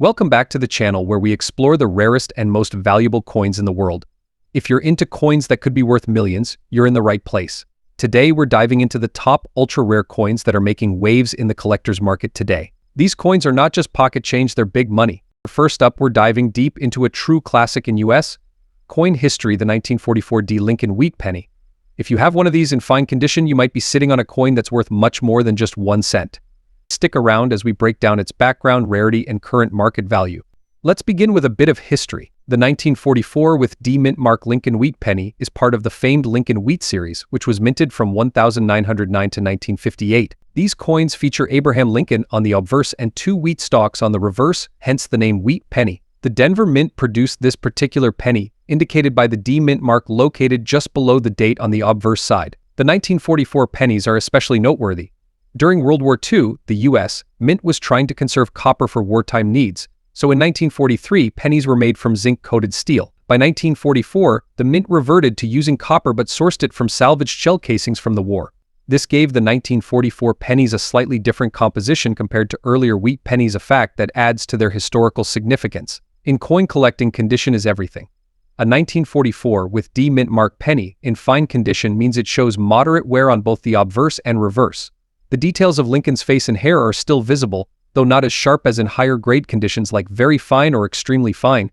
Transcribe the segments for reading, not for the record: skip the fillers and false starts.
Welcome back to the channel where we explore the rarest and most valuable coins in the world. If you're into coins that could be worth millions, you're in the right place. Today we're diving into the top ultra-rare coins that are making waves in the collector's market today. These coins are not just pocket change, they're big money. First up, we're diving deep into a true classic in US coin history, the 1944 D Lincoln wheat penny. If you have one of these in fine condition, you might be sitting on a coin that's worth much more than just 1 cent. Stick around as we break down its background, rarity, and current market value. Let's begin with a bit of history. The 1944 with D mint mark Lincoln wheat penny is part of the famed Lincoln wheat series, which was minted from 1909 to 1958. These coins feature Abraham Lincoln on the obverse and 2 wheat stalks on the reverse, hence the name wheat penny. The Denver Mint produced this particular penny, indicated by the D mint mark located just below the date on the obverse side. The 1944 pennies are especially noteworthy. During World War II, the U.S. Mint was trying to conserve copper for wartime needs, so in 1943 pennies were made from zinc-coated steel. By 1944, the Mint reverted to using copper but sourced it from salvaged shell casings from the war. This gave the 1944 pennies a slightly different composition compared to earlier wheat pennies, a fact that adds to their historical significance. In coin collecting, condition is everything. A 1944 with D mint mark penny in fine condition means it shows moderate wear on both the obverse and reverse. The details of Lincoln's face and hair are still visible, though not as sharp as in higher grade conditions like very fine or extremely fine,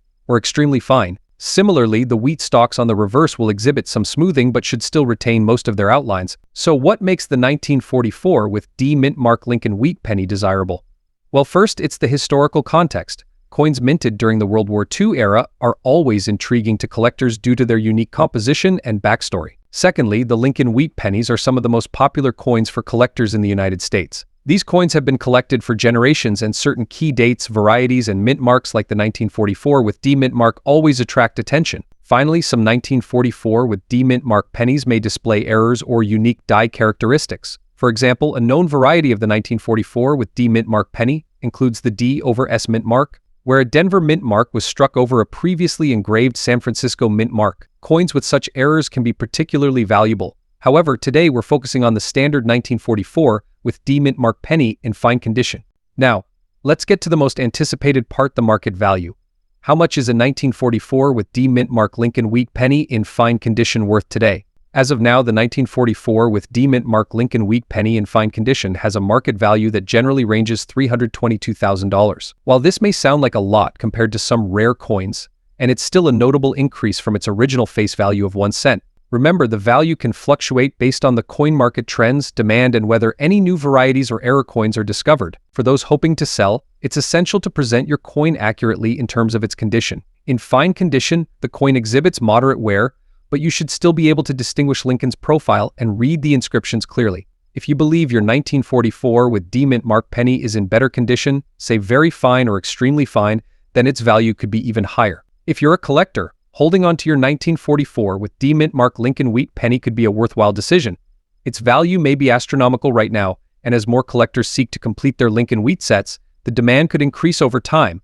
Similarly, the wheat stalks on the reverse will exhibit some smoothing but should still retain most of their outlines. So what makes the 1944 with D mint mark Lincoln wheat penny desirable? Well, first, it's the historical context. Coins minted during the World War II era are always intriguing to collectors due to their unique composition and backstory. Secondly, the Lincoln wheat pennies are some of the most popular coins for collectors in the United States. These coins have been collected for generations, and certain key dates, varieties, and mint marks like the 1944 with D mint mark always attract attention. Finally, some 1944 with D mint mark pennies may display errors or unique die characteristics. For example, a known variety of the 1944 with D mint mark penny includes the D over S mint mark, where a Denver mint mark was struck over a previously engraved San Francisco mint mark. Coins with such errors can be particularly valuable. However, today we're focusing on the standard 1944 with D mint mark penny in fine condition. Now, let's get to the most anticipated part, the market value. How much is a 1944 with D mint mark Lincoln wheat penny in fine condition worth today? As of now, the 1944 with D mint mark Lincoln wheat penny in fine condition has a market value that generally ranges $322,000. While this may sound like a lot compared to some rare coins, and it's still a notable increase from its original face value of 1 cent, remember the value can fluctuate based on the coin market trends, demand, and whether any new varieties or error coins are discovered. For those hoping to sell, it's essential to present your coin accurately in terms of its condition. In fine condition, the coin exhibits moderate wear, but you should still be able to distinguish Lincoln's profile and read the inscriptions clearly. If you believe your 1944 with D mint mark penny is in better condition, say very fine or extremely fine, then its value could be even higher. If you're a collector, holding on to your 1944 with D mint mark Lincoln wheat penny could be a worthwhile decision. Its value may be astronomical right now, and as more collectors seek to complete their Lincoln wheat sets, the demand could increase over time.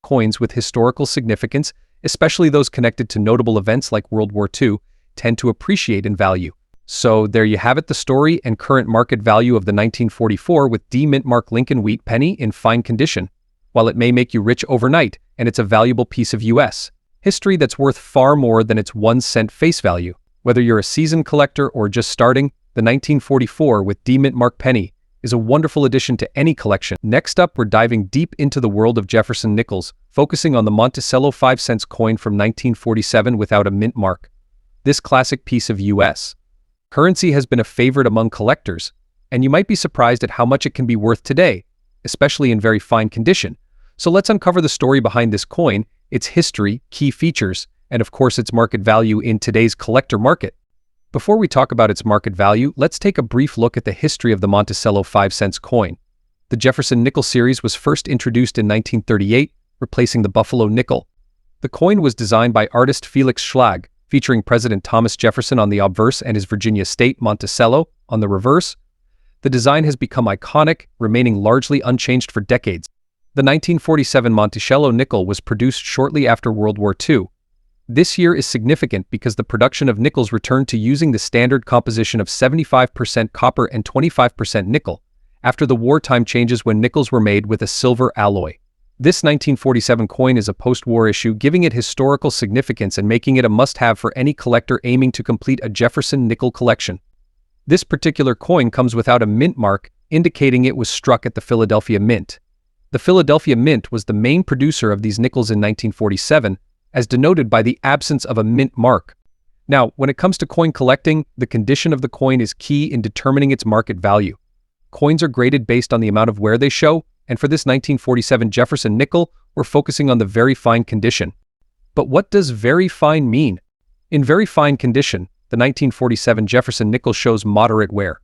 Coins with historical significance, especially those connected to notable events like World War II, tend to appreciate in value. So there you have it, the story and current market value of the 1944 with D mint mark Lincoln wheat penny in fine condition. While it may make you rich overnight, and it's a valuable piece of U.S. history that's worth far more than its 1 cent face value. Whether you're a seasoned collector or just starting, the 1944 with D mint mark penny is a wonderful addition to any collection. Next up, we're diving deep into the world of Jefferson nickels, focusing on the Monticello 5 cents coin from 1947 without a mint mark. This classic piece of U.S. currency has been a favorite among collectors, and you might be surprised at how much it can be worth today, especially in very fine condition. So let's uncover the story behind this coin, its history, key features, and of course its market value in today's collector market. Before we talk about its market value, let's take a brief look at the history of the Monticello 5 cents coin. The Jefferson nickel series was first introduced in 1938, replacing the Buffalo nickel. The coin was designed by artist Felix Schlag, featuring President Thomas Jefferson on the obverse and his Virginia state Monticello on the reverse. The design has become iconic, remaining largely unchanged for decades. The 1947 Monticello nickel was produced shortly after World War II. This year is significant because the production of nickels returned to using the standard composition of 75% copper and 25% nickel, after the wartime changes when nickels were made with a silver alloy. This 1947 coin is a post-war issue, giving it historical significance and making it a must-have for any collector aiming to complete a Jefferson nickel collection. This particular coin comes without a mint mark, indicating it was struck at the Philadelphia Mint. The Philadelphia Mint was the main producer of these nickels in 1947, as denoted by the absence of a mint mark. Now, when it comes to coin collecting, the condition of the coin is key in determining its market value. Coins are graded based on the amount of wear they show, and for this 1947 Jefferson nickel, we're focusing on the very fine condition. But what does very fine mean? In very fine condition, the 1947 Jefferson nickel shows moderate wear.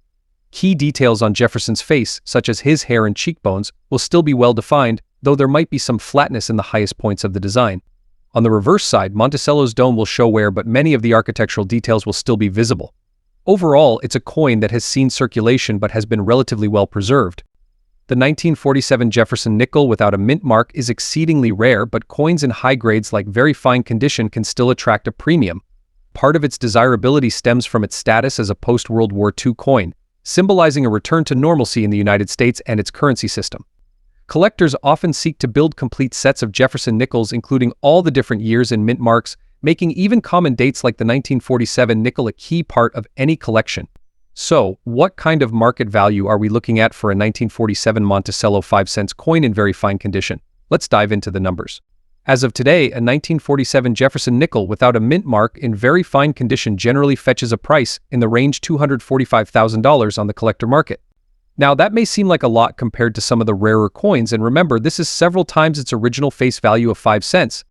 Key details on Jefferson's face, such as his hair and cheekbones, will still be well defined, though there might be some flatness in the highest points of the design. On the reverse side, Monticello's dome will show wear, but many of the architectural details will still be visible. Overall, it's a coin that has seen circulation but has been relatively well preserved. The 1947 Jefferson nickel without a mint mark is exceedingly rare, but coins in high grades like very fine condition can still attract a premium. Part of its desirability stems from its status as a post-World War II coin, symbolizing a return to normalcy in the United States and its currency system. Collectors often seek to build complete sets of Jefferson nickels, including all the different years and mint marks, making even common dates like the 1947 nickel a key part of any collection. So, what kind of market value are we looking at for a 1947 Monticello 5-cent coin in very fine condition? Let's dive into the numbers. As of today, a 1947 Jefferson nickel without a mint mark in very fine condition generally fetches a price in the range $245,000 on the collector market. Now, that may seem like a lot compared to some of the rarer coins, and remember, this is several times its original face value of 5 cents.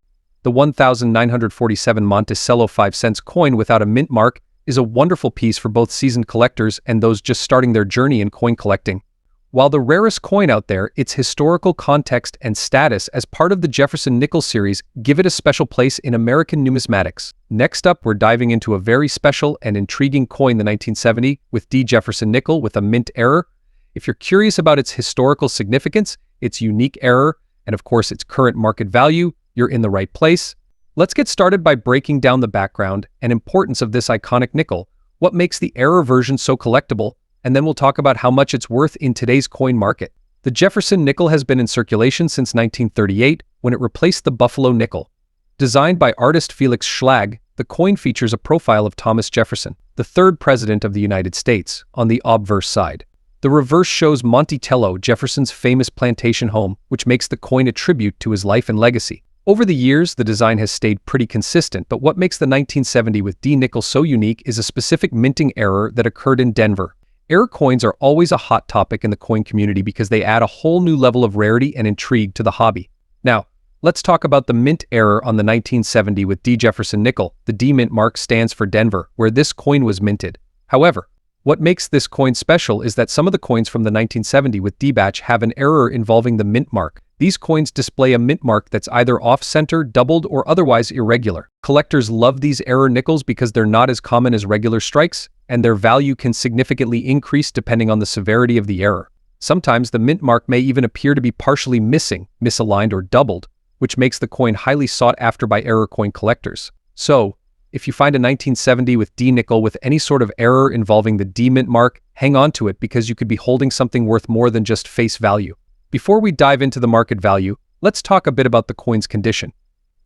The 1947 Monticello 5-cent coin without a mint mark is a wonderful piece for both seasoned collectors and those just starting their journey in coin collecting. While the rarest coin out there, its historical context and status as part of the Jefferson nickel series give it a special place in American numismatics. Next up, we're diving into a very special and intriguing coin, the 1970 with D Jefferson nickel with a mint error. If you're curious about its historical significance, its unique error, and of course its current market value, you're in the right place. Let's get started by breaking down the background and importance of this iconic nickel, what makes the error version so collectible, and then we'll talk about how much it's worth in today's coin market. The Jefferson nickel has been in circulation since 1938, when it replaced the Buffalo nickel. Designed by artist Felix Schlag, the coin features a profile of Thomas Jefferson, the third president of the United States, on the obverse side. The reverse shows Montello, Jefferson's famous plantation home, which makes the coin a tribute to his life and legacy. Over the years, the design has stayed pretty consistent, but what makes the 1970 with D nickel so unique is a specific minting error that occurred in Denver. Error coins are always a hot topic in the coin community because they add a whole new level of rarity and intrigue to the hobby. Now, let's talk about the mint error on the 1970 with D Jefferson nickel. The D mint mark stands for Denver, where this coin was minted. However, what makes this coin special is that some of the coins from the 1970 with D batch have an error involving the mint mark. These coins display a mint mark that's either off-center, doubled, or otherwise irregular. Collectors love these error nickels because they're not as common as regular strikes, and their value can significantly increase depending on the severity of the error. Sometimes the mint mark may even appear to be partially missing, misaligned, or doubled, which makes the coin highly sought after by error coin collectors. So, if you find a 1970 with D nickel with any sort of error involving the D mint mark, hang on to it because you could be holding something worth more than just face value. Before we dive into the market value, let's talk a bit about the coin's condition.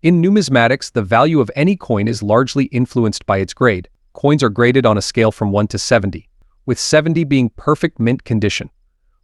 In numismatics, the value of any coin is largely influenced by its grade. Coins are graded on a scale from 1 to 70, with 70 being perfect mint condition.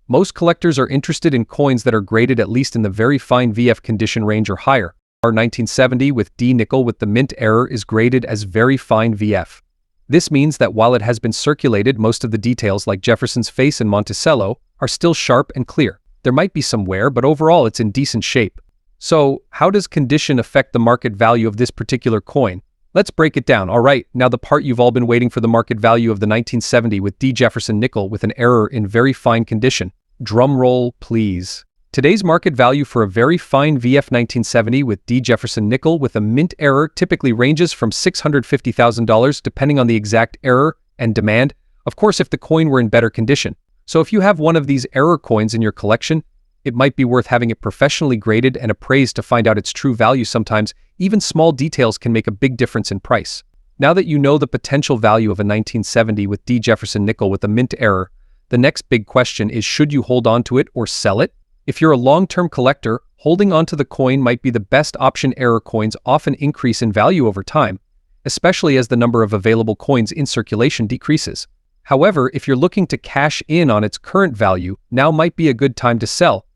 Most collectors are interested in coins that are graded at least in the very fine VF condition range or higher. Our 1970 with D nickel with the mint error is graded as very fine VF. This means that while it has been circulated, most of the details like Jefferson's face and Monticello are still sharp and clear. There might be some wear, but overall it's in decent shape. So, how does condition affect the market value of this particular coin? Let's break it down. Alright, now the part you've all been waiting for, the market value of the 1970 with D Jefferson nickel with an error in very fine condition. Drum roll, please. Today's market value for a very fine VF 1970 with D Jefferson nickel with a mint error typically ranges from $650,000 depending on the exact error and demand, of course if the coin were in better condition. So if you have one of these error coins in your collection, it might be worth having it professionally graded and appraised to find out its true value. Sometimes, even small details can make a big difference in price. Now that you know the potential value of a 1970 with D Jefferson nickel with a mint error, the next big question is, should you hold on to it or sell it? If you're a long-term collector, holding onto the coin might be the best option. Error coins often increase in value over time, especially as the number of available coins in circulation decreases. However, if you're looking to cash in on its current value, now might be a good time to sell,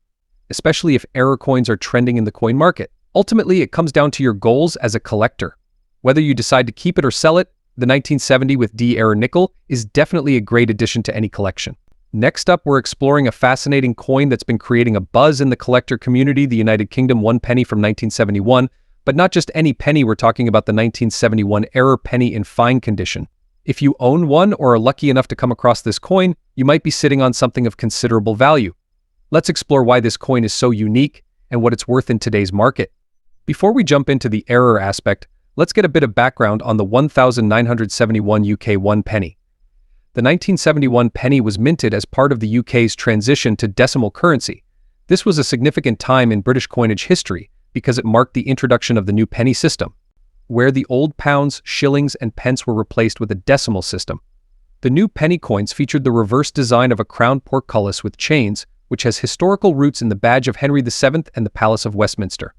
especially if error coins are trending in the coin market. Ultimately, it comes down to your goals as a collector. Whether you decide to keep it or sell it, the 1970 with D error nickel is definitely a great addition to any collection. Next up, we're exploring a fascinating coin that's been creating a buzz in the collector community, the United Kingdom 1 penny from 1971. But not just any penny, we're talking about the 1971 error penny in fine condition. If you own one or are lucky enough to come across this coin, you might be sitting on something of considerable value. Let's explore why this coin is so unique and what it's worth in today's market. Before we jump into the error aspect, let's get a bit of background on the 1971 UK 1 penny. The 1971 penny was minted as part of the UK's transition to decimal currency. This was a significant time in British coinage history because it marked the introduction of the new penny system, where the old pounds, shillings, and pence were replaced with a decimal system. The new penny coins featured the reverse design of a crowned portcullis with chains, which has historical roots in the badge of Henry VII and the Palace of Westminster.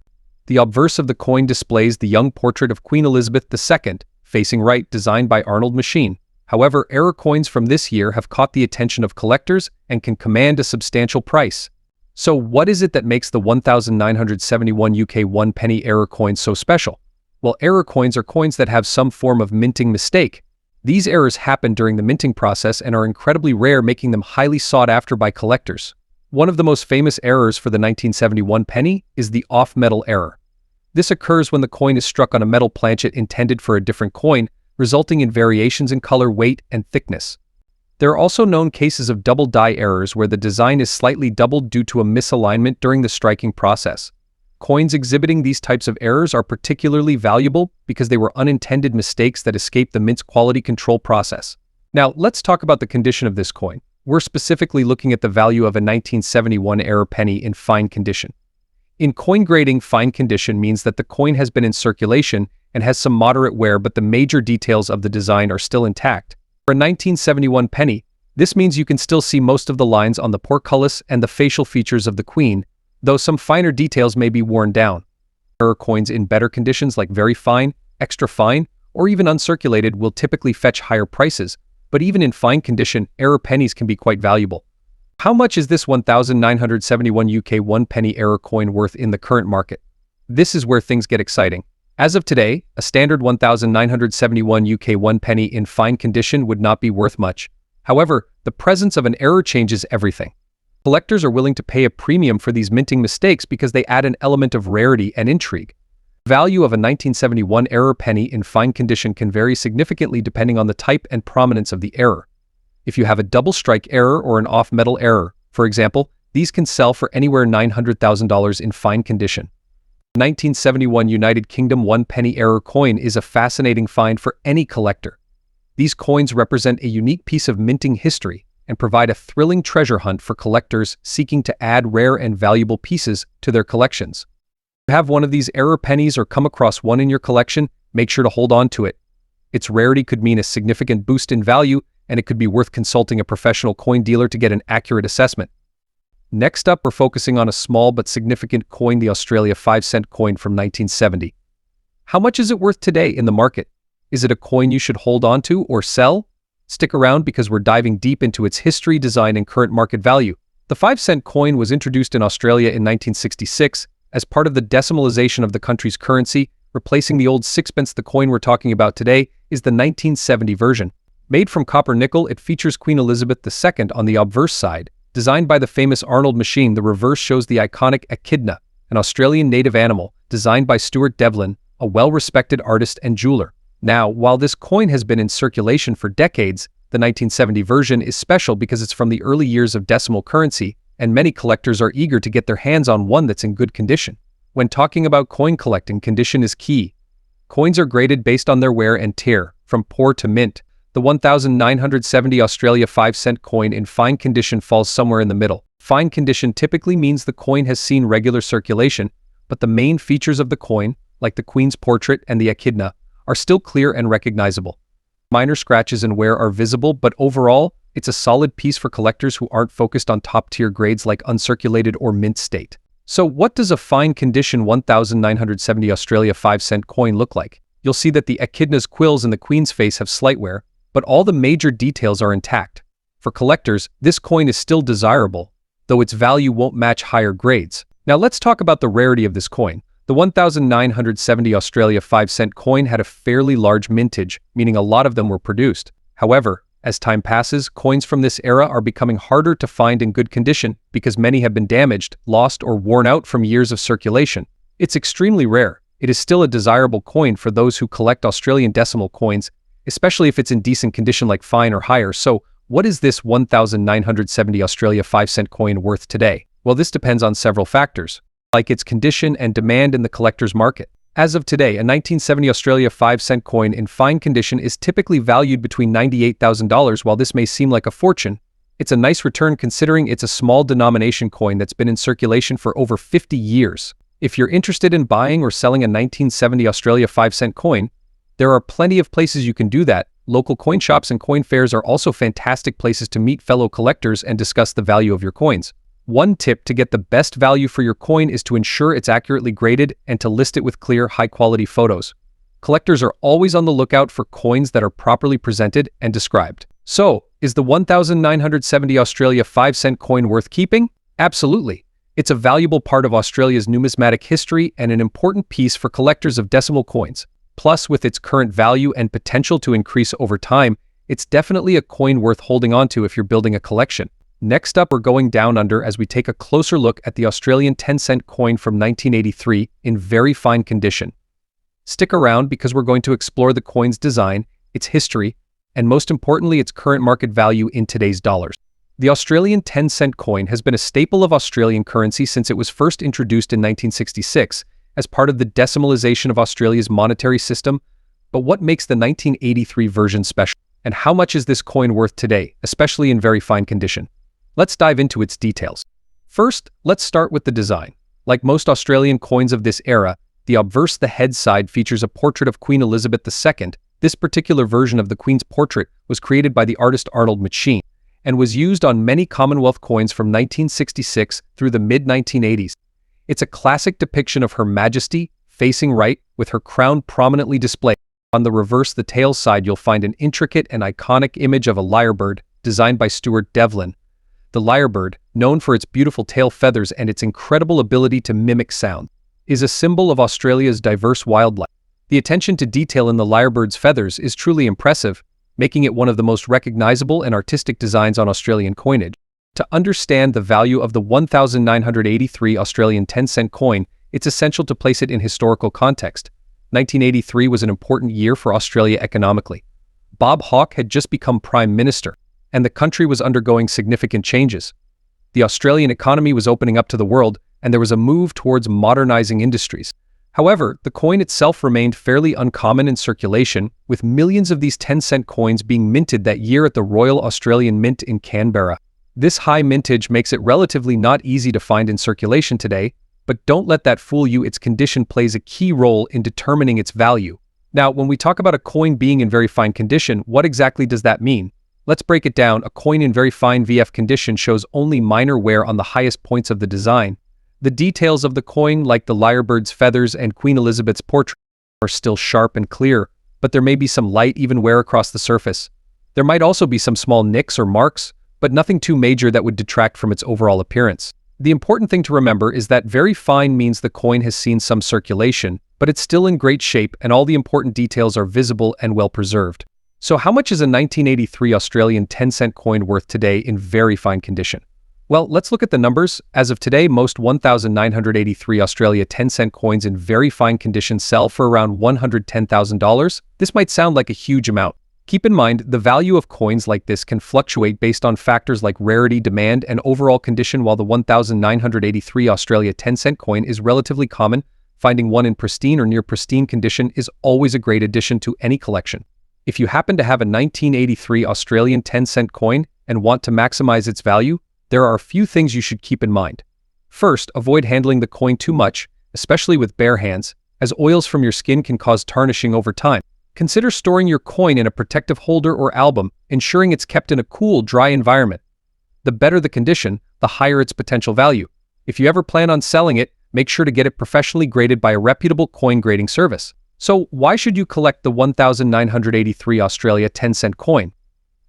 The obverse of the coin displays the young portrait of Queen Elizabeth II, facing right, designed by Arnold Machine. However, error coins from this year have caught the attention of collectors and can command a substantial price. So what is it that makes the 1971 UK 1 penny error coin so special? Well, error coins are coins that have some form of minting mistake. These errors happen during the minting process and are incredibly rare, making them highly sought after by collectors. One of the most famous errors for the 1971 penny is the off-metal error. This occurs when the coin is struck on a metal planchet intended for a different coin, resulting in variations in color, weight, and thickness. There are also known cases of double die errors where the design is slightly doubled due to a misalignment during the striking process. Coins exhibiting these types of errors are particularly valuable because they were unintended mistakes that escape the mint's quality control process. Now, let's talk about the condition of this coin. We're specifically looking at the value of a 1971 error penny in fine condition. In coin grading, fine condition means that the coin has been in circulation and has some moderate wear, but the major details of the design are still intact. For a 1971 penny, this means you can still see most of the lines on the portcullis and the facial features of the queen, though some finer details may be worn down. Error coins in better conditions like very fine, extra fine, or even uncirculated will typically fetch higher prices, but even in fine condition, error pennies can be quite valuable. How much is this 1971 UK 1 penny error coin worth in the current market? This is where things get exciting. As of today, a standard 1971 UK 1 penny in fine condition would not be worth much. However, the presence of an error changes everything. Collectors are willing to pay a premium for these minting mistakes because they add an element of rarity and intrigue. The value of a 1971 error penny in fine condition can vary significantly depending on the type and prominence of the error. If you have a double strike error or an off-metal error, for example, these can sell for anywhere $900,000 in fine condition. 1971 United Kingdom 1 penny error coin is a fascinating find for any collector. These coins represent a unique piece of minting history and provide a thrilling treasure hunt for collectors seeking to add rare and valuable pieces to their collections. If you have one of these error pennies or come across one in your collection, make sure to hold on to it. Its rarity could mean a significant boost in value, and it could be worth consulting a professional coin dealer to get an accurate assessment. Next up, we're focusing on a small but significant coin, the Australia 5-cent coin from 1970. How much is it worth today in the market? Is it a coin you should hold on to or sell? Stick around because we're diving deep into its history, design, and current market value. The 5-cent coin was introduced in Australia in 1966 as part of the decimalisation of the country's currency, replacing the old sixpence. The coin we're talking about today is the 1970 version. Made from copper nickel, it features Queen Elizabeth II on the obverse side. Designed by the famous Arnold Machine, the reverse shows the iconic echidna, an Australian native animal, designed by Stuart Devlin, a well-respected artist and jeweler. Now, while this coin has been in circulation for decades, the 1970 version is special because it's from the early years of decimal currency, and many collectors are eager to get their hands on one that's in good condition. When talking about coin collecting, condition is key. Coins are graded based on their wear and tear, from poor to mint. The 1970 Australia 5-cent coin in fine condition falls somewhere in the middle. Fine condition typically means the coin has seen regular circulation, but the main features of the coin, like the Queen's portrait and the echidna, are still clear and recognizable. Minor scratches and wear are visible, but overall, It's a solid piece for collectors who aren't focused on top-tier grades like uncirculated or mint state. So what does a fine condition 1970 Australia 5-cent coin look like? You'll see that the echidna's quills and the queen's face have slight wear, but all the major details are intact. For collectors, this coin is still desirable, though its value won't match higher grades. Now let's talk about the rarity of this coin. The 1970 Australia 5-cent coin had a fairly large mintage, meaning a lot of them were produced. However, as time passes, coins from this era are becoming harder to find in good condition because many have been damaged, lost, or worn out from years of circulation. It's extremely rare. It is still a desirable coin for those who collect Australian decimal coins, especially if it's in decent condition like fine or higher. So, what is this 1970 Australia 5-cent coin worth today? Well, this depends on several factors, like its condition and demand in the collector's market. As of today, a 1970 Australia 5-cent coin in fine condition is typically valued between $98,000. While this may seem like a fortune, it's a nice return considering it's a small denomination coin that's been in circulation for over 50 years. If you're interested in buying or selling a 1970 Australia 5-cent coin, there are plenty of places you can do that. Local coin shops and coin fairs are also fantastic places to meet fellow collectors and discuss the value of your coins. One tip to get the best value for your coin is to ensure it's accurately graded and to list it with clear, high-quality photos. Collectors are always on the lookout for coins that are properly presented and described. So, is the 1970 Australia 5-cent coin worth keeping? Absolutely. It's a valuable part of Australia's numismatic history and an important piece for collectors of decimal coins. Plus, with its current value and potential to increase over time, it's definitely a coin worth holding on to if you're building a collection. Next up, we're going down under as we take a closer look at the Australian 10-cent coin from 1983 in very fine condition. Stick around because we're going to explore the coin's design, its history, and most importantly, its current market value in today's dollars. The Australian 10-cent coin has been a staple of Australian currency since it was first introduced in 1966 as part of the decimalisation of Australia's monetary system. But what makes the 1983 version special? And how much is this coin worth today, especially in very fine condition? Let's dive into its details. First, let's start with the design. Like most Australian coins of this era, the obverse the head side features a portrait of Queen Elizabeth II. This particular version of the Queen's portrait was created by the artist Arnold Machin and was used on many Commonwealth coins from 1966 through the mid-1980s. It's a classic depiction of Her Majesty, facing right, with her crown prominently displayed. On the reverse the tail side you'll find an intricate and iconic image of a lyrebird, designed by Stuart Devlin. The lyrebird, known for its beautiful tail feathers and its incredible ability to mimic sound, is a symbol of Australia's diverse wildlife. The attention to detail in the lyrebird's feathers is truly impressive, making it one of the most recognizable and artistic designs on Australian coinage. To understand the value of the 1983 Australian 10-cent coin, it's essential to place it in historical context. 1983 was an important year for Australia economically. Bob Hawke had just become Prime Minister, and the country was undergoing significant changes. The Australian economy was opening up to the world, and there was a move towards modernizing industries. However, the coin itself remained fairly uncommon in circulation, with millions of these 10-cent coins being minted that year at the Royal Australian Mint in Canberra. This high mintage makes it relatively not easy to find in circulation today, but don't let that fool you. Its condition plays a key role in determining its value. Now, when we talk about a coin being in very fine condition, what exactly does that mean? Let's break it down. A coin in very fine VF condition shows only minor wear on the highest points of the design. The details of the coin, like the lyrebird's feathers and Queen Elizabeth's portrait, are still sharp and clear, but there may be some light, even wear across the surface. There might also be some small nicks or marks, but nothing too major that would detract from its overall appearance. The important thing to remember is that very fine means the coin has seen some circulation, but it's still in great shape and all the important details are visible and well preserved. So how much is a 1983 Australian 10-cent coin worth today in very fine condition? Well, let's look at the numbers. As of today, most 1983 Australia 10-cent coins in very fine condition sell for around $110,000. This might sound like a huge amount. Keep in mind, the value of coins like this can fluctuate based on factors like rarity, demand, and overall condition. While the 1983 Australia 10-cent coin is relatively common, finding one in pristine or near pristine condition is always a great addition to any collection. If you happen to have a 1983 Australian 10-cent coin and want to maximize its value, there are a few things you should keep in mind. First, avoid handling the coin too much, especially with bare hands, as oils from your skin can cause tarnishing over time. Consider storing your coin in a protective holder or album, ensuring it's kept in a cool, dry environment. The better the condition, the higher its potential value. If you ever plan on selling it, make sure to get it professionally graded by a reputable coin grading service. So why should you collect the 1983 Australia 10-cent coin?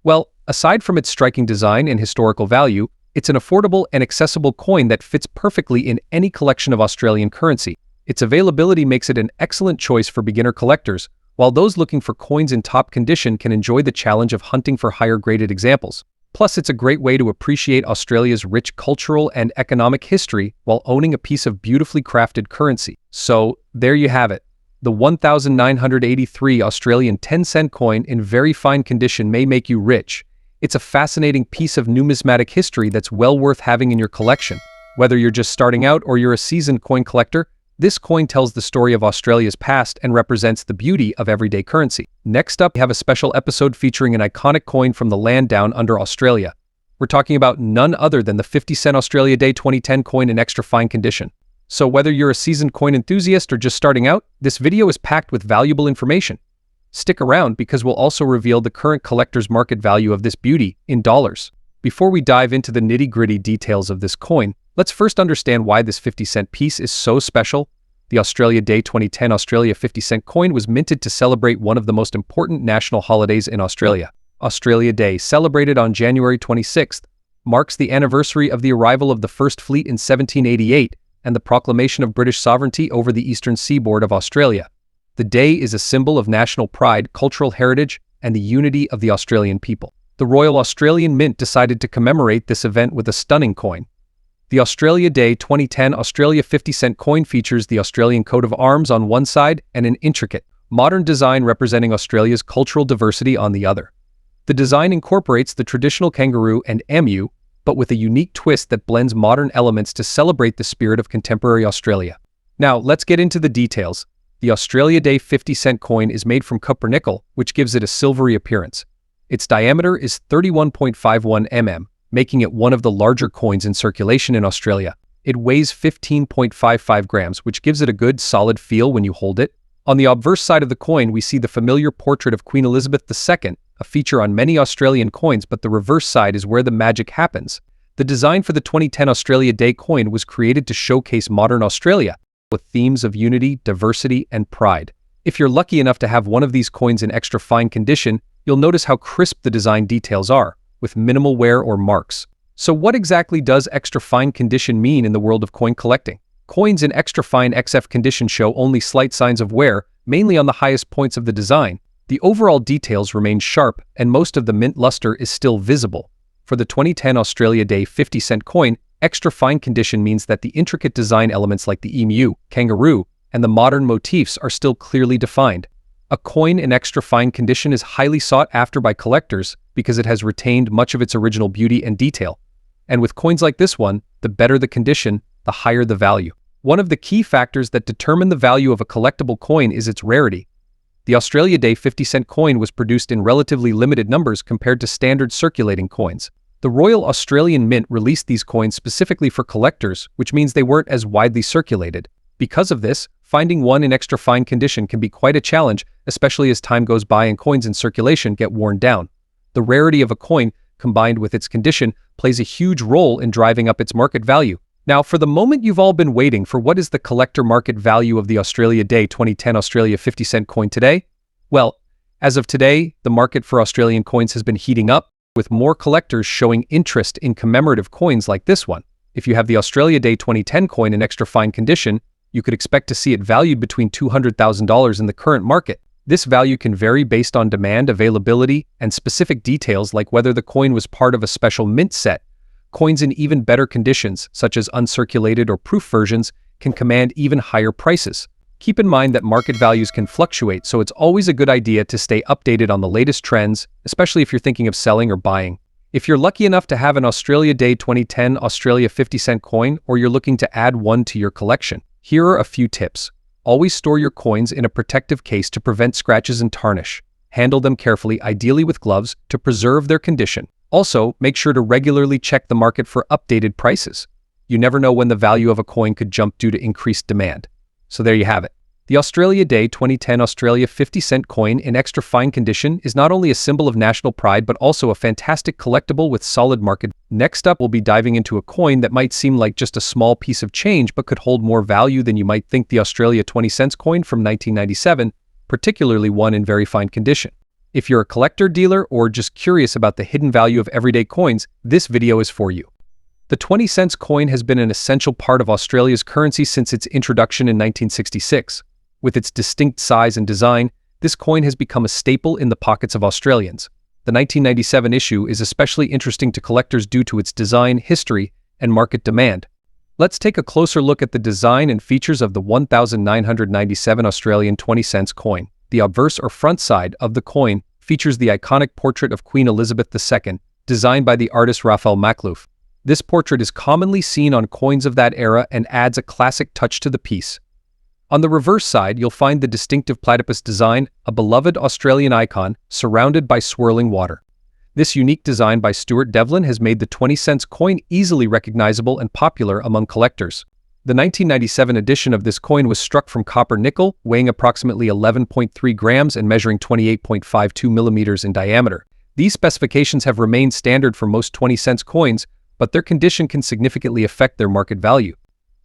Well, aside from its striking design and historical value, it's an affordable and accessible coin that fits perfectly in any collection of Australian currency. Its availability makes it an excellent choice for beginner collectors, while those looking for coins in top condition can enjoy the challenge of hunting for higher-graded examples. Plus, it's a great way to appreciate Australia's rich cultural and economic history while owning a piece of beautifully crafted currency. So, there you have it. The 1983 Australian 10-cent coin in very fine condition may make you rich. It's a fascinating piece of numismatic history that's well worth having in your collection. Whether you're just starting out or you're a seasoned coin collector, this coin tells the story of Australia's past and represents the beauty of everyday currency. Next up, we have a special episode featuring an iconic coin from the land down under Australia. We're talking about none other than the 50-cent Australia Day 2010 coin in extra fine condition. So whether you're a seasoned coin enthusiast or just starting out, this video is packed with valuable information. Stick around because we'll also reveal the current collector's market value of this beauty in dollars. Before we dive into the nitty-gritty details of this coin, let's first understand why this 50-cent piece is so special. The Australia Day 2010 Australia 50-cent coin was minted to celebrate one of the most important national holidays in Australia. Australia Day, celebrated on January 26th, marks the anniversary of the arrival of the First Fleet in 1788 and the proclamation of British sovereignty over the eastern seaboard of Australia. The day is a symbol of national pride, cultural heritage, and the unity of the Australian people. The Royal Australian Mint decided to commemorate this event with a stunning coin. The Australia Day 2010 Australia 50-cent coin features the Australian coat of arms on one side and an intricate, modern design representing Australia's cultural diversity on the other. The design incorporates the traditional kangaroo and emu, but with a unique twist that blends modern elements to celebrate the spirit of contemporary Australia. Now, let's get into the details. The Australia Day 50-cent coin is made from copper-nickel, which gives it a silvery appearance. Its diameter is 31.51 mm, making it one of the larger coins in circulation in Australia. It weighs 15.55 grams, which gives it a good, solid feel when you hold it. On the obverse side of the coin, we see the familiar portrait of Queen Elizabeth II, a feature on many Australian coins, but the reverse side is where the magic happens. The design for the 2010 Australia Day coin was created to showcase modern Australia, with themes of unity, diversity, and pride. If you're lucky enough to have one of these coins in extra fine condition, you'll notice how crisp the design details are, with minimal wear or marks. So what exactly does extra fine condition mean in the world of coin collecting? Coins in extra fine XF condition show only slight signs of wear, mainly on the highest points of the design. The overall details remain sharp, and most of the mint luster is still visible. For the 2010 Australia Day 50-cent coin, extra fine condition means that the intricate design elements like the emu, kangaroo, and the modern motifs are still clearly defined. A coin in extra fine condition is highly sought after by collectors because it has retained much of its original beauty and detail. And with coins like this one, the better the condition, the higher the value. One of the key factors that determine the value of a collectible coin is its rarity. The Australia Day 50-cent coin was produced in relatively limited numbers compared to standard circulating coins. The Royal Australian Mint released these coins specifically for collectors, which means they weren't as widely circulated. Because of this, finding one in extra fine condition can be quite a challenge, especially as time goes by and coins in circulation get worn down. The rarity of a coin, combined with its condition, plays a huge role in driving up its market value. Now, for the moment you've all been waiting for, what is the collector market value of the Australia Day 2010 Australia 50-cent coin today? Well, as of today, the market for Australian coins has been heating up, with more collectors showing interest in commemorative coins like this one. If you have the Australia Day 2010 coin in extra fine condition, you could expect to see it valued between $200,000 in the current market. This value can vary based on demand, availability, and specific details like whether the coin was part of a special mint set. Coins in even better conditions, such as uncirculated or proof versions, can command even higher prices. Keep in mind that market values can fluctuate, so it's always a good idea to stay updated on the latest trends, especially if you're thinking of selling or buying. If you're lucky enough to have an Australia Day 2010 Australia 50-cent coin, or you're looking to add one to your collection, here are a few tips. Always store your coins in a protective case to prevent scratches and tarnish. Handle them carefully, ideally with gloves, to preserve their condition. Also, make sure to regularly check the market for updated prices. You never know when the value of a coin could jump due to increased demand. So there you have it. The Australia Day 2010 Australia 50-cent coin in extra fine condition is not only a symbol of national pride but also a fantastic collectible with solid market. Next up, we'll be diving into a coin that might seem like just a small piece of change but could hold more value than you might think: the Australia 20-cent coin from 1997, particularly one in very fine condition. If you're a collector, dealer, or just curious about the hidden value of everyday coins, this video is for you. The 20-cent coin has been an essential part of Australia's currency since its introduction in 1966. With its distinct size and design, this coin has become a staple in the pockets of Australians. The 1997 issue is especially interesting to collectors due to its design, history, and market demand. Let's take a closer look at the design and features of the 1997 Australian 20-cent coin. The obverse or front side of the coin features the iconic portrait of Queen Elizabeth II, designed by the artist Raphael Maklouf. This portrait is commonly seen on coins of that era and adds a classic touch to the piece. On the reverse side, you'll find the distinctive platypus design, a beloved Australian icon, surrounded by swirling water. This unique design by Stuart Devlin has made the 20-cent coin easily recognizable and popular among collectors. The 1997 edition of this coin was struck from copper nickel, weighing approximately 11.3 grams and measuring 28.52 millimeters in diameter. These specifications have remained standard for most 20-cent coins, but their condition can significantly affect their market value.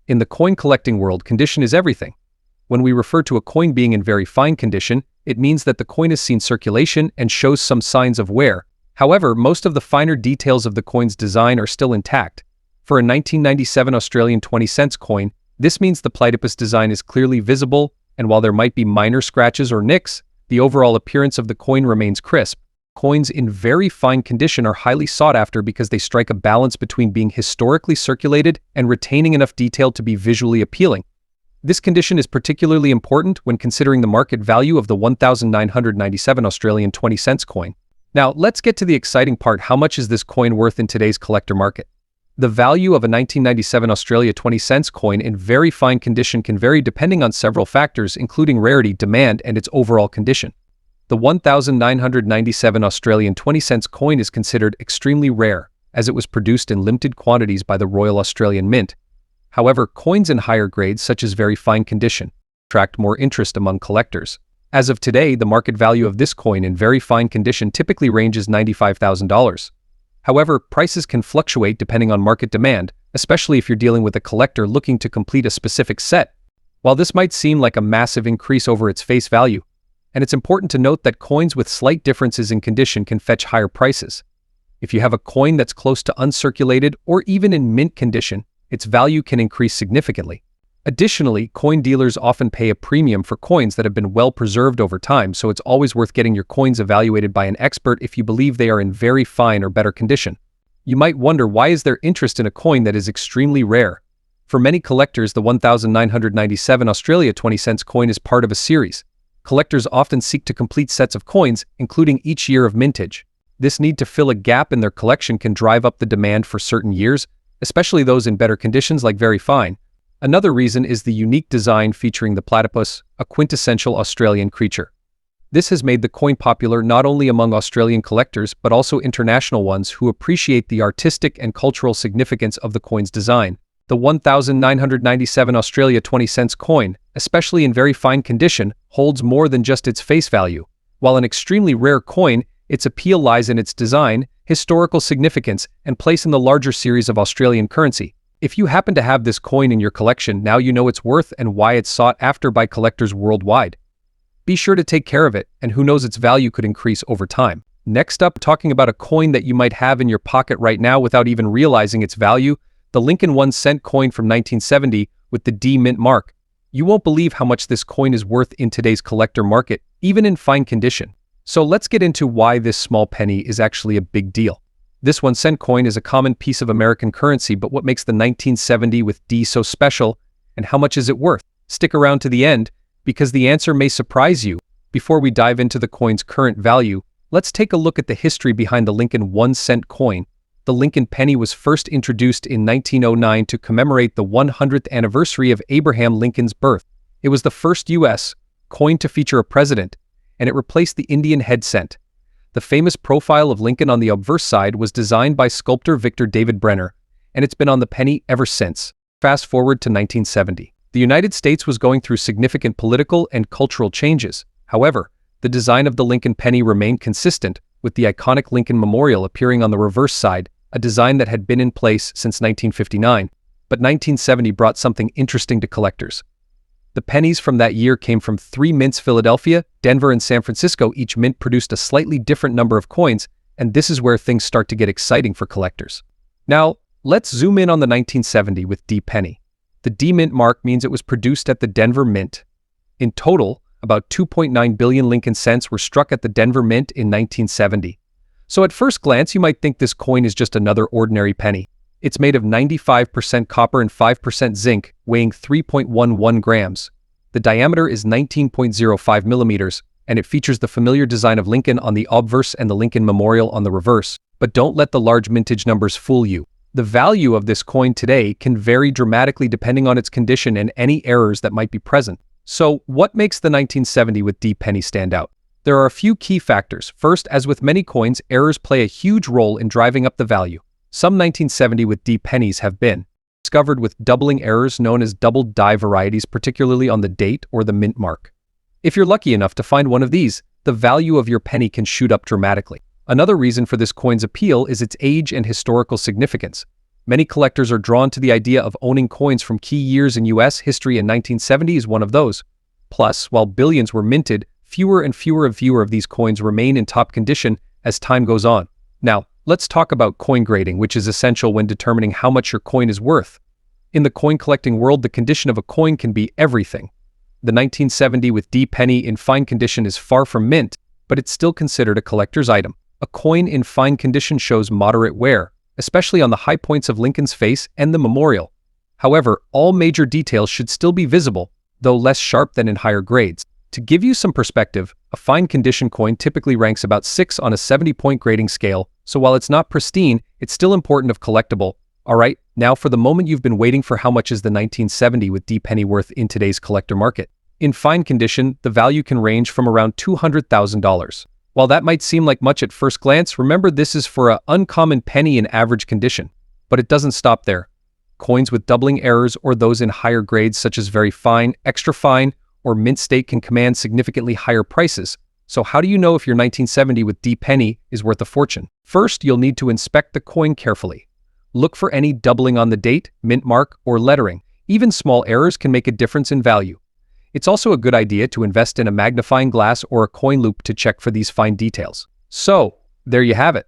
In the coin collecting world, condition is everything. When we refer to a coin being in very fine condition, it means that the coin has seen circulation and shows some signs of wear. However, most of the finer details of the coin's design are still intact. For a 1997 Australian 20-cent coin, this means the platypus design is clearly visible, and while there might be minor scratches or nicks, the overall appearance of the coin remains crisp. Coins in very fine condition are highly sought after because they strike a balance between being historically circulated and retaining enough detail to be visually appealing. This condition is particularly important when considering the market value of the 1997 Australian 20-cent coin. Now, let's get to the exciting part: how much is this coin worth in today's collector market? The value of a 1997 Australia 20-cent coin in very fine condition can vary depending on several factors, including rarity, demand, and its overall condition. The 1997 Australian 20-cent coin is considered extremely rare, as it was produced in limited quantities by the Royal Australian Mint. However, coins in higher grades, such as very fine condition, attract more interest among collectors. As of today, the market value of this coin in very fine condition typically ranges $95,000. However, prices can fluctuate depending on market demand, especially if you're dealing with a collector looking to complete a specific set. While this might seem like a massive increase over its face value, and it's important to note that coins with slight differences in condition can fetch higher prices. If you have a coin that's close to uncirculated or even in mint condition, its value can increase significantly. Additionally, coin dealers often pay a premium for coins that have been well preserved over time, so it's always worth getting your coins evaluated by an expert if you believe they are in very fine or better condition. You might wonder, why is there interest in a coin that is extremely rare? For many collectors, the 1997 Australia 20-cent coin is part of a series. Collectors often seek to complete sets of coins, including each year of mintage. This need to fill a gap in their collection can drive up the demand for certain years, especially those in better conditions like very fine. Another reason is the unique design featuring the platypus, a quintessential Australian creature. This has made the coin popular not only among Australian collectors but also international ones who appreciate the artistic and cultural significance of the coin's design. The 1997 Australia 20-cent coin, especially in very fine condition, holds more than just its face value. While an extremely rare coin, its appeal lies in its design, historical significance, and place in the larger series of Australian currency. If you happen to have this coin in your collection, now you know its worth and why it's sought after by collectors worldwide. Be sure to take care of it, and who knows, its value could increase over time. Next up, talking about a coin that you might have in your pocket right now without even realizing its value, the Lincoln 1-cent coin from 1970 with the D mint mark. You won't believe how much this coin is worth in today's collector market, even in fine condition. So let's get into why this small penny is actually a big deal. This 1-cent coin is a common piece of American currency, but what makes the 1970 with D so special, and how much is it worth? Stick around to the end, because the answer may surprise you. Before we dive into the coin's current value, let's take a look at the history behind the Lincoln 1-cent coin. The Lincoln penny was first introduced in 1909 to commemorate the 100th anniversary of Abraham Lincoln's birth. It was the first U.S. coin to feature a president, and it replaced the Indian head cent. The famous profile of Lincoln on the obverse side was designed by sculptor Victor David Brenner, and it's been on the penny ever since. Fast forward to 1970. The United States was going through significant political and cultural changes. However, the design of the Lincoln penny remained consistent, with the iconic Lincoln Memorial appearing on the reverse side, a design that had been in place since 1959. But 1970 brought something interesting to collectors. The pennies from that year came from 3 mints: Philadelphia, Denver, and San Francisco. Each mint produced a slightly different number of coins, and this is where things start to get exciting for collectors. Now, let's zoom in on the 1970 with D penny. The D mint mark means it was produced at the Denver Mint. In total, about 2.9 billion Lincoln cents were struck at the Denver Mint in 1970. So at first glance, you might think this coin is just another ordinary penny. It's made of 95% copper and 5% zinc, weighing 3.11 grams. The diameter is 19.05 millimeters, and it features the familiar design of Lincoln on the obverse and the Lincoln Memorial on the reverse. But don't let the large mintage numbers fool you. The value of this coin today can vary dramatically depending on its condition and any errors that might be present. So, what makes the 1970 with D penny stand out? There are a few key factors. First, as with many coins, errors play a huge role in driving up the value. Some 1970 with D pennies have been discovered with doubling errors known as double die varieties, particularly on the date or the mint mark. If you're lucky enough to find one of these, the value of your penny can shoot up dramatically. Another reason for this coin's appeal is its age and historical significance. Many collectors are drawn to the idea of owning coins from key years in U.S. history, and 1970 is one of those. Plus, while billions were minted, fewer and fewer of these coins remain in top condition as time goes on. Now, let's talk about coin grading, which is essential when determining how much your coin is worth. In the coin collecting world, the condition of a coin can be everything. The 1970 with D penny in fine condition is far from mint, but it's still considered a collector's item. A coin in fine condition shows moderate wear, especially on the high points of Lincoln's face and the memorial. However, all major details should still be visible, though less sharp than in higher grades. To give you some perspective, a fine condition coin typically ranks about 6 on a 70-point grading scale, so while it's not pristine, it's still important of collectible. Alright, now for the moment you've been waiting for: how much is the 1970 with D penny worth in today's collector market? In fine condition, the value can range from around $200,000. While that might seem like much at first glance, remember this is for an uncommon penny in average condition. But it doesn't stop there. Coins with doubling errors or those in higher grades such as very fine, extra fine, or mint state can command significantly higher prices. So how do you know if your 1970 with D penny is worth a fortune? First, you'll need to inspect the coin carefully. Look for any doubling on the date, mint mark, or lettering. Even small errors can make a difference in value. It's also a good idea to invest in a magnifying glass or a coin loupe to check for these fine details. So, there you have it.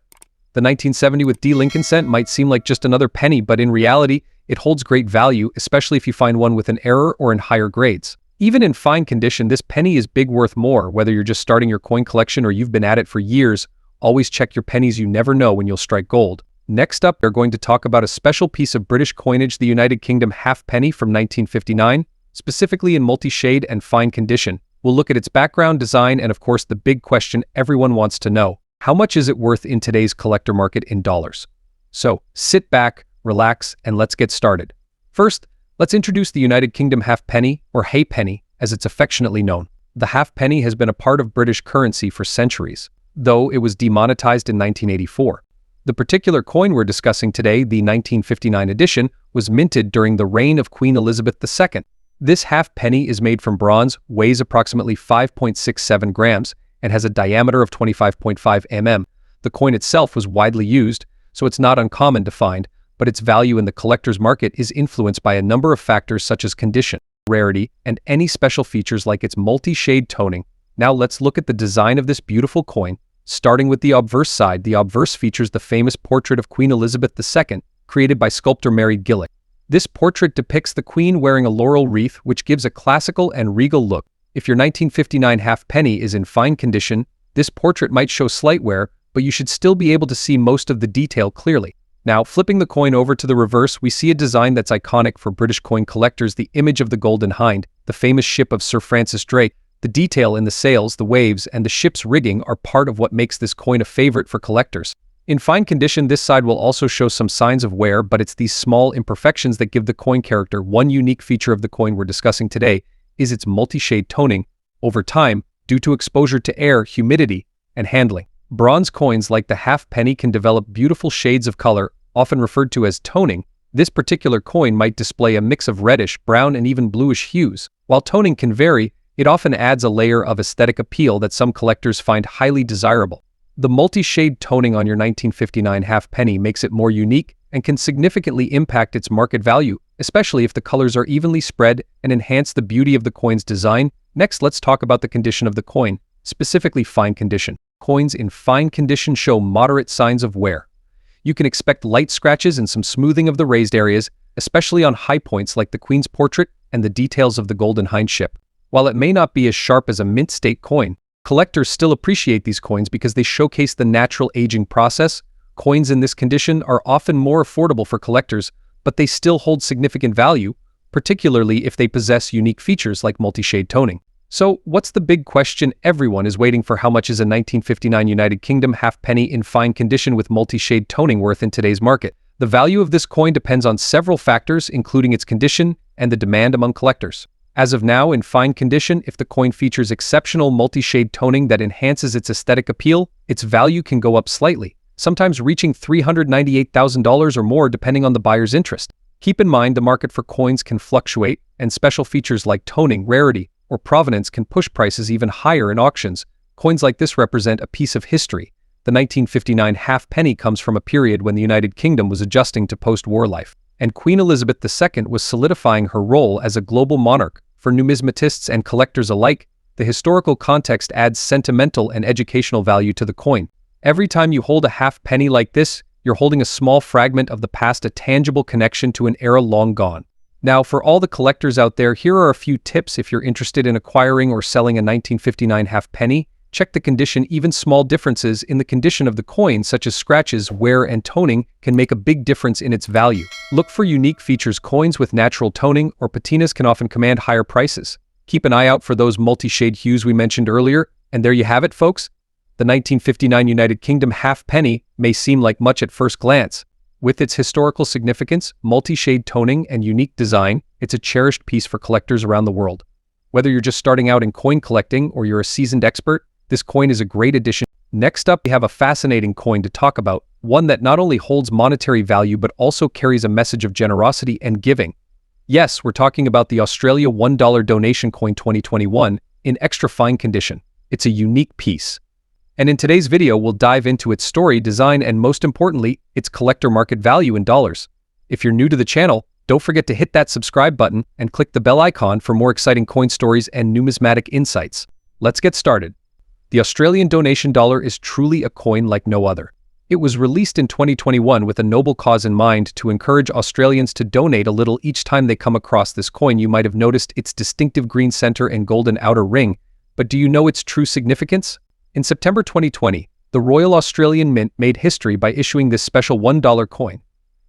The 1970 with D Lincoln cent might seem like just another penny, but in reality, it holds great value, especially if you find one with an error or in higher grades. Even in fine condition, this penny is big worth more. Whether you're just starting your coin collection or you've been at it for years, always check your pennies. You never know when you'll strike gold. Next up, we're going to talk about a special piece of British coinage, the United Kingdom half penny from 1959. Specifically in multi-shade and fine condition. We'll look at its background, design, and of course the big question everyone wants to know: how much is it worth in today's collector market in dollars? So, sit back, relax, and let's get started. First, let's introduce the United Kingdom half penny, or halfpenny, as it's affectionately known. The half penny has been a part of British currency for centuries, though it was demonetized in 1984. The particular coin we're discussing today, the 1959 edition, was minted during the reign of Queen Elizabeth II. This half penny is made from bronze, weighs approximately 5.67 grams, and has a diameter of 25.5 mm. The coin itself was widely used, so it's not uncommon to find, but its value in the collector's market is influenced by a number of factors such as condition, rarity, and any special features like its multi-shade toning. Now let's look at the design of this beautiful coin. Starting with the obverse side, the obverse features the famous portrait of Queen Elizabeth II, created by sculptor Mary Gillick. This portrait depicts the Queen wearing a laurel wreath, which gives a classical and regal look. If your 1959 half penny is in fine condition, this portrait might show slight wear, but you should still be able to see most of the detail clearly. Now, flipping the coin over to the reverse, we see a design that's iconic for British coin collectors: the image of the Golden Hind, the famous ship of Sir Francis Drake. The detail in the sails, the waves, and the ship's rigging are part of what makes this coin a favorite for collectors. In fine condition, this side will also show some signs of wear, but it's these small imperfections that give the coin character. One unique feature of the coin we're discussing today is its multi-shade toning. Over time, due to exposure to air, humidity, and handling, bronze coins like the half penny can develop beautiful shades of color, often referred to as toning. This particular coin might display a mix of reddish, brown, and even bluish hues. While toning can vary, it often adds a layer of aesthetic appeal that some collectors find highly desirable. The multi-shade toning on your 1959 halfpenny makes it more unique and can significantly impact its market value, especially if the colors are evenly spread and enhance the beauty of the coin's design. Next, let's talk about the condition of the coin, specifically fine condition. Coins in fine condition show moderate signs of wear. You can expect light scratches and some smoothing of the raised areas, especially on high points like the Queen's portrait and the details of the golden hindship. While it may not be as sharp as a mint state coin, collectors still appreciate these coins because they showcase the natural aging process. Coins in this condition are often more affordable for collectors, but they still hold significant value, particularly if they possess unique features like multi-shade toning. So, what's the big question everyone is waiting for? How much is a 1959 United Kingdom halfpenny in fine condition with multi-shade toning worth in today's market? The value of this coin depends on several factors, including its condition and the demand among collectors. As of now, in fine condition, if the coin features exceptional multi-shade toning that enhances its aesthetic appeal, its value can go up slightly, sometimes reaching $398,000 or more depending on the buyer's interest. Keep in mind the market for coins can fluctuate, and special features like toning, rarity, or provenance can push prices even higher in auctions. Coins like this represent a piece of history. The 1959 halfpenny comes from a period when the United Kingdom was adjusting to post-war life, and Queen Elizabeth II was solidifying her role as a global monarch. For numismatists and collectors alike, the historical context adds sentimental and educational value to the coin. Every time you hold a halfpenny like this, you're holding a small fragment of the past, a tangible connection to an era long gone. Now, for all the collectors out there, here are a few tips if you're interested in acquiring or selling a 1959 halfpenny. Check the condition. Even small differences in the condition of the coin, such as scratches, wear, and toning, can make a big difference in its value. Look for unique features. Coins with natural toning or patinas can often command higher prices. Keep an eye out for those multi-shade hues we mentioned earlier. And there you have it, folks. The 1959 United Kingdom halfpenny may seem like much at first glance. With its historical significance, multi-shade toning, and unique design, it's a cherished piece for collectors around the world. Whether you're just starting out in coin collecting or you're a seasoned expert, this coin is a great addition. Next up, we have a fascinating coin to talk about, one that not only holds monetary value but also carries a message of generosity and giving. Yes, we're talking about the Australia $1 donation coin 2021 in extra fine condition. It's a unique piece. And in today's video, we'll dive into its story, design, and most importantly, its collector market value in dollars. If you're new to the channel, don't forget to hit that subscribe button and click the bell icon for more exciting coin stories and numismatic insights. Let's get started. The Australian donation dollar is truly a coin like no other. It was released in 2021 with a noble cause in mind to encourage Australians to donate a little each time they come across this coin. You might have noticed its distinctive green center and golden outer ring, but do you know its true significance? In September 2020, the Royal Australian Mint made history by issuing this special $1 coin.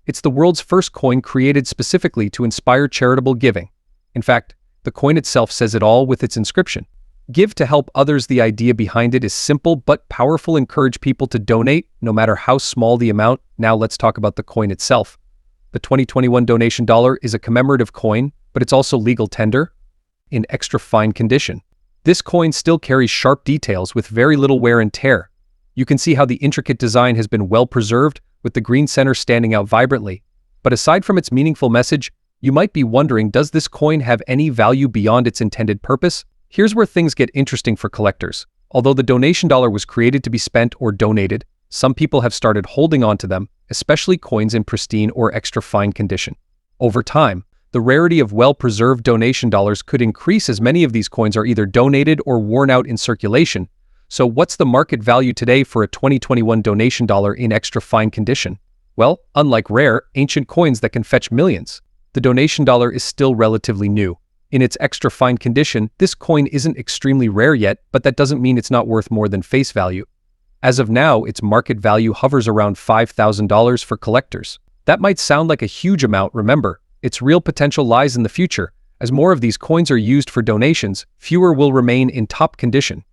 It's the world's first coin created specifically to inspire charitable giving. In fact, the coin itself says it all with its inscription. Give to help others. The idea behind it is simple but powerful. Encourage people to donate, no matter how small the amount. Now let's talk about the coin itself. The 2021 donation dollar is a commemorative coin, but it's also legal tender in extra fine condition. This coin still carries sharp details with very little wear and tear. You can see how the intricate design has been well preserved, with the green center standing out vibrantly. But aside from its meaningful message, you might be wondering, does this coin have any value beyond its intended purpose? Here's where things get interesting for collectors. Although the donation dollar was created to be spent or donated, some people have started holding on to them, especially coins in pristine or extra fine condition. Over time, the rarity of well-preserved donation dollars could increase as many of these coins are either donated or worn out in circulation. So what's the market value today for a 2021 donation dollar in extra fine condition? Well, unlike rare, ancient coins that can fetch millions, the donation dollar is still relatively new. In its extra fine condition, this coin isn't extremely rare yet, but that doesn't mean it's not worth more than face value. As of now, its market value hovers around $5,000 for collectors. That might sound like a huge amount. Remember, its real potential lies in the future. As more of these coins are used for donations, fewer will remain in top condition.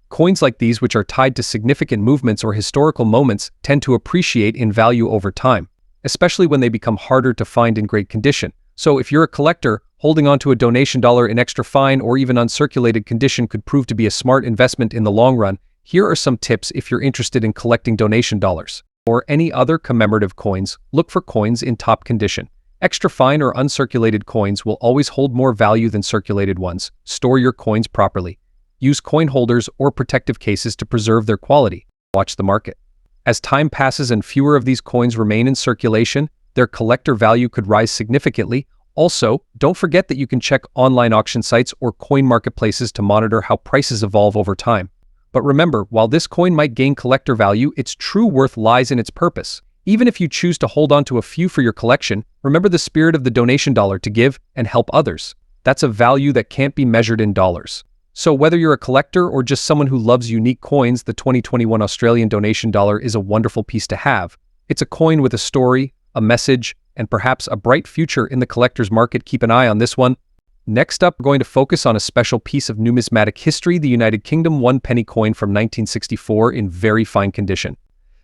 Coins like these, which are tied to significant movements or historical moments, tend to appreciate in value over time, especially when they become harder to find in great condition. So if you're a collector, holding on to a donation dollar in extra fine or even uncirculated condition could prove to be a smart investment in the long run. Here are some tips if you're interested in collecting donation dollars or any other commemorative coins. Look for coins in top condition. Extra fine or uncirculated coins will always hold more value than circulated ones. Store your coins properly. Use coin holders or protective cases to preserve their quality. Watch the market. As time passes and fewer of these coins remain in circulation, their collector value could rise significantly. Also, don't forget that you can check online auction sites or coin marketplaces to monitor how prices evolve over time. But remember, while this coin might gain collector value, its true worth lies in its purpose. Even if you choose to hold on to a few for your collection, remember the spirit of the donation dollar to give and help others. That's a value that can't be measured in dollars. So whether you're a collector or just someone who loves unique coins, the 2021 Australian donation dollar is a wonderful piece to have. It's a coin with a story, a message, and perhaps a bright future in the collector's market. Keep an eye on this one. Next up, we're going to focus on a special piece of numismatic history, the United Kingdom 1 penny coin from 1964 in very fine condition.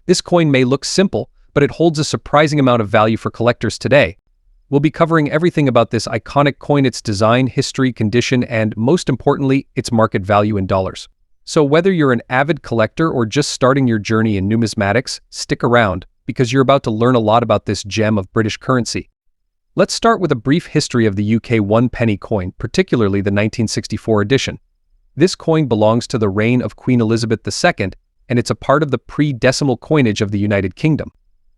This coin may look simple, but it holds a surprising amount of value for collectors today. We'll be covering everything about this iconic coin, its design, history, condition, and most importantly, its market value in dollars. So whether you're an avid collector or just starting your journey in numismatics, stick around, because you're about to learn a lot about this gem of British currency. Let's start with a brief history of the UK 1 penny coin, particularly the 1964 edition. This coin belongs to the reign of Queen Elizabeth II, and it's a part of the pre-decimal coinage of the United Kingdom.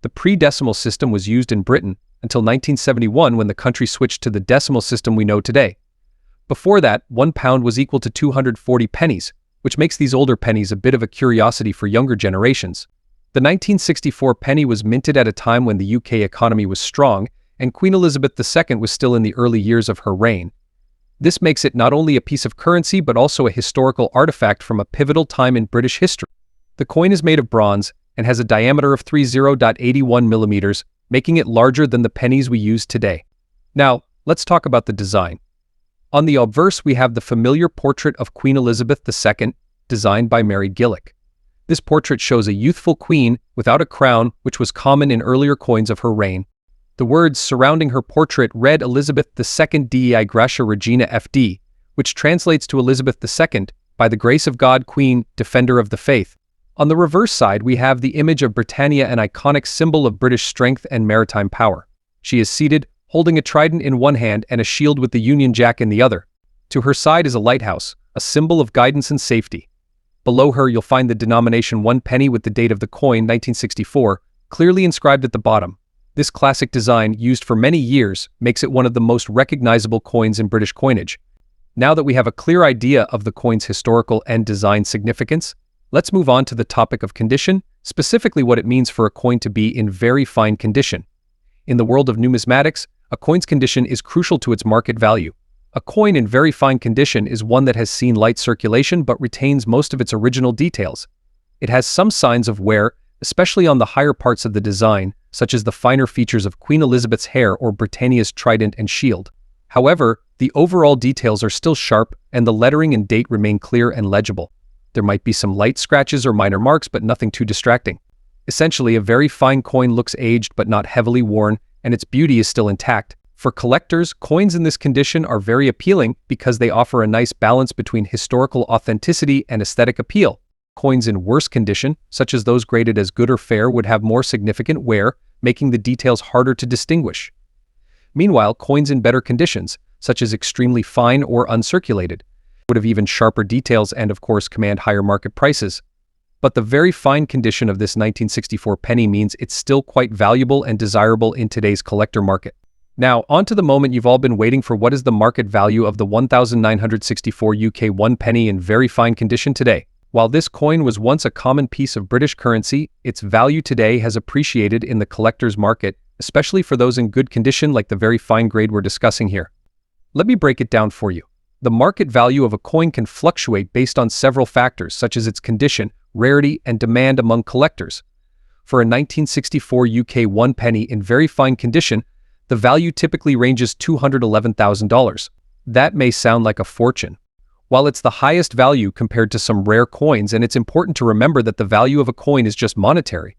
The pre-decimal system was used in Britain until 1971, when the country switched to the decimal system we know today. Before that, £1 was equal to 240 pennies, which makes these older pennies a bit of a curiosity for younger generations. The 1964 penny was minted at a time when the UK economy was strong, and Queen Elizabeth II was still in the early years of her reign. This makes it not only a piece of currency but also a historical artifact from a pivotal time in British history. The coin is made of bronze and has a diameter of 30.81 millimeters, making it larger than the pennies we use today. Now, let's talk about the design. On the obverse, we have the familiar portrait of Queen Elizabeth II, designed by Mary Gillick. This portrait shows a youthful queen without a crown, which was common in earlier coins of her reign. The words surrounding her portrait read Elizabeth II Dei Gratia Regina FD, which translates to Elizabeth II, by the grace of God, Queen, Defender of the Faith. On the reverse side, we have the image of Britannia, an iconic symbol of British strength and maritime power. She is seated, holding a trident in one hand and a shield with the Union Jack in the other. To her side is a lighthouse, a symbol of guidance and safety. Below her, you'll find the denomination 1 penny with the date of the coin, 1964, clearly inscribed at the bottom. This classic design, used for many years, makes it one of the most recognizable coins in British coinage. Now that we have a clear idea of the coin's historical and design significance, let's move on to the topic of condition, specifically what it means for a coin to be in very fine condition. In the world of numismatics, a coin's condition is crucial to its market value. A coin in very fine condition is one that has seen light circulation but retains most of its original details. It has some signs of wear, especially on the higher parts of the design, such as the finer features of Queen Elizabeth's hair or Britannia's trident and shield. However, the overall details are still sharp and the lettering and date remain clear and legible. There might be some light scratches or minor marks, but nothing too distracting. Essentially, a very fine coin looks aged but not heavily worn, and its beauty is still intact. For collectors, coins in this condition are very appealing because they offer a nice balance between historical authenticity and aesthetic appeal. Coins in worse condition, such as those graded as good or fair, would have more significant wear, making the details harder to distinguish. Meanwhile, coins in better conditions, such as extremely fine or uncirculated, would have even sharper details and, of course, command higher market prices. But the very fine condition of this 1964 penny means it's still quite valuable and desirable in today's collector market. Now, on to the moment you've all been waiting for. What is the market value of the 1964 UK 1 penny in very fine condition today? While this coin was once a common piece of British currency, its value today has appreciated in the collector's market, especially for those in good condition like the very fine grade we're discussing here. Let me break it down for you. The market value of a coin can fluctuate based on several factors, such as its condition, rarity, and demand among collectors. For a 1964 UK 1 penny in very fine condition, the value typically ranges $211,000. That may sound like a fortune. While it's the highest value compared to some rare coins, and it's important to remember that the value of a coin is just monetary.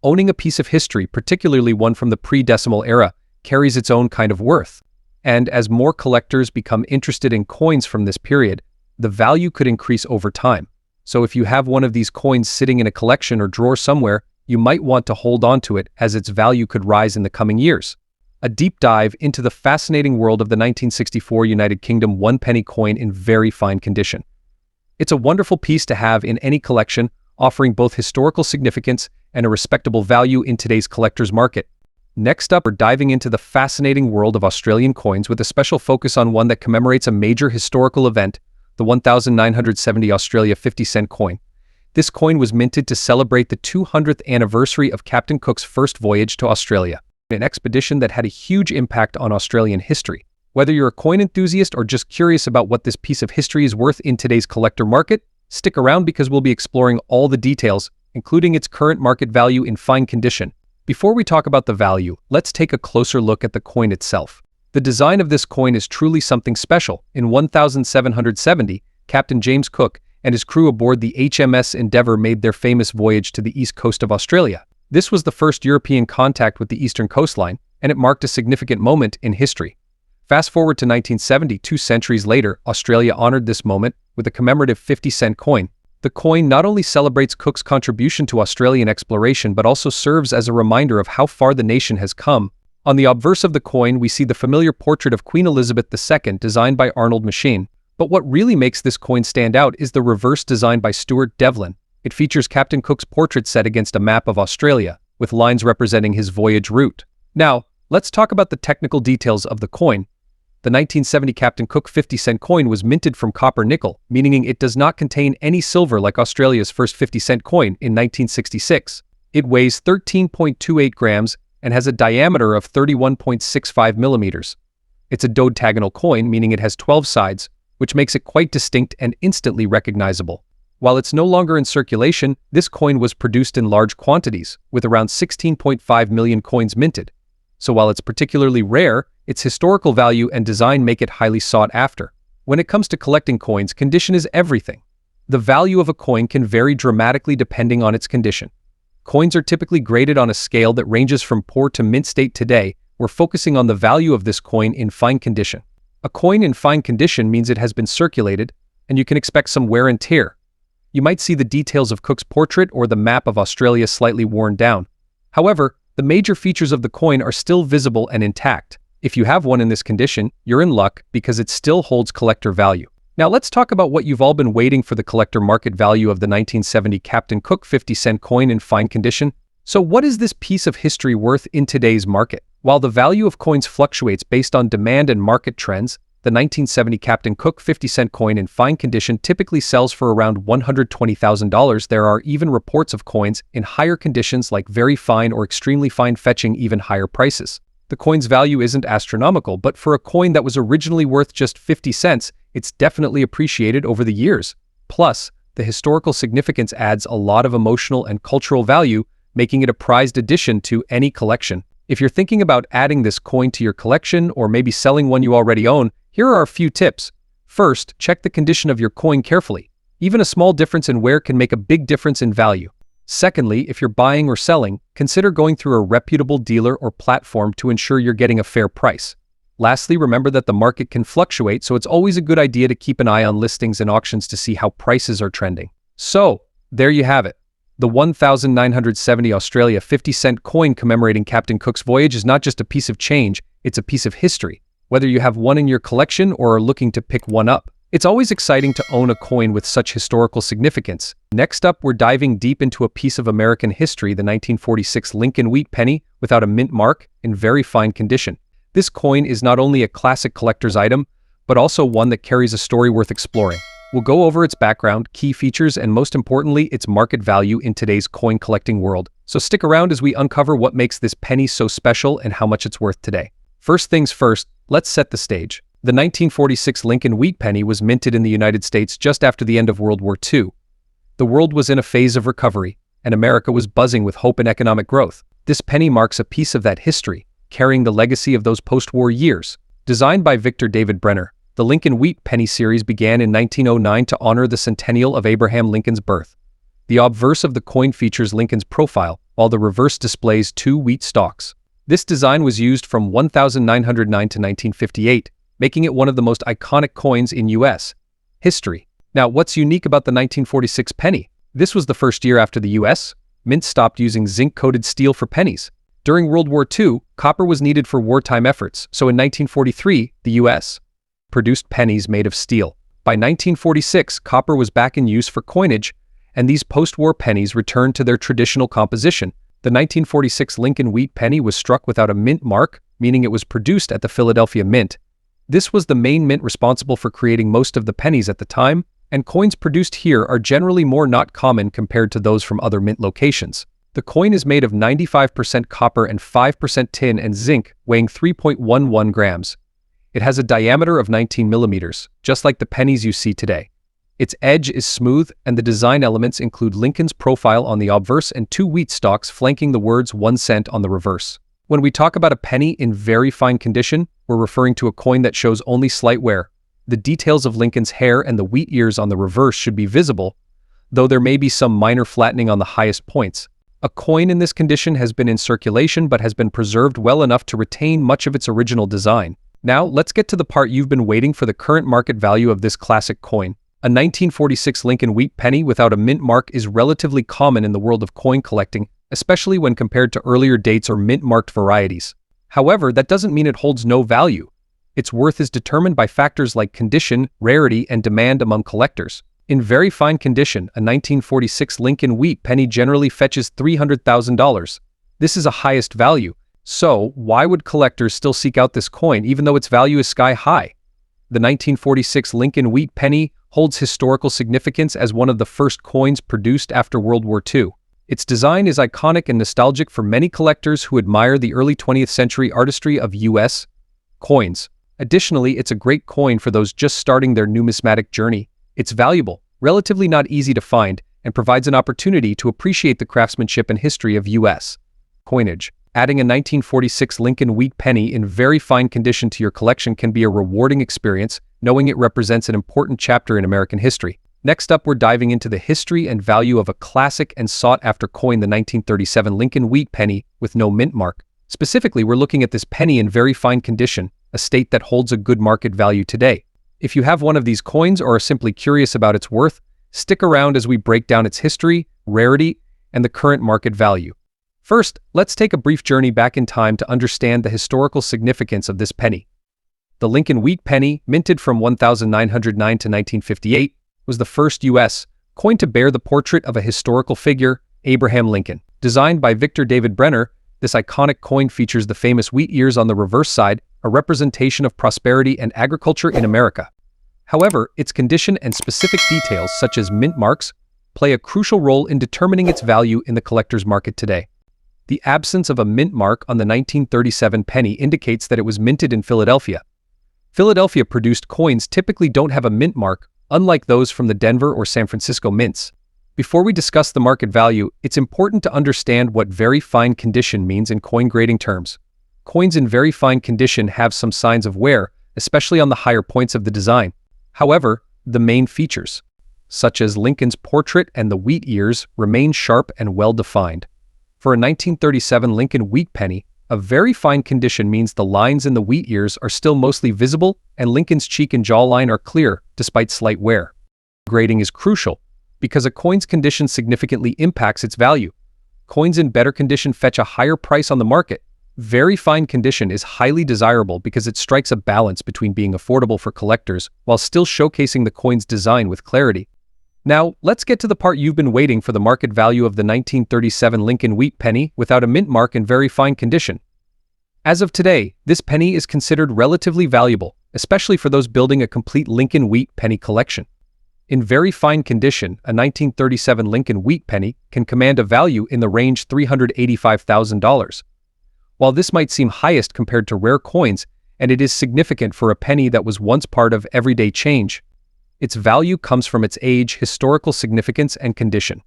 Owning a piece of history, particularly one from the pre-decimal era, carries its own kind of worth. And as more collectors become interested in coins from this period, the value could increase over time. So if you have one of these coins sitting in a collection or drawer somewhere, you might want to hold on to it, as its value could rise in the coming years. a deep dive into the fascinating world of the 1964 United Kingdom one-penny coin in very fine condition. It's a wonderful piece to have in any collection, offering both historical significance and a respectable value in today's collector's market. Next up, we're diving into the fascinating world of Australian coins with a special focus on one that commemorates a major historical event, the 1970 Australia 50-cent coin. This coin was minted to celebrate the 200th anniversary of Captain Cook's first voyage to Australia, an expedition that had a huge impact on Australian history. Whether you're a coin enthusiast or just curious about what this piece of history is worth in today's collector market, stick around because we'll be exploring all the details, including its current market value in fine condition. Before we talk about the value, let's take a closer look at the coin itself. The design of this coin is truly something special. In 1770, Captain James Cook and his crew aboard the HMS Endeavour made their famous voyage to the east coast of Australia. This was the first European contact with the eastern coastline, and it marked a significant moment in history. Fast forward to 1970, 2 centuries later, Australia honored this moment with a commemorative 50-cent coin. The coin not only celebrates Cook's contribution to Australian exploration but also serves as a reminder of how far the nation has come. On the obverse of the coin, we see the familiar portrait of Queen Elizabeth II designed by Arnold Machin. But what really makes this coin stand out is the reverse design by Stuart Devlin. It features Captain Cook's portrait set against a map of Australia, with lines representing his voyage route. Now, let's talk about the technical details of the coin. The 1970 Captain Cook 50-cent coin was minted from copper nickel, meaning it does not contain any silver like Australia's first 50-cent coin in 1966. It weighs 13.28 grams and has a diameter of 31.65 millimeters. It's a dodectagonal coin, meaning it has 12 sides, which makes it quite distinct and instantly recognizable. While it's no longer in circulation, this coin was produced in large quantities, with around 16.5 million coins minted. So while it's particularly rare, its historical value and design make it highly sought after. When it comes to collecting coins, condition is everything. The value of a coin can vary dramatically depending on its condition. Coins are typically graded on a scale that ranges from poor to mint state. Today, we're focusing on the value of this coin in fine condition. A coin in fine condition means it has been circulated, and you can expect some wear and tear. You might see the details of Cook's portrait or the map of Australia slightly worn down. However, the major features of the coin are still visible and intact. If you have one in this condition, you're in luck because it still holds collector value. Now let's talk about what you've all been waiting for: the collector market value of the 1970 Captain Cook 50-cent coin in fine condition. So what is this piece of history worth in today's market? While the value of coins fluctuates based on demand and market trends, the 1970 Captain Cook 50-cent coin in fine condition typically sells for around $120,000. There are even reports of coins in higher conditions like very fine or extremely fine fetching even higher prices. The coin's value isn't astronomical, but for a coin that was originally worth just 50 cents, it's definitely appreciated over the years. Plus, the historical significance adds a lot of emotional and cultural value, making it a prized addition to any collection. If you're thinking about adding this coin to your collection or maybe selling one you already own, here are a few tips. First, check the condition of your coin carefully. Even a small difference in wear can make a big difference in value. Secondly, if you're buying or selling, consider going through a reputable dealer or platform to ensure you're getting a fair price. Lastly, remember that the market can fluctuate, so it's always a good idea to keep an eye on listings and auctions to see how prices are trending. So, there you have it. The 1970 Australia 50-cent coin commemorating Captain Cook's voyage is not just a piece of change, it's a piece of history. Whether you have one in your collection or are looking to pick one up, it's always exciting to own a coin with such historical significance. Next up, we're diving deep into a piece of American history, the 1946 Lincoln Wheat penny without a mint mark in very fine condition. This coin is not only a classic collector's item, but also one that carries a story worth exploring. We'll go over its background, key features, and most importantly, its market value in today's coin collecting world. So stick around as we uncover what makes this penny so special and how much it's worth today. First things first, let's set the stage. The 1946 Lincoln Wheat penny was minted in the United States just after the end of World War II. The world was in a phase of recovery, and America was buzzing with hope and economic growth. This penny marks a piece of that history, carrying the legacy of those post-war years. Designed by Victor David Brenner, the Lincoln Wheat penny series began in 1909 to honor the centennial of Abraham Lincoln's birth. The obverse of the coin features Lincoln's profile, while the reverse displays 2 wheat stalks. This design was used from 1909 to 1958, making it one of the most iconic coins in U.S. history. Now, what's unique about the 1946 penny? This was the first year after the U.S. Mint stopped using zinc-coated steel for pennies. During World War II, copper was needed for wartime efforts, so in 1943, the U.S. produced pennies made of steel. By 1946, copper was back in use for coinage, and these post-war pennies returned to their traditional composition. The 1946 Lincoln wheat penny was struck without a mint mark, meaning it was produced at the Philadelphia Mint. This was the main mint responsible for creating most of the pennies at the time, and coins produced here are generally more not common compared to those from other mint locations. The coin is made of 95% copper and 5% tin and zinc, weighing 3.11 grams. It has a diameter of 19 millimeters, just like the pennies you see today. Its edge is smooth, and the design elements include Lincoln's profile on the obverse and 2 wheat stalks flanking the words 1 cent on the reverse. When we talk about a penny in very fine condition, we're referring to a coin that shows only slight wear. The details of Lincoln's hair and the wheat ears on the reverse should be visible, though there may be some minor flattening on the highest points. A coin in this condition has been in circulation but has been preserved well enough to retain much of its original design. Now, let's get to the part you've been waiting for: the current market value of this classic coin. A 1946 Lincoln wheat penny without a mint mark is relatively common in the world of coin collecting, especially when compared to earlier dates or mint-marked varieties. However, that doesn't mean it holds no value. Its worth is determined by factors like condition, rarity, and demand among collectors. In very fine condition, a 1946 Lincoln wheat penny generally fetches $300,000. This is a highest value, so why would collectors still seek out this coin even though its value is sky high? The 1946 Lincoln wheat penny holds historical significance as one of the first coins produced after World War II. Its design is iconic and nostalgic for many collectors who admire the early 20th century artistry of U.S. coins. Additionally, it's a great coin for those just starting their numismatic journey. It's valuable, relatively not easy to find, and provides an opportunity to appreciate the craftsmanship and history of U.S. coinage. Adding a 1946 Lincoln wheat penny in very fine condition to your collection can be a rewarding experience, knowing it represents an important chapter in American history. Next up, we're diving into the history and value of a classic and sought-after coin, the 1937 Lincoln wheat penny with no mint mark. Specifically, we're looking at this penny in very fine condition, a state that holds a good market value today. If you have one of these coins or are simply curious about its worth, stick around as we break down its history, rarity, and the current market value. First, let's take a brief journey back in time to understand the historical significance of this penny. The Lincoln wheat penny, minted from 1909 to 1958, was the first U.S. coin to bear the portrait of a historical figure, Abraham Lincoln. Designed by Victor David Brenner, this iconic coin features the famous wheat ears on the reverse side, a representation of prosperity and agriculture in America. However, its condition and specific details, such as mint marks, play a crucial role in determining its value in the collector's market today. The absence of a mint mark on the 1937 penny indicates that it was minted in Philadelphia. Philadelphia-produced coins typically don't have a mint mark, unlike those from the Denver or San Francisco mints. Before we discuss the market value, it's important to understand what very fine condition means in coin grading terms. Coins in very fine condition have some signs of wear, especially on the higher points of the design. However, the main features, such as Lincoln's portrait and the wheat ears, remain sharp and well-defined. For a 1937 Lincoln wheat penny, a very fine condition means the lines in the wheat ears are still mostly visible and Lincoln's cheek and jawline are clear, despite slight wear. Grading is crucial, because a coin's condition significantly impacts its value. Coins in better condition fetch a higher price on the market. Very fine condition is highly desirable because it strikes a balance between being affordable for collectors while still showcasing the coin's design with clarity. Now, let's get to the part you've been waiting for: the market value of the 1937 Lincoln wheat penny without a mint mark in very fine condition. As of today, this penny is considered relatively valuable, especially for those building a complete Lincoln wheat penny collection. In very fine condition, a 1937 Lincoln wheat penny can command a value in the range $385,000. While this might seem highest compared to rare coins, and it is significant for a penny that was once part of everyday change, its value comes from its age, historical significance, and condition.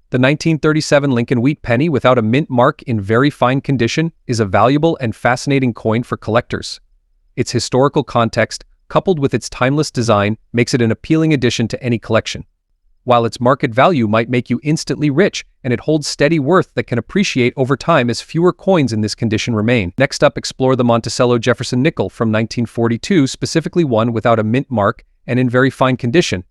The 1937 Lincoln wheat penny without a mint mark in very fine condition is a valuable and fascinating coin for collectors. Its historical context, coupled with its timeless design, makes it an appealing addition to any collection. While its market value might make you instantly rich, and it holds steady worth that can appreciate over time as fewer coins in this condition remain. Next up, explore the Monticello Jefferson nickel from 1942, specifically one without a mint mark and in very fine condition.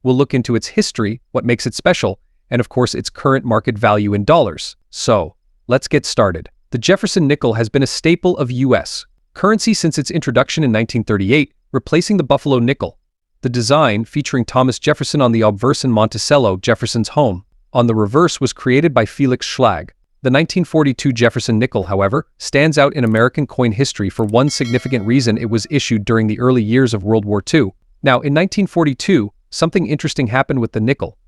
We'll look into its history, what makes it special, and of course its current market value in dollars. So, let's get started. The Jefferson nickel has been a staple of U.S. currency since its introduction in 1938, replacing the Buffalo nickel. The design, featuring Thomas Jefferson on the obverse and Monticello, Jefferson's home, on the reverse, was created by Felix Schlag. The 1942 Jefferson nickel, however, stands out in American coin history for one significant reason: it was issued during the early years of World War II. Now, in 1942, something interesting happened with the nickel.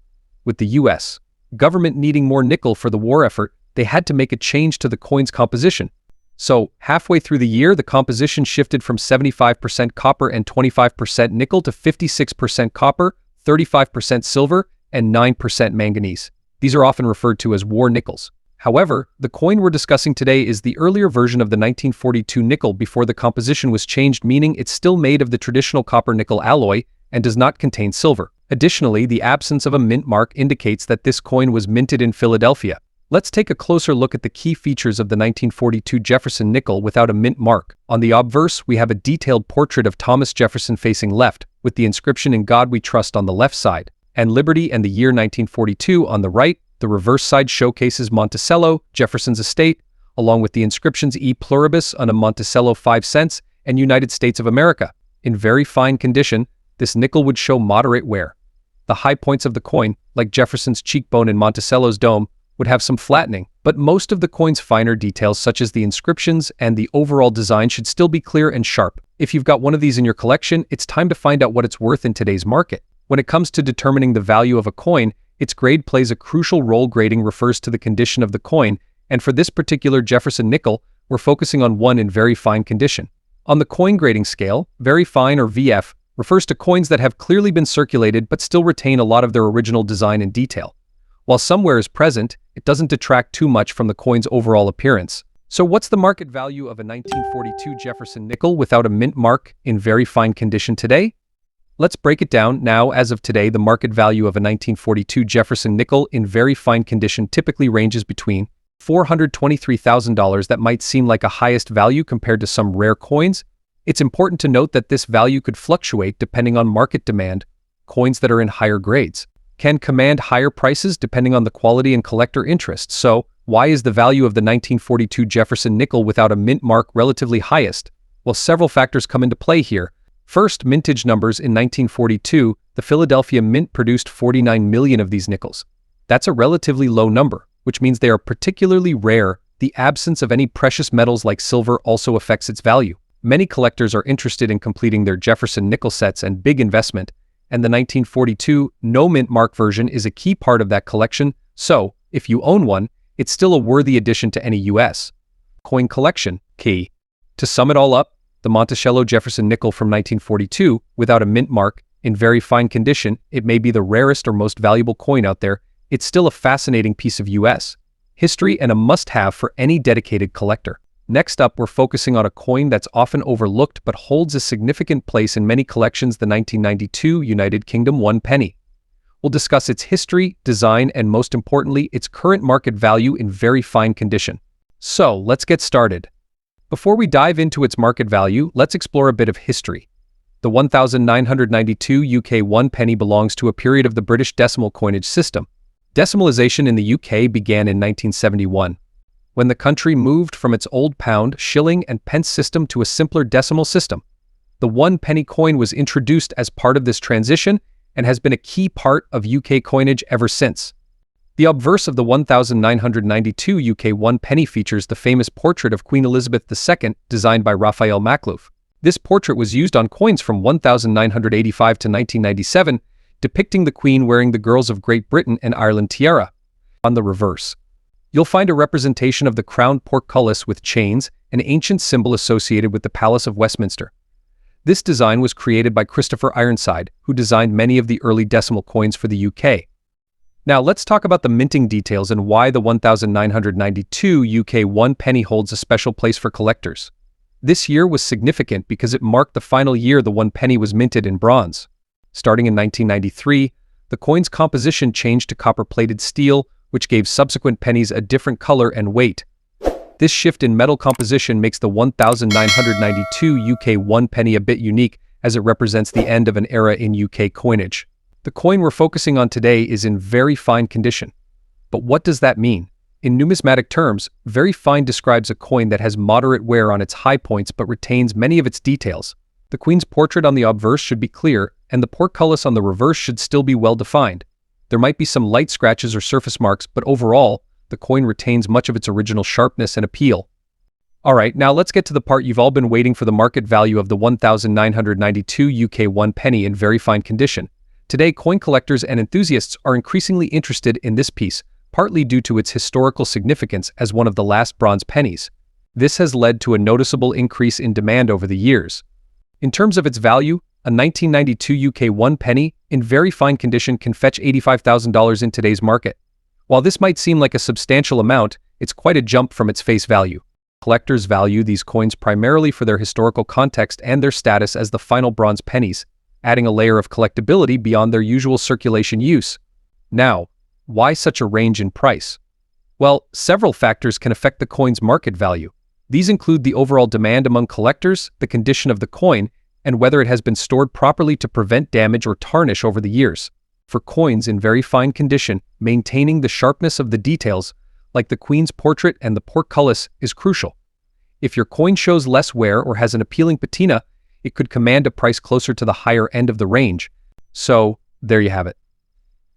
With the U.S. government needing more nickel for the war effort, they had to make a change to the coin's composition. So, halfway through the year, the composition shifted from 75% copper and 25% nickel to 56% copper, 35% silver, and 9% manganese. These are often referred to as war nickels. However, the coin we're discussing today is the earlier version of the 1942 nickel before the composition was changed, meaning it's still made of the traditional copper-nickel alloy and does not contain silver. Additionally, the absence of a mint mark indicates that this coin was minted in Philadelphia. Let's take a closer look at the key features of the 1942 Jefferson nickel without a mint mark. On the obverse, we have a detailed portrait of Thomas Jefferson facing left, with the inscription "In God We Trust" on the left side, and Liberty and the year 1942 on the right. The reverse side showcases Monticello, Jefferson's estate, along with the inscriptions "E Pluribus" on a Monticello 5 cents and "United States of America." In very fine condition, this nickel would show moderate wear. The high points of the coin, like Jefferson's cheekbone and Monticello's dome, would have some flattening, but most of the coin's finer details, such as the inscriptions and the overall design, should still be clear and sharp. If you've got one of these in your collection, it's time to find out what it's worth in today's market. When it comes to determining the value of a coin, its grade plays a crucial role. Grading refers to the condition of the coin, and for this particular Jefferson nickel, we're focusing on one in very fine condition. On the coin grading scale, very fine, or VF, refers to coins that have clearly been circulated but still retain a lot of their original design and detail. While some wear is present, it doesn't detract too much from the coin's overall appearance. So what's the market value of a 1942 Jefferson nickel without a mint mark in very fine condition today? Let's break it down. Now, as of today, the market value of a 1942 Jefferson nickel in very fine condition typically ranges between $423,000. That might seem like a highest value compared to some rare coins. It's important to note that this value could fluctuate depending on market demand. Coins that are in higher grades can command higher prices depending on the quality and collector interest. So, why is the value of the 1942 Jefferson nickel without a mint mark relatively highest? Well, several factors come into play here. First, mintage numbers. In 1942, the Philadelphia Mint produced 49 million of these nickels. That's a relatively low number, which means they are particularly rare. The absence of any precious metals like silver also affects its value. Many collectors are interested in completing their Jefferson nickel sets and big investment, and the 1942 no mint mark version is a key part of that collection. So, if you own one, it's still a worthy addition to any U.S. coin collection. Key. To sum it all up, the Monticello Jefferson nickel from 1942, without a mint mark, in very fine condition, it may be the rarest or most valuable coin out there. It's still a fascinating piece of U.S. history and a must-have for any dedicated collector. Next up, we're focusing on a coin that's often overlooked but holds a significant place in many collections: the 1992 United Kingdom 1 penny. We'll discuss its history, design, and most importantly, its current market value in very fine condition. So, let's get started. Before we dive into its market value, let's explore a bit of history. The 1992 UK 1 penny belongs to a period of the British decimal coinage system. Decimalization in the UK began in 1971, when the country moved from its old pound, shilling, and pence system to a simpler decimal system. The 1 penny coin was introduced as part of this transition and has been a key part of UK coinage ever since. The obverse of the 1992 UK 1 penny features the famous portrait of Queen Elizabeth II, designed by Raphael Maklouf. This portrait was used on coins from 1985 to 1997, depicting the Queen wearing the Girls of Great Britain and Ireland tiara. On the reverse, you'll find a representation of the crowned portcullis with chains, an ancient symbol associated with the Palace of Westminster. This design was created by Christopher Ironside, who designed many of the early decimal coins for the UK. Now let's talk about the minting details and why the 1992 UK 1 penny holds a special place for collectors. This year was significant because it marked the final year the 1 penny was minted in bronze. Starting in 1993, the coin's composition changed to copper-plated steel, which gave subsequent pennies a different color and weight. This shift in metal composition makes the 1992 UK 1 penny a bit unique, as it represents the end of an era in UK coinage. The coin we're focusing on today is in very fine condition. But what does that mean? In numismatic terms, very fine describes a coin that has moderate wear on its high points but retains many of its details. The queen's portrait on the obverse should be clear, and the portcullis on the reverse should still be well defined. There might be some light scratches or surface marks, but overall, the coin retains much of its original sharpness and appeal. Alright, now let's get to the part you've all been waiting for: the market value of the 1992 UK 1 penny in very fine condition. Today, coin collectors and enthusiasts are increasingly interested in this piece, partly due to its historical significance as one of the last bronze pennies. This has led to a noticeable increase in demand over the years. In terms of its value, a 1992 UK 1 penny in very fine condition can fetch $85,000 in today's market. While this might seem like a substantial amount, it's quite a jump from its face value. Collectors value these coins primarily for their historical context and their status as the final bronze pennies, adding a layer of collectability beyond their usual circulation use. Now, why such a range in price? Well, several factors can affect the coin's market value. These include the overall demand among collectors, the condition of the coin, and whether it has been stored properly to prevent damage or tarnish over the years. For coins in very fine condition, maintaining the sharpness of the details, like the queen's portrait and the portcullis, is crucial. If your coin shows less wear or has an appealing patina, it could command a price closer to the higher end of the range. So, there you have it.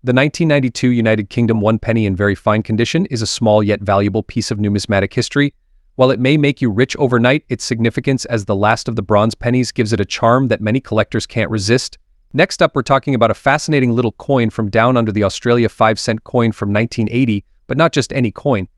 The 1992 United Kingdom 1 penny in very fine condition is a small yet valuable piece of numismatic history. While it may make you rich overnight, its significance as the last of the bronze pennies gives it a charm that many collectors can't resist. Next up, we're talking about a fascinating little coin from down under the Australia 5-cent coin from 1980, but not just any coin.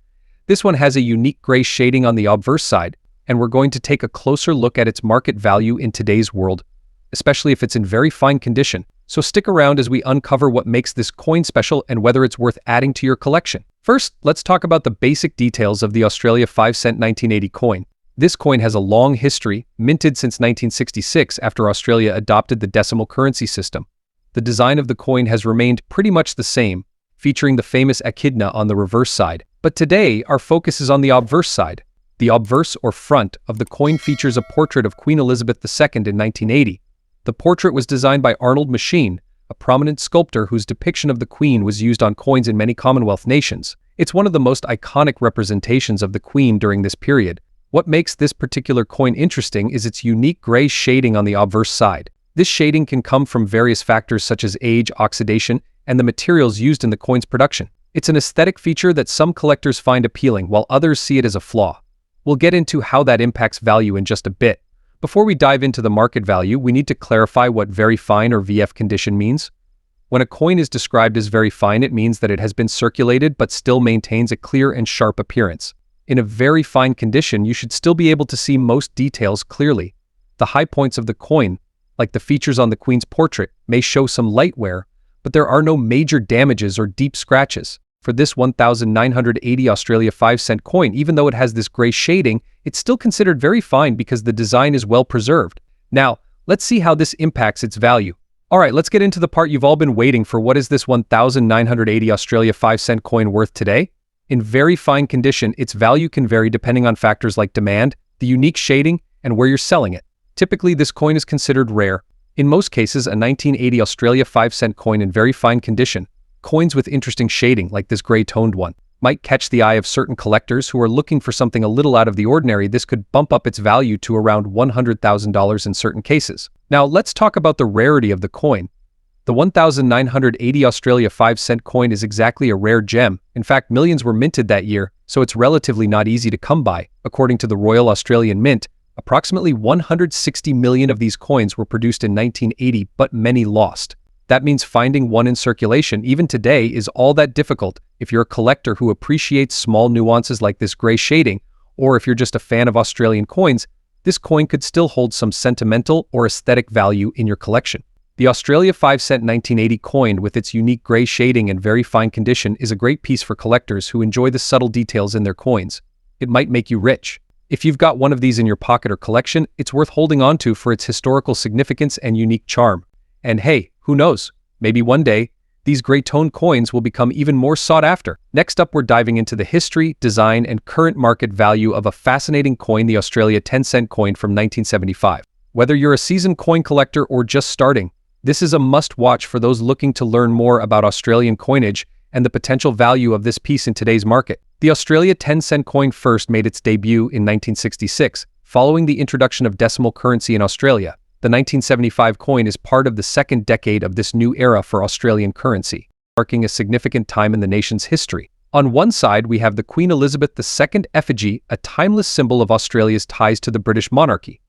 This one has a unique gray shading on the obverse side, and we're going to take a closer look at its market value in today's world, especially if it's in very fine condition. So stick around as we uncover what makes this coin special and whether it's worth adding to your collection. First, let's talk about the basic details of the Australia 5-cent 1980 coin. This coin has a long history, minted since 1966 after Australia adopted the decimal currency system. The design of the coin has remained pretty much the same, featuring the famous echidna on the reverse side. But today, our focus is on the obverse side. The obverse or front of the coin features a portrait of Queen Elizabeth II in 1980. The portrait was designed by Arnold Machin, a prominent sculptor whose depiction of the Queen was used on coins in many Commonwealth nations. It's one of the most iconic representations of the Queen during this period. What makes this particular coin interesting is its unique gray shading on the obverse side. This shading can come from various factors such as age, oxidation, and the materials used in the coin's production. It's an aesthetic feature that some collectors find appealing, while others see it as a flaw. We'll get into how that impacts value in just a bit. Before we dive into the market value, we need to clarify what very fine or VF condition means. When a coin is described as very fine, it means that it has been circulated but still maintains a clear and sharp appearance. In a very fine condition, you should still be able to see most details clearly. The high points of the coin, like the features on the Queen's portrait, may show some light wear, but there are no major damages or deep scratches. For this 1980 Australia 5-cent coin, even though it has this gray shading, it's still considered very fine because the design is well preserved. Now, let's see how this impacts its value. Alright, let's get into the part you've all been waiting for. What is this 1980 Australia 5-cent coin worth today? In very fine condition, its value can vary depending on factors like demand, the unique shading, and where you're selling it. Typically, this coin is considered rare. In most cases, a 1980 Australia 5-cent coin in very fine condition, coins with interesting shading, like this gray-toned one, might catch the eye of certain collectors who are looking for something a little out of the ordinary. This could bump up its value to around $100,000 in certain cases. Now, let's talk about the rarity of the coin. The 1980 Australia 5-cent coin is exactly a rare gem. In fact, millions were minted that year, so it's relatively not easy to come by. According to the Royal Australian Mint, approximately 160 million of these coins were produced in 1980, but many lost. That means finding one in circulation, even today, is all that difficult if you're a collector who appreciates small nuances like this gray shading, or if you're just a fan of Australian coins. This coin could still hold some sentimental or aesthetic value in your collection. The Australia 5-cent 1980 coin, with its unique gray shading and very fine condition, is a great piece for collectors who enjoy the subtle details in their coins. It might make you rich. If you've got one of these in your pocket or collection, it's worth holding on to for its historical significance and unique charm. And hey, who knows? Maybe one day, these gray-toned coins will become even more sought after. Next up, we're diving into the history, design, and current market value of a fascinating coin, the Australia 10-cent coin from 1975. Whether you're a seasoned coin collector or just starting, this is a must-watch for those looking to learn more about Australian coinage and the potential value of this piece in today's market. The Australia 10-cent coin first made its debut in 1966, following the introduction of decimal currency in Australia. The 1975 coin is part of the second decade of this new era for Australian currency, marking a significant time in the nation's history. On one side, we have the Queen Elizabeth II effigy, a timeless symbol of Australia's ties to the British monarchy.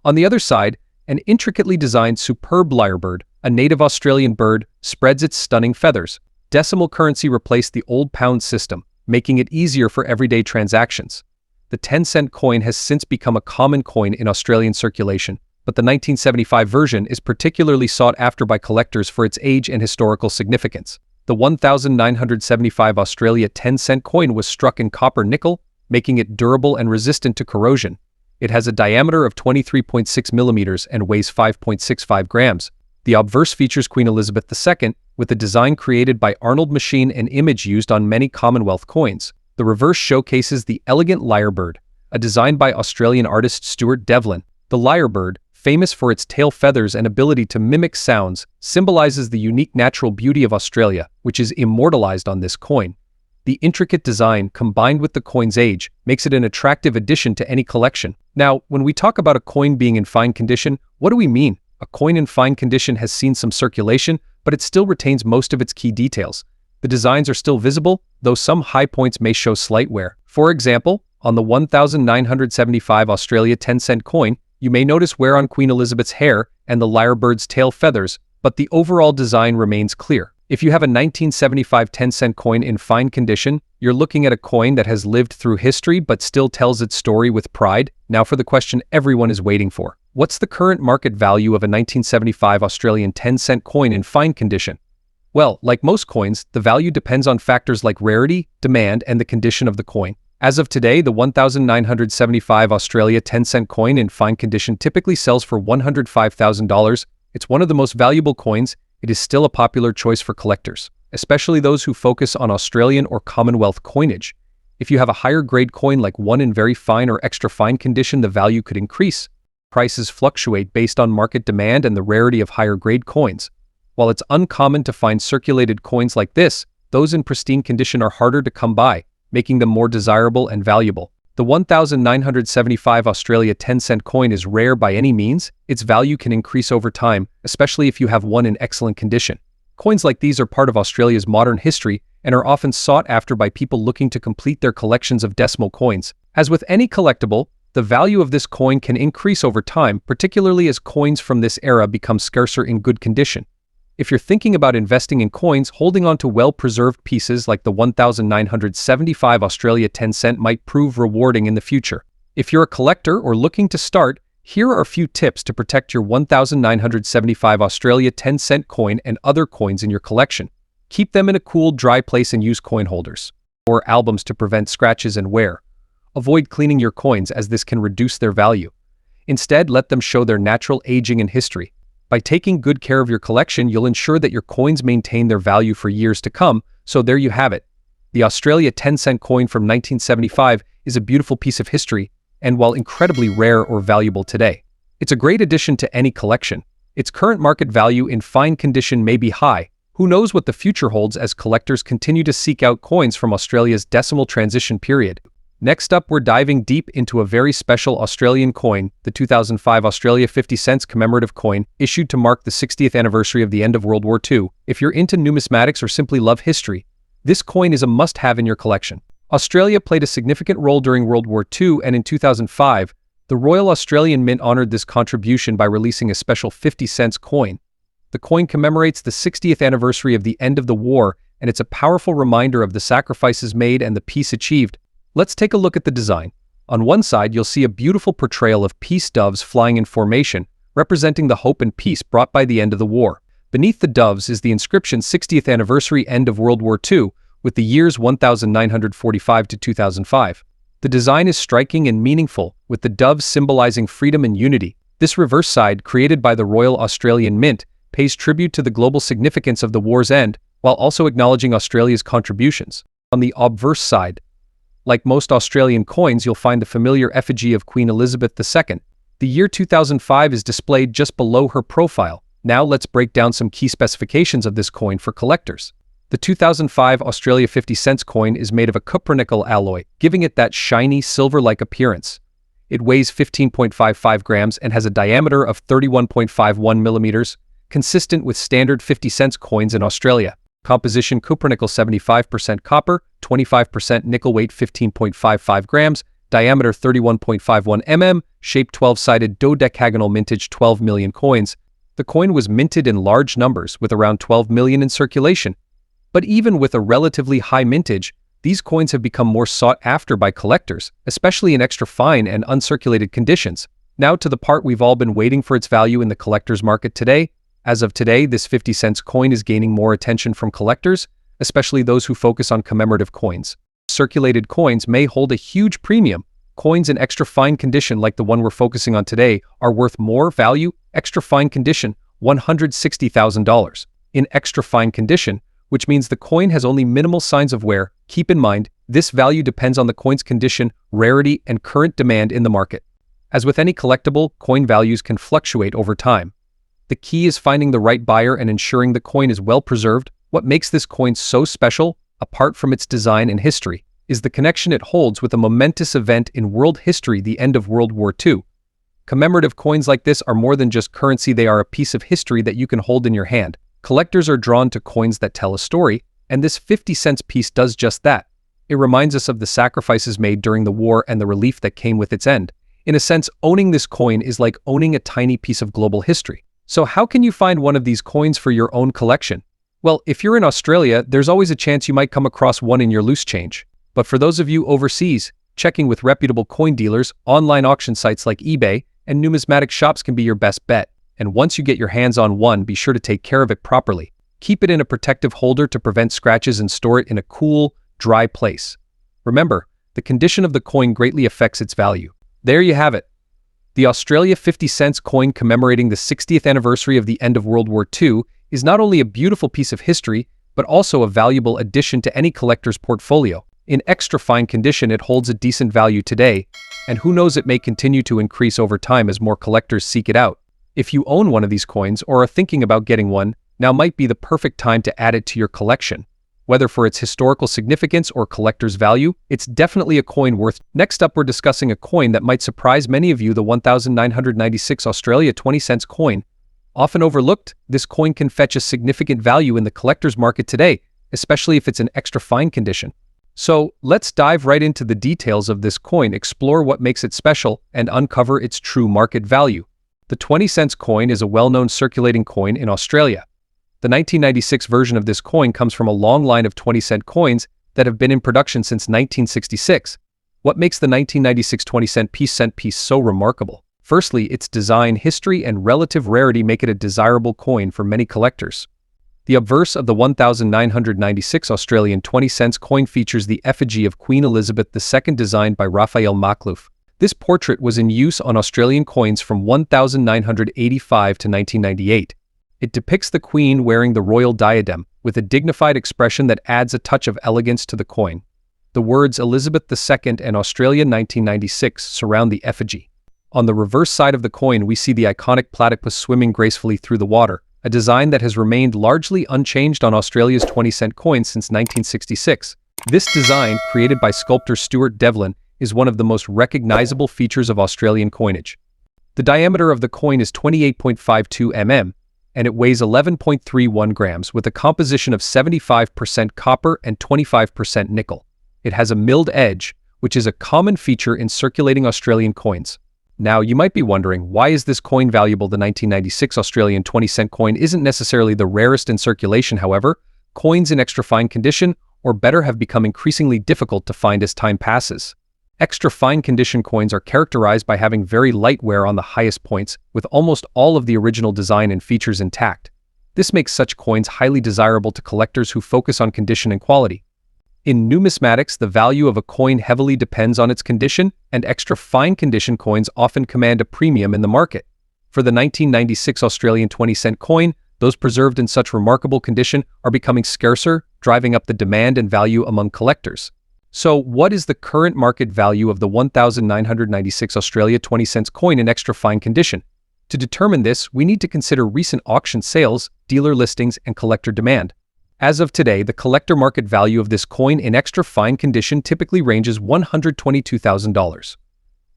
On the other side, an intricately designed superb lyrebird, a native Australian bird, spreads its stunning feathers. Decimal currency replaced the old pound system, making it easier for everyday transactions. The 10-cent coin has since become a common coin in Australian circulation, but the 1975 version is particularly sought after by collectors for its age and historical significance. The 1975 Australia 10-cent coin was struck in copper nickel, making it durable and resistant to corrosion. It has a diameter of 23.6 millimeters and weighs 5.65 grams. The obverse features Queen Elizabeth II, with a design created by Arnold Machine and image used on many Commonwealth coins. The reverse showcases the elegant lyrebird, a design by Australian artist Stuart Devlin. The lyrebird, famous for its tail feathers and ability to mimic sounds, symbolizes the unique natural beauty of Australia, which is immortalized on this coin. The intricate design, combined with the coin's age, makes it an attractive addition to any collection. Now, when we talk about a coin being in fine condition, what do we mean? A coin in fine condition has seen some circulation, but it still retains most of its key details. The designs are still visible, though some high points may show slight wear. For example, on the 1975 Australia 10-cent coin, you may notice wear on Queen Elizabeth's hair and the lyrebird's tail feathers, but the overall design remains clear. If you have a 1975 10-cent coin in fine condition, you're looking at a coin that has lived through history but still tells its story with pride. Now for the question everyone is waiting for. What's the current market value of a 1975 Australian 10-cent coin in fine condition? Well, like most coins, the value depends on factors like rarity, demand, and the condition of the coin. As of today, the 1975 Australia 10-cent coin in fine condition typically sells for $105,000. It's one of the most valuable coins. It is still a popular choice for collectors, especially those who focus on Australian or Commonwealth coinage. If you have a higher grade coin like one in very fine or extra fine condition, the value could increase. Prices fluctuate based on market demand and the rarity of higher grade coins. While it's uncommon to find circulated coins like this, those in pristine condition are harder to come by, making them more desirable and valuable. The 1975 Australia 10-cent coin is rare by any means. Its value can increase over time, especially if you have one in excellent condition. Coins like these are part of Australia's modern history and are often sought after by people looking to complete their collections of decimal coins. As with any collectible, the value of this coin can increase over time, particularly as coins from this era become scarcer in good condition. If you're thinking about investing in coins, holding on to well-preserved pieces like the 1975 Australia 10-cent might prove rewarding in the future. If you're a collector or looking to start, here are a few tips to protect your 1975 Australia 10-cent coin and other coins in your collection. Keep them in a cool, dry place and use coin holders or albums to prevent scratches and wear. Avoid cleaning your coins as this can reduce their value. Instead, let them show their natural aging and history. By taking good care of your collection, you'll ensure that your coins maintain their value for years to come. So there you have it. The Australia 10-cent coin from 1975 is a beautiful piece of history, and while incredibly rare or valuable today, it's a great addition to any collection. Its current market value in fine condition may be high. Who knows what the future holds as collectors continue to seek out coins from Australia's decimal transition period. Next up, we're diving deep into a very special Australian coin, the 2005 Australia 50 cents commemorative coin, issued to mark the 60th anniversary of the end of World War II. If you're into numismatics or simply love history, this coin is a must-have in your collection. Australia played a significant role during World War II, and in 2005, the Royal Australian Mint honored this contribution by releasing a special 50 cents coin. The coin commemorates the 60th anniversary of the end of the war, and it's a powerful reminder of the sacrifices made and the peace achieved. Let's take a look at the design. On one side, you'll see a beautiful portrayal of peace doves flying in formation, representing the hope and peace brought by the end of the war. Beneath the doves is the inscription 60th Anniversary End of World War II, with the years 1945 to 2005. The design is striking and meaningful, with the doves symbolizing freedom and unity. This reverse side, created by the Royal Australian Mint, pays tribute to the global significance of the war's end, while also acknowledging Australia's contributions. On the obverse side, like most Australian coins, you'll find the familiar effigy of Queen Elizabeth II. The year 2005 is displayed just below her profile. Now let's break down some key specifications of this coin for collectors. The 2005 Australia 50 cents coin is made of a cupronickel alloy, giving it that shiny, silver-like appearance. It weighs 15.55 grams and has a diameter of 31.51 millimeters, consistent with standard 50 cents coins in Australia. Composition: cupronickel 75% copper, 25% nickel, weight 15.55 grams, diameter 31.51 mm, shape 12-sided dodecagonal, mintage 12 million coins. The coin was minted in large numbers with around 12 million in circulation. But even with a relatively high mintage, these coins have become more sought after by collectors, especially in extra fine and uncirculated conditions. Now to the part we've all been waiting for: its value in the collector's market today. As of today, this 50 cents coin is gaining more attention from collectors, especially those who focus on commemorative coins. Circulated coins may hold a huge premium. Coins in extra fine condition like the one we're focusing on today are worth more value. Extra fine condition, $160,000. In extra fine condition, which means the coin has only minimal signs of wear. Keep in mind, this value depends on the coin's condition, rarity, and current demand in the market. As with any collectible, coin values can fluctuate over time. The key is finding the right buyer and ensuring the coin is well preserved. What makes this coin so special, apart from its design and history, is the connection it holds with a momentous event in world history: the end of World War II. Commemorative coins like this are more than just currency, they are a piece of history that you can hold in your hand. Collectors are drawn to coins that tell a story, and this 50 cents piece does just that. It reminds us of the sacrifices made during the war and the relief that came with its end. In a sense, owning this coin is like owning a tiny piece of global history. So how can you find one of these coins for your own collection? Well, if you're in Australia, there's always a chance you might come across one in your loose change. But for those of you overseas, checking with reputable coin dealers, online auction sites like eBay, and numismatic shops can be your best bet. And once you get your hands on one, be sure to take care of it properly. Keep it in a protective holder to prevent scratches and store it in a cool, dry place. Remember, the condition of the coin greatly affects its value. There you have it. The Australia 50 cents coin commemorating the 60th anniversary of the end of World War II is not only a beautiful piece of history, but also a valuable addition to any collector's portfolio. In extra fine condition, it holds a decent value today, and who knows, it may continue to increase over time as more collectors seek it out. If you own one of these coins or are thinking about getting one, now might be the perfect time to add it to your collection. Whether for its historical significance or collector's value, it's definitely a coin worth. Next up, we're discussing a coin that might surprise many of you: the 1996 Australia 20 cents coin. Often overlooked, this coin can fetch a significant value in the collector's market today, especially if it's in extra fine condition. So let's dive right into the details of this coin, explore what makes it special, and uncover its true market value. The 20 cents coin is a well-known circulating coin in Australia. The 1996 version of this coin comes from a long line of 20-cent coins that have been in production since 1966. What makes the 1996 20-cent piece so remarkable? Firstly, its design, history, and relative rarity make it a desirable coin for many collectors. The obverse of the 1996 Australian 20 cents coin features the effigy of Queen Elizabeth II, designed by Raphael Maklouf. This portrait was in use on Australian coins from 1985 to 1998. It depicts the Queen wearing the royal diadem, with a dignified expression that adds a touch of elegance to the coin. The words Elizabeth II and Australia 1996 surround the effigy. On the reverse side of the coin, we see the iconic platypus swimming gracefully through the water, a design that has remained largely unchanged on Australia's 20-cent coins since 1966. This design, created by sculptor Stuart Devlin, is one of the most recognizable features of Australian coinage. The diameter of the coin is 28.52 mm, and it weighs 11.31 grams with a composition of 75% copper and 25% nickel. It has a milled edge, which is a common feature in circulating Australian coins. Now, you might be wondering, why is this coin valuable? The 1996 Australian 20-cent coin isn't necessarily the rarest in circulation. However, coins in extra fine condition, or better, have become increasingly difficult to find as time passes. Extra fine condition coins are characterized by having very light wear on the highest points, with almost all of the original design and features intact. This makes such coins highly desirable to collectors who focus on condition and quality. In numismatics, the value of a coin heavily depends on its condition, and extra fine condition coins often command a premium in the market. For the 1996 Australian 20-cent coin, those preserved in such remarkable condition are becoming scarcer, driving up the demand and value among collectors. So, what is the current market value of the 1996 Australia 20 cents coin in extra fine condition? To determine this, we need to consider recent auction sales, dealer listings, and collector demand. As of today, the collector market value of this coin in extra fine condition typically ranges $122,000.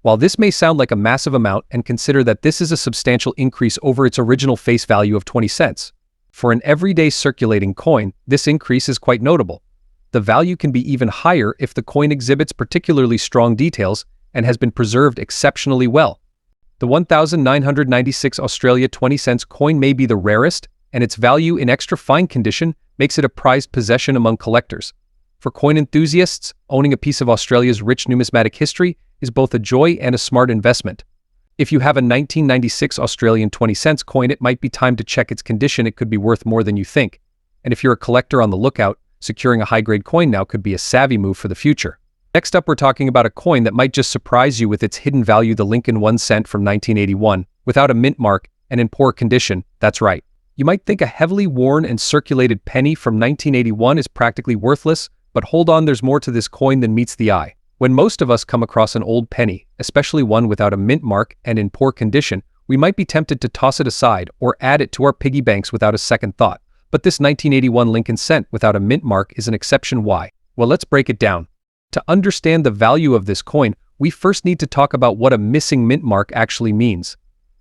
While this may sound like a massive amount, and consider that this is a substantial increase over its original face value of 20 cents, for an everyday circulating coin, this increase is quite notable. The value can be even higher if the coin exhibits particularly strong details and has been preserved exceptionally well. The 1996 Australia 20 cents coin may be the rarest, and its value in extra fine condition makes it a prized possession among collectors. For coin enthusiasts, owning a piece of Australia's rich numismatic history is both a joy and a smart investment. If you have a 1996 Australian 20 cents coin, it might be time to check its condition. It could be worth more than you think. And if you're a collector on the lookout, securing a high-grade coin now could be a savvy move for the future. Next up, we're talking about a coin that might just surprise you with its hidden value, the Lincoln 1 cent from 1981, without a mint mark and in poor condition. That's right. You might think a heavily worn and circulated penny from 1981 is practically worthless, but hold on, there's more to this coin than meets the eye. When most of us come across an old penny, especially one without a mint mark and in poor condition, we might be tempted to toss it aside or add it to our piggy banks without a second thought. But this 1981 Lincoln cent without a mint mark is an exception. Why? Well, let's break it down. To understand the value of this coin, we first need to talk about what a missing mint mark actually means.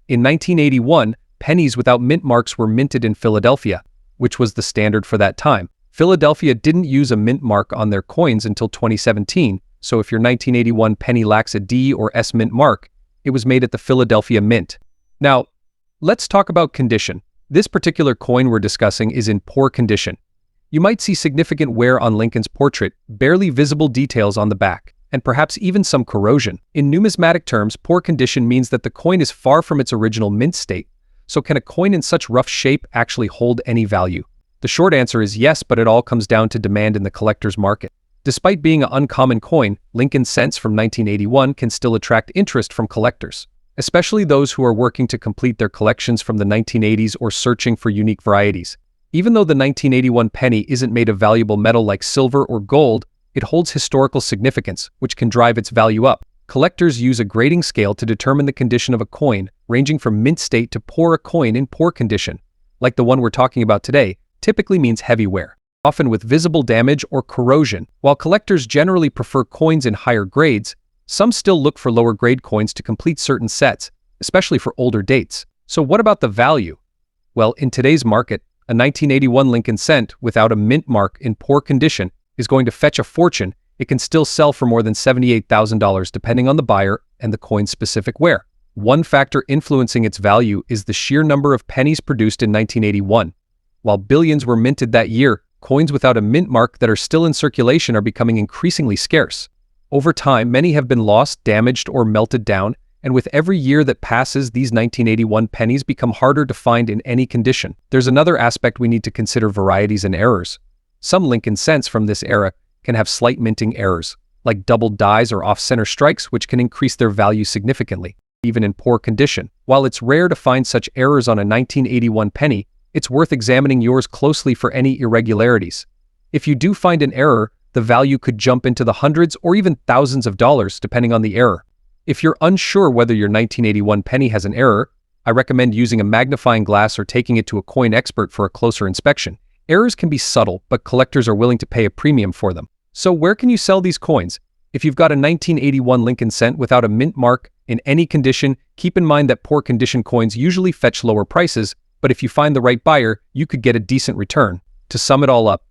In 1981, pennies without mint marks were minted in Philadelphia, which was the standard for that time. Philadelphia didn't use a mint mark on their coins until 2017, so if your 1981 penny lacks a D or S mint mark, it was made at the Philadelphia Mint. Now, let's talk about condition. This particular coin we're discussing is in poor condition. You might see significant wear on Lincoln's portrait, barely visible details on the back, and perhaps even some corrosion. In numismatic terms, poor condition means that the coin is far from its original mint state. So can a coin in such rough shape actually hold any value? The short answer is yes, but it all comes down to demand in the collector's market. Despite being an uncommon coin, Lincoln cents from 1981 can still attract interest from collectors, especially those who are working to complete their collections from the 1980s or searching for unique varieties. Even though the 1981 penny isn't made of valuable metal like silver or gold, it holds historical significance, which can drive its value up. Collectors use a grading scale to determine the condition of a coin, ranging from mint state to poor. A coin in poor condition, like the one we're talking about today, typically means heavy wear, often with visible damage or corrosion. While collectors generally prefer coins in higher grades, some still look for lower grade coins to complete certain sets, especially for older dates. So what about the value? Well, in today's market, a 1981 Lincoln cent without a mint mark in poor condition is going to fetch a fortune. It can still sell for more than $78,000 depending on the buyer and the coin's specific wear. One factor influencing its value is the sheer number of pennies produced in 1981. While billions were minted that year, coins without a mint mark that are still in circulation are becoming increasingly scarce. Over time, many have been lost, damaged, or melted down, and with every year that passes, these 1981 pennies become harder to find in any condition. There's another aspect we need to consider: varieties and errors. Some Lincoln cents from this era can have slight minting errors, like doubled dies or off-center strikes, which can increase their value significantly, even in poor condition. While it's rare to find such errors on a 1981 penny, it's worth examining yours closely for any irregularities. If you do find an error, the value could jump into the hundreds or even thousands of dollars depending on the error. If you're unsure whether your 1981 penny has an error, I recommend using a magnifying glass or taking it to a coin expert for a closer inspection. Errors can be subtle, but collectors are willing to pay a premium for them. So where can you sell these coins? If you've got a 1981 Lincoln cent without a mint mark in any condition, keep in mind that poor condition coins usually fetch lower prices, but if you find the right buyer, you could get a decent return. To sum it all up,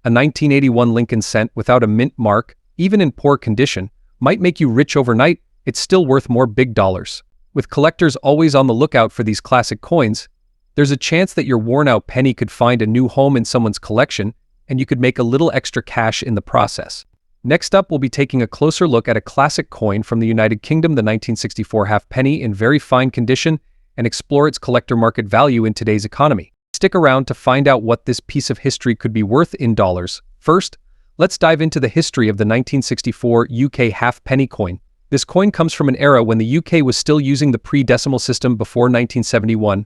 a 1981 Lincoln cent without a mint mark, even in poor condition, might make you rich overnight. It's still worth more big dollars. With collectors always on the lookout for these classic coins, there's a chance that your worn-out penny could find a new home in someone's collection, and you could make a little extra cash in the process. Next up, we'll be taking a closer look at a classic coin from the United Kingdom, the 1964 halfpenny, in very fine condition, and explore its collector market value in today's economy. Stick around to find out what this piece of history could be worth in dollars. First, let's dive into the history of the 1964 UK halfpenny coin. This coin comes from an era when the UK was still using the pre-decimal system before 1971.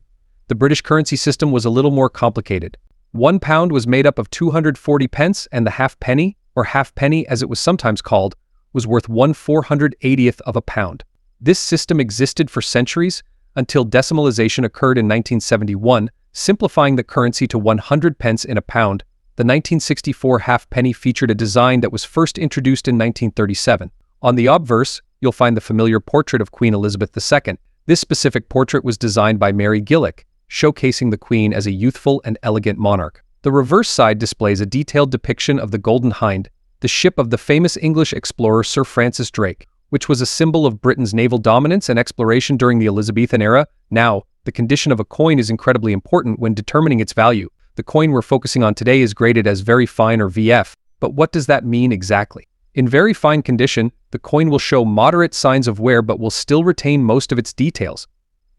The British currency system was a little more complicated. £1 was made up of 240 pence, and the halfpenny, or halfpenny as it was sometimes called, was worth 1/480th of a pound. This system existed for centuries, until decimalization occurred in 1971, simplifying the currency to 100 pence in a pound, The 1964 halfpenny featured a design that was first introduced in 1937. On the obverse, you'll find the familiar portrait of Queen Elizabeth II. This specific portrait was designed by Mary Gillick, showcasing the Queen as a youthful and elegant monarch. The reverse side displays a detailed depiction of the Golden Hind, the ship of the famous English explorer Sir Francis Drake, which was a symbol of Britain's naval dominance and exploration during the Elizabethan era. Now, the condition of a coin is incredibly important when determining its value. The coin we're focusing on today is graded as very fine or VF, but what does that mean exactly? In very fine condition, the coin will show moderate signs of wear but will still retain most of its details.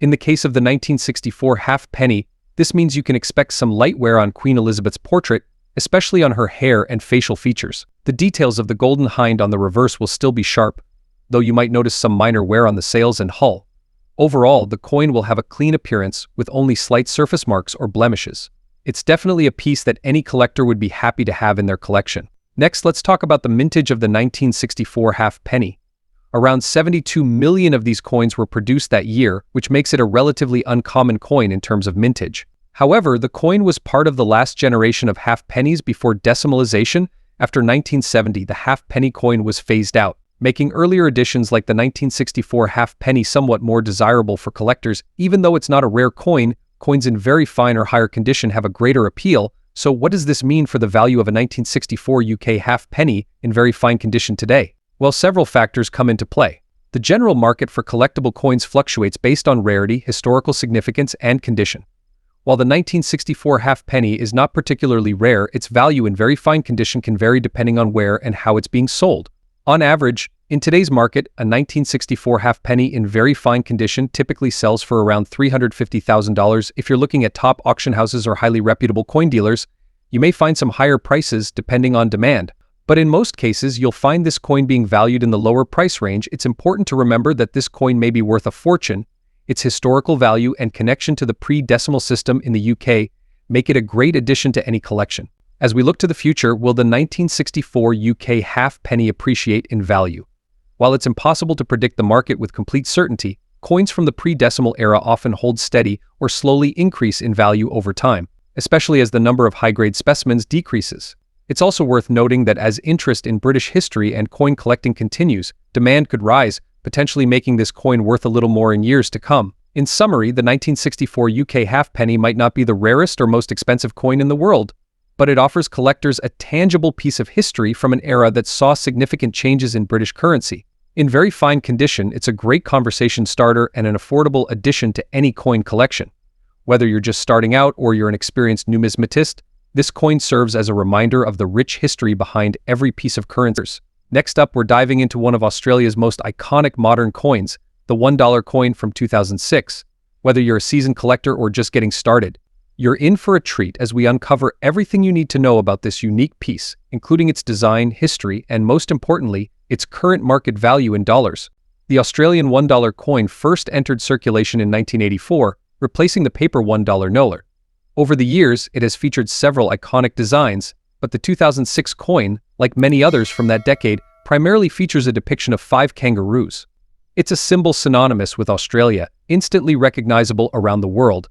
In the case of the 1964 halfpenny, this means you can expect some light wear on Queen Elizabeth's portrait, especially on her hair and facial features. The details of the Golden Hind on the reverse will still be sharp, though you might notice some minor wear on the sails and hull. Overall, the coin will have a clean appearance with only slight surface marks or blemishes. It's definitely a piece that any collector would be happy to have in their collection. Next, let's talk about the mintage of the 1964 halfpenny. Around 72 million of these coins were produced that year, which makes it a relatively uncommon coin in terms of mintage. However, the coin was part of the last generation of halfpennies before decimalization. After 1970, the halfpenny coin was phased out, making earlier editions like the 1964 halfpenny somewhat more desirable for collectors. Even though it's not a rare coin, coins in very fine or higher condition have a greater appeal. So what does this mean for the value of a 1964 UK halfpenny in very fine condition today? Well, several factors come into play. The general market for collectible coins fluctuates based on rarity, historical significance, and condition. While the 1964 halfpenny is not particularly rare, its value in very fine condition can vary depending on where and how it's being sold. On average, in today's market, a 1964 halfpenny in very fine condition typically sells for around $350,000. If you're looking at top auction houses or highly reputable coin dealers, you may find some higher prices depending on demand. But in most cases, you'll find this coin being valued in the lower price range. It's important to remember that this coin may be worth a fortune. Its historical value and connection to the pre-decimal system in the UK make it a great addition to any collection. As we look to the future, will the 1964 UK halfpenny appreciate in value? While it's impossible to predict the market with complete certainty, coins from the pre-decimal era often hold steady or slowly increase in value over time, especially as the number of high-grade specimens decreases. It's also worth noting that as interest in British history and coin collecting continues, demand could rise, potentially making this coin worth a little more in years to come. In summary, the 1964 UK halfpenny might not be the rarest or most expensive coin in the world, but it offers collectors a tangible piece of history from an era that saw significant changes in British currency. In very fine condition, it's a great conversation starter and an affordable addition to any coin collection. Whether you're just starting out or you're an experienced numismatist, this coin serves as a reminder of the rich history behind every piece of currency. Next up, we're diving into one of Australia's most iconic modern coins, the $1 coin from 2006. Whether you're a seasoned collector or just getting started, you're in for a treat as we uncover everything you need to know about this unique piece, including its design, history, and most importantly, its current market value in dollars. The Australian $1 coin first entered circulation in 1984, replacing the paper $1 note. Over the years, it has featured several iconic designs, but the 2006 coin, like many others from that decade, primarily features a depiction of 5 kangaroos. It's a symbol synonymous with Australia, instantly recognizable around the world.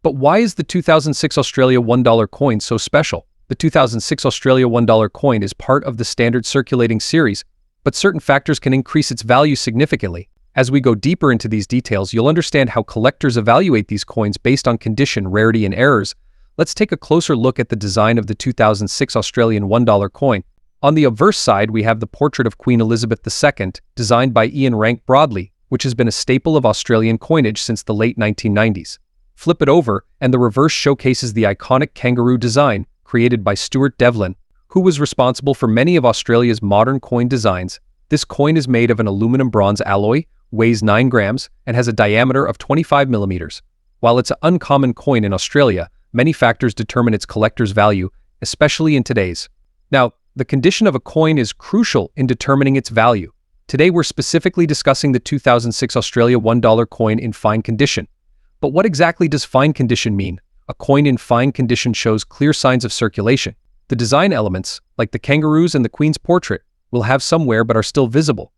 But why is the 2006 Australia $1 coin so special? The 2006 Australia $1 coin is part of the standard circulating series, but certain factors can increase its value significantly. As we go deeper into these details, you'll understand how collectors evaluate these coins based on condition, rarity, and errors. Let's take a closer look at the design of the 2006 Australian $1 coin. On the obverse side, we have the portrait of Queen Elizabeth II, designed by Ian Rank Broadley, which has been a staple of Australian coinage since the late 1990s. Flip it over, and the reverse showcases the iconic kangaroo design created by Stuart Devlin, who was responsible for many of Australia's modern coin designs. This coin is made of an aluminum bronze alloy, weighs 9 grams, and has a diameter of 25 millimeters. While it's an uncommon coin in Australia, many factors determine its collector's value, especially in today's. Now, the condition of a coin is crucial in determining its value. Today we're specifically discussing the 2006 Australia $1 coin in fine condition. But what exactly does fine condition mean? A coin in fine condition shows clear signs of circulation. The design elements, like the kangaroos and the Queen's portrait, will have some wear but are still visible.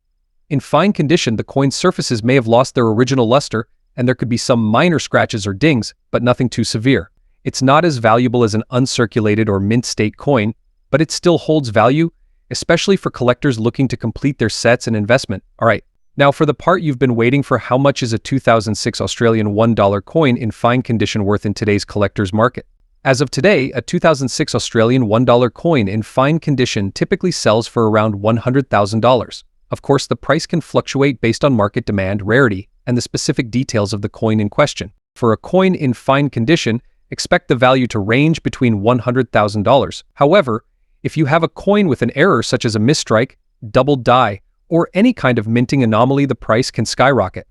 In fine condition, the coin's surfaces may have lost their original luster, and there could be some minor scratches or dings, but nothing too severe. It's not as valuable as an uncirculated or mint state coin, but it still holds value, especially for collectors looking to complete their sets and investment. Alright, now for the part you've been waiting for: how much is a 2006 Australian $1 coin in fine condition worth in today's collector's market? As of today, a 2006 Australian $1 coin in fine condition typically sells for around $100,000. Of course, the price can fluctuate based on market demand, rarity, and the specific details of the coin in question. For a coin in fine condition, expect the value to range between $100,000. However, if you have a coin with an error such as a misstrike, doubled die, or any kind of minting anomaly, the price can skyrocket.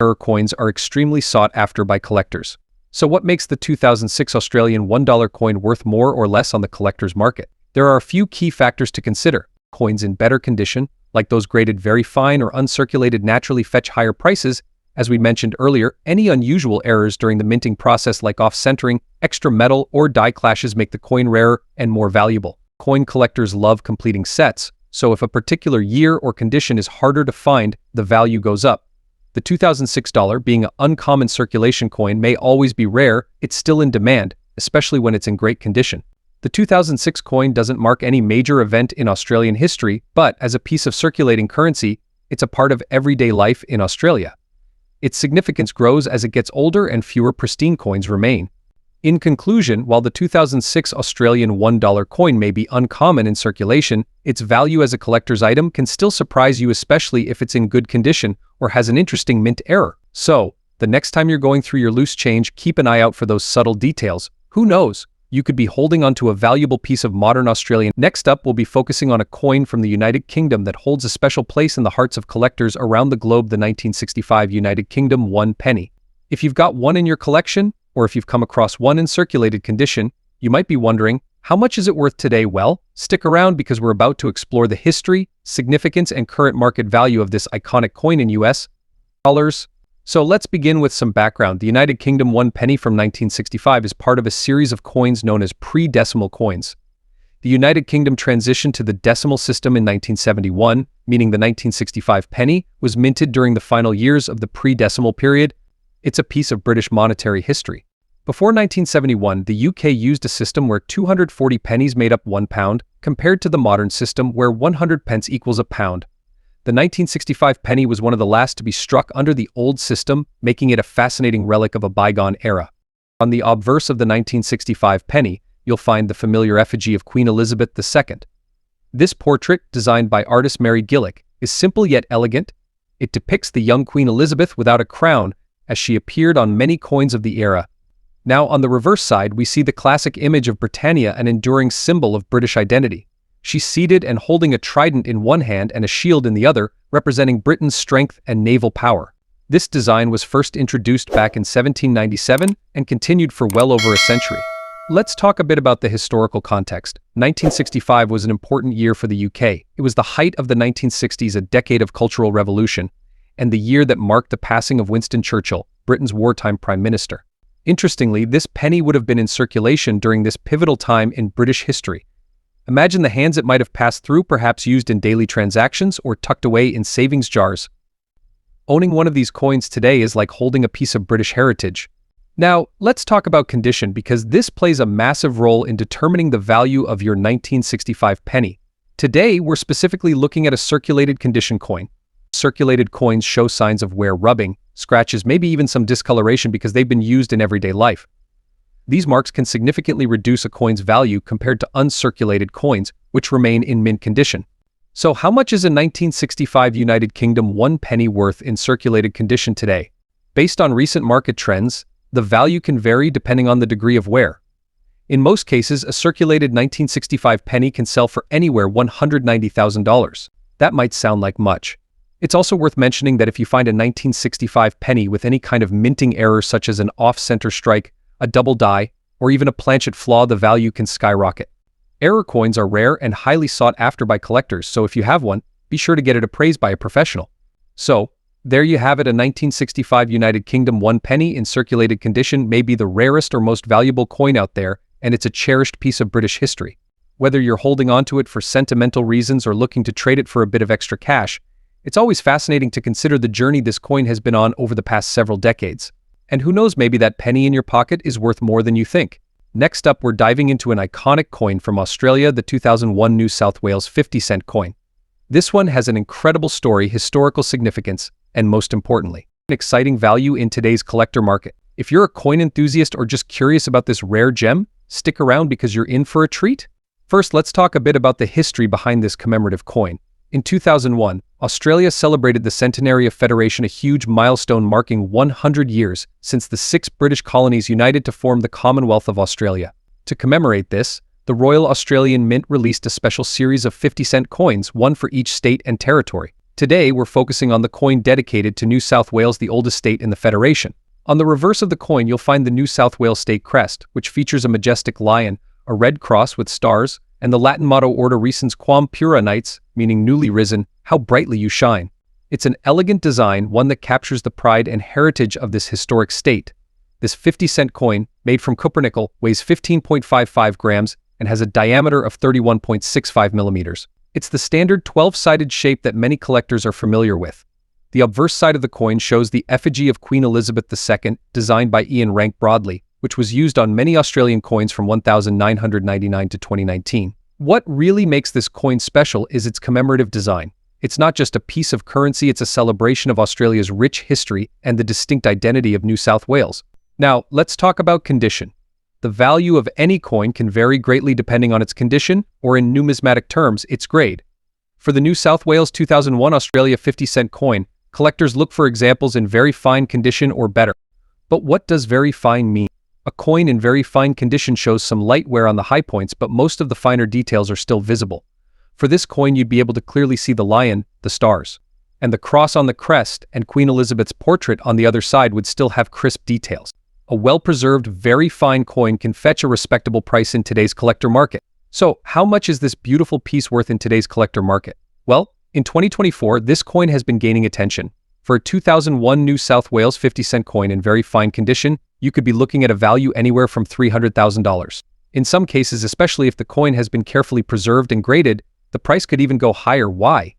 Error coins are extremely sought after by collectors. So what makes the 2006 Australian $1 coin worth more or less on the collector's market? There are a few key factors to consider. Coins in better condition, like those graded very fine or uncirculated, naturally fetch higher prices. As we mentioned earlier, any unusual errors during the minting process, like off-centering, extra metal, or die clashes, make the coin rarer and more valuable. Coin collectors love completing sets, so if a particular year or condition is harder to find, the value goes up. The 2006 dollar, being an uncommon circulation coin, may always be rare. It's still in demand, especially when it's in great condition. The 2006 coin doesn't mark any major event in Australian history, but as a piece of circulating currency, it's a part of everyday life in Australia. Its significance grows as it gets older and fewer pristine coins remain. In conclusion, while the 2006 Australian $1 coin may be uncommon in circulation, its value as a collector's item can still surprise you, especially if it's in good condition or has an interesting mint error. So, the next time you're going through your loose change, keep an eye out for those subtle details. Who knows? You could be holding onto a valuable piece of modern Australian. Next up, we'll be focusing on a coin from the United Kingdom that holds a special place in the hearts of collectors around the globe: the 1965 United Kingdom 1 penny. If you've got one in your collection, or if you've come across one in circulated condition, you might be wondering, how much is it worth today? Well, stick around because we're about to explore the history, significance, and current market value of this iconic coin in US dollars. So let's begin with some background. The United Kingdom 1 penny from 1965 is part of a series of coins known as pre-decimal coins. The United Kingdom transitioned to the decimal system in 1971, meaning the 1965 penny was minted during the final years of the pre-decimal period. It's a piece of British monetary history. Before 1971, the UK used a system where 240 pennies made up £1, compared to the modern system where 100 pence equals a pound. The 1965 penny was one of the last to be struck under the old system, making it a fascinating relic of a bygone era. On the obverse of the 1965 penny, you'll find the familiar effigy of Queen Elizabeth II. This portrait, designed by artist Mary Gillick, is simple yet elegant. It depicts the young Queen Elizabeth without a crown, as she appeared on many coins of the era. Now, on the reverse side, we see the classic image of Britannia, an enduring symbol of British identity. She's seated and holding a trident in one hand and a shield in the other, representing Britain's strength and naval power. This design was first introduced back in 1797 and continued for well over a century. Let's talk a bit about the historical context. 1965 was an important year for the UK. It was the height of the 1960s, a decade of cultural revolution, and the year that marked the passing of Winston Churchill, Britain's wartime prime minister. Interestingly, this penny would have been in circulation during this pivotal time in British history. Imagine the hands it might have passed through, perhaps used in daily transactions or tucked away in savings jars. Owning one of these coins today is like holding a piece of British heritage. Now, let's talk about condition, because this plays a massive role in determining the value of your 1965 penny. Today, we're specifically looking at a circulated condition coin. Circulated coins show signs of wear, rubbing, scratches, maybe even some discoloration because they've been used in everyday life. These marks can significantly reduce a coin's value compared to uncirculated coins, which remain in mint condition. So how much is a 1965 United Kingdom 1 penny worth in circulated condition today? Based on recent market trends, the value can vary depending on the degree of wear. In most cases, a circulated 1965 penny can sell for anywhere $190,000. That might sound like much. It's also worth mentioning that if you find a 1965 penny with any kind of minting error, such as an off-center strike, a double die, or even a planchet flaw, the value can skyrocket. Error coins are rare and highly sought after by collectors, so if you have one, be sure to get it appraised by a professional. So, there you have it, a 1965 United Kingdom 1 penny in circulated condition may be the rarest or most valuable coin out there, and it's a cherished piece of British history. Whether you're holding onto it for sentimental reasons or looking to trade it for a bit of extra cash, it's always fascinating to consider the journey this coin has been on over the past several decades. And who knows, maybe that penny in your pocket is worth more than you think. Next up, we're diving into an iconic coin from Australia, the 2001 New South Wales 50-cent coin. This one has an incredible story, historical significance, and most importantly, an exciting value in today's collector market. If you're a coin enthusiast or just curious about this rare gem, stick around because you're in for a treat. First, let's talk a bit about the history behind this commemorative coin. In 2001, Australia celebrated the centenary of Federation, a huge milestone marking 100 years since the 6 British colonies united to form the Commonwealth of Australia. To commemorate this, the Royal Australian Mint released a special series of 50-cent coins, one for each state and territory. Today, we're focusing on the coin dedicated to New South Wales, the oldest state in the Federation. On the reverse of the coin, you'll find the New South Wales state crest, which features a majestic lion, a red cross with stars, and the Latin motto Ordo Recens Quam Pura Knights, meaning newly risen, how brightly you shine. It's an elegant design, one that captures the pride and heritage of this historic state. This 50-cent coin, made from cupronickel, weighs 15.55 grams and has a diameter of 31.65 millimeters. It's the standard 12-sided shape that many collectors are familiar with. The obverse side of the coin shows the effigy of Queen Elizabeth II, designed by Ian Rank Broadley, which was used on many Australian coins from 1999 to 2019. What really makes this coin special is its commemorative design. It's not just a piece of currency, it's a celebration of Australia's rich history and the distinct identity of New South Wales. Now, let's talk about condition. The value of any coin can vary greatly depending on its condition, or in numismatic terms, its grade. For the New South Wales 2001 Australia 50-cent coin, collectors look for examples in very fine condition or better. But what does very fine mean? A coin in very fine condition shows some light wear on the high points, but most of the finer details are still visible. For this coin, you'd be able to clearly see the lion, the stars, and the cross on the crest, and Queen Elizabeth's portrait on the other side would still have crisp details. A well-preserved, very fine coin can fetch a respectable price in today's collector market. So, how much is this beautiful piece worth in today's collector market? Well, in 2024, this coin has been gaining attention. For a 2001 New South Wales 50-cent coin in very fine condition, you could be looking at a value anywhere from $300,000. In some cases, especially if the coin has been carefully preserved and graded, the price could even go higher. Why?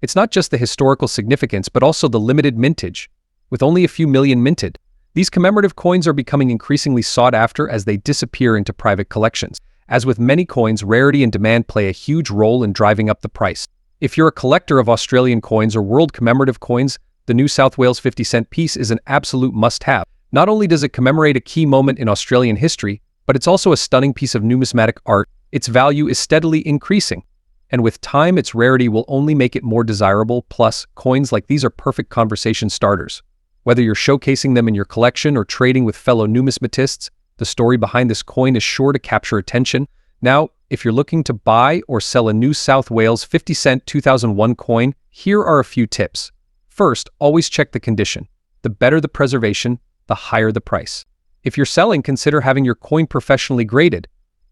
It's not just the historical significance, but also the limited mintage. With only a few million minted, these commemorative coins are becoming increasingly sought after as they disappear into private collections. As with many coins, rarity and demand play a huge role in driving up the price. If you're a collector of Australian coins or world commemorative coins, the New South Wales 50-cent piece is an absolute must-have. Not only does it commemorate a key moment in Australian history, but it's also a stunning piece of numismatic art. Its value is steadily increasing, and with time, its rarity will only make it more desirable. Plus, coins like these are perfect conversation starters. Whether you're showcasing them in your collection or trading with fellow numismatists, the story behind this coin is sure to capture attention. Now, if you're looking to buy or sell a New South Wales 50-cent 2001 coin, here are a few tips. First, always check the condition. The better the preservation, the higher the price. If you're selling, consider having your coin professionally graded.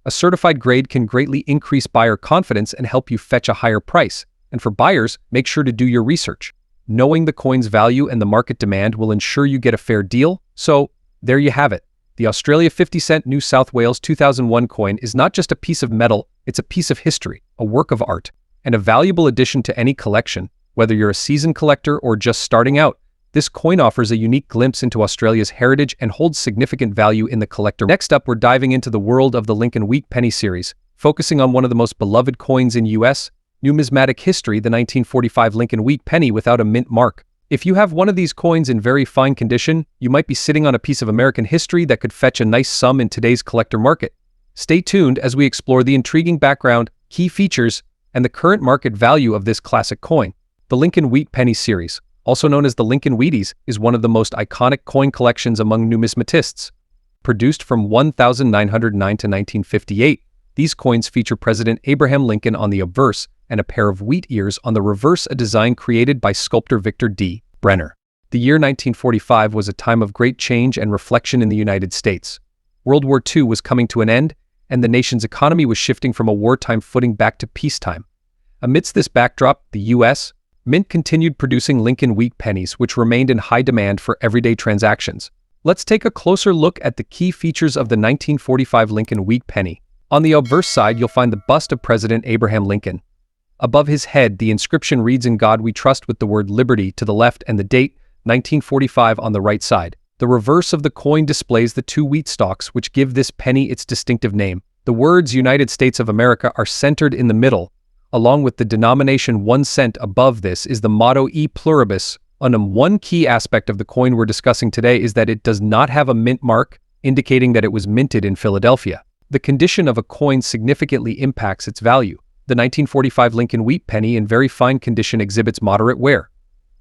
A certified grade can greatly increase buyer confidence and help you fetch a higher price. And for buyers, make sure to do your research. Knowing the coin's value and the market demand will ensure you get a fair deal. So, there you have it. The Australia 50-cent New South Wales 2001 coin is not just a piece of metal, it's a piece of history, a work of art, and a valuable addition to any collection. Whether you're a seasoned collector or just starting out, this coin offers a unique glimpse into Australia's heritage and holds significant value in the collector. Next up, we're diving into the world of the Lincoln Wheat Penny series, focusing on one of the most beloved coins in U.S. numismatic history, the 1945 Lincoln Wheat Penny without a mint mark. If you have one of these coins in very fine condition, you might be sitting on a piece of American history that could fetch a nice sum in today's collector market. Stay tuned as we explore the intriguing background, key features, and the current market value of this classic coin. The Lincoln Wheat Penny series, also known as the Lincoln Wheaties, is one of the most iconic coin collections among numismatists. Produced from 1909 to 1958, these coins feature President Abraham Lincoln on the obverse and a pair of wheat ears on the reverse, a design created by sculptor Victor D. Brenner. The year 1945 was a time of great change and reflection in the United States. World War II was coming to an end, and the nation's economy was shifting from a wartime footing back to peacetime. Amidst this backdrop, the U.S. Mint continued producing Lincoln Wheat Pennies, which remained in high demand for everyday transactions. Let's take a closer look at the key features of the 1945 Lincoln Wheat Penny. On the obverse side, you'll find the bust of President Abraham Lincoln. Above his head, the inscription reads "In God We Trust" with the word liberty to the left and the date, 1945, on the right side. The reverse of the coin displays the two wheat stalks, which give this penny its distinctive name. The words United States of America are centered in the middle. Along with the denomination 1 cent above this is the motto E Pluribus Unum. One key aspect of the coin we're discussing today is that it does not have a mint mark, indicating that it was minted in Philadelphia. The condition of a coin significantly impacts its value. The 1945 Lincoln wheat penny in very fine condition exhibits moderate wear.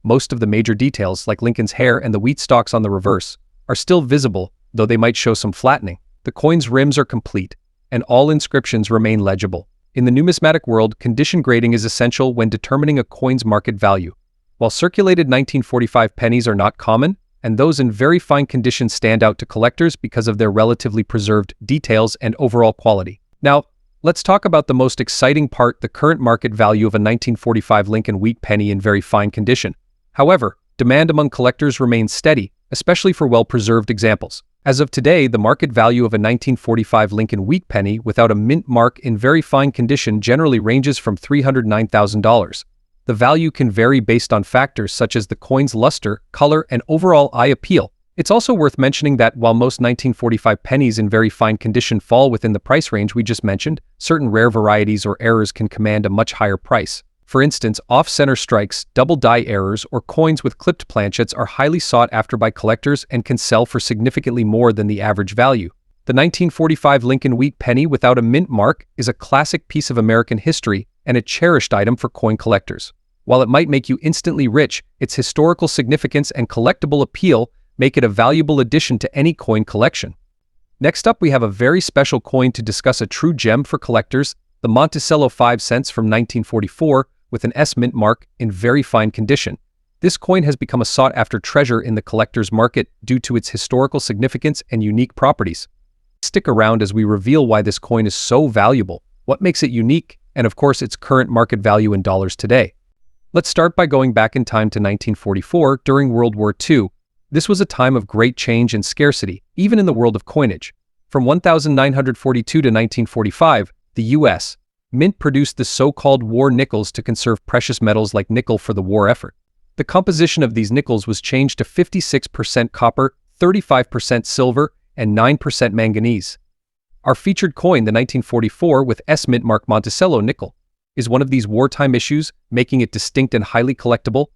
Most of the major details, like Lincoln's hair and the wheat stalks on the reverse, are still visible, though they might show some flattening. The coin's rims are complete, and all inscriptions remain legible. In the numismatic world, condition grading is essential when determining a coin's market value. While circulated 1945 pennies are not common, and those in very fine condition stand out to collectors because of their relatively preserved details and overall quality. Now, let's talk about the most exciting part, the current market value of a 1945 Lincoln wheat penny in very fine condition. However, demand among collectors remains steady, especially for well-preserved examples. As of today, the market value of a 1945 Lincoln wheat penny without a mint mark in very fine condition generally ranges from $309,000. The value can vary based on factors such as the coin's luster, color, and overall eye appeal. It's also worth mentioning that while most 1945 pennies in very fine condition fall within the price range we just mentioned, certain rare varieties or errors can command a much higher price. For instance, off-center strikes, double die errors, or coins with clipped planchets are highly sought after by collectors and can sell for significantly more than the average value. The 1945 Lincoln wheat penny without a mint mark is a classic piece of American history and a cherished item for coin collectors. While it might make you instantly rich, its historical significance and collectible appeal make it a valuable addition to any coin collection. Next up, we have a very special coin to discuss, a true gem for collectors, the Monticello 5 cents from 1944 with an S mint mark in very fine condition. This coin has become a sought-after treasure in the collector's market due to its historical significance and unique properties. Stick around as we reveal why this coin is so valuable, what makes it unique, and of course its current market value in dollars today. Let's start by going back in time to 1944 during World War II. This was a time of great change and scarcity, even in the world of coinage. From 1942 to 1945, the U.S. Mint produced the so-called war nickels to conserve precious metals like nickel for the war effort. The composition of these nickels was changed to 56% copper, 35% silver, and 9% manganese. Our featured coin, the 1944 with S mint mark Monticello nickel, is one of these wartime issues, making it distinct and highly collectible.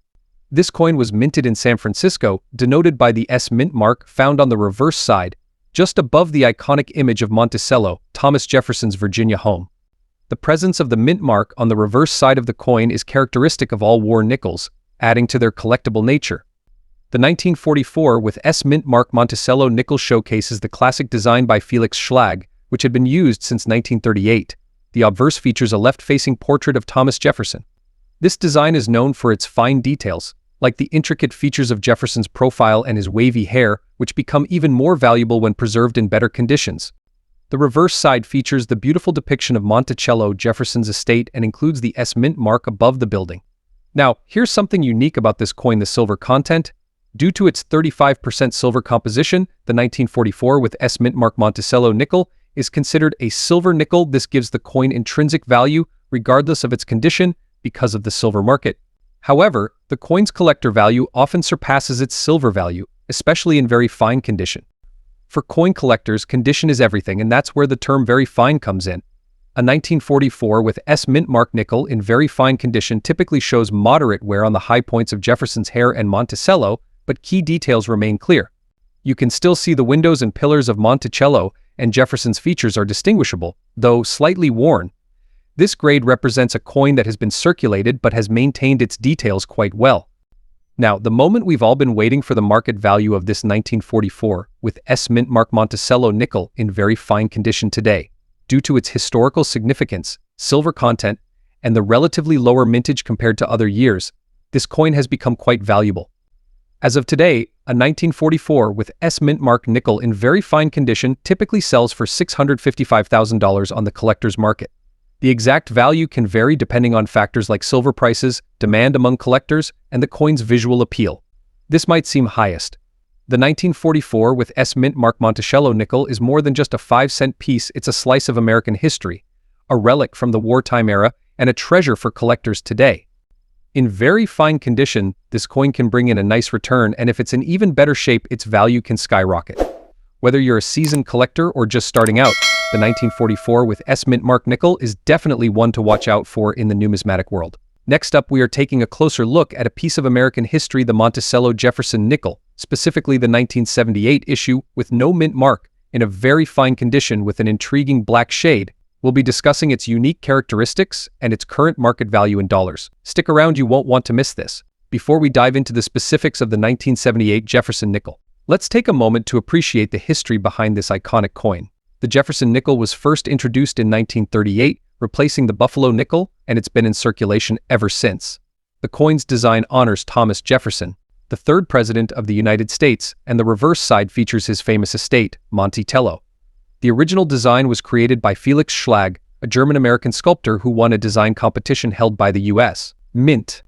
This coin was minted in San Francisco, denoted by the S mint mark found on the reverse side, just above the iconic image of Monticello, Thomas Jefferson's Virginia home. The presence of the mint mark on the reverse side of the coin is characteristic of all war nickels, adding to their collectible nature. The 1944 with S mint mark Monticello nickel showcases the classic design by Felix Schlag, which had been used since 1938. The obverse features a left-facing portrait of Thomas Jefferson. This design is known for its fine details, like the intricate features of Jefferson's profile and his wavy hair, which become even more valuable when preserved in better conditions. The reverse side features the beautiful depiction of Monticello, Jefferson's estate, and includes the S mint mark above the building. Now, here's something unique about this coin: the silver content. Due to its 35% silver composition, the 1944 with S mint mark Monticello nickel is considered a silver nickel. This gives the coin intrinsic value, regardless of its condition, because of the silver market. However, the coin's collector value often surpasses its silver value, especially in very fine condition. For coin collectors, condition is everything, and that's where the term very fine comes in. A 1944 with S mint mark nickel in very fine condition typically shows moderate wear on the high points of Jefferson's hair and Monticello, but key details remain clear. You can still see the windows and pillars of Monticello, and Jefferson's features are distinguishable, though slightly worn. This grade represents a coin that has been circulated but has maintained its details quite well. Now, the moment we've all been waiting for: the market value of this 1944 with S mint mark Monticello nickel in very fine condition today. Due to its historical significance, silver content, and the relatively lower mintage compared to other years, this coin has become quite valuable. As of today, a 1944 with S mint mark nickel in very fine condition typically sells for $655,000 on the collector's market. The exact value can vary depending on factors like silver prices, demand among collectors, and the coin's visual appeal. This might seem highest. The 1944 with S mint mark Monticello nickel is more than just a 5-cent piece. It's a slice of American history, a relic from the wartime era, and a treasure for collectors today. In very fine condition, this coin can bring in a nice return, and if it's in even better shape, its value can skyrocket. Whether you're a seasoned collector or just starting out, the 1944 with S mint mark nickel is definitely one to watch out for in the numismatic world. Next up, we are taking a closer look at a piece of American history, the Monticello Jefferson nickel, specifically the 1978 issue with no mint mark, in a very fine condition with an intriguing black shade. We'll be discussing its unique characteristics and its current market value in dollars. Stick around, you won't want to miss this. Before we dive into the specifics of the 1978 Jefferson nickel, let's take a moment to appreciate the history behind this iconic coin. The Jefferson nickel was first introduced in 1938, replacing the Buffalo nickel, and it's been in circulation ever since. The coin's design honors Thomas Jefferson, the third president of the United States, and the reverse side features his famous estate, Montello. The original design was created by Felix Schlag, a German-American sculptor who won a design competition held by the U.S. Mint.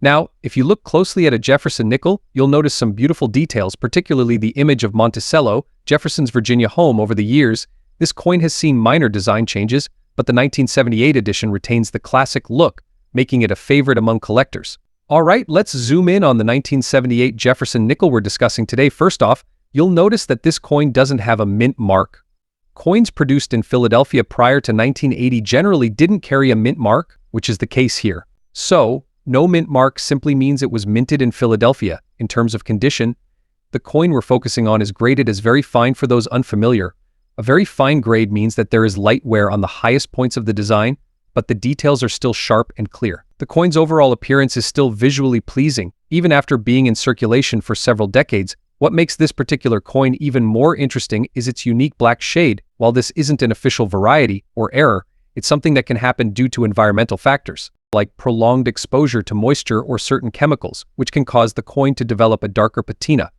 Now, if you look closely at a Jefferson nickel, you'll notice some beautiful details, particularly the image of Monticello, Jefferson's Virginia home. Over the years, this coin has seen minor design changes, but the 1978 edition retains the classic look, making it a favorite among collectors. Alright, let's zoom in on the 1978 Jefferson nickel we're discussing today. First off, you'll notice that this coin doesn't have a mint mark. Coins produced in Philadelphia prior to 1980 generally didn't carry a mint mark, which is the case here. So, no mint mark simply means it was minted in Philadelphia. In terms of condition, the coin we're focusing on is graded as very fine. For those unfamiliar, a very fine grade means that there is light wear on the highest points of the design, but the details are still sharp and clear. The coin's overall appearance is still visually pleasing, even after being in circulation for several decades. What makes this particular coin even more interesting is its unique black shade. While this isn't an official variety or error, it's something that can happen due to environmental factors, like prolonged exposure to moisture or certain chemicals, which can cause the coin to develop a darker patina.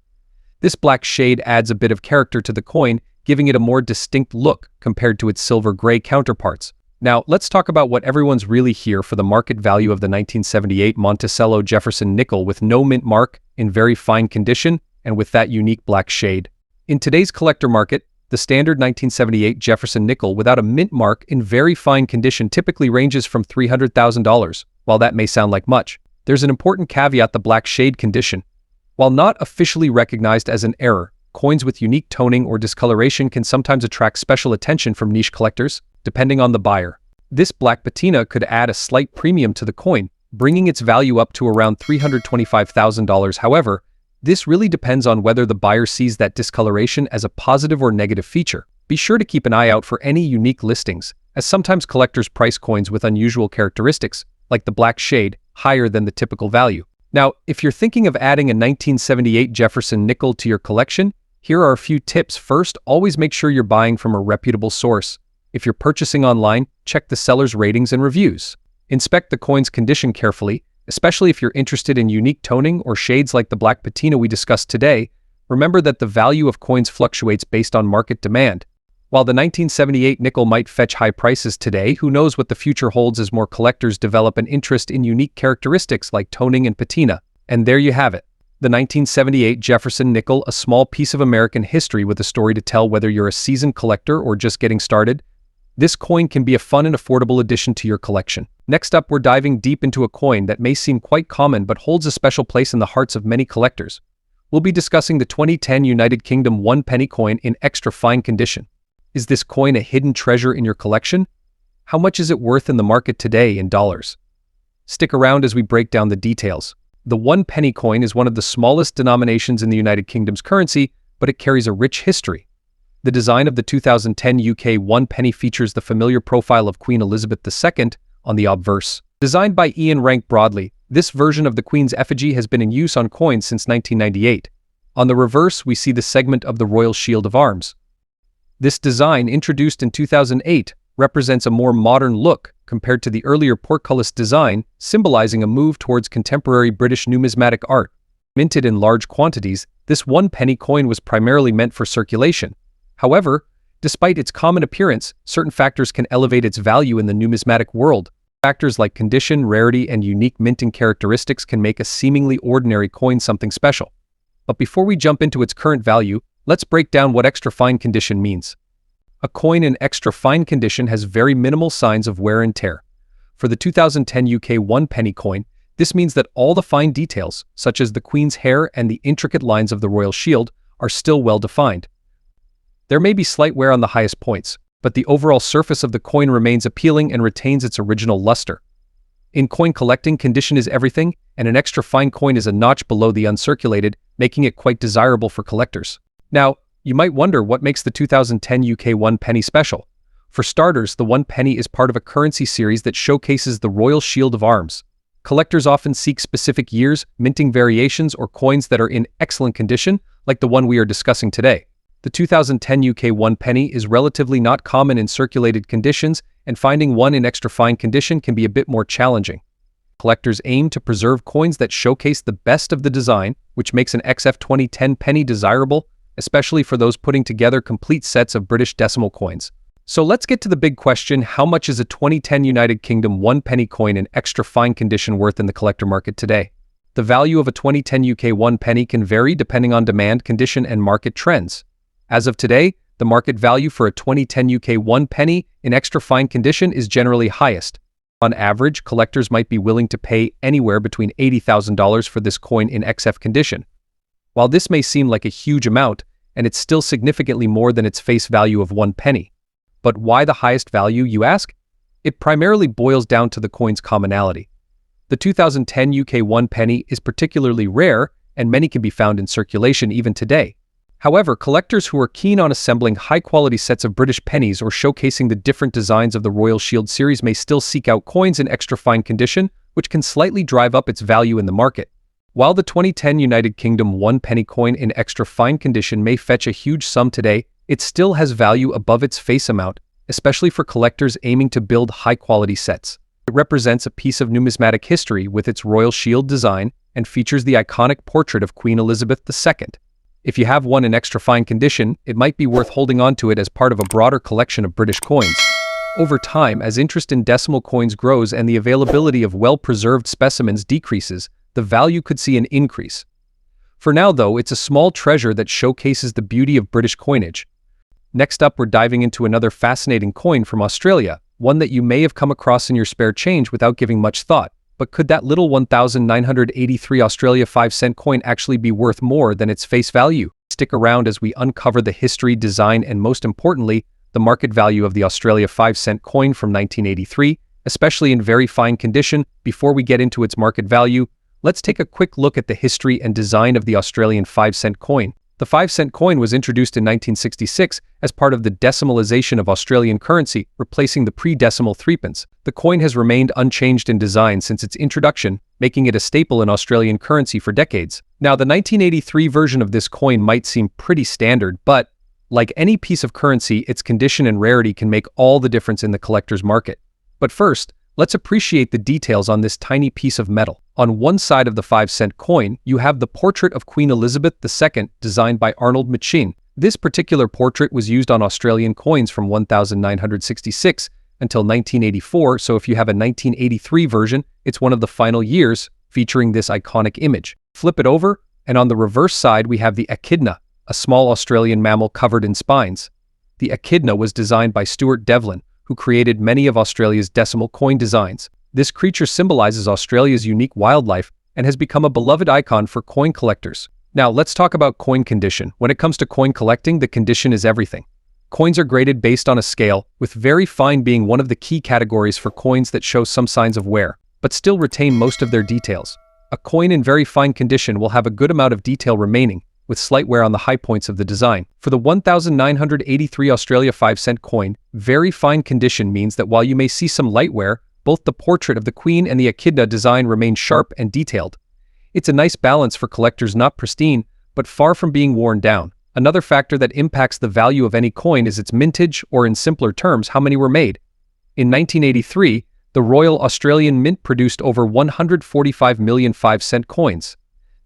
This black shade adds a bit of character to the coin, giving it a more distinct look compared to its silver-gray counterparts. Now, let's talk about what everyone's really here for: the market value of the 1978 Monticello Jefferson nickel with no mint mark, in very fine condition, and with that unique black shade. In today's collector market, the standard 1978 Jefferson nickel without a mint mark in very fine condition typically ranges from $300,000. While that may sound like much, there's an important caveat: the black shade condition. While not officially recognized as an error, coins with unique toning or discoloration can sometimes attract special attention from niche collectors, depending on the buyer. This black patina could add a slight premium to the coin, bringing its value up to around $325,000. However, this really depends on whether the buyer sees that discoloration as a positive or negative feature. Be sure to keep an eye out for any unique listings, as sometimes collectors price coins with unusual characteristics, like the black shade, higher than the typical value. Now, if you're thinking of adding a 1978 Jefferson nickel to your collection, here are a few tips. First, always make sure you're buying from a reputable source. If you're purchasing online, check the seller's ratings and reviews. Inspect the coin's condition carefully, especially if you're interested in unique toning or shades like the black patina we discussed today. Remember that the value of coins fluctuates based on market demand. While the 1978 nickel might fetch high prices today, who knows what the future holds as more collectors develop an interest in unique characteristics like toning and patina. And there you have it. The 1978 Jefferson nickel, a small piece of American history with a story to tell. Whether you're a seasoned collector or just getting started, this coin can be a fun and affordable addition to your collection. Next up, we're diving deep into a coin that may seem quite common but holds a special place in the hearts of many collectors. We'll be discussing the 2010 United Kingdom 1 penny coin in extra fine condition. Is this coin a hidden treasure in your collection? How much is it worth in the market today in dollars? Stick around as we break down the details. The 1 penny coin is one of the smallest denominations in the United Kingdom's currency, but it carries a rich history. The design of the 2010 UK 1 penny features the familiar profile of Queen Elizabeth II on the obverse. Designed by Ian Rank Broadley, this version of the Queen's effigy has been in use on coins since 1998. On the reverse, we see the segment of the Royal Shield of Arms. This design, introduced in 2008, represents a more modern look compared to the earlier portcullis design, symbolizing a move towards contemporary British numismatic art. Minted in large quantities, this 1 penny coin was primarily meant for circulation. However, despite its common appearance, certain factors can elevate its value in the numismatic world. Factors like condition, rarity, and unique minting characteristics can make a seemingly ordinary coin something special. But before we jump into its current value, let's break down what extra fine condition means. A coin in extra fine condition has very minimal signs of wear and tear. For the 2010 UK 1 penny coin, This means that all the fine details, such as the Queen's hair and the intricate lines of the royal shield, are still well defined. There may be slight wear on the highest points, but the overall surface of the coin remains appealing and retains its original luster. In coin collecting, condition is everything, and an extra fine coin is a notch below the uncirculated, making it quite desirable for collectors. Now, you might wonder what makes the 2010 UK 1 penny special. For starters, the 1 penny is part of a currency series that showcases the Royal Shield of Arms. Collectors often seek specific years, minting variations, or coins that are in excellent condition, like the one we are discussing today. The 2010 UK 1 penny is relatively not common in circulated conditions, and finding one in extra fine condition can be a bit more challenging. Collectors aim to preserve coins that showcase the best of the design, which makes an XF 2010 penny desirable, especially for those putting together complete sets of British decimal coins. So let's get to the big question: how much is a 2010 United Kingdom 1 penny coin in extra fine condition worth in the collector market today? The value of a 2010 UK 1 penny can vary depending on demand, condition, and market trends. As of today, the market value for a 2010 UK 1 penny in extra fine condition is generally highest. On average, collectors might be willing to pay anywhere between $80,000 for this coin in XF condition. While this may seem like a huge amount, and it's still significantly more than its face value of 1 penny. But why the highest value, you ask? It primarily boils down to the coin's commonality. The 2010 UK 1 penny is particularly rare, and many can be found in circulation even today. However, collectors who are keen on assembling high-quality sets of British pennies or showcasing the different designs of the Royal Shield series may still seek out coins in extra fine condition, which can slightly drive up its value in the market. While the 2010 United Kingdom 1 penny coin in extra fine condition may fetch a huge sum today, it still has value above its face amount, especially for collectors aiming to build high-quality sets. It represents a piece of numismatic history with its Royal Shield design and features the iconic portrait of Queen Elizabeth II. If you have one in extra fine condition, it might be worth holding on to it as part of a broader collection of British coins. Over time, as interest in decimal coins grows and the availability of well-preserved specimens decreases, the value could see an increase. For now, though, it's a small treasure that showcases the beauty of British coinage. Next up, we're diving into another fascinating coin from Australia, one that you may have come across in your spare change without giving much thought. But could that little 1983 Australia 5-cent coin actually be worth more than its face value? Stick around as we uncover the history, design, and most importantly, the market value of the Australia 5-cent coin from 1983, especially in very fine condition. Before we get into its market value, let's take a quick look at the history and design of the Australian 5-cent coin. The 5-cent coin was introduced in 1966 as part of the decimalisation of Australian currency, replacing the pre-decimal 3-pence. The coin has remained unchanged in design since its introduction, making it a staple in Australian currency for decades. Now, the 1983 version of this coin might seem pretty standard, but like any piece of currency, its condition and rarity can make all the difference in the collector's market. But first, let's appreciate the details on this tiny piece of metal. On one side of the 5-cent coin, you have the portrait of Queen Elizabeth II, designed by Arnold Machin. This particular portrait was used on Australian coins from 1966 until 1984, so if you have a 1983 version, it's one of the final years featuring this iconic image. Flip it over, and on the reverse side we have the echidna, a small Australian mammal covered in spines. The echidna was designed by Stuart Devlin, who created many of Australia's decimal coin designs. This creature symbolizes Australia's unique wildlife and has become a beloved icon for coin collectors. Now, let's talk about coin condition. When it comes to coin collecting, the condition is everything. Coins are graded based on a scale, with very fine being one of the key categories for coins that show some signs of wear, but still retain most of their details. A coin in very fine condition will have a good amount of detail remaining, with slight wear on the high points of the design. For the 1983 Australia 5-cent coin, very fine condition means that while you may see some light wear, both the portrait of the Queen and the echidna design remain sharp and detailed. It's a nice balance for collectors, not pristine, but far from being worn down. Another factor that impacts the value of any coin is its mintage, or in simpler terms, how many were made. In 1983, the Royal Australian Mint produced over 145 million 5-cent coins.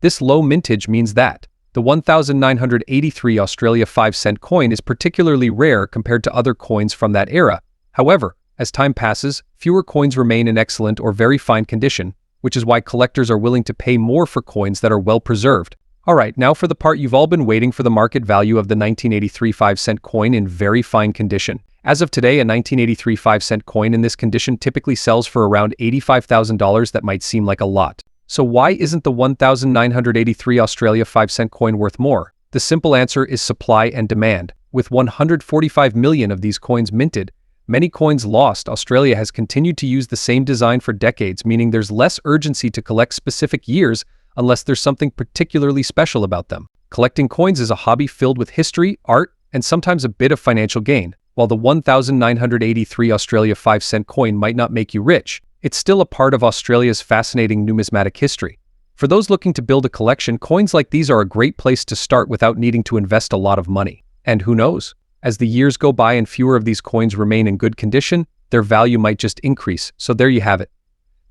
This low mintage means that the 1983 Australia 5-cent coin is particularly rare compared to other coins from that era. However, as time passes, fewer coins remain in excellent or very fine condition, which is why collectors are willing to pay more for coins that are well preserved. Alright, now for the part you've all been waiting for: the market value of the 1983 5-cent coin in very fine condition. As of today, a 1983 5-cent coin in this condition typically sells for around $85,000. That might seem like a lot. So why isn't the 1983 Australia 5-cent coin worth more? The simple answer is supply and demand. With 145 million of these coins minted, many coins lost, Australia has continued to use the same design for decades, meaning there's less urgency to collect specific years unless there's something particularly special about them. Collecting coins is a hobby filled with history, art, and sometimes a bit of financial gain. While the 1983 Australia 5-cent coin might not make you rich, it's still a part of Australia's fascinating numismatic history. For those looking to build a collection, coins like these are a great place to start without needing to invest a lot of money. And who knows? As the years go by and fewer of these coins remain in good condition, their value might just increase. So there you have it.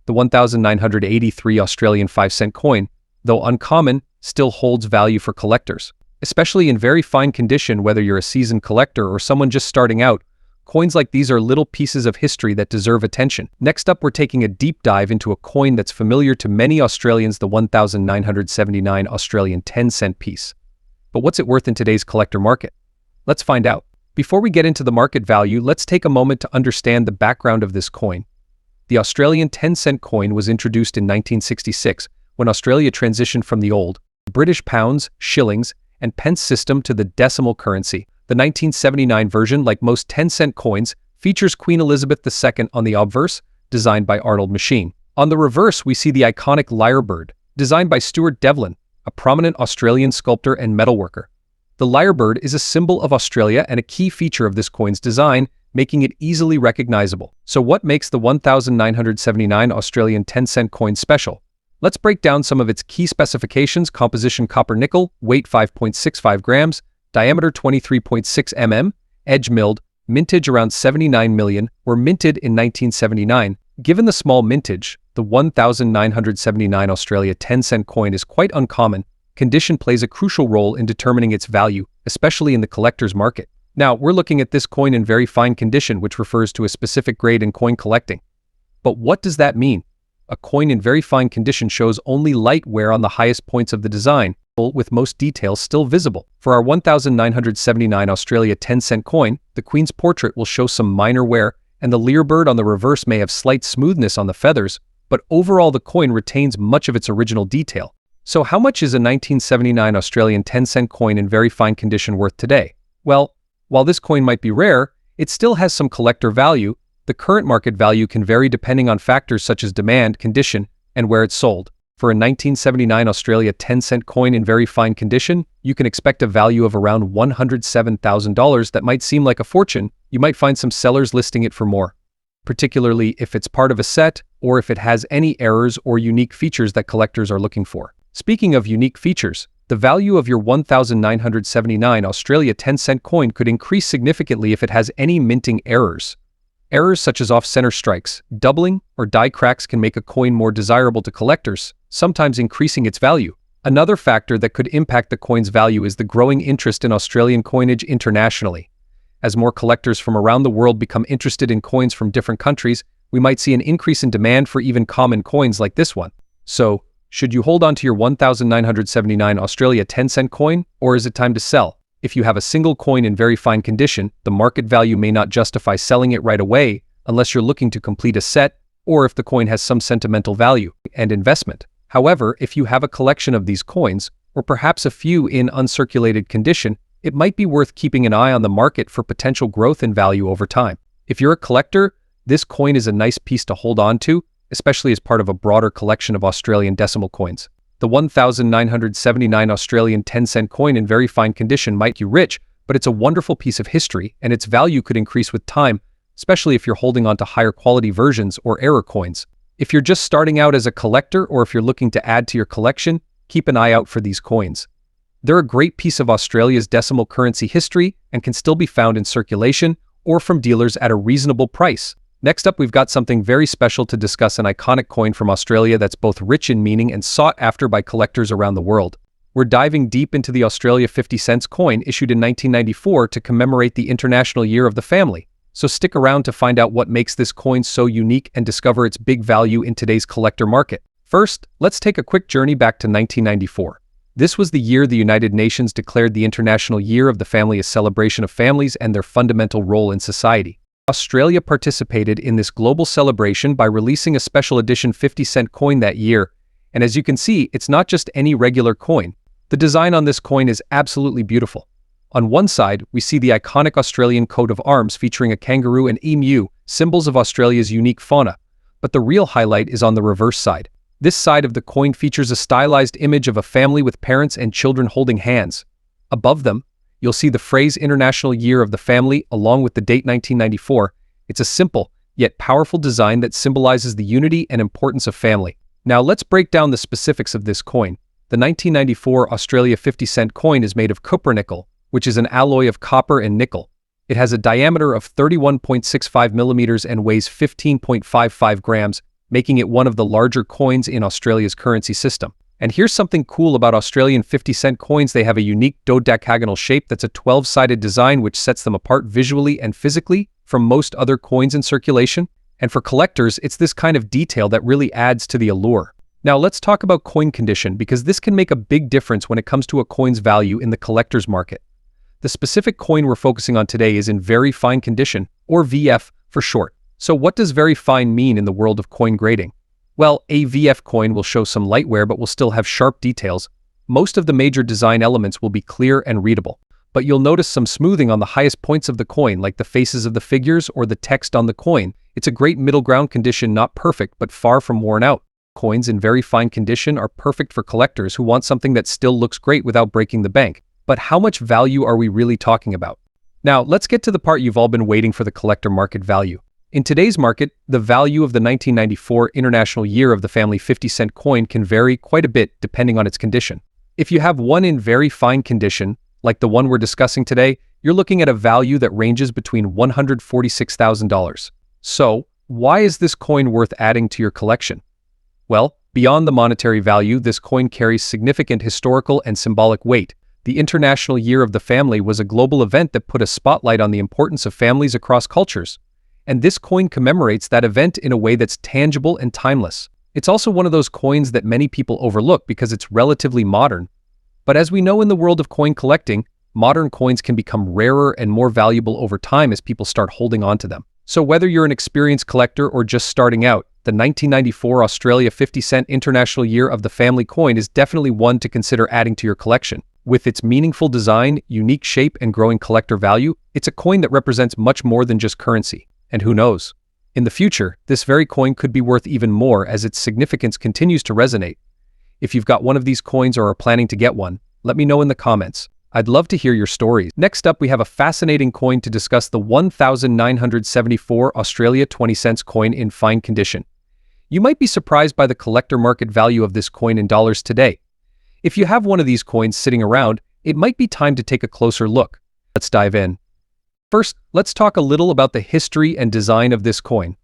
The 1983 Australian 5-cent coin, though uncommon, still holds value for collectors. Especially in very fine condition, whether you're a seasoned collector or someone just starting out, coins like these are little pieces of history that deserve attention. Next up, we're taking a deep dive into a coin that's familiar to many Australians, the 1979 Australian 10-cent piece. But what's it worth in today's collector market? Let's find out. Before we get into the market value, let's take a moment to understand the background of this coin. The Australian 10-cent coin was introduced in 1966 when Australia transitioned from the old British pounds, shillings, and pence system to the decimal currency. The 1979 version, like most 10-cent coins, features Queen Elizabeth II on the obverse, designed by Arnold Machin. On the reverse, we see the iconic lyrebird, designed by Stuart Devlin, a prominent Australian sculptor and metalworker. The lyrebird is a symbol of Australia and a key feature of this coin's design, making it easily recognizable. So what makes the 1979 Australian 10-cent coin special? Let's break down some of its key specifications: composition copper-nickel, weight 5.65 grams, diameter 23.6 mm, edge milled, mintage around 79 million, were minted in 1979. Given the small mintage, the 1979 Australia 10-cent coin is quite uncommon. Condition plays a crucial role in determining its value, especially in the collector's market. Now, we're looking at this coin in very fine condition, which refers to a specific grade in coin collecting. But what does that mean? A coin in very fine condition shows only light wear on the highest points of the design, with most details still visible. For our 1979 Australia 10-cent coin, the Queen's portrait will show some minor wear, and the lyrebird on the reverse may have slight smoothness on the feathers, but overall the coin retains much of its original detail. So how much is a 1979 Australian 10-cent coin in very fine condition worth today? Well, while this coin might be rare, it still has some collector value. The current market value can vary depending on factors such as demand, condition, and where it's sold. For a 1979 Australia 10-cent coin in very fine condition, you can expect a value of around $107,000. That might seem like a fortune. You might find some sellers listing it for more, particularly if it's part of a set or if it has any errors or unique features that collectors are looking for. Speaking of unique features, the value of your 1979 Australia 10-cent coin could increase significantly if it has any minting errors. Errors such as off-center strikes, doubling, or die cracks can make a coin more desirable to collectors, sometimes increasing its value. Another factor that could impact the coin's value is the growing interest in Australian coinage internationally. As more collectors from around the world become interested in coins from different countries, we might see an increase in demand for even common coins like this one. So, should you hold on to your 1979 Australia 10-cent coin, or is it time to sell? If you have a single coin in very fine condition, the market value may not justify selling it right away unless you're looking to complete a set or if the coin has some sentimental value and investment. However, if you have a collection of these coins, or perhaps a few in uncirculated condition, it might be worth keeping an eye on the market for potential growth in value over time. If you're a collector, this coin is a nice piece to hold on to, especially as part of a broader collection of Australian decimal coins. The 1979 Australian 10-cent coin in very fine condition might make you rich, but it's a wonderful piece of history, and its value could increase with time, especially if you're holding on to higher quality versions or error coins. If you're just starting out as a collector or if you're looking to add to your collection, keep an eye out for these coins. They're a great piece of Australia's decimal currency history and can still be found in circulation or from dealers at a reasonable price. Next up, we've got something very special to discuss: an iconic coin from Australia that's both rich in meaning and sought after by collectors around the world. We're diving deep into the Australia 50 cents coin issued in 1994 to commemorate the International Year of the Family. So stick around to find out what makes this coin so unique and discover its big value in today's collector market. First, let's take a quick journey back to 1994. This was the year the United Nations declared the International Year of the Family a celebration of families and their fundamental role in society. Australia participated in this global celebration by releasing a special edition 50-cent coin that year, and as you can see, it's not just any regular coin. The design on this coin is absolutely beautiful. On one side, we see the iconic Australian coat of arms featuring a kangaroo and emu, symbols of Australia's unique fauna. But the real highlight is on the reverse side. This side of the coin features a stylized image of a family with parents and children holding hands. Above them, you'll see the phrase International Year of the Family along with the date 1994. It's a simple, yet powerful design that symbolizes the unity and importance of family. Now let's break down the specifics of this coin. The 1994 Australia 50-cent coin is made of cupronickel, which is an alloy of copper and nickel. It has a diameter of 31.65 millimeters and weighs 15.55 grams, making it one of the larger coins in Australia's currency system. And here's something cool about Australian 50-cent coins: they have a unique dodecagonal shape that's a 12-sided design which sets them apart visually and physically from most other coins in circulation. And for collectors, it's this kind of detail that really adds to the allure. Now let's talk about coin condition, because this can make a big difference when it comes to a coin's value in the collector's market. The specific coin we're focusing on today is in very fine condition, or VF for short. So what does very fine mean in the world of coin grading? Well, a VF coin will show some light wear but will still have sharp details. Most of the major design elements will be clear and readable, but you'll notice some smoothing on the highest points of the coin, like the faces of the figures or the text on the coin. It's a great middle ground condition, not perfect but far from worn out. Coins in very fine condition are perfect for collectors who want something that still looks great without breaking the bank. But how much value are we really talking about? Now, let's get to the part you've all been waiting for: the collector market value. In today's market, the value of the 1994 International Year of the Family 50-cent coin can vary quite a bit depending on its condition. If you have one in very fine condition, like the one we're discussing today, you're looking at a value that ranges between $146,000. So, why is this coin worth adding to your collection? Well, beyond the monetary value, this coin carries significant historical and symbolic weight. The International Year of the Family was a global event that put a spotlight on the importance of families across cultures. And this coin commemorates that event in a way that's tangible and timeless. It's also one of those coins that many people overlook because it's relatively modern. But as we know in the world of coin collecting, modern coins can become rarer and more valuable over time as people start holding on to them. So whether you're an experienced collector or just starting out, the 1994 Australia 50-cent International Year of the Family coin is definitely one to consider adding to your collection. With its meaningful design, unique shape, and growing collector value, it's a coin that represents much more than just currency. And who knows? In the future, this very coin could be worth even more as its significance continues to resonate. If you've got one of these coins or are planning to get one, let me know in the comments. I'd love to hear your stories. Next up, we have a fascinating coin to discuss: the 1974 Australia 20 cents coin in fine condition. You might be surprised by the collector market value of this coin in dollars today. If you have one of these coins sitting around, it might be time to take a closer look. Let's dive in. First, let's talk a little about the history and design of this coin.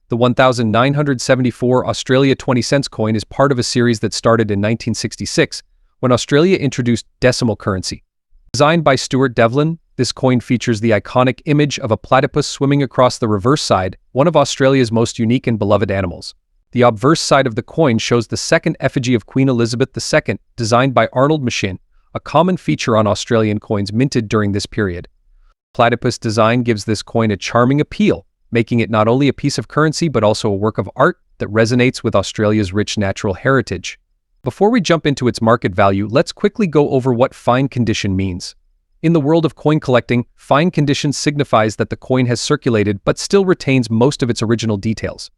The 1974 Australia 20 cents coin is part of a series that started in 1966, when Australia introduced decimal currency. Designed by Stuart Devlin, this coin features the iconic image of a platypus swimming across the reverse side, one of Australia's most unique and beloved animals. The obverse side of the coin shows the second effigy of Queen Elizabeth II, designed by Arnold Machin, a common feature on Australian coins minted during this period. Platypus design gives this coin a charming appeal, making it not only a piece of currency but also a work of art that resonates with Australia's rich natural heritage. Before we jump into its market value, let's quickly go over what fine condition means. In the world of coin collecting, fine condition signifies that the coin has circulated but still retains most of its original details.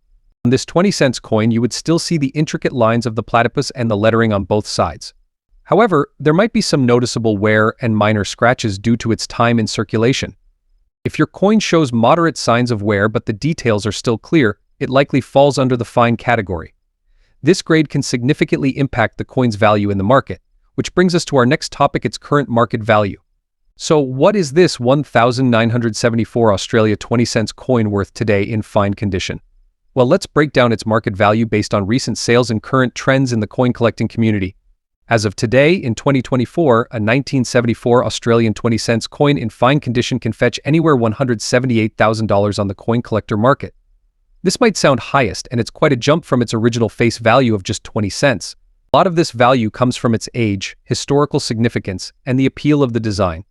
On this 20 cents coin, you would still see the intricate lines of the platypus and the lettering on both sides. However, there might be some noticeable wear and minor scratches due to its time in circulation. If your coin shows moderate signs of wear but the details are still clear, it likely falls under the fine category. This grade can significantly impact the coin's value in the market, which brings us to our next topic: its current market value. So what is this 1974 Australia 20 cents coin worth today in fine condition? Well, let's break down its market value based on recent sales and current trends in the coin collecting community. As of today, in 2024, a 1974 Australian 20 cents coin in fine condition can fetch anywhere $178,000 on the coin collector market. This might sound highest, and it's quite a jump from its original face value of just 20 cents. A lot of this value comes from its age, historical significance, and the appeal of the design.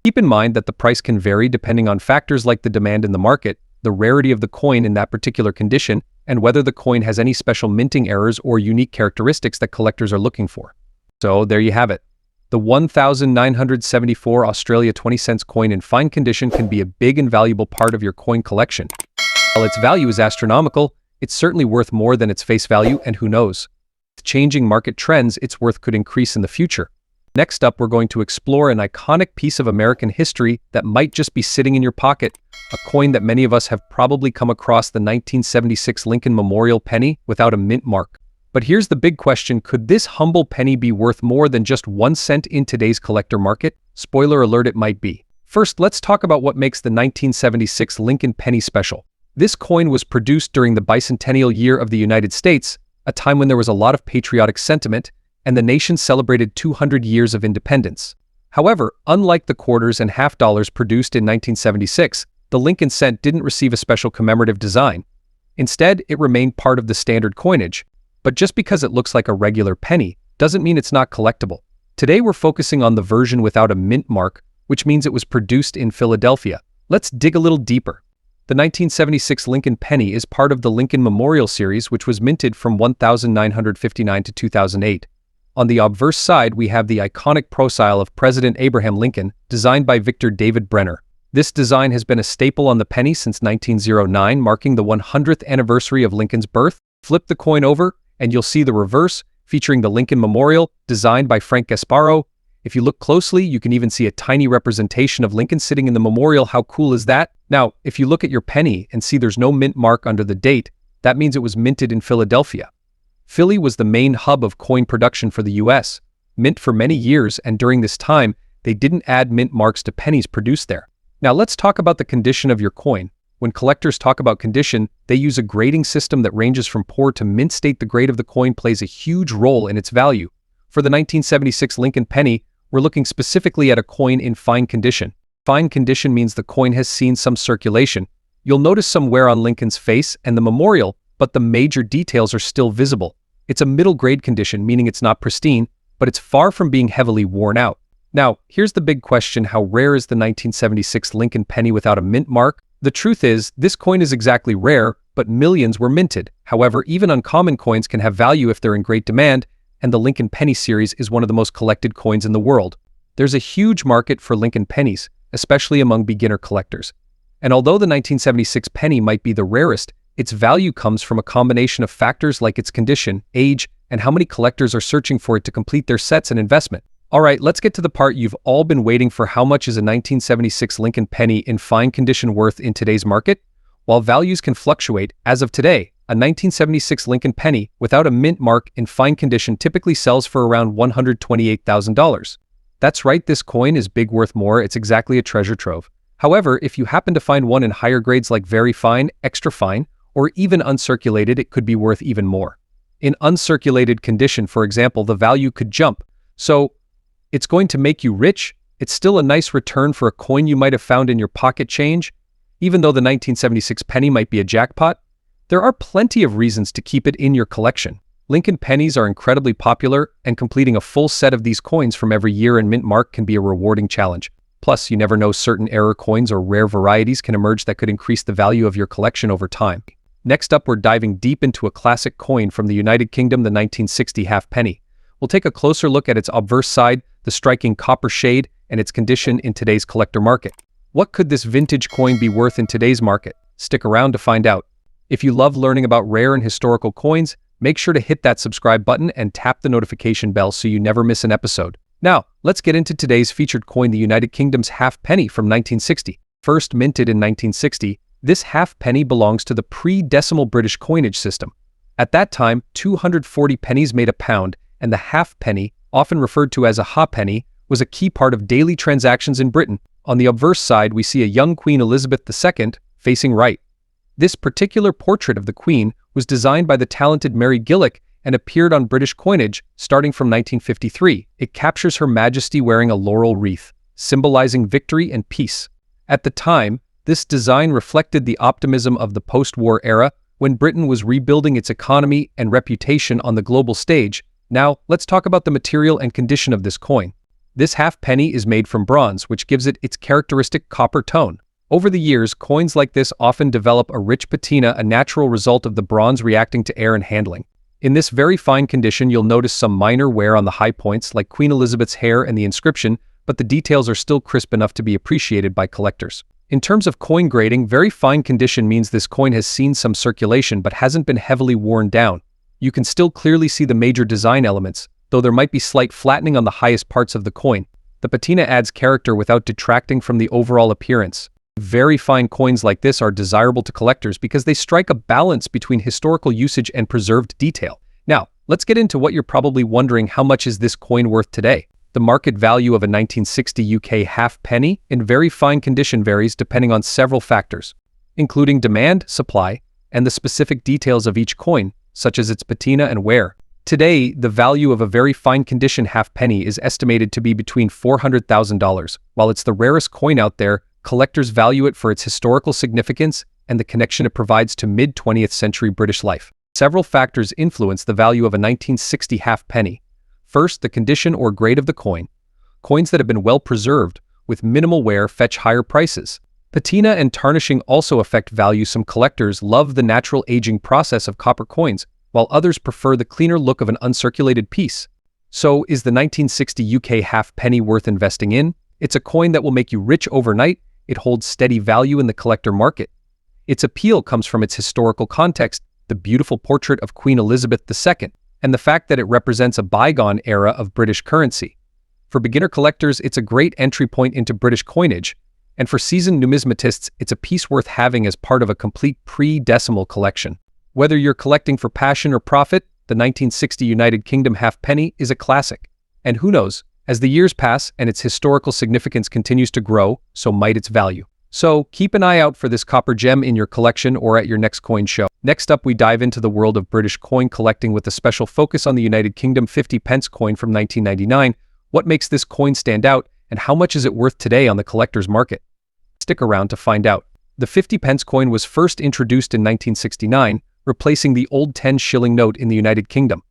Keep in mind that the price can vary depending on factors like the demand in the market, the rarity of the coin in that particular condition, and whether the coin has any special minting errors or unique characteristics that collectors are looking for. So there you have it. The 1974 Australia 20 cents coin in fine condition can be a big and valuable part of your coin collection. While its value is astronomical, it's certainly worth more than its face value, and who knows? With changing market trends, its worth could increase in the future. Next up, we're going to explore an iconic piece of American history that might just be sitting in your pocket, a coin that many of us have probably come across, the 1976 Lincoln Memorial penny without a mint mark. But here's the big question: could this humble penny be worth more than just 1 cent in today's collector market? Spoiler alert, it might be. First, let's talk about what makes the 1976 Lincoln penny special. This coin was produced during the bicentennial year of the United States, a time when there was a lot of patriotic sentiment, and the nation celebrated 200 years of independence. However, unlike the quarters and half dollars produced in 1976, the Lincoln cent didn't receive a special commemorative design. Instead, it remained part of the standard coinage. But just because it looks like a regular penny doesn't mean it's not collectible. Today we're focusing on the version without a mint mark, which means it was produced in Philadelphia. Let's dig a little deeper. The 1976 Lincoln penny is part of the Lincoln Memorial series, which was minted from 1959 to 2008. On the obverse side, we have the iconic profile of President Abraham Lincoln, designed by Victor David Brenner. This design has been a staple on the penny since 1909, marking the 100th anniversary of Lincoln's birth. Flip the coin over, and you'll see the reverse, featuring the Lincoln Memorial, designed by Frank Gasparo. If you look closely, you can even see a tiny representation of Lincoln sitting in the memorial. How cool is that? Now, if you look at your penny and see there's no mint mark under the date, that means it was minted in Philadelphia. Philly was the main hub of coin production for the US, mint for many years, and during this time, they didn't add mint marks to pennies produced there. Now let's talk about the condition of your coin. When collectors talk about condition, they use a grading system that ranges from poor to mint state. The grade of the coin plays a huge role in its value. For the 1976 Lincoln penny, we're looking specifically at a coin in fine condition. Fine condition means the coin has seen some circulation. You'll notice some wear on Lincoln's face and the memorial, but the major details are still visible. It's a middle grade condition, meaning it's not pristine, but it's far from being heavily worn out. Now, here's the big question: how rare is the 1976 Lincoln penny without a mint mark? The truth is, this coin is exactly rare, but millions were minted. However, even uncommon coins can have value if they're in great demand, and the Lincoln penny series is one of the most collected coins in the world. There's a huge market for Lincoln pennies, especially among beginner collectors. And although the 1976 penny might be the rarest, its value comes from a combination of factors like its condition, age, and how many collectors are searching for it to complete their sets and investment. Alright, let's get to the part you've all been waiting for. How much is a 1976 Lincoln penny in fine condition worth in today's market? While values can fluctuate, as of today, a 1976 Lincoln penny without a mint mark in fine condition typically sells for around $128,000. That's right, this coin is big, worth more. It's exactly a treasure trove. However, if you happen to find one in higher grades like very fine, extra fine, or even uncirculated, it could be worth even more. In uncirculated condition, for example, the value could jump. So, it's going to make you rich. It's still a nice return for a coin you might have found in your pocket change. Even though the 1976 penny might be a jackpot, there are plenty of reasons to keep it in your collection. Lincoln pennies are incredibly popular, and completing a full set of these coins from every year and mint mark can be a rewarding challenge. Plus, you never know, certain error coins or rare varieties can emerge that could increase the value of your collection over time. Next up, we're diving deep into a classic coin from the United Kingdom, the 1960 halfpenny. We'll take a closer look at its obverse side, the striking copper shade, and its condition in today's collector market. What could this vintage coin be worth in today's market? Stick around to find out. If you love learning about rare and historical coins, make sure to hit that subscribe button and tap the notification bell so you never miss an episode. Now, let's get into today's featured coin, the United Kingdom's halfpenny from 1960. First minted in 1960, this halfpenny belongs to the pre-decimal British coinage system. At that time, 240 pennies made a pound, and the halfpenny, often referred to as a ha'penny, was a key part of daily transactions in Britain. On the obverse side, we see a young Queen Elizabeth II facing right. This particular portrait of the Queen was designed by the talented Mary Gillick and appeared on British coinage starting from 1953. It captures Her Majesty wearing a laurel wreath, symbolizing victory and peace. At the time, this design reflected the optimism of the post-war era when Britain was rebuilding its economy and reputation on the global stage. Now, let's talk about the material and condition of this coin. This half penny is made from bronze, which gives it its characteristic copper tone. Over the years, coins like this often develop a rich patina, a natural result of the bronze reacting to air and handling. In this very fine condition, you'll notice some minor wear on the high points, like Queen Elizabeth's hair and the inscription, but the details are still crisp enough to be appreciated by collectors. In terms of coin grading, very fine condition means this coin has seen some circulation but hasn't been heavily worn down. You can still clearly see the major design elements, though there might be slight flattening on the highest parts of the coin. The patina adds character without detracting from the overall appearance. Very fine coins like this are desirable to collectors because they strike a balance between historical usage and preserved detail. Now, let's get into what you're probably wondering: how much is this coin worth today? The market value of a 1960 UK half penny in very fine condition varies depending on several factors, including demand, supply, and the specific details of each coin, such as its patina and wear. Today, the value of a very fine condition half penny is estimated to be between $400,000. While it's the rarest coin out there, collectors value it for its historical significance and the connection it provides to mid-20th century British life. Several factors influence the value of a 1960 half penny. First, the condition or grade of the coin. Coins that have been well preserved, with minimal wear, fetch higher prices. Patina and tarnishing also affect value. Some collectors love the natural aging process of copper coins, while others prefer the cleaner look of an uncirculated piece. So, is the 1960 UK half penny worth investing in? It's a coin that will make you rich overnight. It holds steady value in the collector market. Its appeal comes from its historical context, the beautiful portrait of Queen Elizabeth II, and the fact that it represents a bygone era of British currency. For beginner collectors, it's a great entry point into British coinage, and for seasoned numismatists, it's a piece worth having as part of a complete pre-decimal collection. Whether you're collecting for passion or profit, the 1960 United Kingdom half penny is a classic. And who knows, as the years pass and its historical significance continues to grow, so might its value. So keep an eye out for this copper gem in your collection or at your next coin show. Next up, we dive into the world of British coin collecting with a special focus on the United Kingdom 50 pence coin from 1999. What makes this coin stand out, and how much is it worth today on the collector's market? Stick around to find out. The 50 pence coin was first introduced in 1969, replacing the old 10-shilling note in the United Kingdom.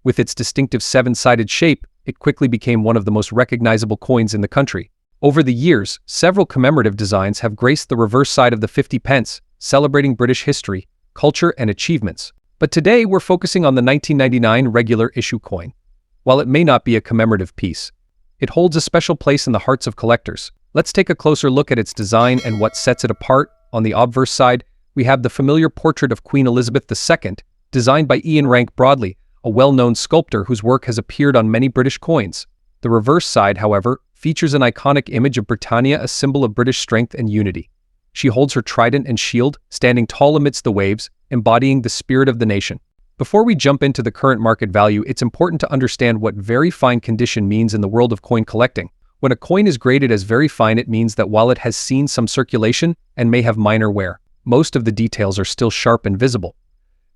With its distinctive seven-sided shape, it quickly became one of the most recognizable coins in the country. Over the years, several commemorative designs have graced the reverse side of the 50 pence, celebrating British history, culture, and achievements. But today, we're focusing on the 1999 regular issue coin. While it may not be a commemorative piece, it holds a special place in the hearts of collectors. Let's take a closer look at its design and what sets it apart. On the obverse side, we have the familiar portrait of Queen Elizabeth II, designed by Ian Rank Broadley, a well-known sculptor whose work has appeared on many British coins. The reverse side, however, features an iconic image of Britannia, a symbol of British strength and unity. She holds her trident and shield, standing tall amidst the waves, embodying the spirit of the nation. Before we jump into the current market value, it's important to understand what very fine condition means in the world of coin collecting. When a coin is graded as very fine, it means that while it has seen some circulation and may have minor wear, most of the details are still sharp and visible.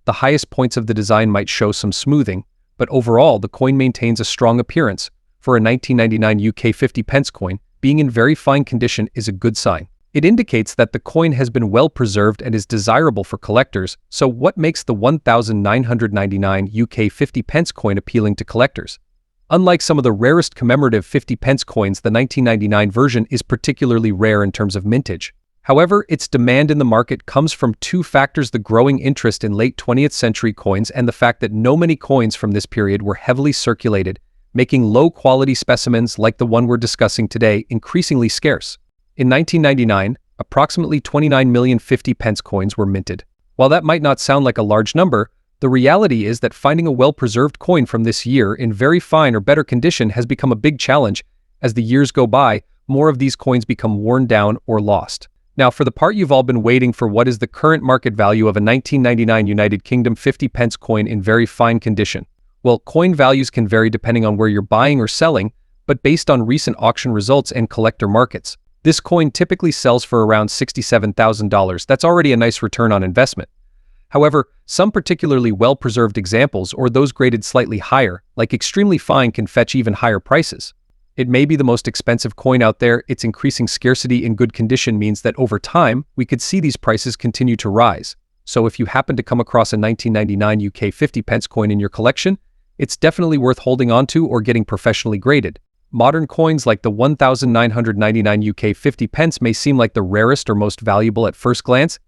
The highest points of the design might show some smoothing, but overall the coin maintains a strong appearance. For a 1999 UK 50 pence coin, being in very fine condition is a good sign. It indicates that the coin has been well preserved and is desirable for collectors. So what makes the 1999 UK 50 pence coin appealing to collectors? Unlike some of the rarest commemorative 50 pence coins, the 1999 version is particularly rare in terms of mintage. However, its demand in the market comes from two factors: the growing interest in late 20th century coins and the fact that no many coins from this period were heavily circulated, making low-quality specimens like the one we're discussing today increasingly scarce. In 1999, approximately 29 million 50 pence coins were minted. While that might not sound like a large number, the reality is that finding a well-preserved coin from this year in very fine or better condition has become a big challenge. As the years go by, more of these coins become worn down or lost. Now, for the part you've all been waiting for: what is the current market value of a 1999 United Kingdom 50 pence coin in very fine condition? Well, coin values can vary depending on where you're buying or selling, but based on recent auction results and collector markets, this coin typically sells for around $67,000. That's already a nice return on investment. However, some particularly well-preserved examples, or those graded slightly higher, like extremely fine, can fetch even higher prices. It may be the most expensive coin out there. Its increasing scarcity in good condition means that over time, we could see these prices continue to rise. So if you happen to come across a 1999 UK 50 pence coin in your collection, It's definitely worth holding onto or getting professionally graded. Modern coins like the 1999 UK 50 pence may seem like the rarest or most valuable at first glance.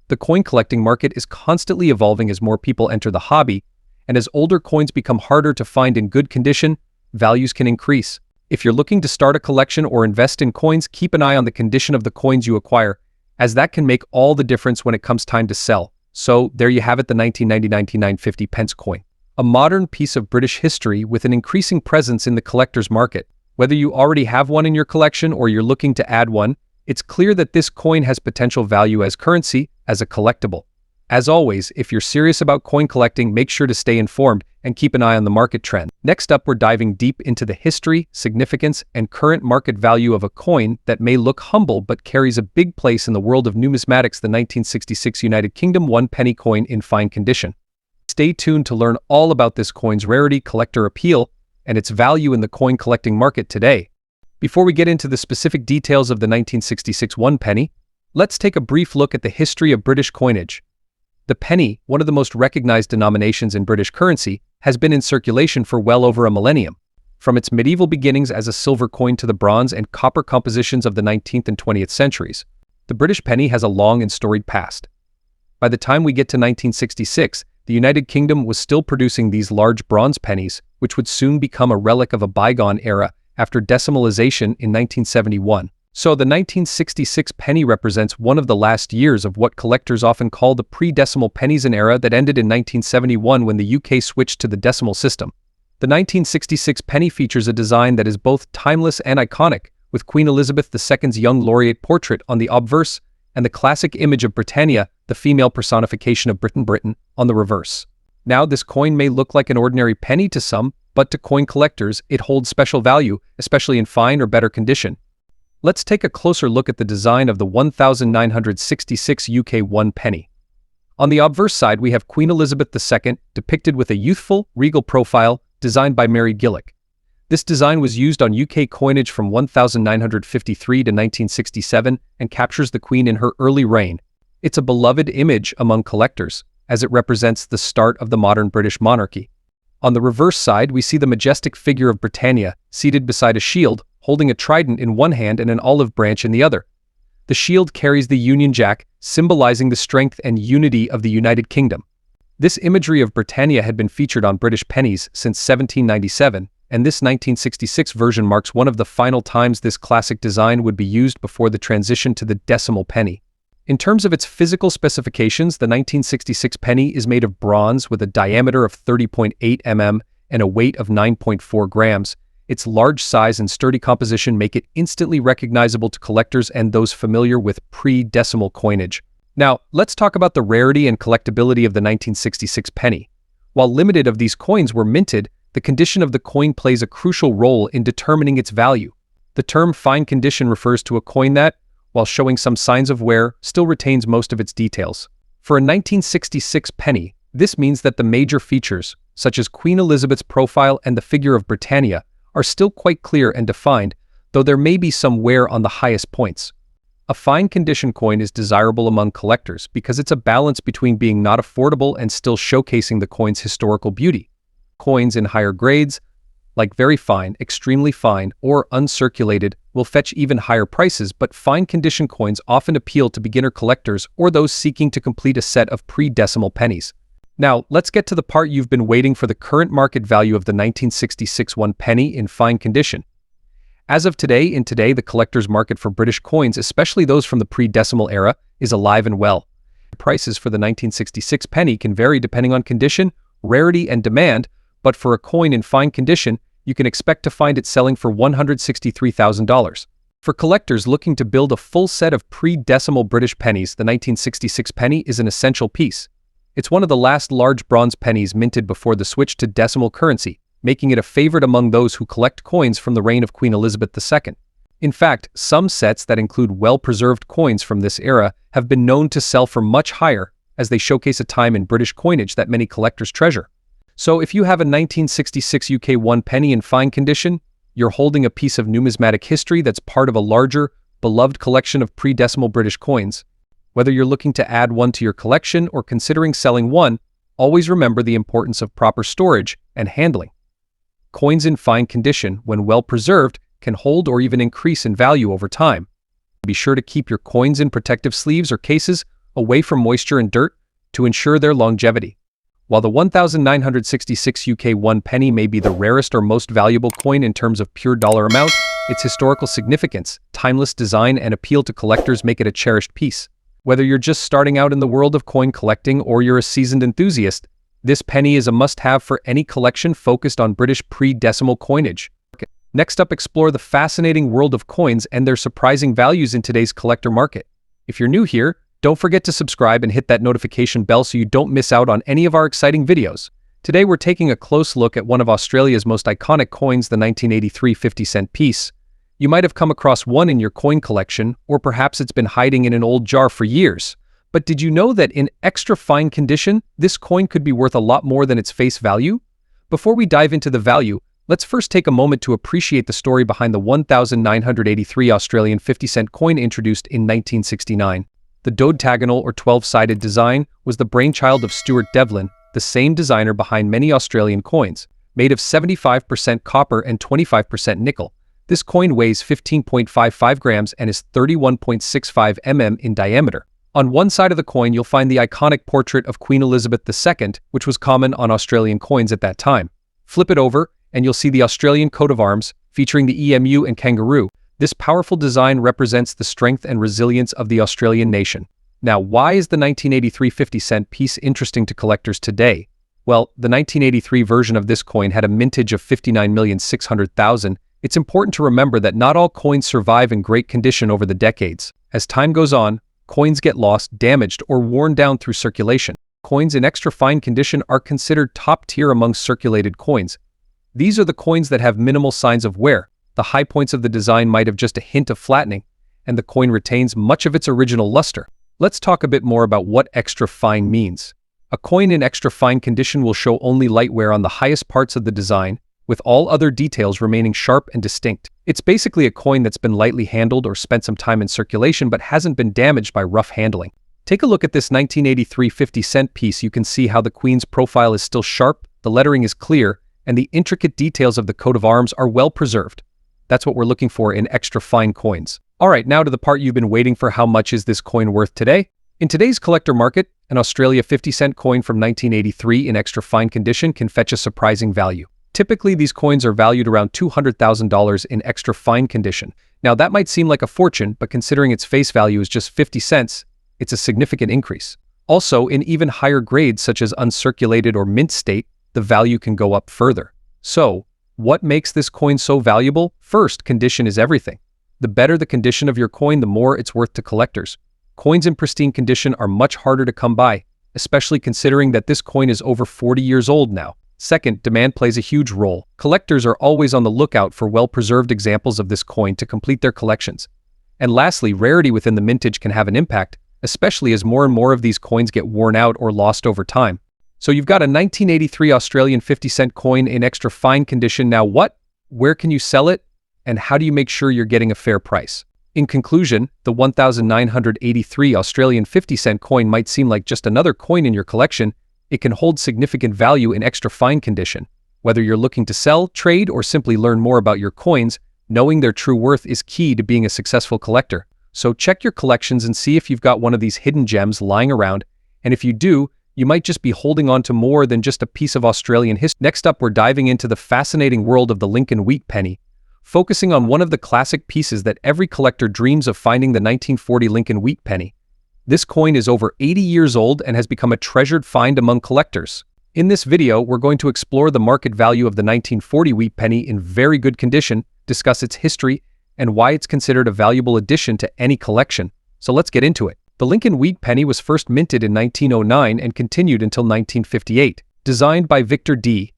The coin collecting market is constantly evolving as more people enter the hobby, and as older coins become harder to find in good condition, values can increase. If you're looking to start a collection or invest in coins, keep an eye on the condition of the coins you acquire, as that can make all the difference when it comes time to sell. So, there you have it, the 1999 50 pence coin. A modern piece of British history with an increasing presence in the collector's market. Whether you already have one in your collection or you're looking to add one, it's clear that this coin has potential value as currency, as a collectible. As always, if you're serious about coin collecting, make sure to stay informed and keep an eye on the market trend. Next up, we're diving deep into the history, significance, and current market value of a coin that may look humble but carries a big place in the world of numismatics, the 1966 United Kingdom 1 penny coin in fine condition. Stay tuned to learn all about this coin's rarity, collector appeal, and its value in the coin collecting market today. Before we get into the specific details of the 1966 1 penny, let's take a brief look at the history of British coinage. The penny, one of the most recognized denominations in British currency, has been in circulation for well over a millennium. From its medieval beginnings as a silver coin to the bronze and copper compositions of the 19th and 20th centuries, the British penny has a long and storied past. By the time we get to 1966, the United Kingdom was still producing these large bronze pennies, which would soon become a relic of a bygone era after decimalization in 1971. So the 1966 penny represents one of the last years of what collectors often call the pre-decimal pennies, an era that ended in 1971 when the UK switched to the decimal system. The 1966 penny features a design that is both timeless and iconic, with Queen Elizabeth II's young laureate portrait on the obverse and the classic image of Britannia, the female personification of Britain, on the reverse. Now, this coin may look like an ordinary penny to some, but to coin collectors, it holds special value, especially in fine or better condition. Let's take a closer look at the design of the 1966 UK 1 penny. On the obverse side, we have Queen Elizabeth II, depicted with a youthful, regal profile, designed by Mary Gillick. This design was used on UK coinage from 1953 to 1967 and captures the Queen in her early reign. It's a beloved image among collectors, as it represents the start of the modern British monarchy. On the reverse side, we see the majestic figure of Britannia, seated beside a shield, holding a trident in one hand and an olive branch in the other. The shield carries the Union Jack, symbolizing the strength and unity of the United Kingdom. This imagery of Britannia had been featured on British pennies since 1797, and this 1966 version marks one of the final times this classic design would be used before the transition to the decimal penny. In terms of its physical specifications, the 1966 penny is made of bronze with a diameter of 30.8 mm and a weight of 9.4 grams. Its large size and sturdy composition make it instantly recognizable to collectors and those familiar with pre-decimal coinage. Now, let's talk about the rarity and collectability of the 1966 penny. While limited of these coins were minted, the condition of the coin plays a crucial role in determining its value. The term fine condition refers to a coin that, while showing some signs of wear, still retains most of its details. For a 1966 penny, this means that the major features, such as Queen Elizabeth's profile and the figure of Britannia, are still quite clear and defined, though there may be some wear on the highest points. A fine condition coin is desirable among collectors because it's a balance between being not affordable and still showcasing the coin's historical beauty. Coins in higher grades, like very fine, extremely fine, or uncirculated, will fetch even higher prices, but fine condition coins often appeal to beginner collectors or those seeking to complete a set of pre-decimal pennies. Now, let's get to the part you've been waiting for, the current market value of the 1966 1 penny in fine condition. As of today, the collector's market for British coins, especially those from the pre-decimal era, is alive and well. Prices for the 1966 penny can vary depending on condition, rarity, and demand, but for a coin in fine condition, you can expect to find it selling for $163,000. For collectors looking to build a full set of pre-decimal British pennies, the 1966 penny is an essential piece. It's one of the last large bronze pennies minted before the switch to decimal currency, making it a favorite among those who collect coins from the reign of Queen Elizabeth II. In fact, some sets that include well-preserved coins from this era have been known to sell for much higher, as they showcase a time in British coinage that many collectors treasure. So if you have a 1966 UK 1 penny in fine condition, you're holding a piece of numismatic history that's part of a larger, beloved collection of pre-decimal British coins. Whether you're looking to add one to your collection or considering selling one, always remember the importance of proper storage and handling. Coins in fine condition, when well preserved, can hold or even increase in value over time. Be sure to keep your coins in protective sleeves or cases away from moisture and dirt to ensure their longevity. While the 1966 UK 1 penny may be the rarest or most valuable coin in terms of pure dollar amount, its historical significance, timeless design, and appeal to collectors make it a cherished piece. Whether you're just starting out in the world of coin collecting or you're a seasoned enthusiast, this penny is a must-have for any collection focused on British pre-decimal coinage. Next up, explore the fascinating world of coins and their surprising values in today's collector market. If you're new here, don't forget to subscribe and hit that notification bell so you don't miss out on any of our exciting videos. Today we're taking a close look at one of Australia's most iconic coins, the 1983 50-cent piece. You might have come across one in your coin collection, or perhaps it's been hiding in an old jar for years. But did you know that in extra fine condition, this coin could be worth a lot more than its face value? Before we dive into the value, let's first take a moment to appreciate the story behind the 1983 Australian 50-cent coin introduced in 1969. The dodecagonal or 12-sided design was the brainchild of Stuart Devlin, the same designer behind many Australian coins. Made of 75% copper and 25% nickel, this coin weighs 15.55 grams and is 31.65 mm in diameter. On one side of the coin you'll find the iconic portrait of Queen Elizabeth II, which was common on Australian coins at that time. Flip it over, and you'll see the Australian coat of arms, featuring the emu and kangaroo. This powerful design represents the strength and resilience of the Australian nation. Now, why is the 1983 50-cent piece interesting to collectors today? Well, the 1983 version of this coin had a mintage of 59,600,000. It's important to remember that not all coins survive in great condition over the decades. As time goes on, coins get lost, damaged, or worn down through circulation. Coins in extra fine condition are considered top tier among circulated coins. These are the coins that have minimal signs of wear. The high points of the design might have just a hint of flattening, and the coin retains much of its original luster. Let's talk a bit more about what extra fine means. A coin in extra fine condition will show only light wear on the highest parts of the design, with all other details remaining sharp and distinct. It's basically a coin that's been lightly handled or spent some time in circulation but hasn't been damaged by rough handling. Take a look at this 1983 50-cent piece. You can see how the Queen's profile is still sharp, the lettering is clear, and the intricate details of the coat of arms are well preserved. That's what we're looking for in extra fine coins. Alright, now to the part you've been waiting for. How much is this coin worth today? In today's collector market, an Australia 50-cent coin from 1983 in extra fine condition can fetch a surprising value. Typically, these coins are valued around $200,000 in extra fine condition. Now, that might seem like a fortune, but considering its face value is just 50 cents, it's a significant increase. Also, in even higher grades such as uncirculated or mint state, the value can go up further. So, what makes this coin so valuable? First, condition is everything. The better the condition of your coin, the more it's worth to collectors. Coins in pristine condition are much harder to come by, especially considering that this coin is over 40 years old now. Second, demand plays a huge role. Collectors are always on the lookout for well-preserved examples of this coin to complete their collections. And lastly, rarity within the mintage can have an impact, especially as more and more of these coins get worn out or lost over time. So you've got a 1983 Australian 50-cent coin in extra fine condition. Now what? Where can you sell it? And how do you make sure you're getting a fair price? In conclusion, the 1983 Australian 50-cent coin might seem like just another coin in your collection. It can hold significant value in extra fine condition. Whether you're looking to sell, trade, or simply learn more about your coins, knowing their true worth is key to being a successful collector. So check your collections and see if you've got one of these hidden gems lying around. And if you do, you might just be holding on to more than just a piece of Australian history. Next up, we're diving into the fascinating world of the Lincoln wheat penny, focusing on one of the classic pieces that every collector dreams of finding, the 1940 Lincoln wheat penny. This coin is over 80 years old and has become a treasured find among collectors. In this video, we're going to explore the market value of the 1940 wheat penny in very good condition, discuss its history, and why it's considered a valuable addition to any collection. So let's get into it. The Lincoln wheat penny was first minted in 1909 and continued until 1958. Designed by Victor D.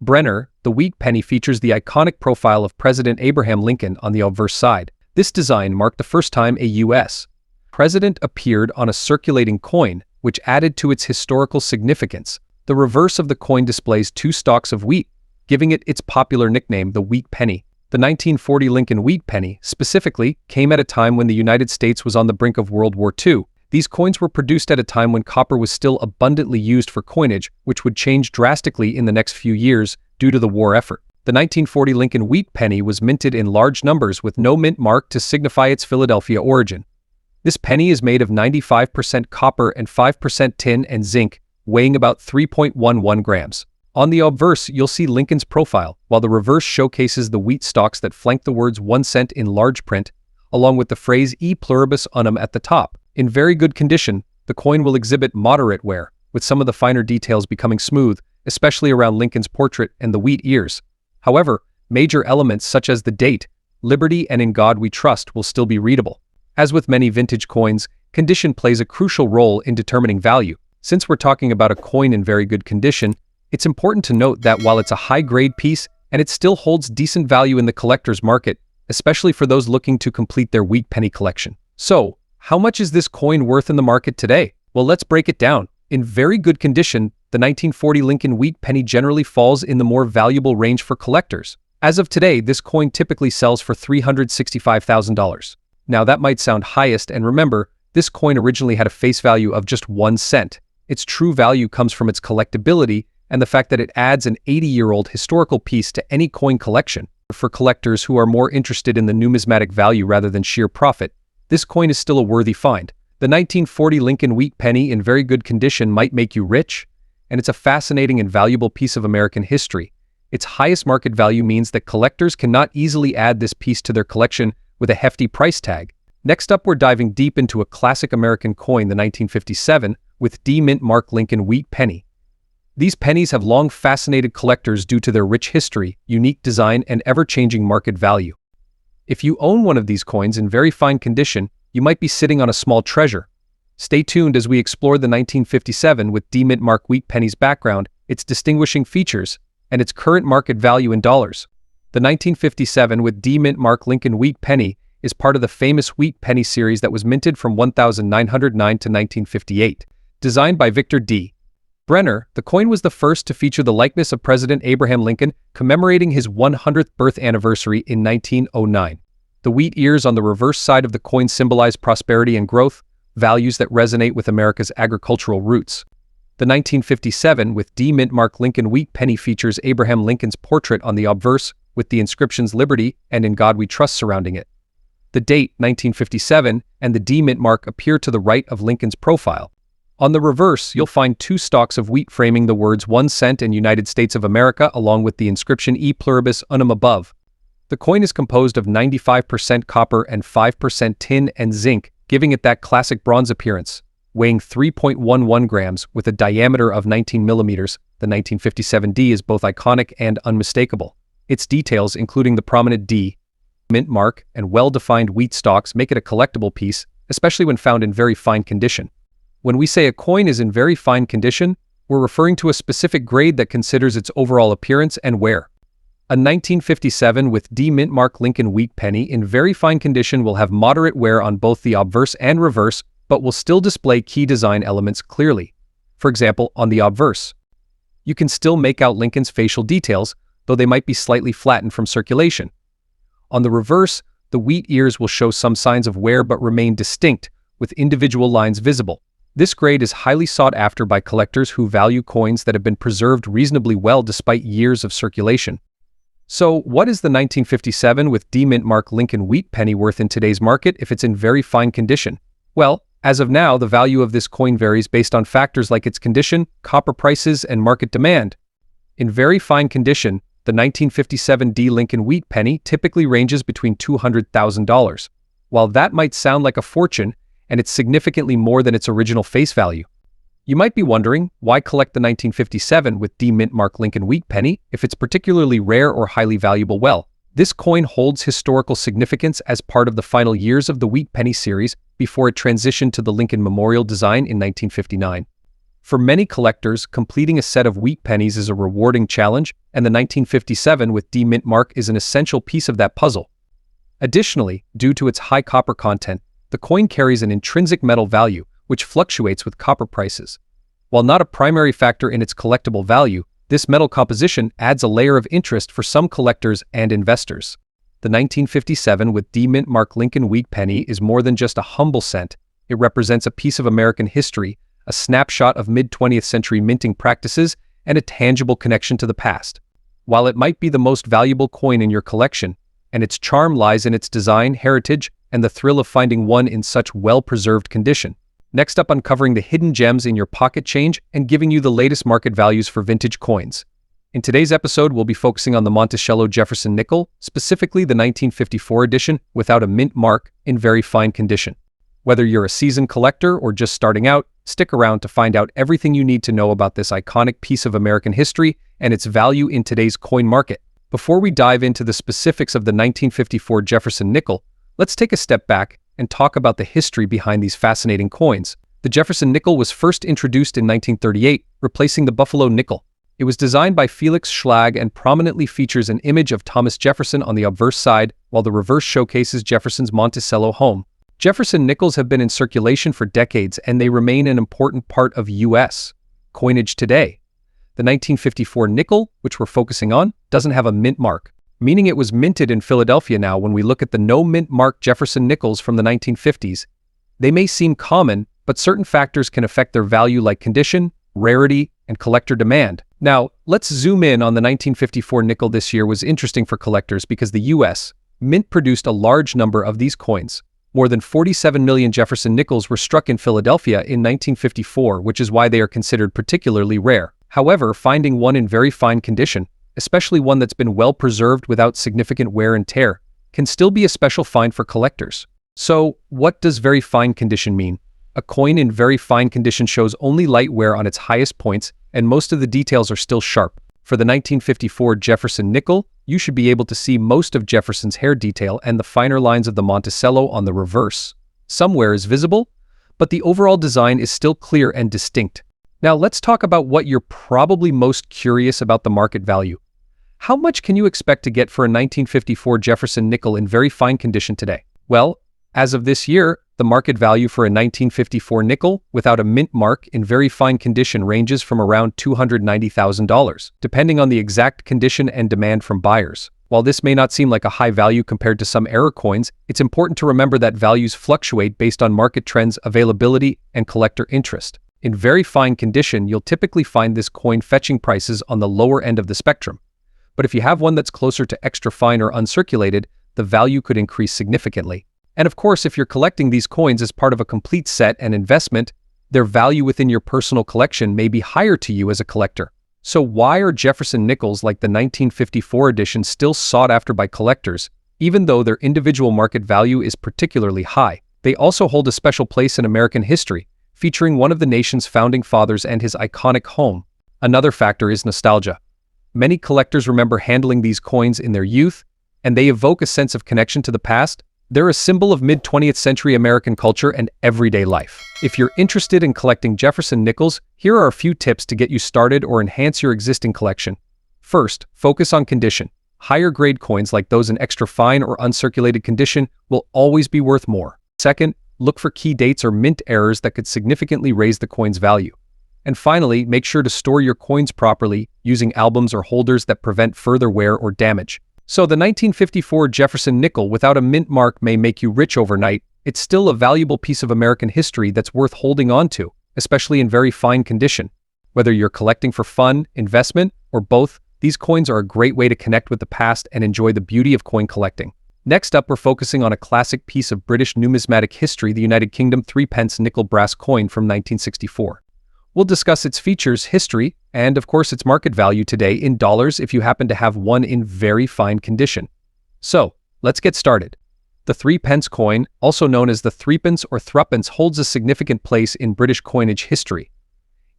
Brenner, the wheat penny features the iconic profile of President Abraham Lincoln on the obverse side. This design marked the first time a U.S. president appeared on a circulating coin, which added to its historical significance. The reverse of the coin displays two stalks of wheat, giving it its popular nickname, the wheat penny. The 1940 Lincoln wheat penny, specifically, came at a time when the United States was on the brink of World War II. These coins were produced at a time when copper was still abundantly used for coinage, which would change drastically in the next few years due to the war effort. The 1940 Lincoln wheat penny was minted in large numbers with no mint mark to signify its Philadelphia origin. This penny is made of 95% copper and 5% tin and zinc, weighing about 3.11 grams. On the obverse, you'll see Lincoln's profile, while the reverse showcases the wheat stalks that flank the words 1 cent in large print, along with the phrase E pluribus unum at the top. In very good condition, the coin will exhibit moderate wear, with some of the finer details becoming smooth, especially around Lincoln's portrait and the wheat ears. However, major elements such as the date, Liberty and In God We Trust will still be readable. As with many vintage coins, condition plays a crucial role in determining value. Since we're talking about a coin in very good condition, it's important to note that while it's a high-grade piece and it still holds decent value in the collector's market, especially for those looking to complete their wheat penny collection. So, how much is this coin worth in the market today? Well, let's break it down. In very good condition, the 1940 Lincoln wheat penny generally falls in the more valuable range for collectors. As of today, this coin typically sells for $365,000. Now that might sound highest, and remember, this coin originally had a face value of just 1 cent. Its true value comes from its collectability and the fact that it adds an 80-year-old historical piece to any coin collection. For collectors who are more interested in the numismatic value rather than sheer profit, this coin is still a worthy find. The 1940 Lincoln wheat penny in very good condition might make you rich, and it's a fascinating and valuable piece of American history. Its highest market value means that collectors cannot easily add this piece to their collection with a hefty price tag. Next up, we're diving deep into a classic American coin, the 1957 with D mint mark Lincoln wheat penny. These pennies have long fascinated collectors due to their rich history, unique design, and ever-changing market value. If you own one of these coins in very fine condition, you might be sitting on a small treasure. Stay tuned as we explore the 1957 with D mint mark wheat penny's background, its distinguishing features, and its current market value in dollars. The 1957 with D mint mark Lincoln wheat penny is part of the famous wheat penny series that was minted from 1909 to 1958. Designed by Victor D. Brenner, the coin was the first to feature the likeness of President Abraham Lincoln commemorating his 100th birth anniversary in 1909. The wheat ears on the reverse side of the coin symbolize prosperity and growth, values that resonate with America's agricultural roots. The 1957 with D mint mark Lincoln wheat penny features Abraham Lincoln's portrait on the obverse with the inscriptions Liberty and In God We Trust surrounding it. The date, 1957, and the D mint mark appear to the right of Lincoln's profile. On the reverse, you'll find 2 stalks of wheat framing the words 1 cent and United States of America along with the inscription E pluribus unum above. The coin is composed of 95% copper and 5% tin and zinc, giving it that classic bronze appearance. Weighing 3.11 grams with a diameter of 19 millimeters, the 1957 D is both iconic and unmistakable. Its details, including the prominent D mint mark and well-defined wheat stalks, make it a collectible piece, especially when found in very fine condition. When we say a coin is in very fine condition, we're referring to a specific grade that considers its overall appearance and wear. A 1957 with D mint mark Lincoln wheat penny in very fine condition will have moderate wear on both the obverse and reverse, but will still display key design elements clearly. For example, on the obverse, you can still make out Lincoln's facial details, though they might be slightly flattened from circulation. On the reverse, the wheat ears will show some signs of wear but remain distinct, with individual lines visible. This grade is highly sought after by collectors who value coins that have been preserved reasonably well despite years of circulation. So, what is the 1957 with D mint mark Lincoln wheat penny worth in today's market if it's in very fine condition? Well, as of now, the value of this coin varies based on factors like its condition, copper prices, and market demand. In very fine condition, the 1957 D Lincoln wheat penny typically ranges between $200,000. While that might sound like a fortune, and it's significantly more than its original face value. You might be wondering, why collect the 1957 with D mint mark Lincoln wheat penny if it's particularly rare or highly valuable? Well, this coin holds historical significance as part of the final years of the wheat penny series before it transitioned to the Lincoln Memorial design in 1959. For many collectors, completing a set of wheat pennies is a rewarding challenge, and the 1957 with D mint mark is an essential piece of that puzzle. Additionally, due to its high copper content, the coin carries an intrinsic metal value, which fluctuates with copper prices. While not a primary factor in its collectible value, this metal composition adds a layer of interest for some collectors and investors. The 1957 with D mint mark Lincoln wheat penny is more than just a humble cent. It represents a piece of American history, a snapshot of mid-20th century minting practices, and a tangible connection to the past. While it might be the most valuable coin in your collection, and its charm lies in its design, heritage, and the thrill of finding one in such well-preserved condition. Next up, uncovering the hidden gems in your pocket change and giving you the latest market values for vintage coins. In today's episode, we'll be focusing on the Monticello Jefferson nickel, specifically the 1954 edition without a mint mark, in very fine condition. Whether you're a seasoned collector or just starting out, stick around to find out everything you need to know about this iconic piece of American history and its value in today's coin market. Before we dive into the specifics of the 1954 Jefferson nickel, let's take a step back and talk about the history behind these fascinating coins. The Jefferson nickel was first introduced in 1938, replacing the Buffalo nickel. It was designed by Felix Schlag and prominently features an image of Thomas Jefferson on the obverse side, while the reverse showcases Jefferson's Monticello home. Jefferson nickels have been in circulation for decades, and they remain an important part of U.S. coinage today. The 1954 nickel, which we're focusing on, doesn't have a mint mark, meaning it was minted in Philadelphia. Now, when we look at the no mint mark Jefferson nickels from the 1950s, they may seem common, but certain factors can affect their value, like condition, rarity, and collector demand. Now, let's zoom in on the 1954 nickel. This year was interesting for collectors because the U.S. Mint produced a large number of these coins. More than 47 million Jefferson nickels were struck in Philadelphia in 1954, which is why they are considered particularly rare. However, finding one in very fine condition, especially one that's been well preserved without significant wear and tear, can still be a special find for collectors. So, what does very fine condition mean? A coin in very fine condition shows only light wear on its highest points, and most of the details are still sharp. For the 1954 Jefferson nickel, you should be able to see most of Jefferson's hair detail and the finer lines of the Monticello on the reverse. Some wear is visible, but the overall design is still clear and distinct. Now let's talk about what you're probably most curious about: the market value. How much can you expect to get for a 1954 Jefferson nickel in very fine condition today? Well, as of this year, the market value for a 1954 nickel without a mint mark in very fine condition ranges from around $290,000, depending on the exact condition and demand from buyers. While this may not seem like a high value compared to some error coins, it's important to remember that values fluctuate based on market trends, availability, and collector interest. In very fine condition, you'll typically find this coin fetching prices on the lower end of the spectrum. But if you have one that's closer to extra fine or uncirculated, the value could increase significantly. And of course, if you're collecting these coins as part of a complete set and investment, their value within your personal collection may be higher to you as a collector. So why are Jefferson nickels like the 1954 edition still sought after by collectors, even though their individual market value is particularly high? They also hold a special place in American history, featuring one of the nation's founding fathers and his iconic home. Another factor is nostalgia. Many collectors remember handling these coins in their youth, and they evoke a sense of connection to the past. They're a symbol of mid-20th century American culture and everyday life. If you're interested in collecting Jefferson nickels, here are a few tips to get you started or enhance your existing collection. First, focus on condition. Higher grade coins like those in extra fine or uncirculated condition will always be worth more. Second, look for key dates or mint errors that could significantly raise the coin's value. And finally, make sure to store your coins properly using albums or holders that prevent further wear or damage. So the 1954 Jefferson nickel without a mint mark may make you rich overnight. It's still a valuable piece of American history that's worth holding on to, especially in very fine condition. Whether you're collecting for fun, investment, or both, these coins are a great way to connect with the past and enjoy the beauty of coin collecting. Next up, we're focusing on a classic piece of British numismatic history, the United Kingdom 3-pence nickel brass coin from 1964. We'll discuss its features, history, and of course its market value today in dollars if you happen to have one in very fine condition. So, let's get started. The 3-pence coin, also known as the threepence or thruppence, holds a significant place in British coinage history.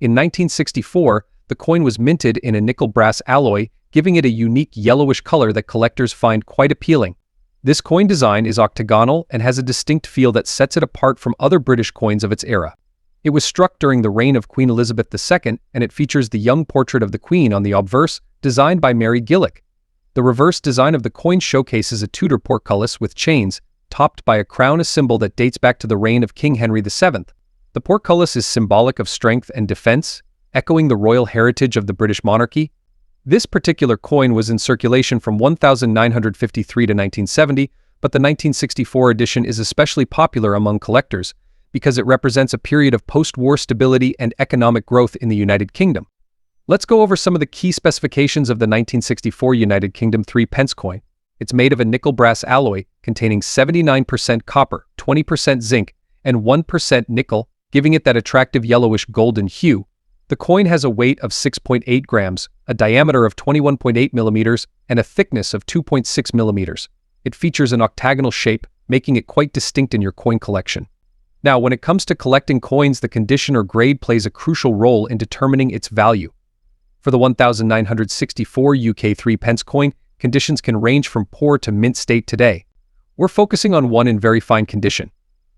In 1964, the coin was minted in a nickel-brass alloy, giving it a unique yellowish color that collectors find quite appealing. This coin design is octagonal and has a distinct feel that sets it apart from other British coins of its era. It was struck during the reign of Queen Elizabeth II, and it features the young portrait of the Queen on the obverse, designed by Mary Gillick. The reverse design of the coin showcases a Tudor portcullis with chains, topped by a crown, a symbol that dates back to the reign of King Henry VII. The portcullis is symbolic of strength and defense, echoing the royal heritage of the British monarchy. This particular coin was in circulation from 1953 to 1970, but the 1964 edition is especially popular among collectors, because it represents a period of post-war stability and economic growth in the United Kingdom. Let's go over some of the key specifications of the 1964 United Kingdom 3 pence coin. It's made of a nickel-brass alloy containing 79% copper, 20% zinc, and 1% nickel, giving it that attractive yellowish golden hue. The coin has a weight of 6.8 grams, a diameter of 21.8 millimeters, and a thickness of 2.6 millimeters. It features an octagonal shape, making it quite distinct in your coin collection. Now, when it comes to collecting coins, the condition or grade plays a crucial role in determining its value. For the 1964 UK 3 pence coin, conditions can range from poor to mint state today. We're focusing on one in very fine condition.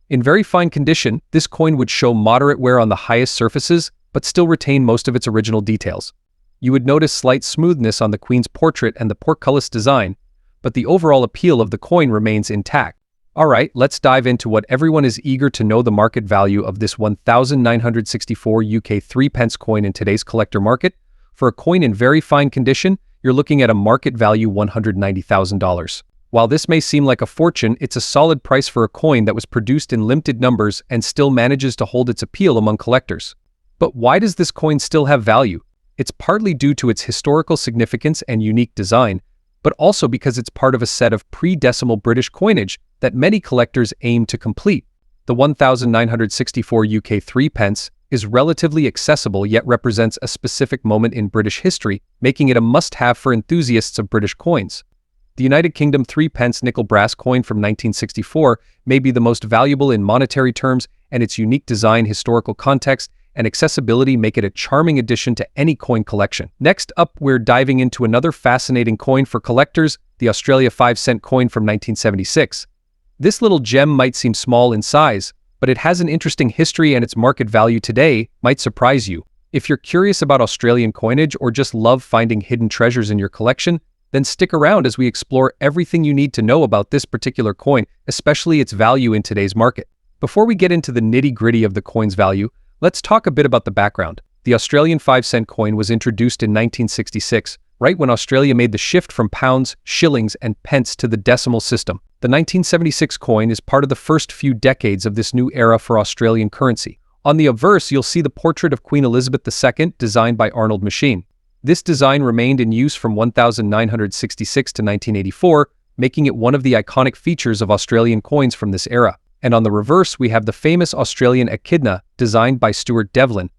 In very fine condition, this coin would show moderate wear on the highest surfaces, but still retain most of its original details. You would notice slight smoothness on the Queen's portrait and the portcullis design, but the overall appeal of the coin remains intact. Alright, let's dive into what everyone is eager to know: the market value of this 1964 UK 3 pence coin in today's collector market. For a coin in very fine condition, you're looking at a market value $190,000. While this may seem like a fortune, it's a solid price for a coin that was produced in limited numbers and still manages to hold its appeal among collectors. But why does this coin still have value? It's partly due to its historical significance and unique design, but also because it's part of a set of pre-decimal British coinage that many collectors aim to complete. The 1964 UK 3 pence is relatively accessible yet represents a specific moment in British history, making it a must-have for enthusiasts of British coins. The United Kingdom 3 pence nickel brass coin from 1964 may be the most valuable in monetary terms, and its unique design, historical context, and accessibility make it a charming addition to any coin collection. Next up, we're diving into another fascinating coin for collectors, the Australia 5-cent coin from 1976. This little gem might seem small in size, but it has an interesting history, and its market value today might surprise you. If you're curious about Australian coinage or just love finding hidden treasures in your collection, then stick around as we explore everything you need to know about this particular coin, especially its value in today's market. Before we get into the nitty-gritty of the coin's value, let's talk a bit about the background. The Australian 5-cent coin was introduced in 1966, right when Australia made the shift from pounds, shillings, and pence to the decimal system. The 1976 coin is part of the first few decades of this new era for Australian currency. On the obverse, you'll see the portrait of Queen Elizabeth II, designed by Arnold Machin. This design remained in use from 1966 to 1984, making it one of the iconic features of Australian coins from this era. And on the reverse, we have the famous Australian echidna, designed by Stuart Devlin.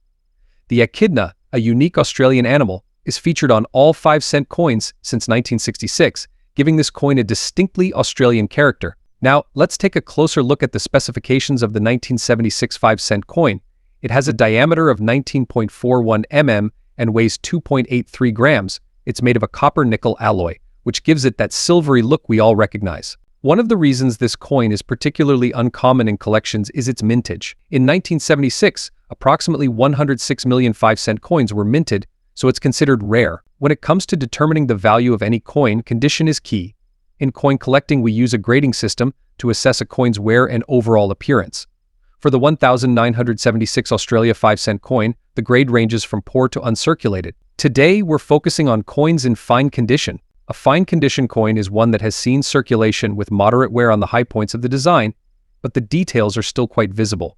The echidna, a unique Australian animal, is featured on all 5-cent coins since 1966, giving this coin a distinctly Australian character. Now, let's take a closer look at the specifications of the 1976 5-cent coin. It has a diameter of 19.41 mm and weighs 2.83 grams. It's made of a copper-nickel alloy, which gives it that silvery look we all recognize. One of the reasons this coin is particularly uncommon in collections is its mintage. In 1976, approximately 106 million 5-cent coins were minted, so it's considered rare. When it comes to determining the value of any coin, condition is key. In coin collecting, we use a grading system to assess a coin's wear and overall appearance. For the 1976 Australia 5-cent coin, the grade ranges from poor to uncirculated. Today, we're focusing on coins in fine condition. A fine condition coin is one that has seen circulation with moderate wear on the high points of the design, but the details are still quite visible.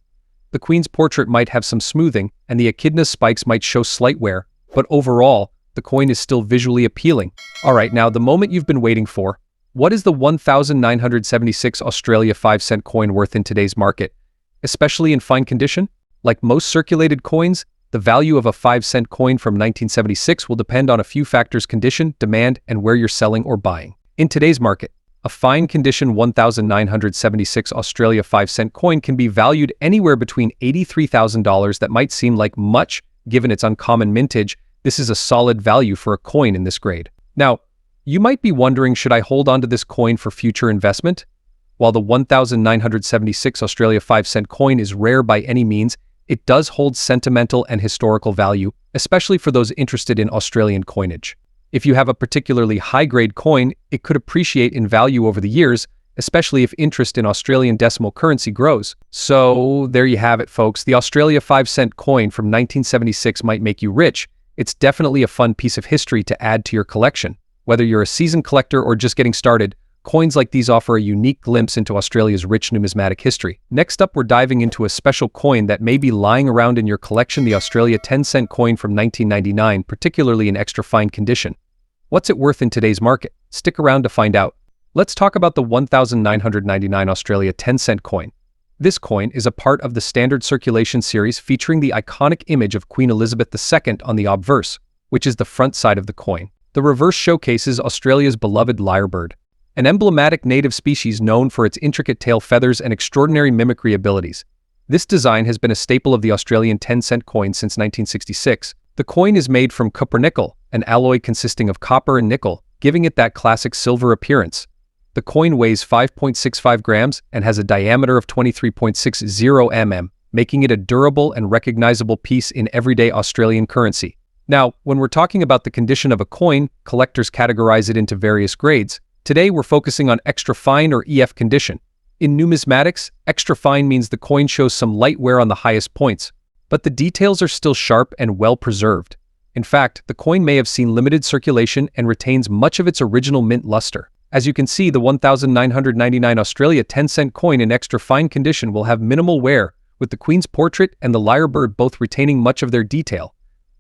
The Queen's portrait might have some smoothing, and the echidna spikes might show slight wear, but overall, the coin is still visually appealing. Alright, now the moment you've been waiting for. What is the 1976 Australia 5-cent coin worth in today's market, especially in fine condition? Like most circulated coins, the value of a 5-cent coin from 1976 will depend on a few factors: condition, demand, and where you're selling or buying. In today's market, a fine condition 1976 Australia 5-cent coin can be valued anywhere between $83,000. That might seem like much, given its uncommon mintage. This is a solid value for a coin in this grade. Now, you might be wondering, should I hold on to this coin for future investment? While the 1976 Australia 5-cent coin is rare by any means, it does hold sentimental and historical value, especially for those interested in Australian coinage. If you have a particularly high-grade coin, it could appreciate in value over the years, especially if interest in Australian decimal currency grows. So, there you have it, folks. The Australia 5-cent coin from 1976 might make you rich. It's definitely a fun piece of history to add to your collection. Whether you're a seasoned collector or just getting started, Coins like these offer a unique glimpse into Australia's rich numismatic history. Next up, we're diving into a special coin that may be lying around in your collection, the Australia 10-cent coin from 1999, particularly in extra fine condition. What's it worth in today's market? Stick around to find out. Let's talk about the 1999 Australia 10-cent coin. This coin is a part of the standard circulation series featuring the iconic image of Queen Elizabeth II on the obverse, which is the front side of the coin. The reverse showcases Australia's beloved lyrebird, an emblematic native species known for its intricate tail feathers and extraordinary mimicry abilities. This design has been a staple of the Australian 10-cent coin since 1966. The coin is made from copper-nickel, an alloy consisting of copper and nickel, giving it that classic silver appearance. The coin weighs 5.65 grams and has a diameter of 23.60 mm, making it a durable and recognizable piece in everyday Australian currency. Now, when we're talking about the condition of a coin, collectors categorize it into various grades. Today, we're focusing on extra fine or EF condition. In numismatics, extra fine means the coin shows some light wear on the highest points, but the details are still sharp and well preserved. In fact, the coin may have seen limited circulation and retains much of its original mint luster. As you can see, the 1999 Australia 10-cent coin in extra fine condition will have minimal wear, with the Queen's portrait and the lyrebird both retaining much of their detail.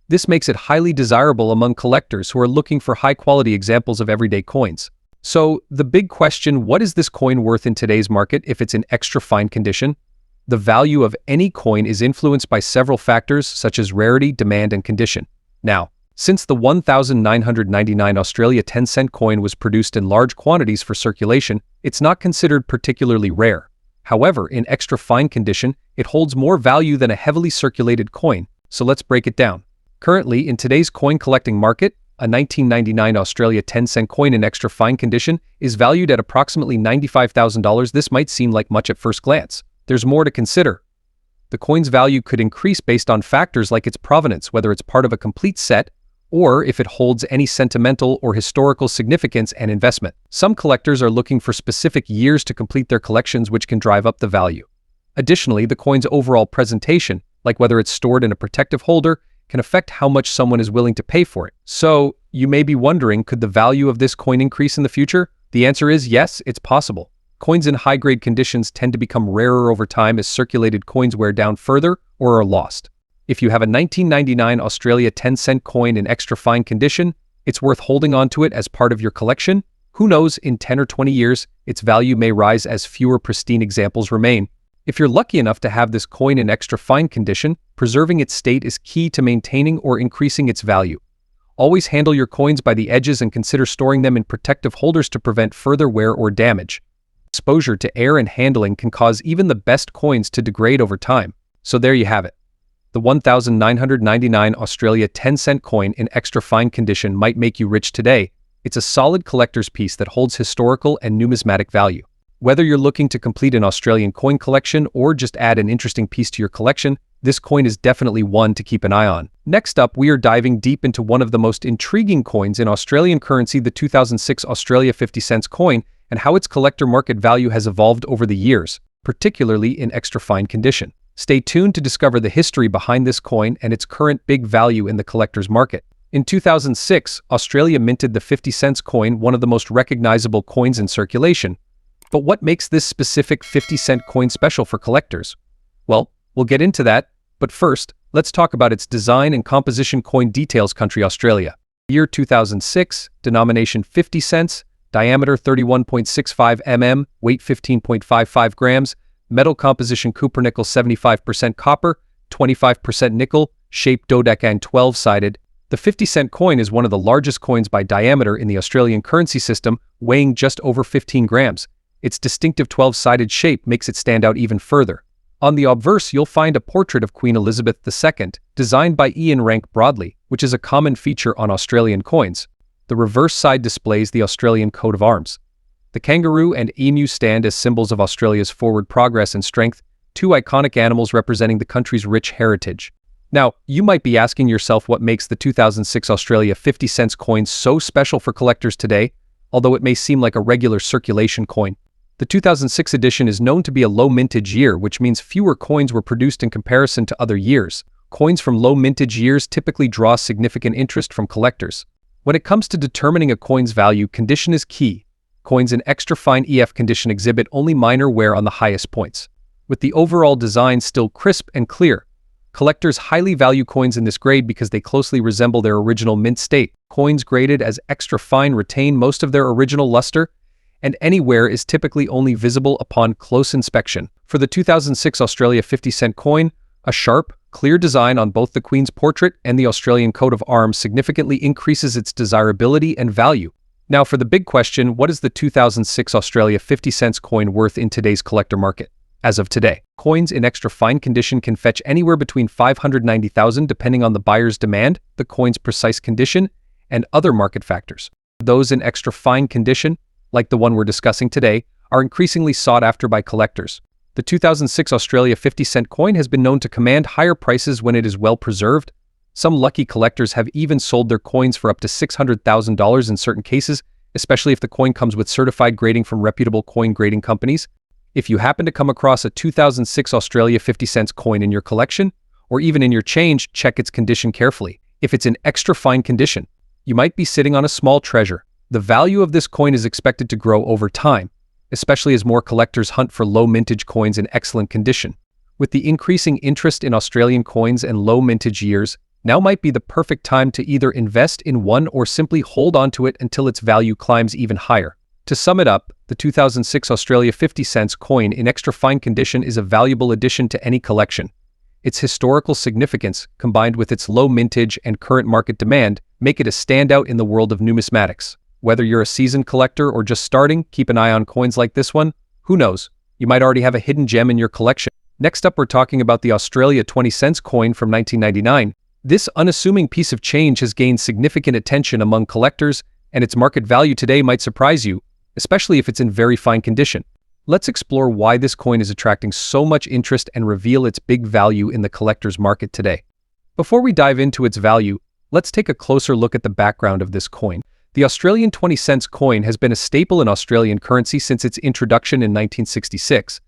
This makes it highly desirable among collectors who are looking for high-quality examples of everyday coins. So, the big question, what is this coin worth in today's market if it's in extra fine condition? The value of any coin is influenced by several factors such as rarity, demand, and condition. Now, since the 1999 Australia 10-cent coin was produced in large quantities for circulation, it's not considered particularly rare. However, in extra fine condition, it holds more value than a heavily circulated coin. So let's break it down. Currently, in today's coin collecting market, a 1999 Australia 10-cent coin in extra fine condition is valued at approximately $95,000. This might seem like much at first glance. There's more to consider. The coin's value could increase based on factors like its provenance, whether it's part of a complete set, or if it holds any sentimental or historical significance and investment. Some collectors are looking for specific years to complete their collections, which can drive up the value. Additionally, the coin's overall presentation, like whether it's stored in a protective holder, can affect how much someone is willing to pay for it. So, you may be wondering, could the value of this coin increase in the future? The answer is yes, it's possible. Coins in high-grade conditions tend to become rarer over time as circulated coins wear down further or are lost. If you have a 1999 Australia 10-cent coin in extra fine condition, it's worth holding on to it as part of your collection. Who knows, in 10 or 20 years, its value may rise as fewer pristine examples remain. If you're lucky enough to have this coin in extra fine condition, preserving its state is key to maintaining or increasing its value. Always handle your coins by the edges and consider storing them in protective holders to prevent further wear or damage. Exposure to air and handling can cause even the best coins to degrade over time. So there you have it. The 1999 Australia 10-cent coin in extra fine condition might make you rich today. It's a solid collector's piece that holds historical and numismatic value. Whether you're looking to complete an Australian coin collection or just add an interesting piece to your collection, this coin is definitely one to keep an eye on. Next up, we are diving deep into one of the most intriguing coins in Australian currency, the 2006 Australia 50 cents coin, and how its collector market value has evolved over the years, particularly in extra fine condition. Stay tuned to discover the history behind this coin and its current big value in the collector's market. In 2006, Australia minted the 50 cents coin, one of the most recognizable coins in circulation. But what makes this specific 50-cent coin special for collectors? Well, we'll get into that, but first, let's talk about its design and composition. Coin details. Country Australia. Year 2006, denomination 50 cents, diameter 31.65 mm, weight 15.55 grams, metal composition copper-nickel 75% copper, 25% nickel, shape dodecan 12-sided. The 50-cent coin is one of the largest coins by diameter in the Australian currency system, weighing just over 15 grams. Its distinctive 12-sided shape makes it stand out even further. On the obverse, you'll find a portrait of Queen Elizabeth II, designed by Ian Rank Broadley, which is a common feature on Australian coins. The reverse side displays the Australian coat of arms. The kangaroo and emu stand as symbols of Australia's forward progress and strength, two iconic animals representing the country's rich heritage. Now, you might be asking yourself what makes the 2006 Australia 50 cents coin so special for collectors today, although it may seem like a regular circulation coin. The 2006 edition is known to be a low mintage year, which means fewer coins were produced in comparison to other years. Coins from low mintage years typically draw significant interest from collectors. When it comes to determining a coin's value, condition is key. Coins in extra fine EF condition exhibit only minor wear on the highest points, with the overall design still crisp and clear. Collectors highly value coins in this grade because they closely resemble their original mint state. Coins graded as extra fine retain most of their original luster, and any wear is typically only visible upon close inspection. For the 2006 Australia 50-cent coin, a sharp, clear design on both the Queen's portrait and the Australian coat of arms significantly increases its desirability and value. Now for the big question, what is the 2006 Australia 50-cent coin worth in today's collector market? As of today, coins in extra fine condition can fetch anywhere between $590,000 depending on the buyer's demand, the coin's precise condition, and other market factors. Those in extra fine condition, like the one we're discussing today, are increasingly sought after by collectors. The 2006 Australia 50-cent coin has been known to command higher prices when it is well preserved. Some lucky collectors have even sold their coins for up to $600,000 in certain cases, especially if the coin comes with certified grading from reputable coin grading companies. If you happen to come across a 2006 Australia 50-cent coin in your collection, or even in your change, check its condition carefully. If it's in extra fine condition, you might be sitting on a small treasure. The value of this coin is expected to grow over time, especially as more collectors hunt for low mintage coins in excellent condition. With the increasing interest in Australian coins and low mintage years, now might be the perfect time to either invest in one or simply hold on to it until its value climbs even higher. To sum it up, the 2006 Australia 50-cent coin in extra fine condition is a valuable addition to any collection. Its historical significance, combined with its low mintage and current market demand, make it a standout in the world of numismatics. Whether you're a seasoned collector or just starting, keep an eye on coins like this one. Who knows? You might already have a hidden gem in your collection. Next up, we're talking about the Australia 20-cent coin from 1999. This unassuming piece of change has gained significant attention among collectors, and its market value today might surprise you, especially if it's in very fine condition. Let's explore why this coin is attracting so much interest and reveal its big value in the collector's market today. Before we dive into its value, let's take a closer look at the background of this coin. The Australian 20-cent coin has been a staple in Australian currency since its introduction in 1966.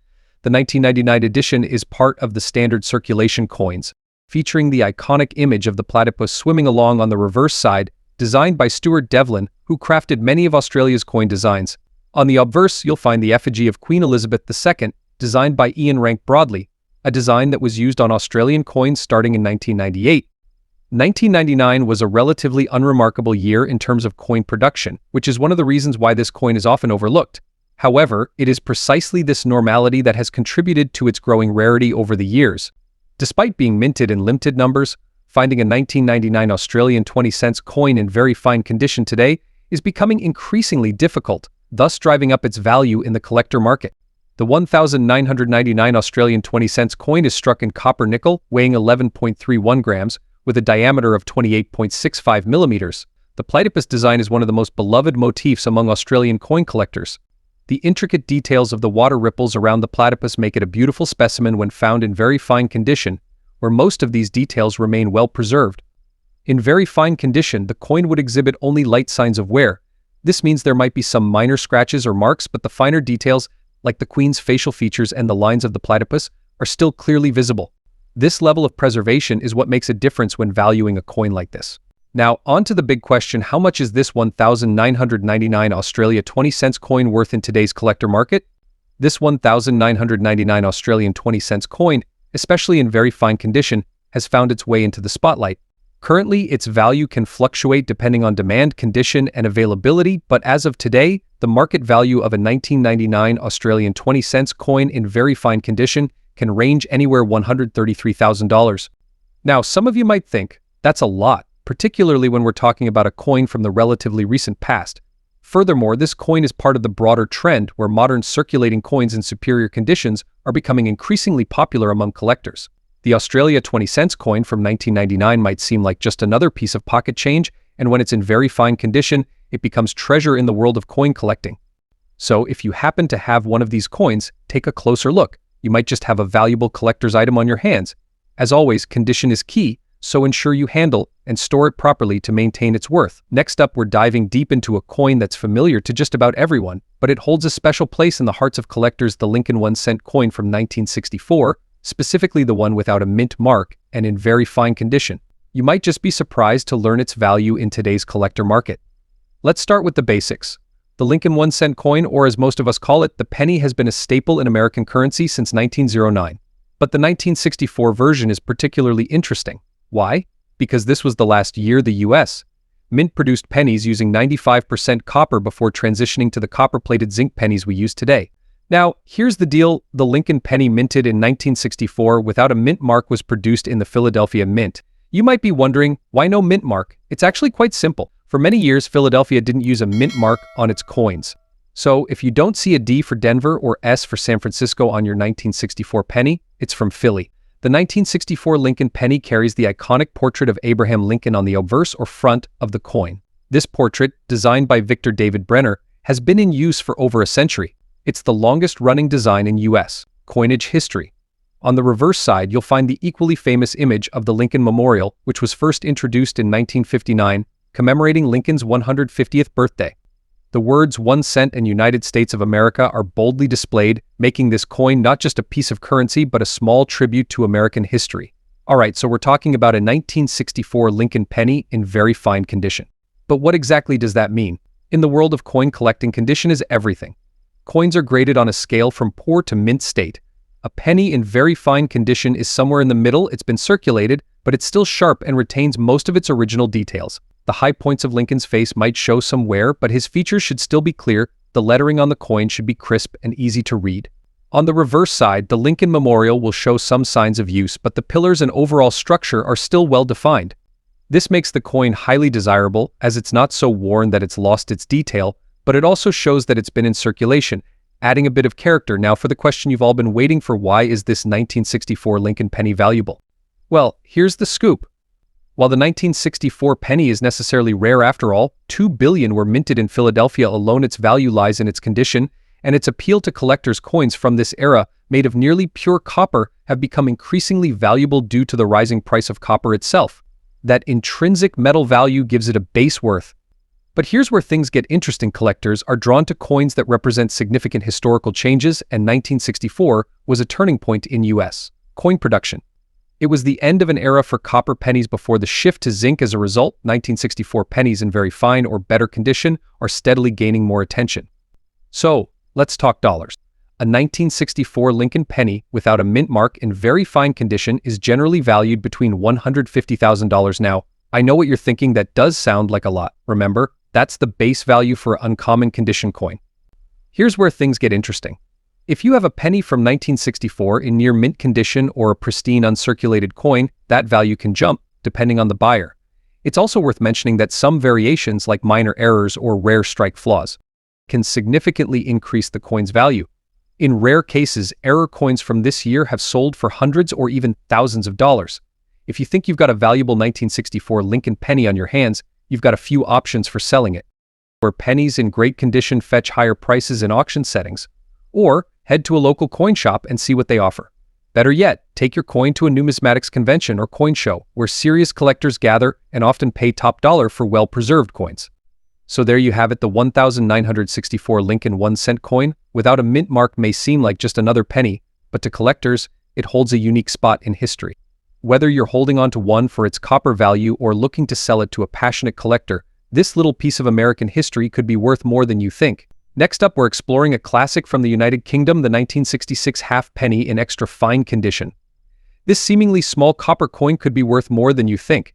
The 1999 edition is part of the standard circulation coins, featuring the iconic image of the platypus swimming along on the reverse side, designed by Stuart Devlin, who crafted many of Australia's coin designs. On the obverse, you'll find the effigy of Queen Elizabeth II, designed by Ian Rank Broadley, a design that was used on Australian coins starting in 1998. 1999 was a relatively unremarkable year in terms of coin production, which is one of the reasons why this coin is often overlooked. However, it is precisely this normality that has contributed to its growing rarity over the years. Despite being minted in limited numbers, finding a 1999 Australian 20-cent coin in very fine condition today is becoming increasingly difficult, thus driving up its value in the collector market. The 1,999 Australian 20-cent coin is struck in copper nickel, weighing 11.31 grams, with a diameter of 28.65 millimeters. The platypus design is one of the most beloved motifs among Australian coin collectors. The intricate details of the water ripples around the platypus make it a beautiful specimen when found in very fine condition, where most of these details remain well preserved. In very fine condition, the coin would exhibit only light signs of wear. This means there might be some minor scratches or marks, but the finer details, like the Queen's facial features and the lines of the platypus, are still clearly visible. This level of preservation is what makes a difference when valuing a coin like this. Now, on to the big question, how much is this 1,999 Australia 20-cent coin worth in today's collector market? This 1,999 Australian 20-cent coin, especially in very fine condition, has found its way into the spotlight. Currently, its value can fluctuate depending on demand, condition, and availability, but as of today, the market value of a 1999 Australian 20-cent coin in very fine condition can range anywhere $133,000. Now, some of you might think, that's a lot, particularly when we're talking about a coin from the relatively recent past. Furthermore, this coin is part of the broader trend where modern circulating coins in superior conditions are becoming increasingly popular among collectors. The Australia 20-cent coin from 1999 might seem like just another piece of pocket change, and when it's in very fine condition, it becomes treasure in the world of coin collecting. So if you happen to have one of these coins, take a closer look. You might just have a valuable collector's item on your hands. As always, condition is key, so ensure you handle and store it properly to maintain its worth. Next up, we're diving deep into a coin that's familiar to just about everyone, but it holds a special place in the hearts of collectors, the Lincoln 1-cent coin from 1964, specifically the one without a mint mark and in very fine condition. You might just be surprised to learn its value in today's collector market. Let's start with the basics. The Lincoln 1-cent coin, or as most of us call it, the penny, has been a staple in American currency since 1909. But the 1964 version is particularly interesting. Why? Because this was the last year the U.S. Mint produced pennies using 95% copper before transitioning to the copper-plated zinc pennies we use today. Now, here's the deal. The Lincoln penny, minted in 1964 without a mint mark, was produced in the Philadelphia Mint. You might be wondering, why no mint mark? It's actually quite simple. For many years, Philadelphia didn't use a mint mark on its coins. So, if you don't see a D for Denver or S for San Francisco on your 1964 penny, it's from Philly. The 1964 Lincoln penny carries the iconic portrait of Abraham Lincoln on the obverse or front of the coin. This portrait, designed by Victor David Brenner, has been in use for over a century. It's the longest-running design in U.S. coinage history. On the reverse side, you'll find the equally famous image of the Lincoln Memorial, which was first introduced in 1959, commemorating Lincoln's 150th birthday. The words 1 cent and United States of America are boldly displayed, making this coin not just a piece of currency but a small tribute to American history. Alright, so we're talking about a 1964 Lincoln penny in very fine condition. But what exactly does that mean? In the world of coin collecting, condition is everything. Coins are graded on a scale from poor to mint state. A penny in very fine condition is somewhere in the middle. It's been circulated, but it's still sharp and retains most of its original details. The high points of Lincoln's face might show some wear, but his features should still be clear. The lettering on the coin should be crisp and easy to read. On the reverse side, the Lincoln Memorial will show some signs of use, but the pillars and overall structure are still well defined. This makes the coin highly desirable, as it's not so worn that it's lost its detail, but it also shows that it's been in circulation, adding a bit of character. Now for the question you've all been waiting for: why is this 1964 Lincoln penny valuable? Well, here's the scoop. While the 1964 penny is necessarily rare after all, 2 billion were minted in Philadelphia alone. Its value lies in its condition, and its appeal to collectors. Coins from this era, made of nearly pure copper, have become increasingly valuable due to the rising price of copper itself. That intrinsic metal value gives it a base worth. But here's where things get interesting. Collectors are drawn to coins that represent significant historical changes, and 1964 was a turning point in U.S. coin production. It was the end of an era for copper pennies before the shift to zinc. As a result, 1964 pennies in very fine or better condition are steadily gaining more attention. So, let's talk dollars. A 1964 Lincoln penny without a mint mark in very fine condition is generally valued between $150,000. Now, I know what you're thinking. That does sound like a lot. Remember, that's the base value for an uncommon condition coin. Here's where things get interesting. If you have a penny from 1964 in near mint condition or a pristine uncirculated coin, that value can jump, depending on the buyer. It's also worth mentioning that some variations, like minor errors or rare strike flaws, can significantly increase the coin's value. In rare cases, error coins from this year have sold for hundreds or even thousands of dollars. If you think you've got a valuable 1964 Lincoln penny on your hands, you've got a few options for selling it. Where pennies in great condition fetch higher prices in auction settings, or head to a local coin shop and see what they offer. Better yet, take your coin to a numismatics convention or coin show, where serious collectors gather and often pay top dollar for well-preserved coins. So there you have it. The 1964 Lincoln 1-cent coin without a mint mark may seem like just another penny, but to collectors, it holds a unique spot in history. Whether you're holding on to one for its copper value or looking to sell it to a passionate collector, this little piece of American history could be worth more than you think. Next up, we're exploring a classic from the United Kingdom, the 1966 half penny in extra fine condition. This seemingly small copper coin could be worth more than you think.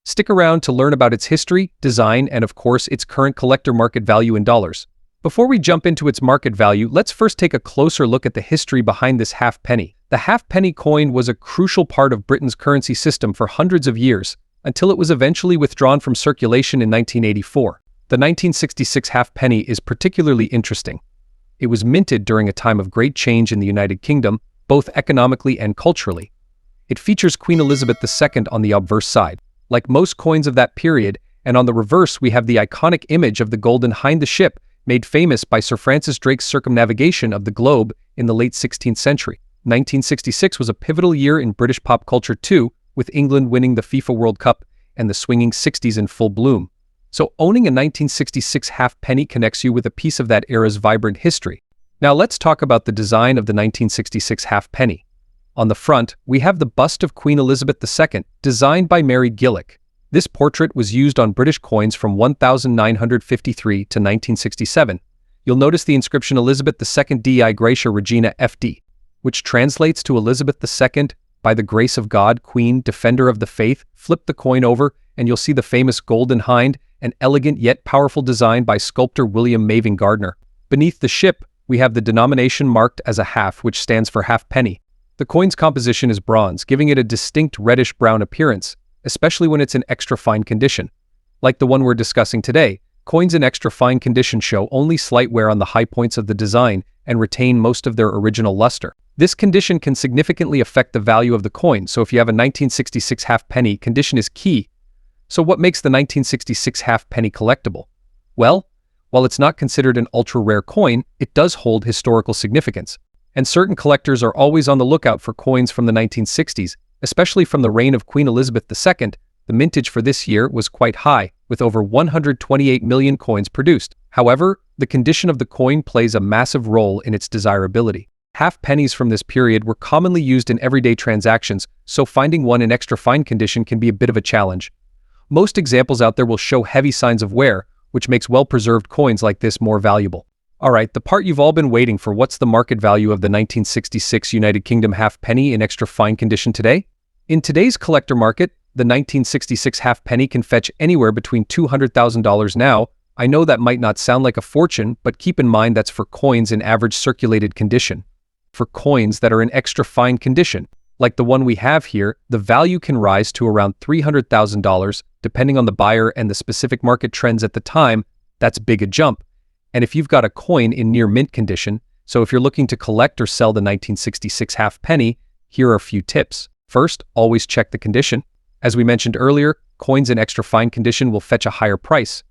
Stick around to learn about its history, design, and of course, its current collector market value in dollars. Before we jump into its market value, let's first take a closer look at the history behind this half penny. The half penny coin was a crucial part of Britain's currency system for hundreds of years, until it was eventually withdrawn from circulation in 1984. The 1966 half penny is particularly interesting. It was minted during a time of great change in the United Kingdom, both economically and culturally. It features Queen Elizabeth II on the obverse side, like most coins of that period, and on the reverse we have the iconic image of the Golden Hind, the ship, made famous by Sir Francis Drake's circumnavigation of the globe in the late 16th century. 1966 was a pivotal year in British pop culture too, with England winning the FIFA World Cup and the swinging 60s in full bloom. So owning a 1966 half penny connects you with a piece of that era's vibrant history. Now let's talk about the design of the 1966 half penny. On the front, we have the bust of Queen Elizabeth II, designed by Mary Gillick. This portrait was used on British coins from 1953 to 1967. You'll notice the inscription Elizabeth II Dei Gratia Regina FD, which translates to Elizabeth II, by the grace of God, Queen, Defender of the Faith. Flip the coin over and you'll see the famous golden hind, an elegant yet powerful design by sculptor William Maving Gardner. Beneath the ship, we have the denomination marked as a half, which stands for halfpenny. The coin's composition is bronze, giving it a distinct reddish-brown appearance, especially when it's in extra fine condition. Like the one we're discussing today, coins in extra fine condition show only slight wear on the high points of the design and retain most of their original luster. This condition can significantly affect the value of the coin, so if you have a 1966 halfpenny, condition is key. So what makes the 1966 halfpenny collectible? Well, while it's not considered an ultra-rare coin, it does hold historical significance. And certain collectors are always on the lookout for coins from the 1960s, especially from the reign of Queen Elizabeth II. The mintage for this year was quite high, with over 128 million coins produced. However, the condition of the coin plays a massive role in its desirability. Half pennies from this period were commonly used in everyday transactions, so finding one in extra fine condition can be a bit of a challenge. Most examples out there will show heavy signs of wear, which makes well-preserved coins like this more valuable. Alright, the part you've all been waiting for: what's the market value of the 1966 United Kingdom halfpenny in extra fine condition today? In today's collector market, the 1966 halfpenny can fetch anywhere between $200,000 now. I know that might not sound like a fortune, but keep in mind that's for coins in average circulated condition. For coins that are in extra fine condition, like the one we have here, the value can rise to around $300,000, depending on the buyer and the specific market trends at the time. That's big a jump. And if you've got a coin in near mint condition, so if you're looking to collect or sell the 1966 halfpenny, here are a few tips. First, always check the condition. As we mentioned earlier, coins in extra fine condition will fetch a higher price.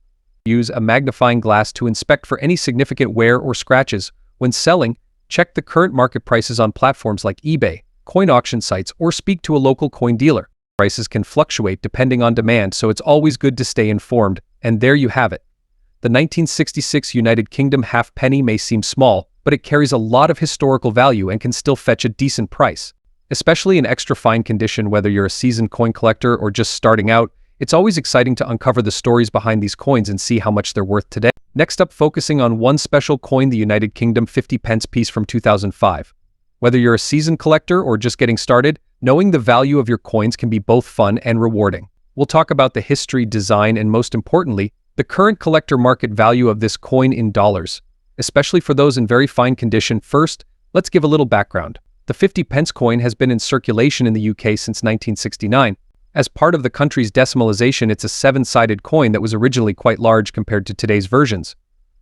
Use a magnifying glass to inspect for any significant wear or scratches. When selling, check the current market prices on platforms like eBay, coin auction sites, or speak to a local coin dealer. Prices can fluctuate depending on demand, so it's always good to stay informed. And there you have it. The 1966 United Kingdom halfpenny may seem small, but it carries a lot of historical value and can still fetch a decent price. Especially in extra fine condition, whether you're a seasoned coin collector or just starting out, it's always exciting to uncover the stories behind these coins and see how much they're worth today. Next up, focusing on one special coin, the United Kingdom 50 pence piece from 2005. Whether you're a seasoned collector or just getting started, knowing the value of your coins can be both fun and rewarding. We'll talk about the history, design, and most importantly, the current collector market value of this coin in dollars, especially for those in very fine condition. First, let's give a little background. The 50 pence coin has been in circulation in the UK since 1969. As part of the country's decimalization, it's a 7-sided coin that was originally quite large compared to today's versions.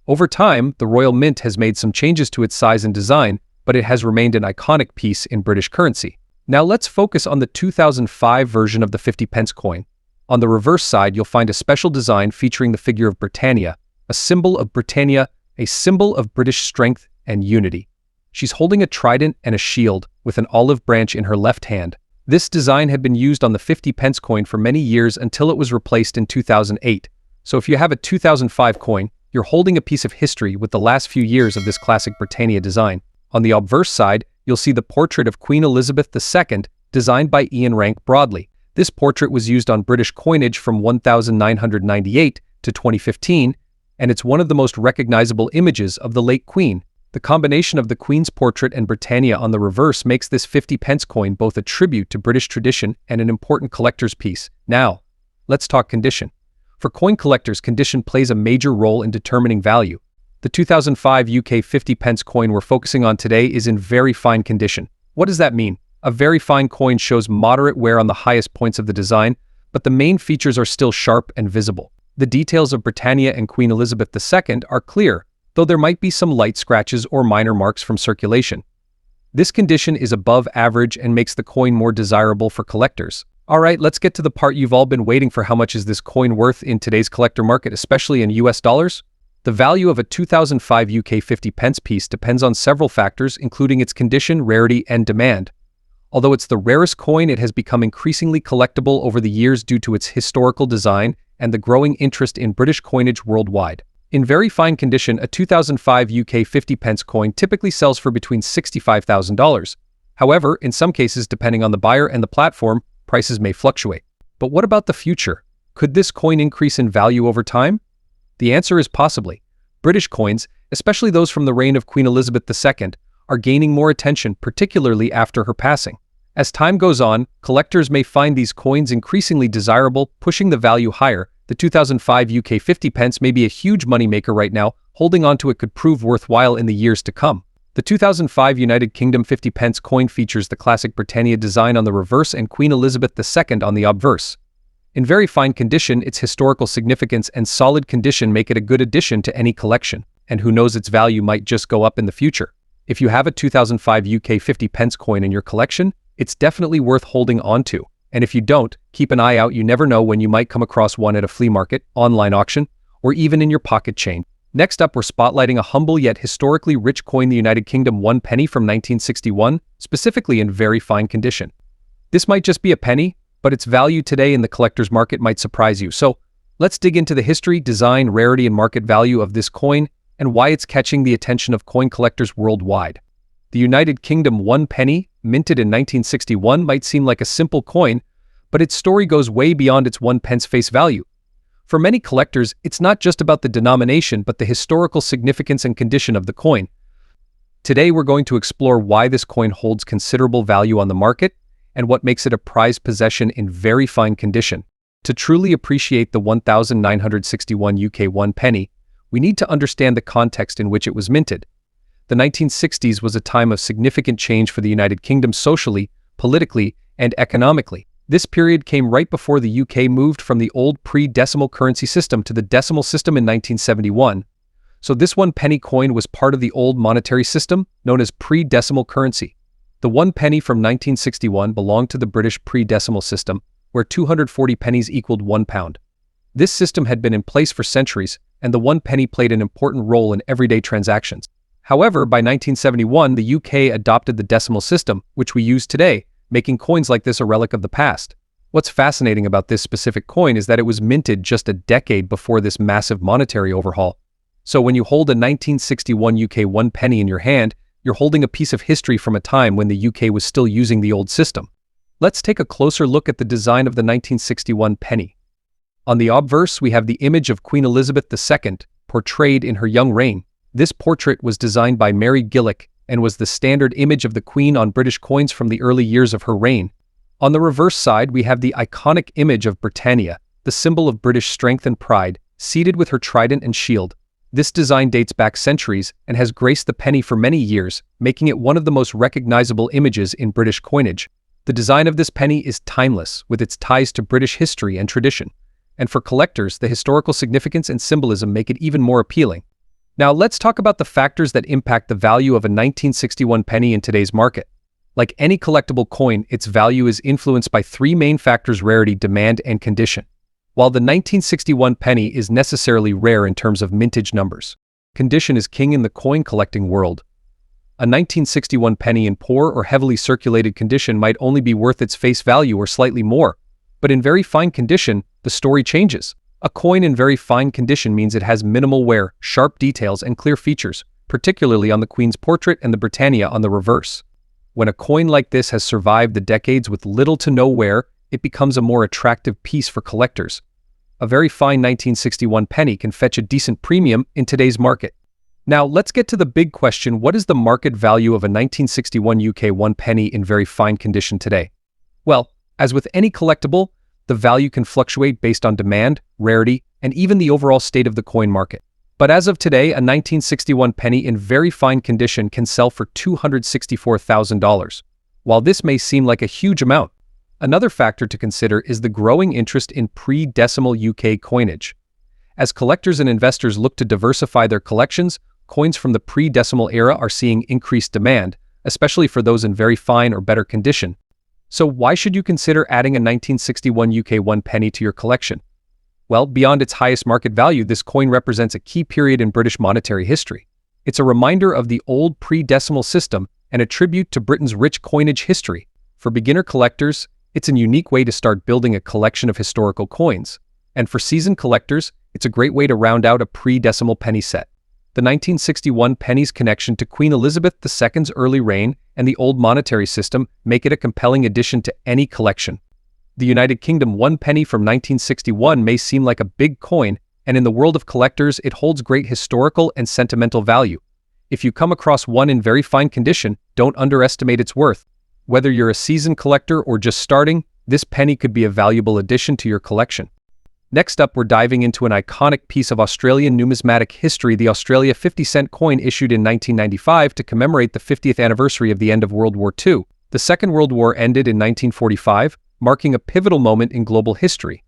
Over time, the Royal Mint has made some changes to its size and design, but it has remained an iconic piece in British currency. Now let's focus on the 2005 version of the 50 pence coin. On the reverse side, you'll find a special design featuring the figure of Britannia, a symbol of Britannia, a symbol of British strength and unity. She's holding a trident and a shield with an olive branch in her left hand. This design had been used on the 50 pence coin for many years until it was replaced in 2008. So if you have a 2005 coin, you're holding a piece of history with the last few years of this classic Britannia design. On the obverse side, you'll see the portrait of Queen Elizabeth II, designed by Ian Rank Broadley. This portrait was used on British coinage from 1998 to 2015, and it's one of the most recognizable images of the late Queen. The combination of the Queen's portrait and Britannia on the reverse makes this 50 pence coin both a tribute to British tradition and an important collector's piece. Now, let's talk condition. For coin collectors, condition plays a major role in determining value. The 2005 UK 50 pence coin we're focusing on today is in very fine condition. What does that mean? A very fine coin shows moderate wear on the highest points of the design, but the main features are still sharp and visible. The details of Britannia and Queen Elizabeth II are clear, though there might be some light scratches or minor marks from circulation. This condition is above average and makes the coin more desirable for collectors. Alright, let's get to the part you've all been waiting for. How much is this coin worth in today's collector market, especially in US dollars? The value of a 2005 UK 50 pence piece depends on several factors, including its condition, rarity, and demand. Although it's the rarest coin, it has become increasingly collectible over the years due to its historical design and the growing interest in British coinage worldwide. In very fine condition, a 2005 UK 50 pence coin typically sells for between $65,000. However, in some cases, depending on the buyer and the platform, prices may fluctuate. But what about the future? Could this coin increase in value over time? The answer is possibly. British coins, especially those from the reign of Queen Elizabeth II, are gaining more attention, particularly after her passing. As time goes on, collectors may find these coins increasingly desirable, pushing the value higher. The 2005 UK 50 pence may be a huge moneymaker right now. Holding onto it could prove worthwhile in the years to come. The 2005 United Kingdom 50 pence coin features the classic Britannia design on the reverse and Queen Elizabeth II on the obverse. In very fine condition, its historical significance and solid condition make it a good addition to any collection, and who knows, its value might just go up in the future. If you have a 2005 UK 50 pence coin in your collection, it's definitely worth holding on to. And if you don't, keep an eye out. You never know when you might come across one at a flea market, online auction, or even in your pocket chain. Next up, we're spotlighting a humble yet historically rich coin, the United Kingdom 1 penny from 1961, specifically in very fine condition. This might just be a penny, but its value today in the collector's market might surprise you. So, let's dig into the history, design, rarity, and market value of this coin, and why it's catching the attention of coin collectors worldwide. The United Kingdom 1 penny, minted in 1961, might seem like a simple coin, but its story goes way beyond its 1 pence face value. For many collectors, it's not just about the denomination, but the historical significance and condition of the coin. Today, we're going to explore why this coin holds considerable value on the market and what makes it a prized possession in very fine condition. To truly appreciate the 1961 UK 1 penny, we need to understand the context in which it was minted. The 1960s was a time of significant change for the United Kingdom socially, politically, and economically. This period came right before the UK moved from the old pre-decimal currency system to the decimal system in 1971. So this 1 penny coin was part of the old monetary system, known as pre-decimal currency. The 1 penny from 1961 belonged to the British pre-decimal system, where 240 pennies equaled £1. This system had been in place for centuries, and the 1 penny played an important role in everyday transactions. However, by 1971, the UK adopted the decimal system, which we use today, making coins like this a relic of the past. What's fascinating about this specific coin is that it was minted just a decade before this massive monetary overhaul. So when you hold a 1961 UK 1 penny in your hand, you're holding a piece of history from a time when the UK was still using the old system. Let's take a closer look at the design of the 1961 penny. On the obverse, we have the image of Queen Elizabeth II, portrayed in her young reign. This portrait was designed by Mary Gillick and was the standard image of the Queen on British coins from the early years of her reign. On the reverse side, we have the iconic image of Britannia, the symbol of British strength and pride, seated with her trident and shield. This design dates back centuries and has graced the penny for many years, making it one of the most recognizable images in British coinage. The design of this penny is timeless, with its ties to British history and tradition. And for collectors, the historical significance and symbolism make it even more appealing. Now let's talk about the factors that impact the value of a 1961 penny in today's market. Like any collectible coin, its value is influenced by three main factors: rarity, demand, and condition. While the 1961 penny is necessarily rare in terms of mintage numbers, condition is king in the coin collecting world. A 1961 penny in poor or heavily circulated condition might only be worth its face value or slightly more, but in very fine condition, the story changes. A coin in very fine condition means it has minimal wear, sharp details, and clear features, particularly on the Queen's portrait and the Britannia on the reverse. When a coin like this has survived the decades with little to no wear, it becomes a more attractive piece for collectors. A very fine 1961 penny can fetch a decent premium in today's market. Now, let's get to the big question: what is the market value of a 1961 UK 1 penny in very fine condition today? Well, as with any collectible, the value can fluctuate based on demand, rarity, and even the overall state of the coin market. But as of today, a 1961 penny in very fine condition can sell for $264,000. While this may seem like a huge amount, another factor to consider is the growing interest in pre-decimal UK coinage. As collectors and investors look to diversify their collections, coins from the pre-decimal era are seeing increased demand, especially for those in very fine or better condition. So why should you consider adding a 1961 UK 1 penny to your collection? Well, beyond its highest market value, this coin represents a key period in British monetary history. It's a reminder of the old pre-decimal system and a tribute to Britain's rich coinage history. For beginner collectors, it's a unique way to start building a collection of historical coins. And for seasoned collectors, it's a great way to round out a pre-decimal penny set. The 1961 penny's connection to Queen Elizabeth II's early reign and the old monetary system make it a compelling addition to any collection. The United Kingdom 1 penny from 1961 may seem like a big coin, and in the world of collectors it holds great historical and sentimental value. If you come across one in very fine condition, don't underestimate its worth. Whether you're a seasoned collector or just starting, this penny could be a valuable addition to your collection. Next up, we're diving into an iconic piece of Australian numismatic history, the Australia 50-cent coin issued in 1995 to commemorate the 50th anniversary of the end of World War II. The Second World War ended in 1945, marking a pivotal moment in global history.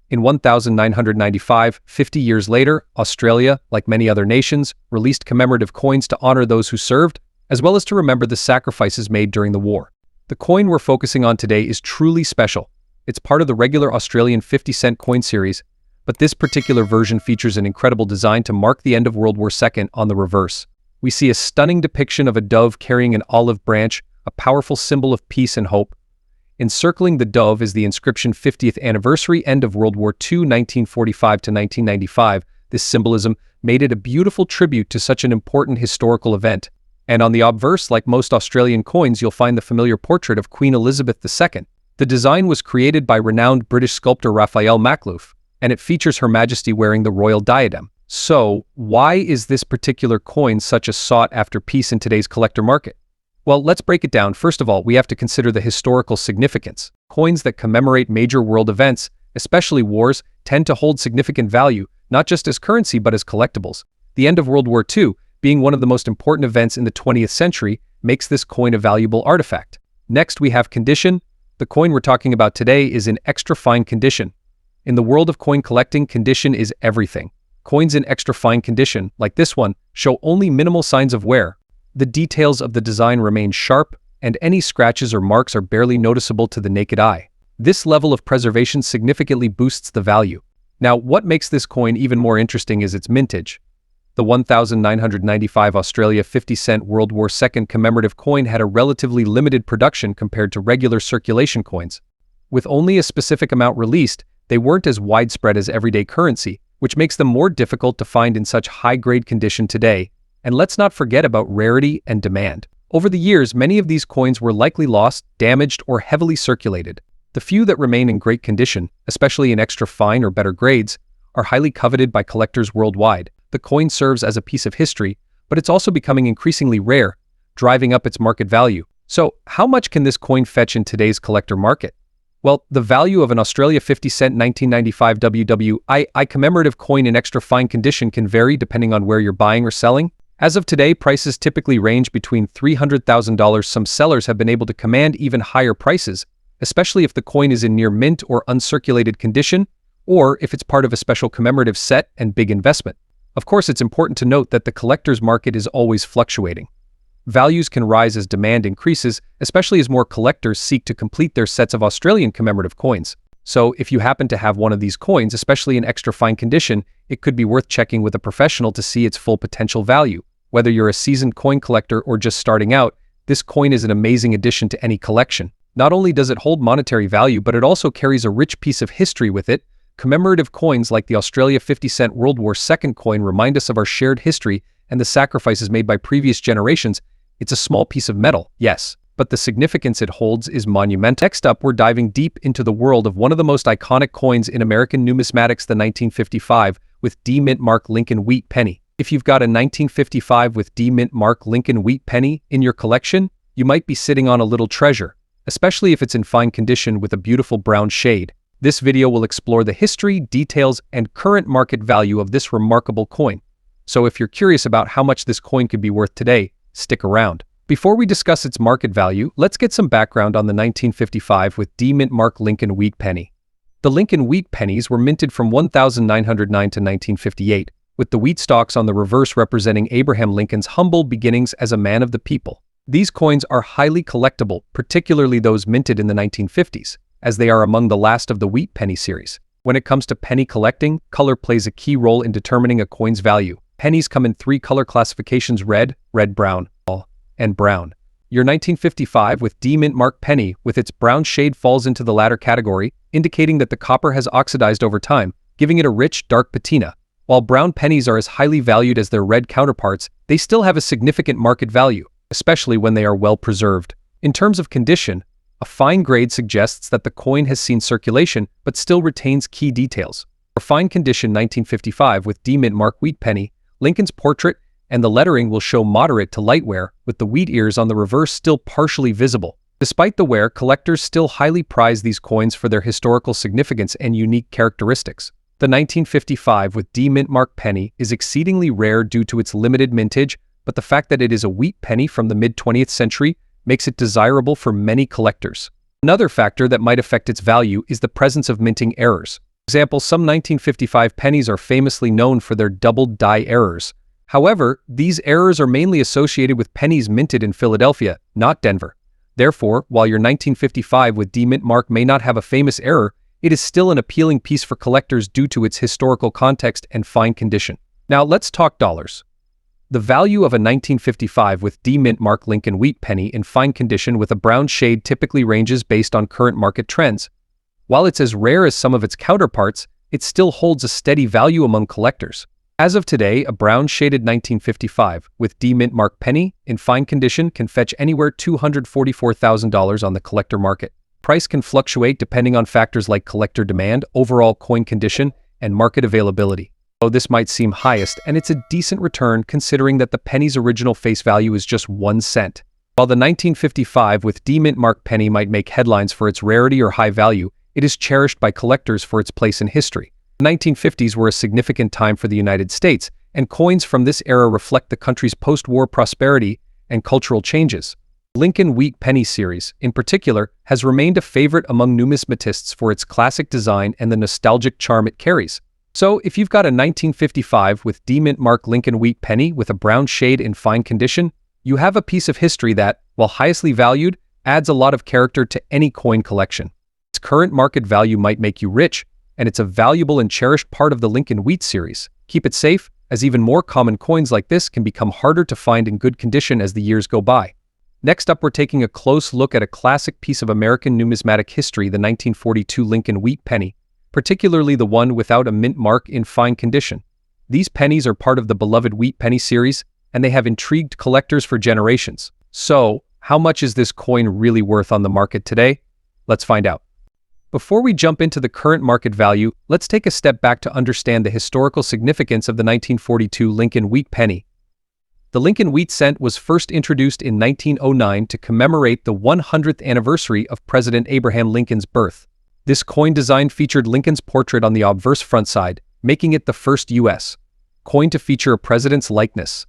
In 1995, 50 years later, Australia, like many other nations, released commemorative coins to honor those who served, as well as to remember the sacrifices made during the war. The coin we're focusing on today is truly special. It's part of the regular Australian 50-cent coin series, but this particular version features an incredible design to mark the end of World War II on the reverse. We see a stunning depiction of a dove carrying an olive branch, a powerful symbol of peace and hope. Encircling the dove is the inscription 50th Anniversary, End of World War II, 1945 to 1995. This symbolism made it a beautiful tribute to such an important historical event. And on the obverse, like most Australian coins, you'll find the familiar portrait of Queen Elizabeth II. The design was created by renowned British sculptor Raphael Makhlouf, and it features Her Majesty wearing the royal diadem. So, why is this particular coin such a sought-after piece in today's collector market? Well, let's break it down. First of all, we have to consider the historical significance. Coins that commemorate major world events, especially wars, tend to hold significant value, not just as currency but as collectibles. The end of World War II, being one of the most important events in the 20th century, makes this coin a valuable artifact. Next, we have condition. The coin we're talking about today is in extra fine condition. In the world of coin collecting, condition is everything. Coins in extra fine condition, like this one, show only minimal signs of wear. The details of the design remain sharp, and any scratches or marks are barely noticeable to the naked eye. This level of preservation significantly boosts the value. Now, what makes this coin even more interesting is its mintage. The 1995 Australia 50-cent World War II commemorative coin had a relatively limited production compared to regular circulation coins. With only a specific amount released, they weren't as widespread as everyday currency, which makes them more difficult to find in such high-grade condition today. And let's not forget about rarity and demand. Over the years, many of these coins were likely lost, damaged, or heavily circulated. The few that remain in great condition, especially in extra fine or better grades, are highly coveted by collectors worldwide. The coin serves as a piece of history, but it's also becoming increasingly rare, driving up its market value. So, how much can this coin fetch in today's collector market? Well, the value of an Australia 50-cent 1995 WWII commemorative coin in extra fine condition can vary depending on where you're buying or selling. As of today, prices typically range between $300,000. Some sellers have been able to command even higher prices, especially if the coin is in near mint or uncirculated condition, or if it's part of a special commemorative set and big investment. Of course, it's important to note that the collector's market is always fluctuating. Values can rise as demand increases, especially as more collectors seek to complete their sets of Australian commemorative coins. So, if you happen to have one of these coins, especially in extra fine condition, it could be worth checking with a professional to see its full potential value. Whether you're a seasoned coin collector or just starting out, this coin is an amazing addition to any collection. Not only does it hold monetary value, but it also carries a rich piece of history with it. Commemorative coins like the Australia 50-cent World War II coin remind us of our shared history and the sacrifices made by previous generations. It's a small piece of metal, yes, but the significance it holds is monumental. Next up, we're diving deep into the world of one of the most iconic coins in American numismatics, the 1955 with D Mint Mark Lincoln Wheat Penny. If you've got a 1955 with D Mint Mark Lincoln Wheat Penny in your collection, you might be sitting on a little treasure, especially if it's in fine condition with a beautiful brown shade. This video will explore the history, details, and current market value of this remarkable coin. So if you're curious about how much this coin could be worth today, stick around. Before we discuss its market value, let's get some background on the 1955 with D Mint Mark Lincoln Wheat Penny. The Lincoln Wheat Pennies were minted from 1909 to 1958, with the wheat stalks on the reverse representing Abraham Lincoln's humble beginnings as a man of the people. These coins are highly collectible, particularly those minted in the 1950s. As they are among the last of the Wheat Penny series. When it comes to penny collecting, color plays a key role in determining a coin's value. Pennies come in 3 color classifications: red, red-brown, and brown. Your 1955 with D Mint Mark penny with its brown shade falls into the latter category, indicating that the copper has oxidized over time, giving it a rich, dark patina. While brown pennies are as highly valued as their red counterparts, they still have a significant market value, especially when they are well preserved. In terms of condition, A fine grade suggests that the coin has seen circulation but still retains key details. For fine condition 1955 with D mint mark wheat penny, Lincoln's portrait and the lettering will show moderate to light wear, with the wheat ears on the reverse still partially visible. Despite the wear, collectors still highly prize these coins for their historical significance and unique characteristics. The 1955 with D mint mark penny is exceedingly rare due to its limited mintage, but the fact that it is a wheat penny from the mid-20th century makes it desirable for many collectors. Another factor that might affect its value is the presence of minting errors. For example, some 1955 pennies are famously known for their doubled die errors. However, these errors are mainly associated with pennies minted in Philadelphia, not Denver. Therefore, while your 1955 with D mint mark may not have a famous error, it is still an appealing piece for collectors due to its historical context and fine condition. Now let's talk dollars. The value of a 1955 with D mint mark Lincoln wheat penny in fine condition with a brown shade typically ranges based on current market trends. While it's as rare as some of its counterparts, it still holds a steady value among collectors. As of today, a brown-shaded 1955 with D mint mark penny in fine condition can fetch anywhere $244,000 on the collector market. Price can fluctuate depending on factors like collector demand, overall coin condition, and market availability. Though this might seem highest, and it's a decent return considering that the penny's original face value is just 1 cent. While the 1955 with D mint mark penny might make headlines for its rarity or high value, it is cherished by collectors for its place in history. The 1950s were a significant time for the United States, and coins from this era reflect the country's post-war prosperity and cultural changes. The Lincoln Wheat Penny series, in particular, has remained a favorite among numismatists for its classic design and the nostalgic charm it carries. So, if you've got a 1955 with D mint mark Lincoln Wheat Penny with a brown shade in fine condition, you have a piece of history that, while highly valued, adds a lot of character to any coin collection. Its current market value might make you rich, and it's a valuable and cherished part of the Lincoln Wheat series. Keep it safe, as even more common coins like this can become harder to find in good condition as the years go by. Next up, we're taking a close look at a classic piece of American numismatic history, the 1942 Lincoln Wheat Penny, particularly the one without a mint mark in fine condition. These pennies are part of the beloved Wheat Penny series, and they have intrigued collectors for generations. So, how much is this coin really worth on the market today? Let's find out. Before we jump into the current market value, let's take a step back to understand the historical significance of the 1942 Lincoln Wheat Penny. The Lincoln Wheat Cent was first introduced in 1909 to commemorate the 100th anniversary of President Abraham Lincoln's birth. This coin design featured Lincoln's portrait on the obverse front side, making it the first U.S. coin to feature a president's likeness.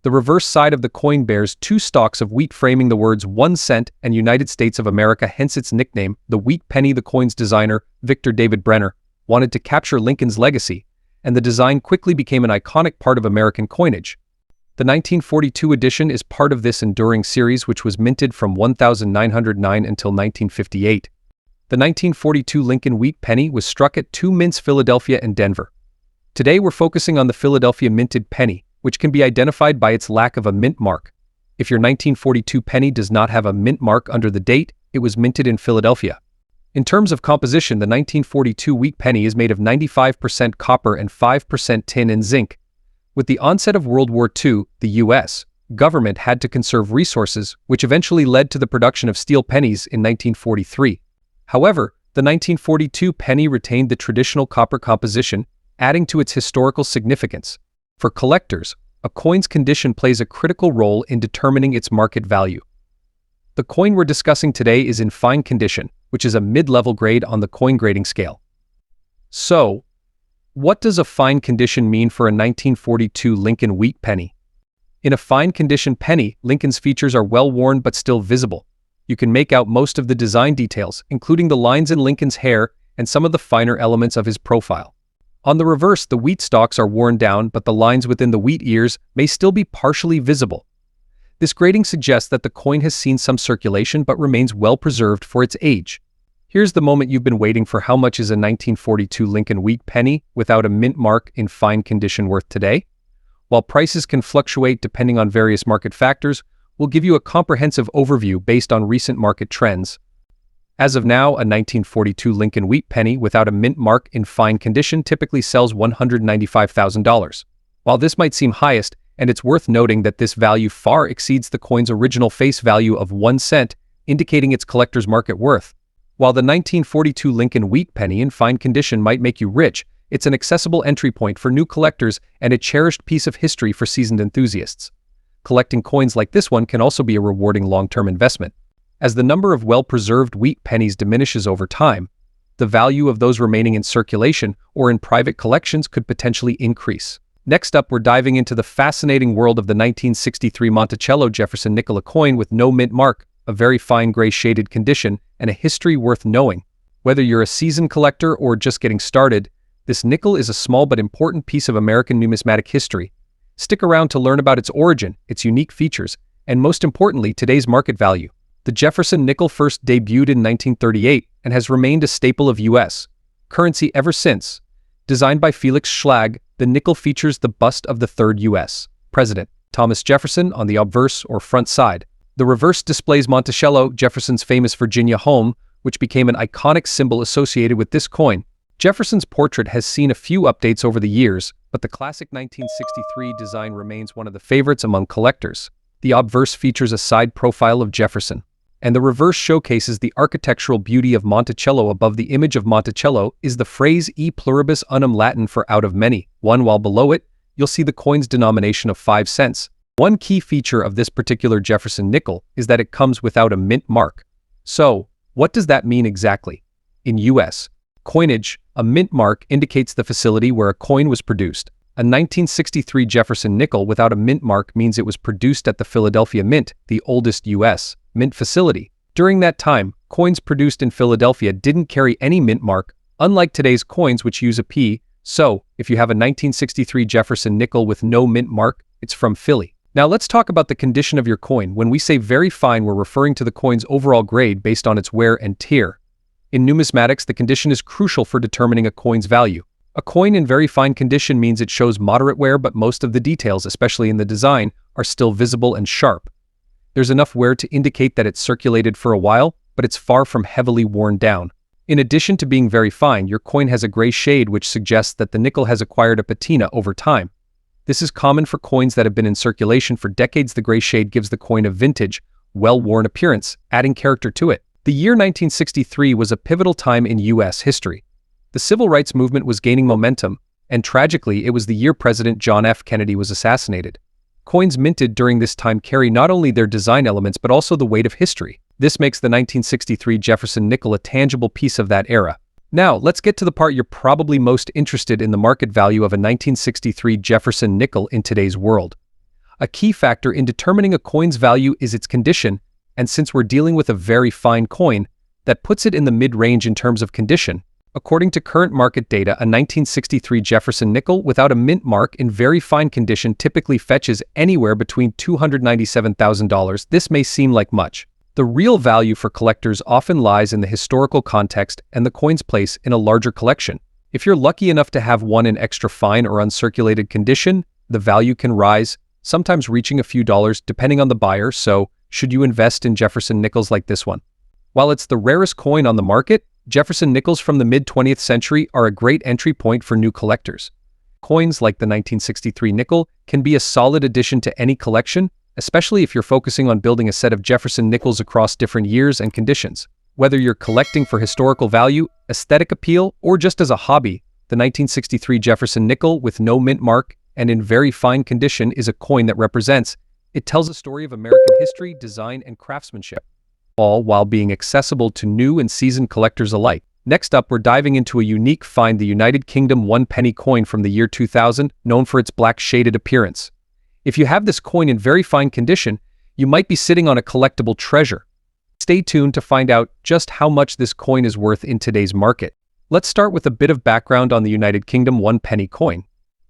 The reverse side of the coin bears 2 stalks of wheat framing the words 1 cent and United States of America, hence its nickname, the Wheat Penny. The coin's designer, Victor David Brenner, wanted to capture Lincoln's legacy, and the design quickly became an iconic part of American coinage. The 1942 edition is part of this enduring series, which was minted from 1909 until 1958. The 1942 Lincoln Wheat Penny was struck at 2 mints, Philadelphia and Denver. Today we're focusing on the Philadelphia minted penny, which can be identified by its lack of a mint mark. If your 1942 penny does not have a mint mark under the date, it was minted in Philadelphia. In terms of composition, the 1942 wheat penny is made of 95% copper and 5% tin and zinc. With the onset of World War II, the U.S. government had to conserve resources, which eventually led to the production of steel pennies in 1943. However, the 1942 penny retained the traditional copper composition, adding to its historical significance. For collectors, a coin's condition plays a critical role in determining its market value. The coin we're discussing today is in fine condition, which is a mid-level grade on the coin grading scale. So, what does a fine condition mean for a 1942 Lincoln Wheat Penny? In a fine condition penny, Lincoln's features are well worn but still visible. You can make out most of the design details, including the lines in Lincoln's hair and some of the finer elements of his profile. On the reverse, the wheat stalks are worn down, but the lines within the wheat ears may still be partially visible. This grading suggests that the coin has seen some circulation but remains well preserved for its age. Here's the moment you've been waiting for. How much is a 1942 Lincoln Wheat Penny without a mint mark in fine condition worth today? While prices can fluctuate depending on various market factors, we'll give you a comprehensive overview based on recent market trends. As of now, a 1942 Lincoln Wheat Penny without a mint mark in fine condition typically sells $195,000. While this might seem highest, and it's worth noting that this value far exceeds the coin's original face value of 1 cent, indicating its collector's market worth. While the 1942 Lincoln wheat penny in fine condition might make you rich, it's an accessible entry point for new collectors and a cherished piece of history for seasoned enthusiasts. Collecting coins like this one can also be a rewarding long-term investment. As the number of well-preserved wheat pennies diminishes over time, the value of those remaining in circulation or in private collections could potentially increase. Next up, we're diving into the fascinating world of the 1963 Monticello Jefferson nickel, a coin with no mint mark, a very fine gray shaded condition, and a history worth knowing. Whether you're a seasoned collector or just getting started, this nickel is a small but important piece of American numismatic history. Stick around to learn about its origin, its unique features, and most importantly, today's market value. The Jefferson nickel first debuted in 1938 and has remained a staple of U.S. currency ever since. Designed by Felix Schlag, the nickel features the bust of the third U.S. President, Thomas Jefferson, on the obverse or front side. The reverse displays Monticello, Jefferson's famous Virginia home, which became an iconic symbol associated with this coin. Jefferson's portrait has seen a few updates over the years, but the classic 1963 design remains one of the favorites among collectors. The obverse features a side profile of Jefferson, and the reverse showcases the architectural beauty of Monticello. Above the image of Monticello is the phrase E pluribus unum, Latin for out of many, one, while below it, you'll see the coin's denomination of 5 cents. One key feature of this particular Jefferson nickel is that it comes without a mint mark. So, what does that mean exactly? In U.S. coinage, a mint mark indicates the facility where a coin was produced. A 1963 Jefferson nickel without a mint mark means it was produced at the Philadelphia Mint, the oldest U.S. mint facility. During that time, coins produced in Philadelphia didn't carry any mint mark, unlike today's coins which use a P. So, if you have a 1963 Jefferson nickel with no mint mark, it's from Philly. Now let's talk about the condition of your coin. When we say very fine, we're referring to the coin's overall grade based on its wear and tear. In numismatics, the condition is crucial for determining a coin's value. A coin in very fine condition means it shows moderate wear, but most of the details, especially in the design, are still visible and sharp. There's enough wear to indicate that it's circulated for a while, but it's far from heavily worn down. In addition to being very fine, your coin has a gray shade which suggests that the nickel has acquired a patina over time. This is common for coins that have been in circulation for decades. The gray shade gives the coin a vintage, well-worn appearance, adding character to it. The year 1963 was a pivotal time in U.S. history. The civil rights movement was gaining momentum, and tragically, it was the year President John F. Kennedy was assassinated. Coins minted during this time carry not only their design elements but also the weight of history. This makes the 1963 Jefferson nickel a tangible piece of that era. Now, let's get to the part you're probably most interested in: the market value of a 1963 Jefferson nickel in today's world. A key factor in determining a coin's value is its condition, and since we're dealing with a very fine coin, that puts it in the mid-range in terms of condition. According to current market data, a 1963 Jefferson nickel without a mint mark in very fine condition typically fetches anywhere between $297,000. This may seem like much. The real value for collectors often lies in the historical context and the coin's place in a larger collection. If you're lucky enough to have one in extra fine or uncirculated condition, the value can rise, sometimes reaching a few dollars depending on the buyer. So, should you invest in Jefferson nickels like this one? While it's the rarest coin on the market, Jefferson nickels from the mid-20th century are a great entry point for new collectors. Coins like the 1963 nickel can be a solid addition to any collection, especially if you're focusing on building a set of Jefferson nickels across different years and conditions. Whether you're collecting for historical value, aesthetic appeal, or just as a hobby, the 1963 Jefferson nickel with no mint mark and in very fine condition is a coin that represents. It tells a story of American history, design, and craftsmanship, all while being accessible to new and seasoned collectors alike. Next up, we're diving into a unique find: the United Kingdom 1-penny coin from the year 2000, known for its black shaded appearance. If you have this coin in very fine condition, you might be sitting on a collectible treasure. Stay tuned to find out just how much this coin is worth in today's market. Let's start with a bit of background on the United Kingdom 1-penny coin.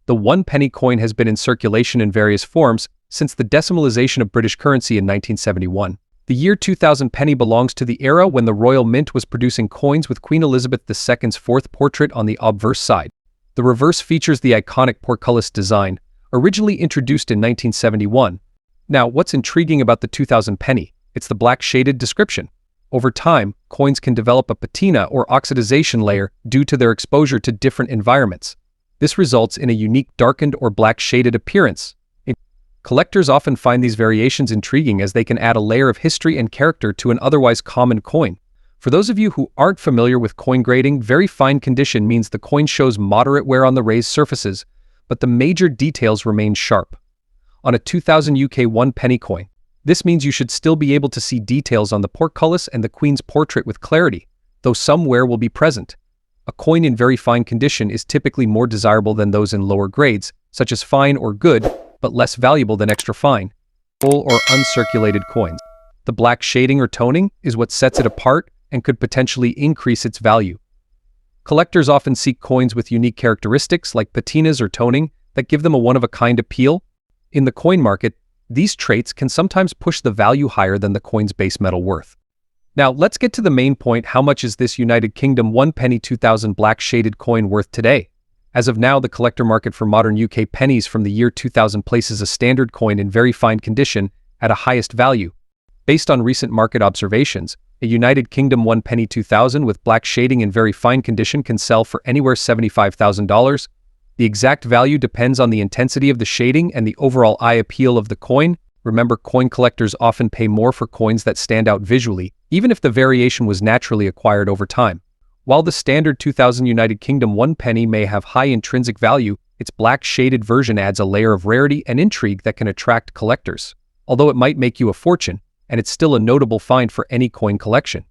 The 1-penny coin has been in circulation in various forms since the decimalization of British currency in 1971. The year 2000 penny belongs to the era when the Royal Mint was producing coins with Queen Elizabeth II's fourth portrait on the obverse side. The reverse features the iconic portcullis design, originally introduced in 1971. Now, what's intriguing about the 2000 penny? It's the black shaded description. Over time, coins can develop a patina or oxidization layer due to their exposure to different environments. This results in a unique darkened or black shaded appearance. Collectors often find these variations intriguing as they can add a layer of history and character to an otherwise common coin. For those of you who aren't familiar with coin grading, very fine condition means the coin shows moderate wear on the raised surfaces, but the major details remain sharp. On a 2000 UK 1 penny coin, this means you should still be able to see details on the portcullis and the Queen's portrait with clarity, though some wear will be present. A coin in very fine condition is typically more desirable than those in lower grades, such as fine or good, but less valuable than extra fine, full or uncirculated coins. The black shading or toning is what sets it apart and could potentially increase its value. Collectors often seek coins with unique characteristics like patinas or toning that give them a one-of-a-kind appeal. In the coin market, these traits can sometimes push the value higher than the coin's base metal worth. Now, let's get to the main point. How much is this United Kingdom 1 penny 2000 black shaded coin worth today? As of now, the collector market for modern UK pennies from the year 2000 places a standard coin in very fine condition at a highest value. Based on recent market observations, a United Kingdom 1 penny 2000 with black shading in very fine condition can sell for anywhere $75,000. The exact value depends on the intensity of the shading and the overall eye appeal of the coin. Remember, coin collectors often pay more for coins that stand out visually, even if the variation was naturally acquired over time. While the standard 2000 United Kingdom 1 penny may have high intrinsic value, its black shaded version adds a layer of rarity and intrigue that can attract collectors. Although it might make you a fortune, and it's still a notable find for any coin collection.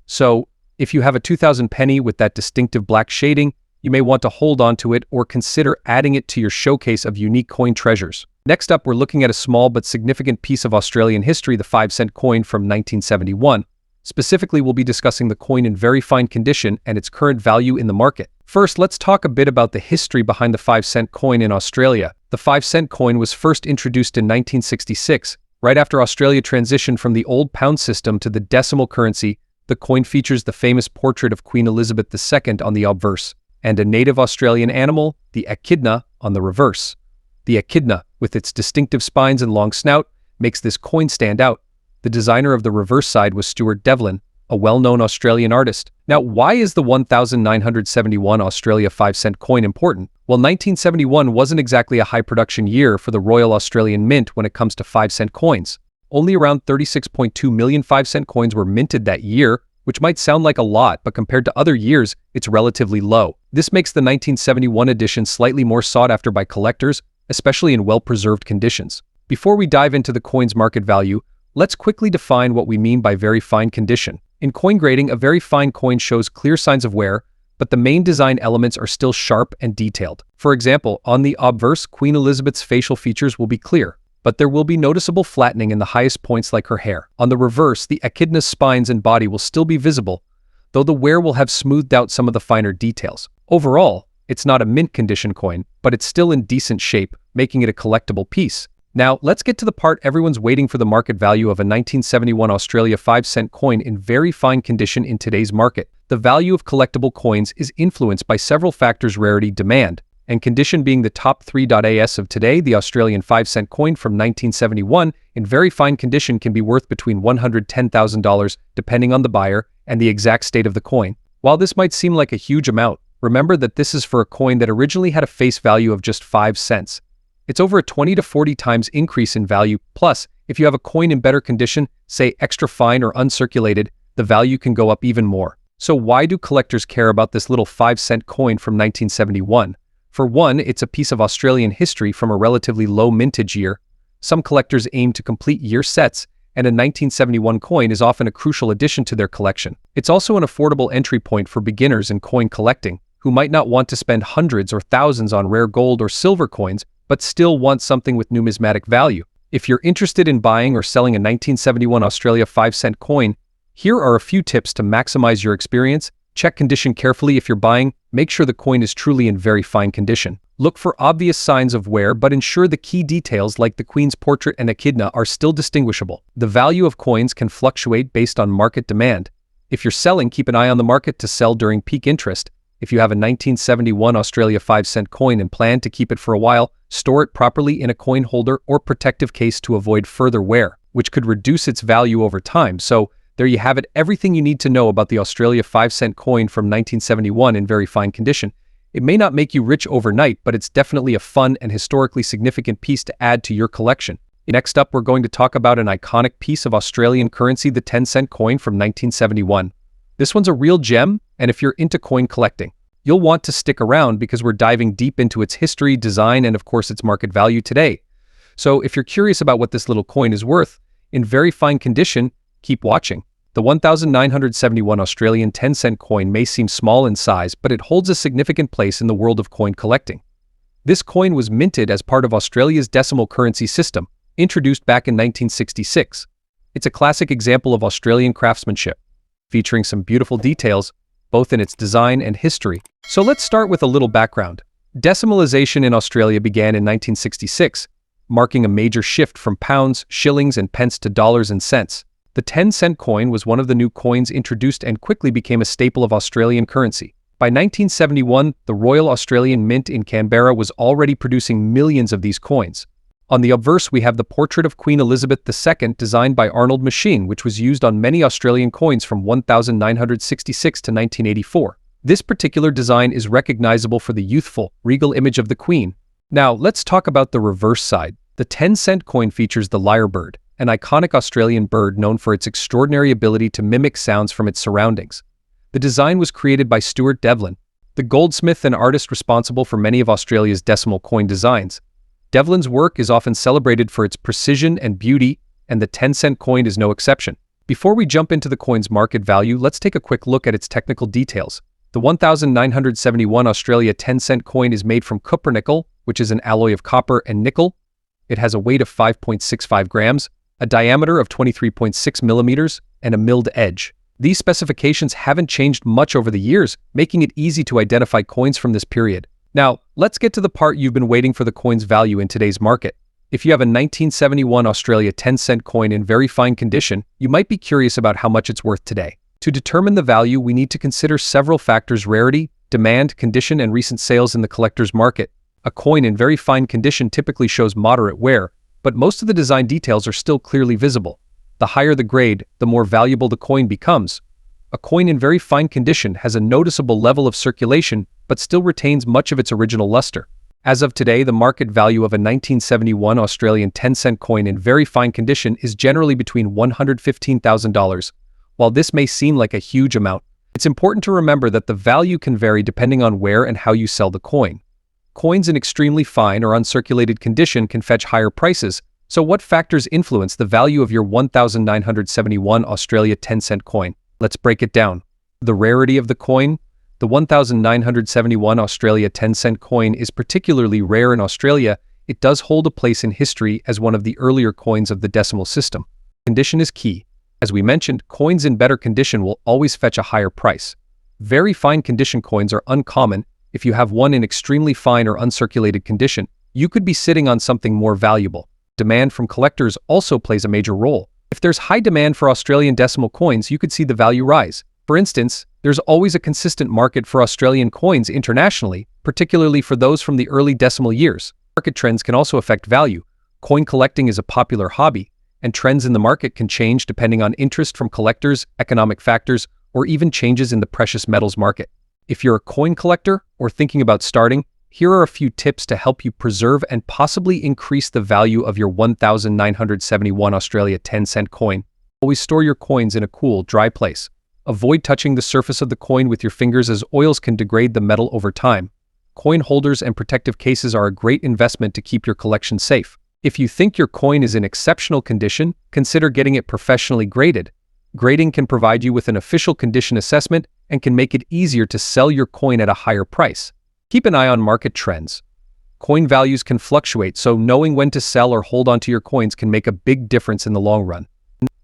So, if you have a 2000 penny with that distinctive black shading, you may want to hold on to it or consider adding it to your showcase of unique coin treasures. Next up, we're looking at a small but significant piece of Australian history, the 5-cent coin from 1971. Specifically, we'll be discussing the coin in very fine condition and its current value in the market. First, let's talk a bit about the history behind the 5-cent coin in Australia. The 5-cent coin was first introduced in 1966, right after Australia transitioned from the old pound system to the decimal currency. The coin features the famous portrait of Queen Elizabeth II on the obverse, and a native Australian animal, the echidna, on the reverse. The echidna, with its distinctive spines and long snout, makes this coin stand out. The designer of the reverse side was Stuart Devlin, a well-known Australian artist. Now, why is the 1971 Australia 5-cent coin important? Well, 1971 wasn't exactly a high-production year for the Royal Australian Mint when it comes to 5-cent coins. Only around 36.2 million 5-cent coins were minted that year, which might sound like a lot, but compared to other years, it's relatively low. This makes the 1971 edition slightly more sought after by collectors, especially in well-preserved conditions. Before we dive into the coin's market value, let's quickly define what we mean by very fine condition. In coin grading, a very fine coin shows clear signs of wear, but the main design elements are still sharp and detailed. For example, on the obverse, Queen Elizabeth's facial features will be clear, but there will be noticeable flattening in the highest points like her hair. On the reverse, the echidna's spines and body will still be visible, though the wear will have smoothed out some of the finer details. Overall, it's not a mint condition coin, but it's still in decent shape, making it a collectible piece. Now, let's get to the part everyone's waiting for: the market value of a 1971 Australia 5-cent coin in very fine condition in today's market. The value of collectible coins is influenced by several factors: rarity, demand, and condition being the top three. As of today, the Australian 5-cent coin from 1971 in very fine condition can be worth between $110,000 depending on the buyer and the exact state of the coin. While this might seem like a huge amount, remember that this is for a coin that originally had a face value of just 5 cents. It's over a 20 to 40 times increase in value. Plus, if you have a coin in better condition, say extra fine or uncirculated, the value can go up even more. So why do collectors care about this little 5-cent coin from 1971? For one, it's a piece of Australian history from a relatively low mintage year. Some collectors aim to complete year sets, and a 1971 coin is often a crucial addition to their collection. It's also an affordable entry point for beginners in coin collecting, who might not want to spend hundreds or thousands on rare gold or silver coins, but still want something with numismatic value. If you're interested in buying or selling a 1971 Australia 5-cent coin, here are a few tips to maximize your experience. Check condition carefully. If you're buying, make sure the coin is truly in very fine condition. Look for obvious signs of wear, but ensure the key details like the Queen's portrait and echidna are still distinguishable. The value of coins can fluctuate based on market demand. If you're selling, keep an eye on the market to sell during peak interest. If you have a 1971 Australia 5-cent coin and plan to keep it for a while, store it properly in a coin holder or protective case to avoid further wear, which could reduce its value over time. So, there you have it, everything you need to know about the Australia 5-cent coin from 1971 in very fine condition. It may not make you rich overnight, but it's definitely a fun and historically significant piece to add to your collection. Next up, we're going to talk about an iconic piece of Australian currency, the 10-cent coin from 1971. This one's a real gem, and if you're into coin collecting, you'll want to stick around because we're diving deep into its history, design, and of course its market value today. So if you're curious about what this little coin is worth, in very fine condition, keep watching. The 1971 Australian 10-cent coin may seem small in size, but it holds a significant place in the world of coin collecting. This coin was minted as part of Australia's decimal currency system, introduced back in 1966. It's a classic example of Australian craftsmanship, featuring some beautiful details, both in its design and history. So let's start with a little background. Decimalization in Australia began in 1966, marking a major shift from pounds, shillings, and pence to dollars and cents. The 10-cent coin was one of the new coins introduced and quickly became a staple of Australian currency. By 1971, the Royal Australian Mint in Canberra was already producing millions of these coins. On the obverse, we have the portrait of Queen Elizabeth II designed by Arnold Machin, which was used on many Australian coins from 1966 to 1984. This particular design is recognizable for the youthful, regal image of the Queen. Now, let's talk about the reverse side. The 10-cent coin features the lyrebird, an iconic Australian bird known for its extraordinary ability to mimic sounds from its surroundings. The design was created by Stuart Devlin, the goldsmith and artist responsible for many of Australia's decimal coin designs. Devlin's work is often celebrated for its precision and beauty, and the 10-cent coin is no exception. Before we jump into the coin's market value, let's take a quick look at its technical details. The 1971 Australia 10-cent coin is made from cupronickel, which is an alloy of copper and nickel. It has a weight of 5.65 grams, a diameter of 23.6 millimeters, and a milled edge. These specifications haven't changed much over the years, making it easy to identify coins from this period. Now, let's get to the part you've been waiting for: the coin's value in today's market. If you have a 1971 Australia 10-cent coin in very fine condition, you might be curious about how much it's worth today. To determine the value, we need to consider several factors: rarity, demand, condition, and recent sales in the collector's market. A coin in very fine condition typically shows moderate wear, but most of the design details are still clearly visible. The higher the grade, the more valuable the coin becomes. A coin in very fine condition has a noticeable level of circulation, but still retains much of its original luster. As of today, the market value of a 1971 Australian 10-cent coin in very fine condition is generally between $115,000. While this may seem like a huge amount, it's important to remember that the value can vary depending on where and how you sell the coin. Coins in extremely fine or uncirculated condition can fetch higher prices, so what factors influence the value of your 1971 Australia 10-cent coin? Let's break it down. The rarity of the coin. The 1971 Australia 10-cent coin is particularly rare in Australia. It does hold a place in history as one of the earlier coins of the decimal system. Condition is key. As we mentioned, coins in better condition will always fetch a higher price. Very fine condition coins are uncommon. If you have one in extremely fine or uncirculated condition, you could be sitting on something more valuable. Demand from collectors also plays a major role. If there's high demand for Australian decimal coins, you could see the value rise. For instance, there's always a consistent market for Australian coins internationally, particularly for those from the early decimal years. Market trends can also affect value. Coin collecting is a popular hobby, and trends in the market can change depending on interest from collectors, economic factors, or even changes in the precious metals market. If you're a coin collector or thinking about starting, here are a few tips to help you preserve and possibly increase the value of your 1971 Australia 10-cent coin. Always store your coins in a cool, dry place. Avoid touching the surface of the coin with your fingers, as oils can degrade the metal over time. Coin holders and protective cases are a great investment to keep your collection safe. If you think your coin is in exceptional condition, consider getting it professionally graded. Grading can provide you with an official condition assessment and can make it easier to sell your coin at a higher price. Keep an eye on market trends. Coin values can fluctuate, so knowing when to sell or hold onto your coins can make a big difference in the long run.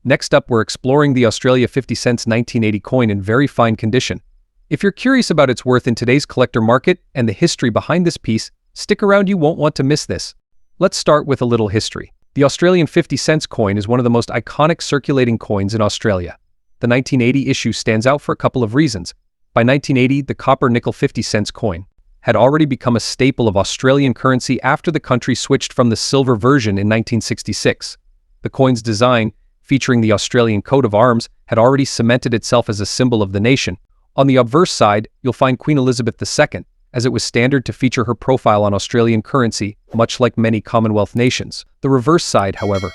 Next up, we're exploring the Australia 50 cents 1980 coin in very fine condition. If you're curious about its worth in today's collector market and the history behind this piece, stick around, you won't want to miss this. Let's start with a little history. The Australian 50 cents coin is one of the most iconic circulating coins in Australia. The 1980 issue stands out for a couple of reasons. By 1980, the copper-nickel 50 cents coin had already become a staple of Australian currency after the country switched from the silver version in 1966. The coin's design, featuring the Australian coat of arms, had already cemented itself as a symbol of the nation. On the obverse side, you'll find Queen Elizabeth II, as it was standard to feature her profile on Australian currency, much like many Commonwealth nations. The reverse side, however,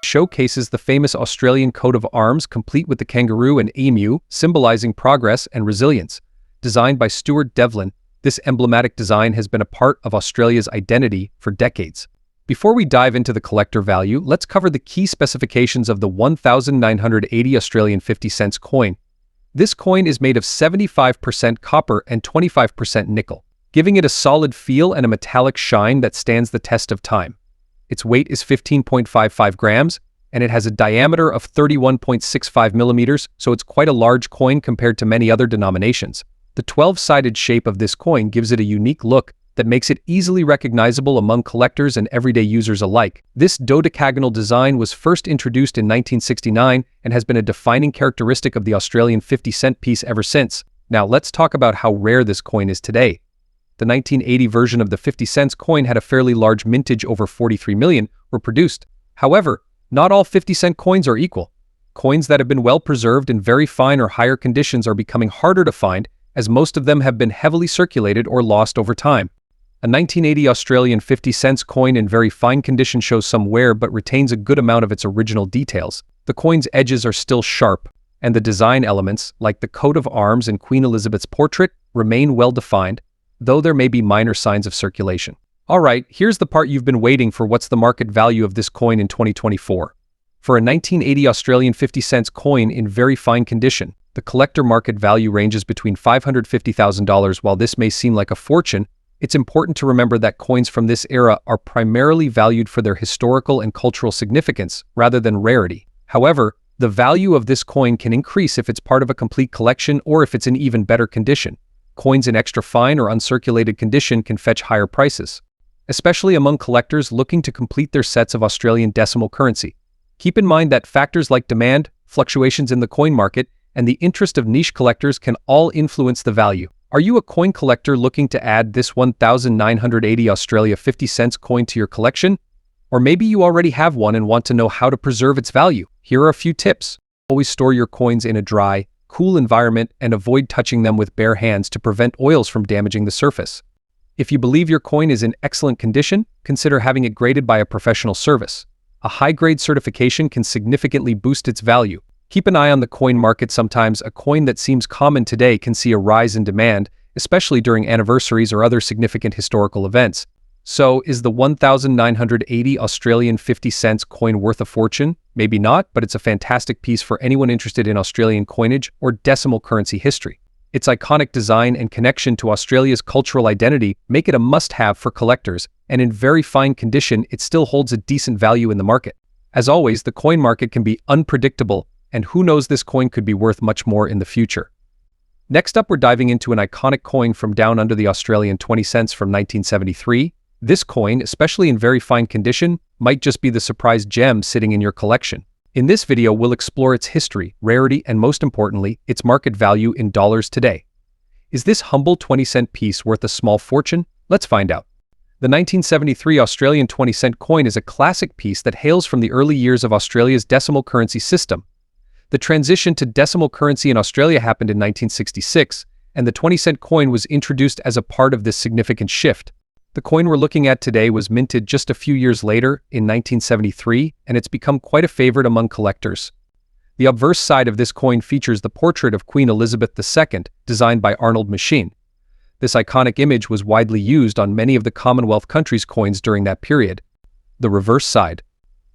showcases the famous Australian coat of arms complete with the kangaroo and emu, symbolizing progress and resilience. Designed by Stuart Devlin, this emblematic design has been a part of Australia's identity for decades. Before we dive into the collector value, let's cover the key specifications of the 1,980 Australian 50 cents coin. This coin is made of 75% copper and 25% nickel, giving it a solid feel and a metallic shine that stands the test of time. Its weight is 15.55 grams, and it has a diameter of 31.65 millimeters, so it's quite a large coin compared to many other denominations. The 12-sided shape of this coin gives it a unique look that makes it easily recognizable among collectors and everyday users alike. This dodecagonal design was first introduced in 1969 and has been a defining characteristic of the Australian 50-cent piece ever since. Now let's talk about how rare this coin is today. The 1980 version of the 50 cents coin had a fairly large mintage, over 43 million were produced. However, not all 50-cent coins are equal. Coins that have been well preserved in very fine or higher conditions are becoming harder to find, as most of them have been heavily circulated or lost over time. A 1980 Australian 50 cents coin in very fine condition shows some wear but retains a good amount of its original details. The coin's edges are still sharp, and the design elements, like the coat of arms and Queen Elizabeth's portrait, remain well defined, though there may be minor signs of circulation. Alright, here's the part you've been waiting for. What's the market value of this coin in 2024? For a 1980 Australian 50 cents coin in very fine condition, the collector market value ranges between $550,000. While this may seem like a fortune, it's important to remember that coins from this era are primarily valued for their historical and cultural significance, rather than rarity. However, the value of this coin can increase if it's part of a complete collection or if it's in even better condition. Coins in extra fine or uncirculated condition can fetch higher prices, especially among collectors looking to complete their sets of Australian decimal currency. Keep in mind that factors like demand, fluctuations in the coin market, and the interest of niche collectors can all influence the value. Are you a coin collector looking to add this 1,980 Australia 50 cents coin to your collection? Or maybe you already have one and want to know how to preserve its value. Here are a few tips. Always store your coins in a dry, cool environment and avoid touching them with bare hands to prevent oils from damaging the surface. If you believe your coin is in excellent condition, consider having it graded by a professional service. A high-grade certification can significantly boost its value. Keep an eye on the coin market. Sometimes a coin that seems common today can see a rise in demand, especially during anniversaries or other significant historical events. So, is the 1,980 Australian 50 cents coin worth a fortune? Maybe not, but it's a fantastic piece for anyone interested in Australian coinage or decimal currency history. Its iconic design and connection to Australia's cultural identity make it a must-have for collectors, and in very fine condition, it still holds a decent value in the market. As always, the coin market can be unpredictable, and who knows, this coin could be worth much more in the future. Next up, we're diving into an iconic coin from down under, the Australian 20 cents from 1973. This coin, especially in very fine condition, might just be the surprise gem sitting in your collection. In this video, we'll explore its history, rarity, and most importantly, its market value in dollars today. Is this humble 20-cent piece worth a small fortune? Let's find out. The 1973 Australian 20-cent coin is a classic piece that hails from the early years of Australia's decimal currency system. The transition to decimal currency in Australia happened in 1966, and the 20-cent coin was introduced as a part of this significant shift. The coin we're looking at today was minted just a few years later, in 1973, and it's become quite a favorite among collectors. The obverse side of this coin features the portrait of Queen Elizabeth II, designed by Arnold Machin. This iconic image was widely used on many of the Commonwealth countries' coins during that period. The reverse side,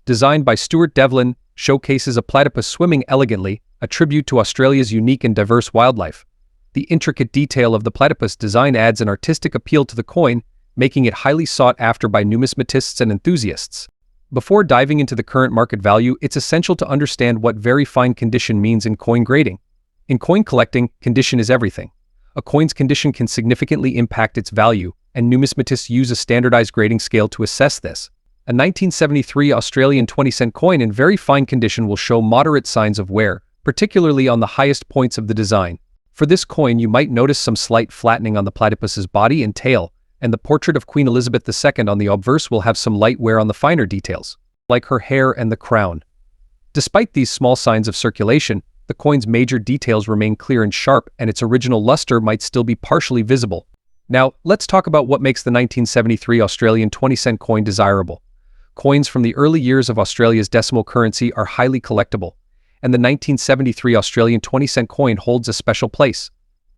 designed by Stuart Devlin, showcases a platypus swimming elegantly, a tribute to Australia's unique and diverse wildlife. The intricate detail of the platypus design adds an artistic appeal to the coin, making it highly sought after by numismatists and enthusiasts. Before diving into the current market value, it's essential to understand what very fine condition means in coin grading. In coin collecting, condition is everything. A coin's condition can significantly impact its value, and numismatists use a standardized grading scale to assess this. A 1973 Australian 20-cent coin in very fine condition will show moderate signs of wear, particularly on the highest points of the design. For this coin, you might notice some slight flattening on the platypus's body and tail, and the portrait of Queen Elizabeth II on the obverse will have some light wear on the finer details, like her hair and the crown. Despite these small signs of circulation, the coin's major details remain clear and sharp, and its original luster might still be partially visible. Now, let's talk about what makes the 1973 Australian 20-cent coin desirable. Coins from the early years of Australia's decimal currency are highly collectible, and the 1973 Australian 20-cent coin holds a special place.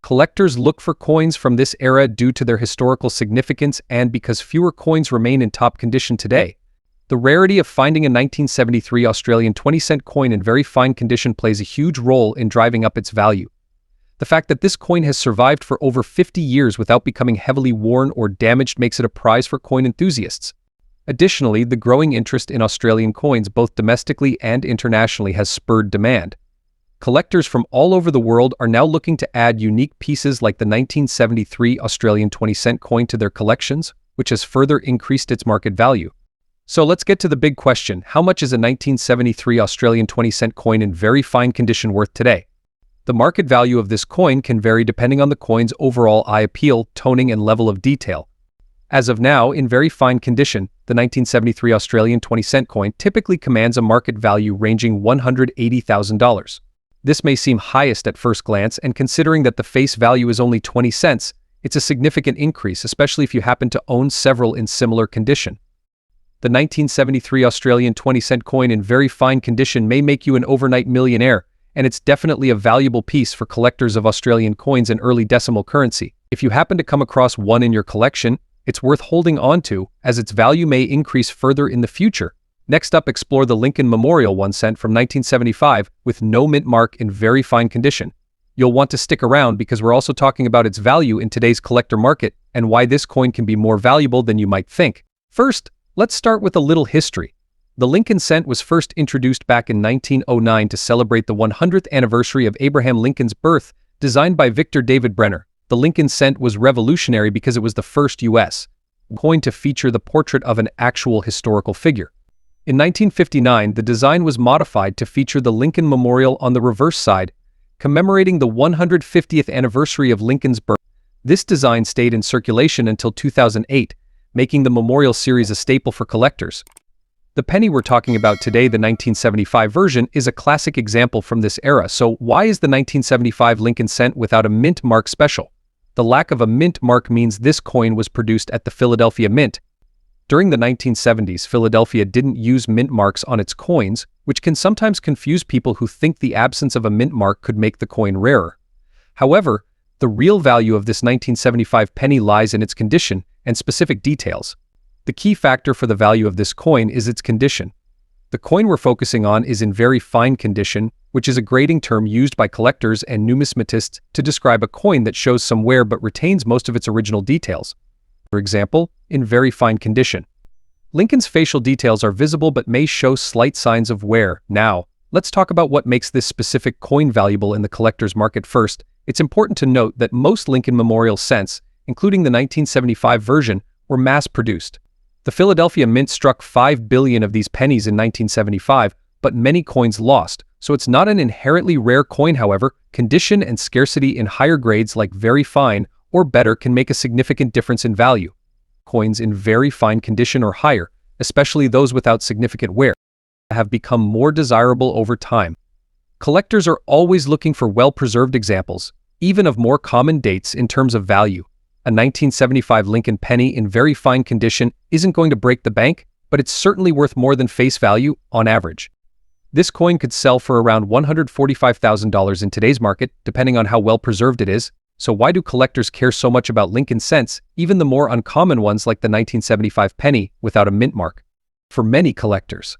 Collectors look for coins from this era due to their historical significance and because fewer coins remain in top condition today. The rarity of finding a 1973 Australian 20-cent coin in very fine condition plays a huge role in driving up its value. The fact that this coin has survived for over 50 years without becoming heavily worn or damaged makes it a prize for coin enthusiasts. Additionally, the growing interest in Australian coins both domestically and internationally has spurred demand. Collectors from all over the world are now looking to add unique pieces like the 1973 Australian 20-cent coin to their collections, which has further increased its market value. So let's get to the big question: how much is a 1973 Australian 20-cent coin in very fine condition worth today? The market value of this coin can vary depending on the coin's overall eye appeal, toning, and level of detail. As of now, in very fine condition, the 1973 Australian 20-cent coin typically commands a market value ranging $180,000. This may seem highest at first glance, and considering that the face value is only 20 cents, it's a significant increase, especially if you happen to own several in similar condition. The 1973 Australian 20-cent coin in very fine condition may make you an overnight millionaire, and it's definitely a valuable piece for collectors of Australian coins and early decimal currency. If you happen to come across one in your collection, it's worth holding on to, as its value may increase further in the future. Next up, explore the Lincoln Memorial 1 cent from 1975 with no mint mark in very fine condition. You'll want to stick around because we're also talking about its value in today's collector market and why this coin can be more valuable than you might think. First, let's start with a little history. The Lincoln cent was first introduced back in 1909 to celebrate the 100th anniversary of Abraham Lincoln's birth, designed by Victor David Brenner. The Lincoln cent was revolutionary because it was the first U.S. coin to feature the portrait of an actual historical figure. In 1959, the design was modified to feature the Lincoln Memorial on the reverse side, commemorating the 150th anniversary of Lincoln's birth. This design stayed in circulation until 2008, making the Memorial series a staple for collectors. The penny we're talking about today, the 1975 version, is a classic example from this era. So why is the 1975 Lincoln cent without a mint mark special? The lack of a mint mark means this coin was produced at the Philadelphia Mint. During the 1970s, Philadelphia didn't use mint marks on its coins, which can sometimes confuse people who think the absence of a mint mark could make the coin rarer. However, the real value of this 1975 penny lies in its condition and specific details. The key factor for the value of this coin is its condition. The coin we're focusing on is in very fine condition, which is a grading term used by collectors and numismatists to describe a coin that shows some wear but retains most of its original details. For example, in very fine condition. Lincoln's facial details are visible but may show slight signs of wear. Now, let's talk about what makes this specific coin valuable in the collector's market first. It's important to note that most Lincoln Memorial cents, including the 1975 version, were mass-produced. The Philadelphia Mint struck 5 billion of these pennies in 1975, but many coins lost, so it's not an inherently rare coin. However, condition and scarcity in higher grades like very fine or better can make a significant difference in value. Coins in very fine condition or higher, especially those without significant wear, have become more desirable over time. Collectors are always looking for well-preserved examples, even of more common dates in terms of value. A 1975 Lincoln penny in very fine condition isn't going to break the bank, but it's certainly worth more than face value on average. This coin could sell for around $145,000 in today's market, depending on how well preserved it is. So why do collectors care so much about Lincoln cents, even the more uncommon ones like the 1975 penny without a mint mark? For many collectors,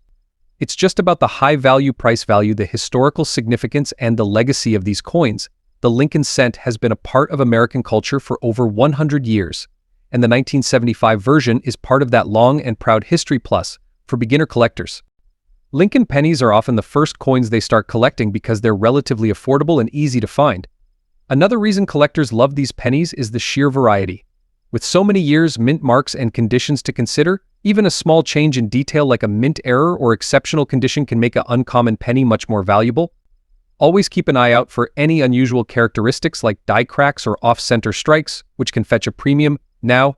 it's just about the high value, price value, the historical significance, and the legacy of these coins. The Lincoln cent has been a part of American culture for over 100 years, and the 1975 version is part of that long and proud history. Plus, for beginner collectors, Lincoln pennies are often the first coins they start collecting because they're relatively affordable and easy to find. Another reason collectors love these pennies is the sheer variety. With so many years, mint marks, and conditions to consider, even a small change in detail like a mint error or exceptional condition can make an uncommon penny much more valuable. Always keep an eye out for any unusual characteristics like die cracks or off-center strikes, which can fetch a premium. Now,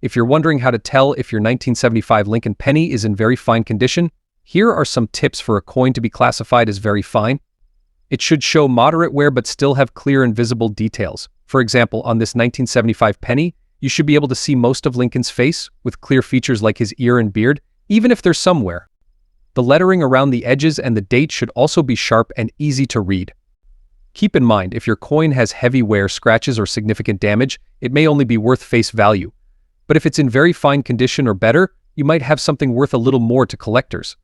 if you're wondering how to tell if your 1975 Lincoln penny is in very fine condition, here are some tips for a coin to be classified as very fine. It should show moderate wear but still have clear and visible details. For example, on this 1975 penny, You should be able to see most of Lincoln's face, with clear features like his ear and beard, even if they're somewhere. The lettering around the edges and the date should also be sharp and easy to read. Keep in mind, if your coin has heavy wear, scratches, or significant damage, it may only be worth face value. But if it's in very fine condition or better, you might have something worth a little more to collectors.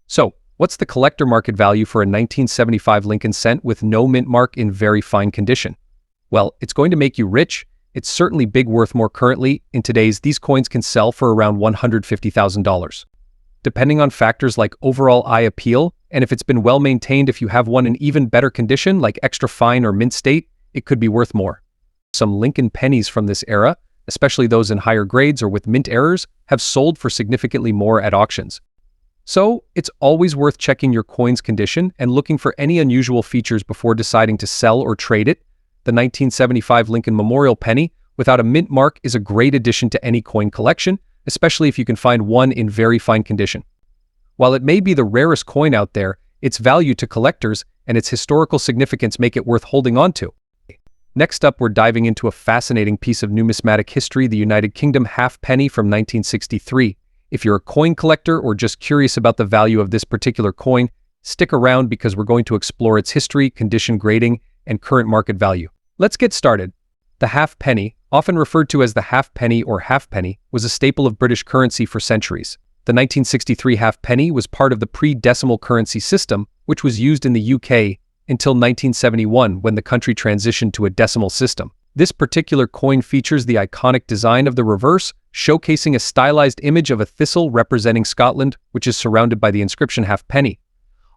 So, what's the collector market value for a 1975 Lincoln cent with no mint mark in very fine condition? Well, it's going to make you rich. It's certainly big worth more currently. In today's, these coins can sell for around $150,000. Depending on factors like overall eye appeal, and if it's been well maintained, if you have one in even better condition, like extra fine or mint state, it could be worth more. Some Lincoln pennies from this era, especially those in higher grades or with mint errors, have sold for significantly more at auctions. So, it's always worth checking your coin's condition and looking for any unusual features before deciding to sell or trade it. The 1975 Lincoln Memorial penny, without a mint mark, is a great addition to any coin collection, especially if you can find one in very fine condition. While it may be the rarest coin out there, its value to collectors and its historical significance make it worth holding on to. Next up, we're diving into a fascinating piece of numismatic history, the United Kingdom halfpenny from 1963. If you're a coin collector or just curious about the value of this particular coin, stick around because we're going to explore its history, condition grading, and current market value. Let's get started. The halfpenny, often referred to as the halfpenny or halfpenny, was a staple of British currency for centuries. The 1963 halfpenny was part of the pre-decimal currency system, which was used in the UK until 1971 when the country transitioned to a decimal system. This particular coin features the iconic design of the reverse, showcasing a stylized image of a thistle representing Scotland, which is surrounded by the inscription halfpenny.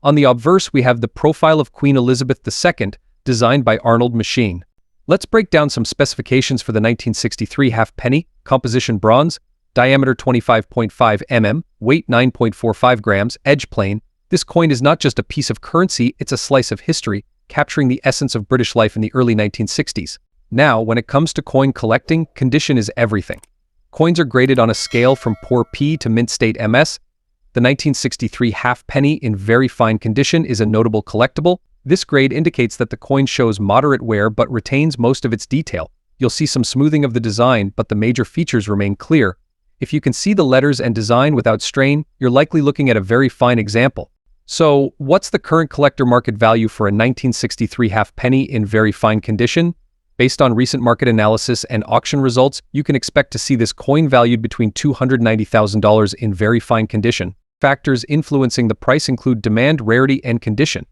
On the obverse, we have the profile of Queen Elizabeth II, designed by Arnold Machine. Let's break down some specifications for the 1963 halfpenny. Composition bronze, diameter 25.5 mm, weight 9.45 grams, edge plane. This coin is not just a piece of currency, it's a slice of history, capturing the essence of British life in the early 1960s. Now, when it comes to coin collecting, condition is everything. Coins are graded on a scale from poor P to mint state MS. The 1963 halfpenny in very fine condition is a notable collectible. This grade indicates that the coin shows moderate wear but retains most of its detail. You'll see some smoothing of the design, but the major features remain clear. If you can see the letters and design without strain, you're likely looking at a very fine example. So, what's the current collector market value for a 1963 halfpenny in very fine condition? Based on recent market analysis and auction results, you can expect to see this coin valued between $290,000 in very fine condition. Factors influencing the price include demand, rarity, and condition.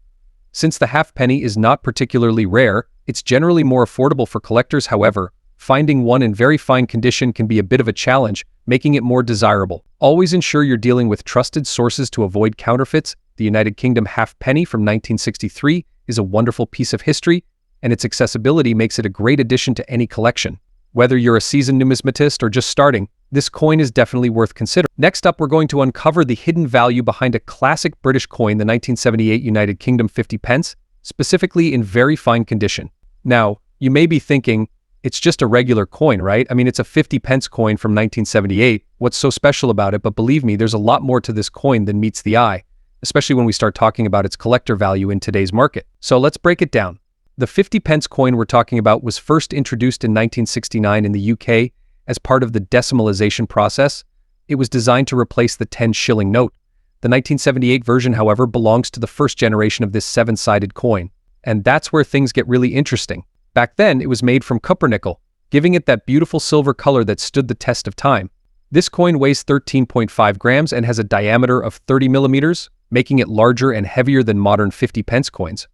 Since the halfpenny is not particularly rare, it's generally more affordable for collectors. However, finding one in very fine condition can be a bit of a challenge, making it more desirable. Always ensure you're dealing with trusted sources to avoid counterfeits. The United Kingdom halfpenny from 1963 is a wonderful piece of history, and its accessibility makes it a great addition to any collection. Whether you're a seasoned numismatist or just starting, this coin is definitely worth considering. Next up, we're going to uncover the hidden value behind a classic British coin, the 1978 United Kingdom 50 pence, specifically in very fine condition. Now, you may be thinking, it's just a regular coin, right? I mean, it's a 50 pence coin from 1978. What's so special about it? But believe me, there's a lot more to this coin than meets the eye, especially when we start talking about its collector value in today's market. So let's break it down. The 50 pence coin we're talking about was first introduced in 1969 in the UK as part of the decimalization process. It was designed to replace the 10 shilling note. The 1978 version, however, belongs to the first generation of this 7-sided coin. And that's where things get really interesting. Back then, it was made from Kupfernickel, giving it that beautiful silver color that stood the test of time. This coin weighs 13.5 grams and has a diameter of 30 millimeters, making it larger and heavier than modern 50 pence coins.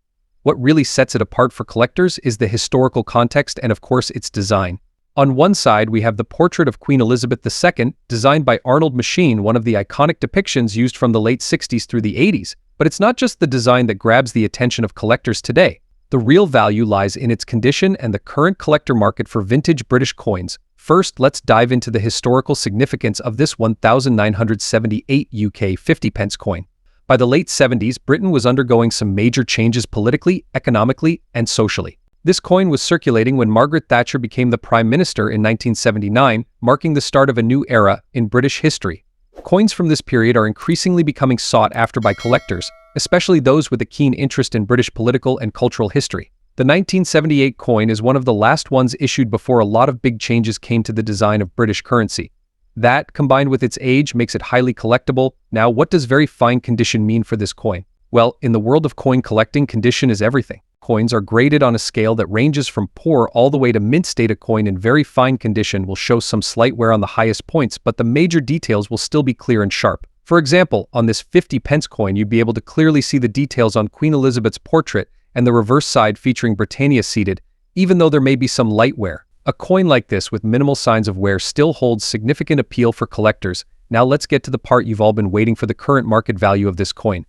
What really sets it apart for collectors is the historical context and, of course, its design. On one side, we have the portrait of Queen Elizabeth II, designed by Arnold Machine, one of the iconic depictions used from the late 60s through the 80s. But it's not just the design that grabs the attention of collectors today. The real value lies in its condition and the current collector market for vintage British coins. First, let's dive into the historical significance of this 1978 UK 50 pence coin. By the late 70s, Britain was undergoing some major changes politically, economically, and socially. This coin was circulating when Margaret Thatcher became the Prime Minister in 1979, marking the start of a new era in British history. Coins from this period are increasingly becoming sought after by collectors, especially those with a keen interest in British political and cultural history. The 1978 coin is one of the last ones issued before a lot of big changes came to the design of British currency. That, combined with its age, makes it highly collectible. Now, what does very fine condition mean for this coin? Well, in the world of coin collecting, condition is everything. Coins are graded on a scale that ranges from poor all the way to mint state. A coin in very fine condition will show some slight wear on the highest points, but the major details will still be clear and sharp. For example, on this 50 pence coin, you'd be able to clearly see the details on Queen Elizabeth's portrait and the reverse side featuring Britannia seated, even though there may be some light wear. A coin like this with minimal signs of wear still holds significant appeal for collectors. Now let's get to the part you've all been waiting for: the current market value of this coin.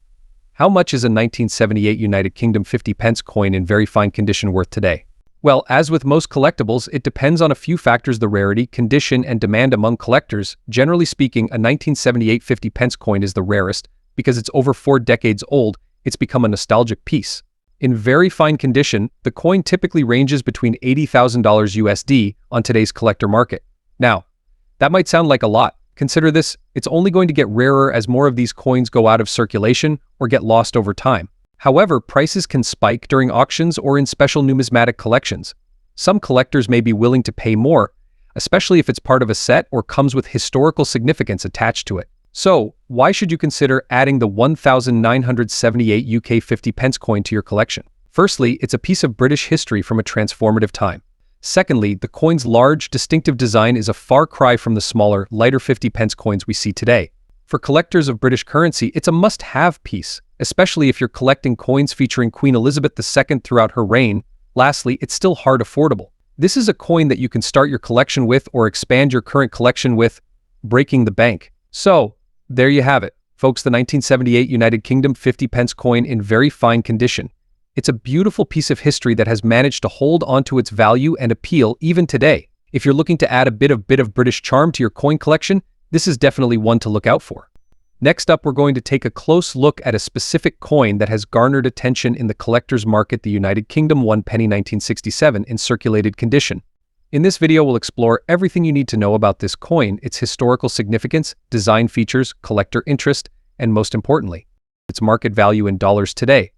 How much is a 1978 United Kingdom 50 pence coin in very fine condition worth today? Well, as with most collectibles, it depends on a few factors: the rarity, condition, and demand among collectors. Generally speaking, a 1978 50 pence coin is the rarest because it's over 4 decades old. It's become a nostalgic piece. In very fine condition, the coin typically ranges between $80,000 USD on today's collector market. Now, that might sound like a lot. Consider this: it's only going to get rarer as more of these coins go out of circulation or get lost over time. However, prices can spike during auctions or in special numismatic collections. Some collectors may be willing to pay more, especially if it's part of a set or comes with historical significance attached to it. So, why should you consider adding the 1978 UK 50 pence coin to your collection? Firstly, it's a piece of British history from a transformative time. Secondly, the coin's large, distinctive design is a far cry from the smaller, lighter 50 pence coins we see today. For collectors of British currency, it's a must-have piece, especially if you're collecting coins featuring Queen Elizabeth II throughout her reign. Lastly, it's still hard affordable. This is a coin that you can start your collection with or expand your current collection with, breaking the bank. So, there you have it, folks, the 1978 United Kingdom 50 pence coin in very fine condition. It's a beautiful piece of history that has managed to hold onto its value and appeal even today. If you're looking to add a bit of British charm to your coin collection, this is definitely one to look out for. Next up, we're going to take a close look at a specific coin that has garnered attention in the collector's market: the United Kingdom 1 penny 1967 in circulated condition. In this video, we'll explore everything you need to know about this coin, its historical significance, design features, collector interest, and most importantly, its market value in dollars today.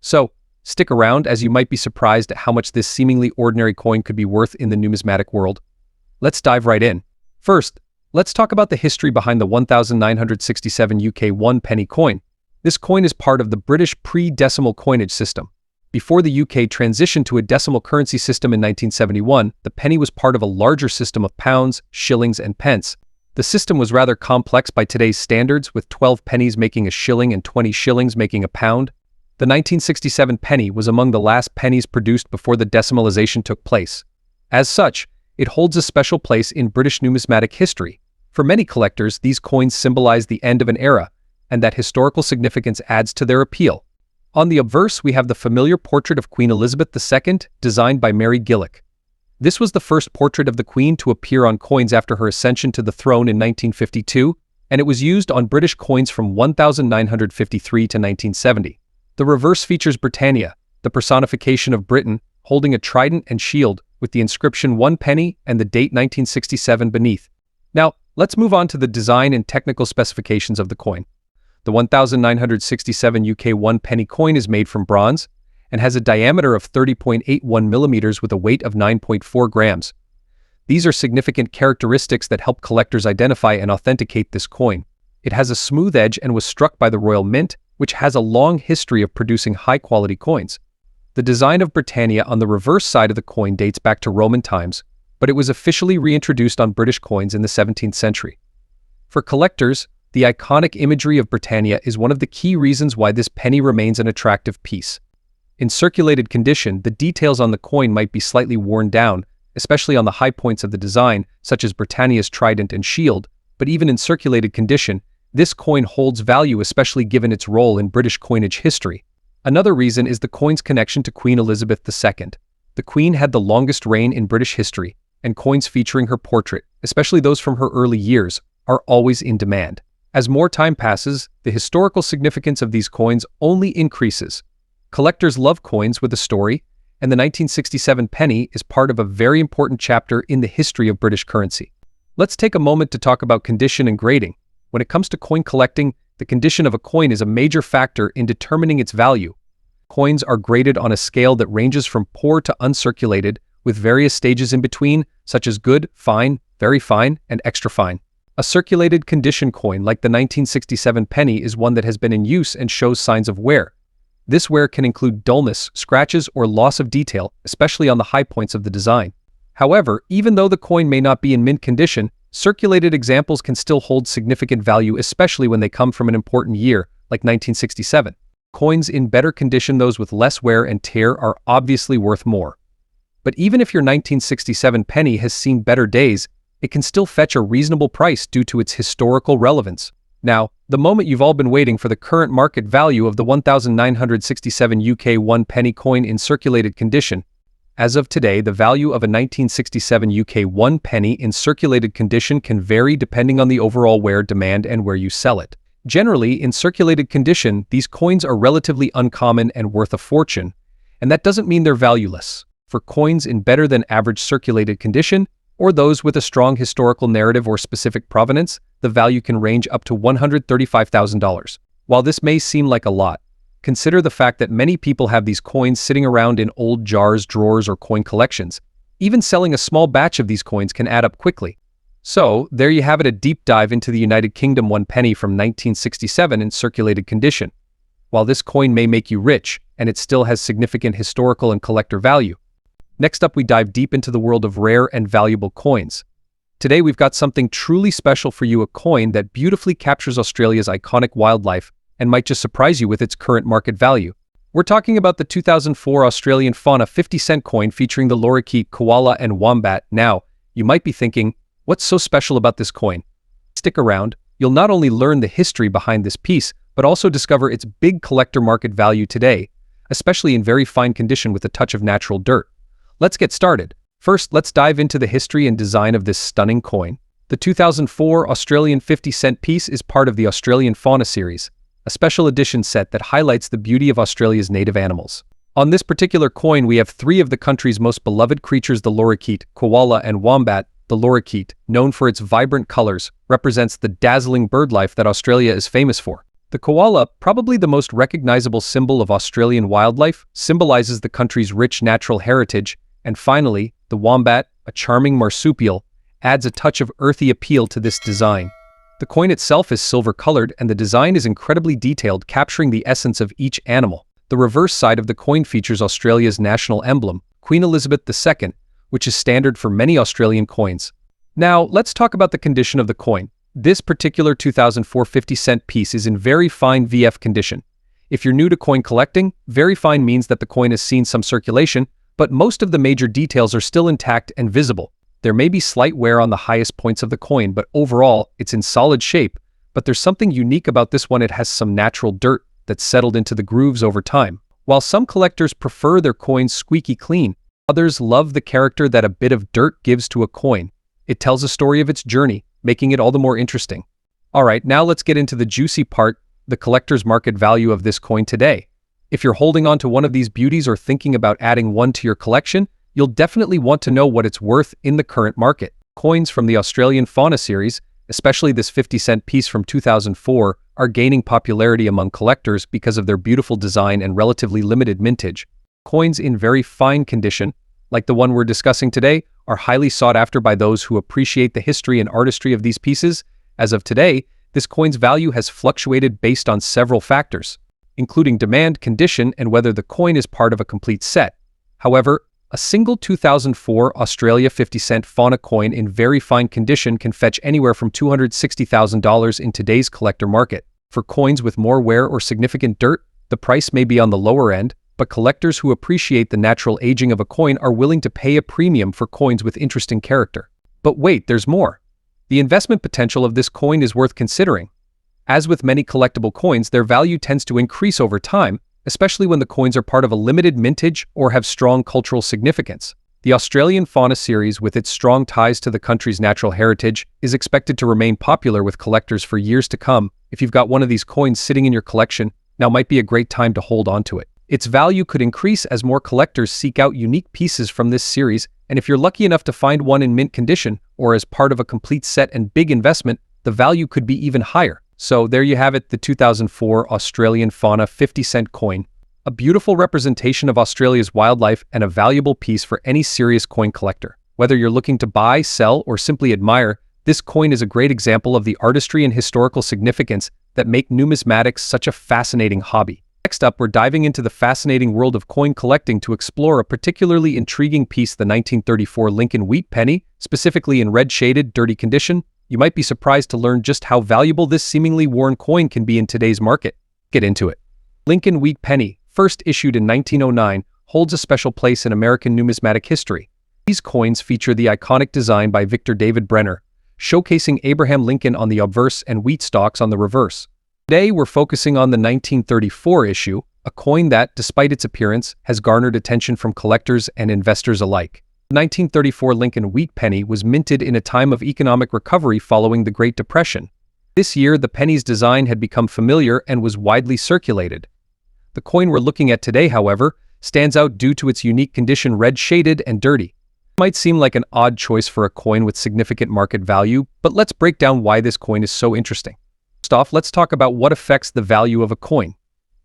So, stick around, as you might be surprised at how much this seemingly ordinary coin could be worth in the numismatic world. Let's dive right in. First, let's talk about the history behind the 1967 UK 1 penny coin. This coin is part of the British pre-decimal coinage system. Before the UK transitioned to a decimal currency system in 1971, the penny was part of a larger system of pounds, shillings, and pence. The system was rather complex by today's standards, with 12 pennies making a shilling and 20 shillings making a pound. The 1967 penny was among the last pennies produced before the decimalization took place. As such, it holds a special place in British numismatic history. For many collectors, these coins symbolize the end of an era, and that historical significance adds to their appeal. On the obverse, we have the familiar portrait of Queen Elizabeth II, designed by Mary Gillick. This was the first portrait of the Queen to appear on coins after her ascension to the throne in 1952, and it was used on British coins from 1953 to 1970. The reverse features Britannia, the personification of Britain, holding a trident and shield, with the inscription 1 penny and the date 1967 beneath. Now, let's move on to the design and technical specifications of the coin. The 1967 UK 1 penny coin is made from bronze and has a diameter of 30.81 millimeters with a weight of 9.4 grams. These are significant characteristics that help collectors identify and authenticate this coin. It has a smooth edge and was struck by the Royal Mint, which has a long history of producing high-quality coins. The design of Britannia on the reverse side of the coin dates back to Roman times, but it was officially reintroduced on British coins in the 17th century. For collectors, the iconic imagery of Britannia is one of the key reasons why this penny remains an attractive piece. In circulated condition, the details on the coin might be slightly worn down, especially on the high points of the design, such as Britannia's trident and shield, but even in circulated condition, this coin holds value, especially given its role in British coinage history. Another reason is the coin's connection to Queen Elizabeth II. The Queen had the longest reign in British history, and coins featuring her portrait, especially those from her early years, are always in demand. As more time passes, the historical significance of these coins only increases. Collectors love coins with a story, and the 1967 penny is part of a very important chapter in the history of British currency. Let's take a moment to talk about condition and grading. When it comes to coin collecting, the condition of a coin is a major factor in determining its value. Coins are graded on a scale that ranges from poor to uncirculated, with various stages in between, such as good, fine, very fine, and extra fine. A circulated condition coin like the 1967 penny is one that has been in use and shows signs of wear. This wear can include dullness, scratches, or loss of detail, especially on the high points of the design. However, even though the coin may not be in mint condition, circulated examples can still hold significant value, especially when they come from an important year, like 1967. Coins in better condition, those with less wear and tear, are obviously worth more. But even if your 1967 penny has seen better days, it can still fetch a reasonable price due to its historical relevance. Now, the moment you've all been waiting for: the current market value of the 1967 UK 1 penny coin in circulated condition. As of today, the value of a 1967 UK 1 penny in circulated condition can vary depending on the overall wear demand and where you sell it. Generally, in circulated condition, these coins are relatively uncommon and worth a fortune, and that doesn't mean they're valueless. For coins in better than average circulated condition, or those with a strong historical narrative or specific provenance, the value can range up to $135,000. While this may seem like a lot, consider the fact that many people have these coins sitting around in old jars, drawers, or coin collections. Even selling a small batch of these coins can add up quickly. So, there you have it, a deep dive into the United Kingdom 1 penny from 1967 in circulated condition. While this coin may make you rich, and it still has significant historical and collector value. Next up, we dive deep into the world of rare and valuable coins. Today we've got something truly special for you, a coin that beautifully captures Australia's iconic wildlife and might just surprise you with its current market value. We're talking about the 2004 Australian fauna 50-cent coin featuring the lorikeet, koala, and wombat. Now, you might be thinking, what's so special about this coin? Stick around, you'll not only learn the history behind this piece, but also discover its big collector market value today, especially in very fine condition with a touch of natural dirt. Let's get started. First, let's dive into the history and design of this stunning coin. The 2004 Australian 50-cent piece is part of the Australian Fauna series, a special edition set that highlights the beauty of Australia's native animals. On this particular coin, we have three of the country's most beloved creatures: the lorikeet, koala, and wombat. The lorikeet, known for its vibrant colors, represents the dazzling bird life that Australia is famous for. The koala, probably the most recognizable symbol of Australian wildlife, symbolizes the country's rich natural heritage. And finally, the wombat, a charming marsupial, adds a touch of earthy appeal to this design. The coin itself is silver-colored, and the design is incredibly detailed, capturing the essence of each animal. The reverse side of the coin features Australia's national emblem, Queen Elizabeth II, which is standard for many Australian coins. Now, let's talk about the condition of the coin. This particular 2004 50-cent piece is in very fine VF condition. If you're new to coin collecting, very fine means that the coin has seen some circulation, but most of the major details are still intact and visible. There may be slight wear on the highest points of the coin, but overall, it's in solid shape. But there's something unique about this one: it has some natural dirt that's settled into the grooves over time. While some collectors prefer their coins squeaky clean, others love the character that a bit of dirt gives to a coin. It tells a story of its journey, making it all the more interesting. Alright, now let's get into the juicy part, the collector's market value of this coin today. If you're holding on to one of these beauties or thinking about adding one to your collection, you'll definitely want to know what it's worth in the current market. Coins from the Australian Fauna series, especially this 50-cent piece from 2004, are gaining popularity among collectors because of their beautiful design and relatively limited mintage. Coins in very fine condition, like the one we're discussing today, are highly sought after by those who appreciate the history and artistry of these pieces. As of today, this coin's value has fluctuated based on several factors, including demand, condition, and whether the coin is part of a complete set. However, a single 2004 Australia 50-cent fauna coin in very fine condition can fetch anywhere from $260,000 in today's collector market. For coins with more wear or significant dirt, the price may be on the lower end, but collectors who appreciate the natural aging of a coin are willing to pay a premium for coins with interesting character. But wait, there's more. The investment potential of this coin is worth considering. As with many collectible coins, their value tends to increase over time, especially when the coins are part of a limited mintage or have strong cultural significance. The Australian Fauna series, with its strong ties to the country's natural heritage, is expected to remain popular with collectors for years to come. If you've got one of these coins sitting in your collection, now might be a great time to hold on to it. Its value could increase as more collectors seek out unique pieces from this series, and if you're lucky enough to find one in mint condition or as part of a complete set and big investment, the value could be even higher. So there you have it, the 2004 Australian Fauna 50-cent coin. a beautiful representation of Australia's wildlife and a valuable piece for any serious coin collector. Whether you're looking to buy, sell, or simply admire, this coin is a great example of the artistry and historical significance that make numismatics such a fascinating hobby. Next up, we're diving into the fascinating world of coin collecting to explore a particularly intriguing piece, the 1934 Lincoln wheat penny, specifically in red-shaded, dirty condition. You might be surprised to learn just how valuable this seemingly worn coin can be in today's market. Get into it. Lincoln wheat penny, first issued in 1909, holds a special place in American numismatic history. These coins feature the iconic design by Victor David Brenner, showcasing Abraham Lincoln on the obverse and wheat stalks on the reverse. Today, we're focusing on the 1934 issue, a coin that, despite its appearance, has garnered attention from collectors and investors alike. The 1934 Lincoln wheat penny was minted in a time of economic recovery following the Great Depression. This year, the penny's design had become familiar and was widely circulated. The coin we're looking at today, however, stands out due to its unique condition, red-shaded and dirty. It might seem like an odd choice for a coin with significant market value, but let's break down why this coin is so interesting. First off, let's talk about what affects the value of a coin.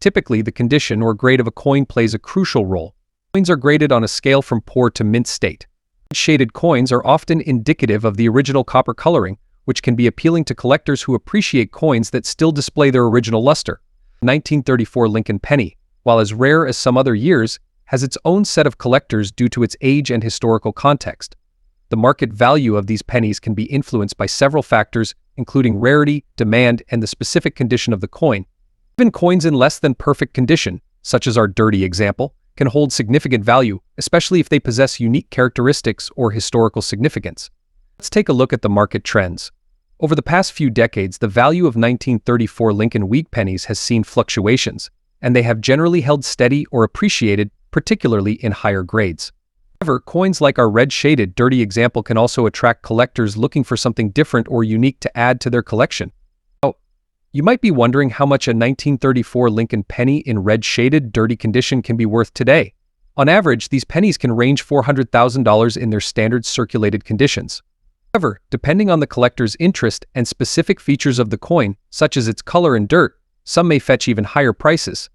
Typically, the condition or grade of a coin plays a crucial role. Coins are graded on a scale from poor to mint state. Shaded coins are often indicative of the original copper coloring, which can be appealing to collectors who appreciate coins that still display their original luster. The 1934 Lincoln penny, while as rare as some other years, has its own set of collectors due to its age and historical context. The market value of these pennies can be influenced by several factors, including rarity, demand, and the specific condition of the coin. Even coins in less than perfect condition, such as our dirty example, can hold significant value, especially if they possess unique characteristics or historical significance. Let's take a look at the market trends. Over the past few decades, the value of 1934 Lincoln wheat pennies has seen fluctuations, and they have generally held steady or appreciated, particularly in higher grades. However, coins like our red-shaded, dirty example can also attract collectors looking for something different or unique to add to their collection. Now, you might be wondering how much a 1934 Lincoln penny in red-shaded, dirty condition can be worth today. On average, these pennies can range $400,000 in their standard circulated conditions. However, depending on the collector's interest and specific features of the coin, such as its color and dirt, some may fetch even higher prices. To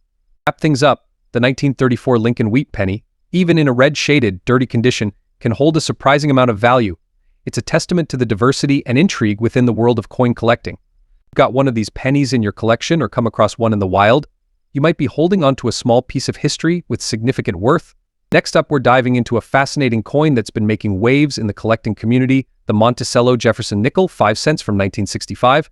wrap things up, the 1934 Lincoln wheat penny, even in a red-shaded, dirty condition, can hold a surprising amount of value. It's a testament to the diversity and intrigue within the world of coin collecting. If you've got one of these pennies in your collection or come across one in the wild, you might be holding onto a small piece of history with significant worth. Next up, we're diving into a fascinating coin that's been making waves in the collecting community, the Monticello Jefferson nickel, 5 cents from 1965.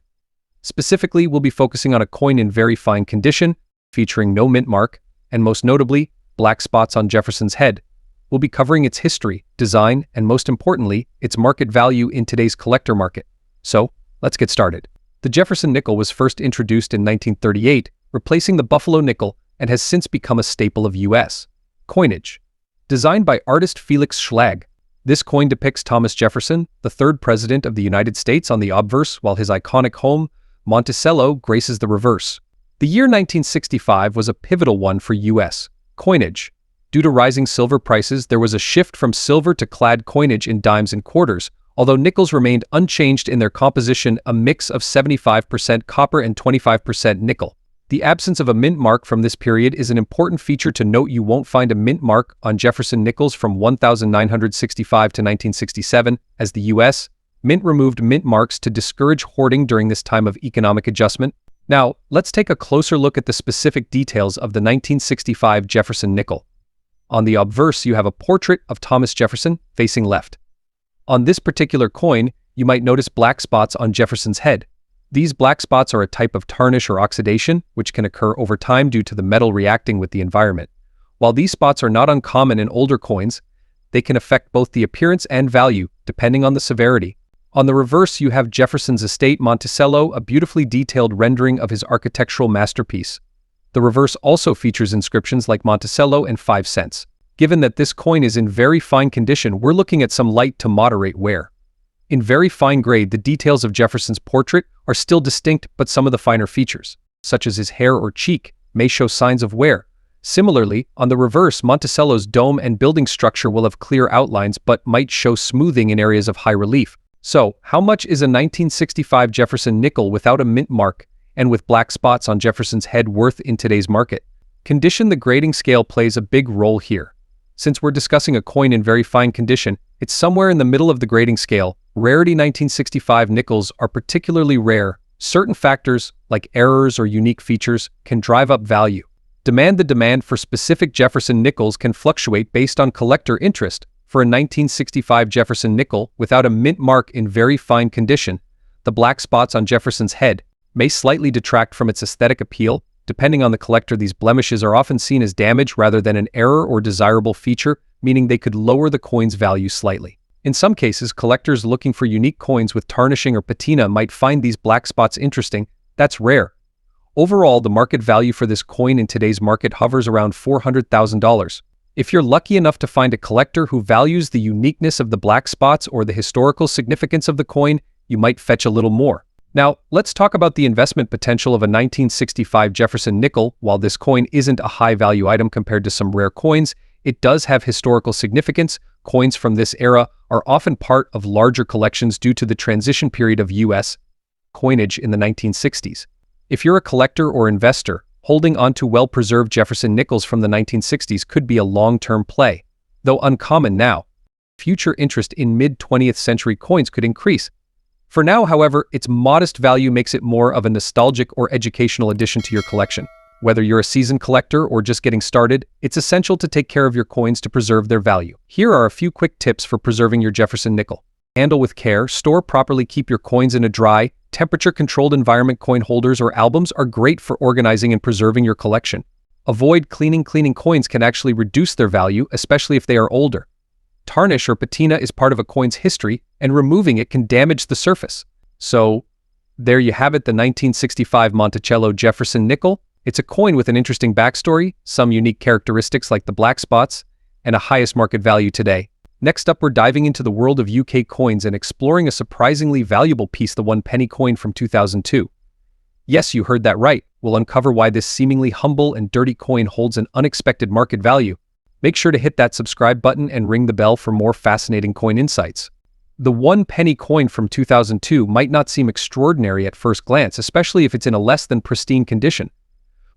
Specifically, we'll be focusing on a coin in very fine condition, featuring no mint mark, and most notably, black spots on Jefferson's head. We'll be covering its history, design, and most importantly, its market value in today's collector market. So, let's get started. The Jefferson nickel was first introduced in 1938, replacing the Buffalo nickel, and has since become a staple of U.S. coinage. Designed by artist Felix Schlag, this coin depicts Thomas Jefferson, the third president of the United States, on the obverse, while his iconic home, Monticello, graces the reverse. The year 1965 was a pivotal one for U.S. coinage. Due to rising silver prices, there was a shift from silver to clad coinage in dimes and quarters, although nickels remained unchanged in their composition, a mix of 75% copper and 25% nickel. The absence of a mint mark from this period is an important feature to note. You won't find a mint mark on Jefferson nickels from 1965 to 1967, as the U.S. Mint removed mint marks to discourage hoarding during this time of economic adjustment. Now, let's take a closer look at the specific details of the 1965 Jefferson nickel. On the obverse, you have a portrait of Thomas Jefferson facing left. On this particular coin, you might notice black spots on Jefferson's head. These black spots are a type of tarnish or oxidation, which can occur over time due to the metal reacting with the environment. While these spots are not uncommon in older coins, they can affect both the appearance and value, depending on the severity. On the reverse, you have Jefferson's estate, Monticello, a beautifully detailed rendering of his architectural masterpiece. The reverse also features inscriptions like Monticello and 5 cents. Given that this coin is in very fine condition, we're looking at some light to moderate wear. In very fine grade, the details of Jefferson's portrait are still distinct, but some of the finer features, such as his hair or cheek, may show signs of wear. Similarly, on the reverse, Monticello's dome and building structure will have clear outlines but might show smoothing in areas of high relief. So, how much is a 1965 Jefferson nickel without a mint mark and with black spots on Jefferson's head worth in today's market? Condition. The grading scale plays a big role here. Since we're discussing a coin in very fine condition, it's somewhere in the middle of the grading scale. Rarity. 1965 nickels are particularly rare. Certain factors, like errors or unique features, can drive up value. Demand. The demand for specific Jefferson nickels can fluctuate based on collector interest. For a 1965 Jefferson nickel without a mint mark in very fine condition, the black spots on Jefferson's head may slightly detract from its aesthetic appeal. Depending on the collector, these blemishes are often seen as damage rather than an error or desirable feature, meaning they could lower the coin's value slightly. In some cases, collectors looking for unique coins with tarnishing or patina might find these black spots interesting. That's rare. Overall, the market value for this coin in today's market hovers around $400,000. If you're lucky enough to find a collector who values the uniqueness of the black spots or the historical significance of the coin, you might fetch a little more. Now, let's talk about the investment potential of a 1965 Jefferson nickel. While this coin isn't a high-value item compared to some rare coins, it does have historical significance. Coins from this era are often part of larger collections due to the transition period of U.S. coinage in the 1960s. If you're a collector or investor, holding onto well-preserved Jefferson nickels from the 1960s could be a long-term play. Though uncommon now, future interest in mid-20th century coins could increase. For now, however, its modest value makes it more of a nostalgic or educational addition to your collection. Whether you're a seasoned collector or just getting started, it's essential to take care of your coins to preserve their value. Here are a few quick tips for preserving your Jefferson nickel. Handle with care. Store properly. Keep your coins in a dry, temperature-controlled environment. Coin holders or albums are great for organizing and preserving your collection. Avoid cleaning. Cleaning coins can actually reduce their value, especially if they are older. Tarnish or patina is part of a coin's history, and removing it can damage the surface. So, there you have it, the 1965 Montello Jefferson nickel. It's a coin with an interesting backstory, some unique characteristics like the black spots, and a highest market value today. Next up, we're diving into the world of UK coins and exploring a surprisingly valuable piece, the 1 penny coin from 2002. Yes, you heard that right. We'll uncover why this seemingly humble and dirty coin holds an unexpected market value. Make sure to hit that subscribe button and ring the bell for more fascinating coin insights. The 1 penny coin from 2002 might not seem extraordinary at first glance, especially if it's in a less than pristine condition.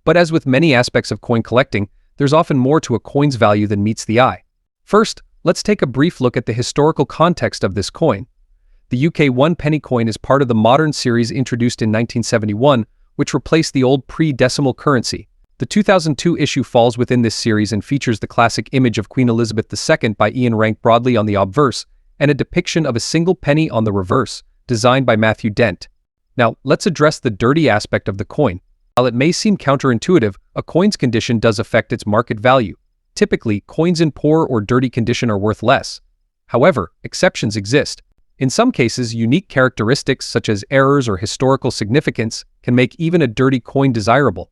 But as with many aspects of coin collecting, there's often more to a coin's value than meets the eye. First, let's take a brief look at the historical context of this coin. The UK 1 penny coin is part of the modern series introduced in 1971, which replaced the old pre-decimal currency. The 2002 issue falls within this series and features the classic image of Queen Elizabeth II by Ian Rank Broadley on the obverse, and a depiction of a single penny on the reverse, designed by Matthew Dent. Now, let's address the dirty aspect of the coin. While it may seem counterintuitive, a coin's condition does affect its market value. Typically, coins in poor or dirty condition are worth less. However, exceptions exist. In some cases, unique characteristics such as errors or historical significance can make even a dirty coin desirable.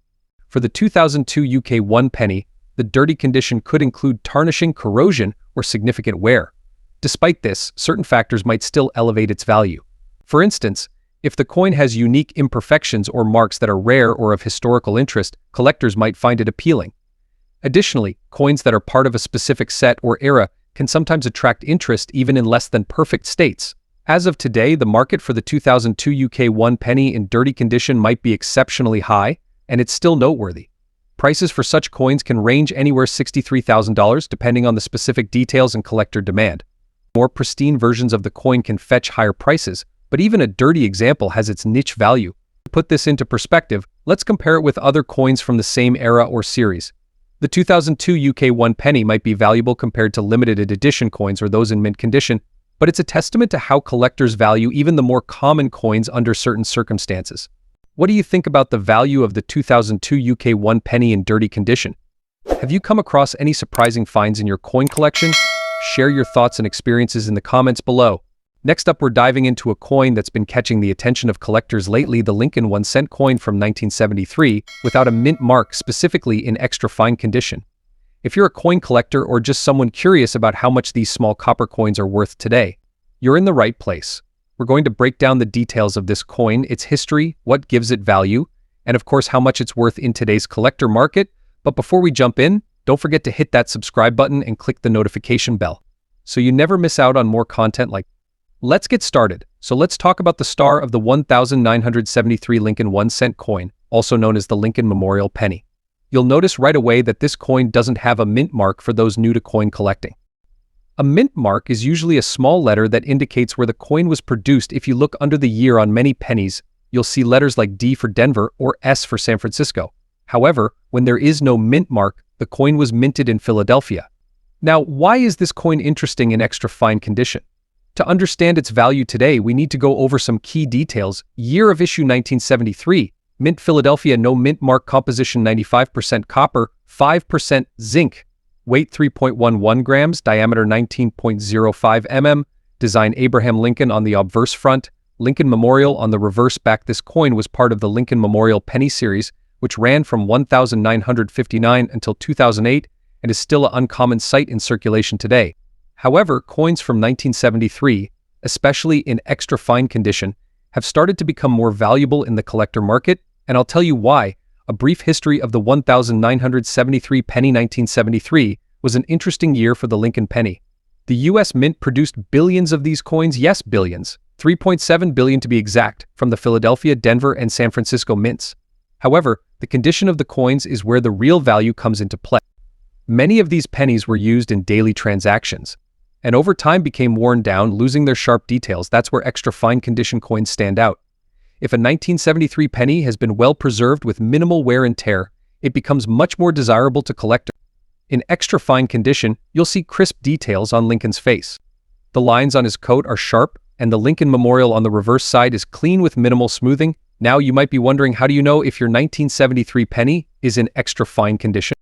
For the 2002 UK 1 penny, the dirty condition could include tarnishing, corrosion, or significant wear. Despite this, certain factors might still elevate its value. For instance, if the coin has unique imperfections or marks that are rare or of historical interest, collectors might find it appealing. Additionally, coins that are part of a specific set or era can sometimes attract interest even in less than perfect states. As of today, the market for the 2002 UK 1 penny in dirty condition might be exceptionally high, and it's still noteworthy. Prices for such coins can range anywhere $63,000 depending on the specific details and collector demand. More pristine versions of the coin can fetch higher prices, but even a dirty example has its niche value. To put this into perspective, let's compare it with other coins from the same era or series. The 2002 UK 1 penny might be valuable compared to limited edition coins or those in mint condition, but it's a testament to how collectors value even the more common coins under certain circumstances. What do you think about the value of the 2002 UK 1 penny in dirty condition? Have you come across any surprising finds in your coin collection? Share your thoughts and experiences in the comments below. Next up, we're diving into a coin that's been catching the attention of collectors lately, the Lincoln 1-cent coin from 1973, without a mint mark, specifically in extra fine condition. If you're a coin collector or just someone curious about how much these small copper coins are worth today, you're in the right place. We're going to break down the details of this coin, its history, what gives it value, and of course how much it's worth in today's collector market. But before we jump in, don't forget to hit that subscribe button and click the notification bell so you never miss out on more content like. Let's get started. So let's talk about the star of the 1973 Lincoln 1-cent coin, also known as the Lincoln Memorial Penny. you'll notice right away that this coin doesn't have a mint mark for those new to coin collecting. A mint mark is usually a small letter that indicates where the coin was produced. If you look under the year on many pennies, you'll see letters like D for Denver or S for San Francisco. However, when there is no mint mark, the coin was minted in Philadelphia. Now, why is this coin interesting in extra fine condition? To understand its value today, we need to go over some key details. Year of issue 1973, mint Philadelphia, no mint mark, composition 95% copper, 5% zinc, weight 3.11 grams, diameter 19.05 mm, design Abraham Lincoln on the obverse front, Lincoln Memorial on the reverse back. This coin was part of the Lincoln Memorial penny series, which ran from 1959 until 2008 and is still an uncommon sight in circulation today. However, coins from 1973, especially in extra fine condition, have started to become more valuable in the collector market, and I'll tell you why. A brief history of the 1973 penny. 1973 was an interesting year for the Lincoln penny. The U.S. Mint produced billions of these coins, yes, billions, 3.7 billion to be exact, from the Philadelphia, Denver, and San Francisco mints. However, the condition of the coins is where the real value comes into play. Many of these pennies were used in daily transactions, and over time became worn down, losing their sharp details. That's where extra fine condition coins stand out. If a 1973 penny has been well preserved with minimal wear and tear, it becomes much more desirable to collect. In extra fine condition, you'll see crisp details on Lincoln's face. The lines on his coat are sharp, and the Lincoln Memorial on the reverse side is clean with minimal smoothing. Now you might be wondering, how do you know if your 1973 penny is in extra fine condition?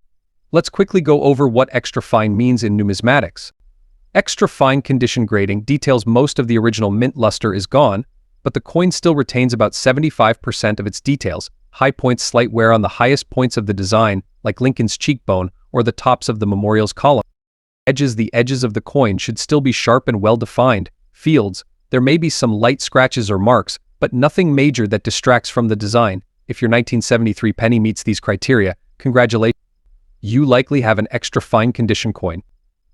Let's quickly go over what extra fine means in numismatics. Extra fine condition grading details most of the original mint luster is gone, but the coin still retains about 75% of its details. High points, slight wear on the highest points of the design, like Lincoln's cheekbone or the tops of the memorial's column. The edges of the coin should still be sharp and well defined. Fields, there may be some light scratches or marks, but nothing major that distracts from the design. If your 1973 penny meets these criteria, congratulations. You likely have an extra fine condition coin,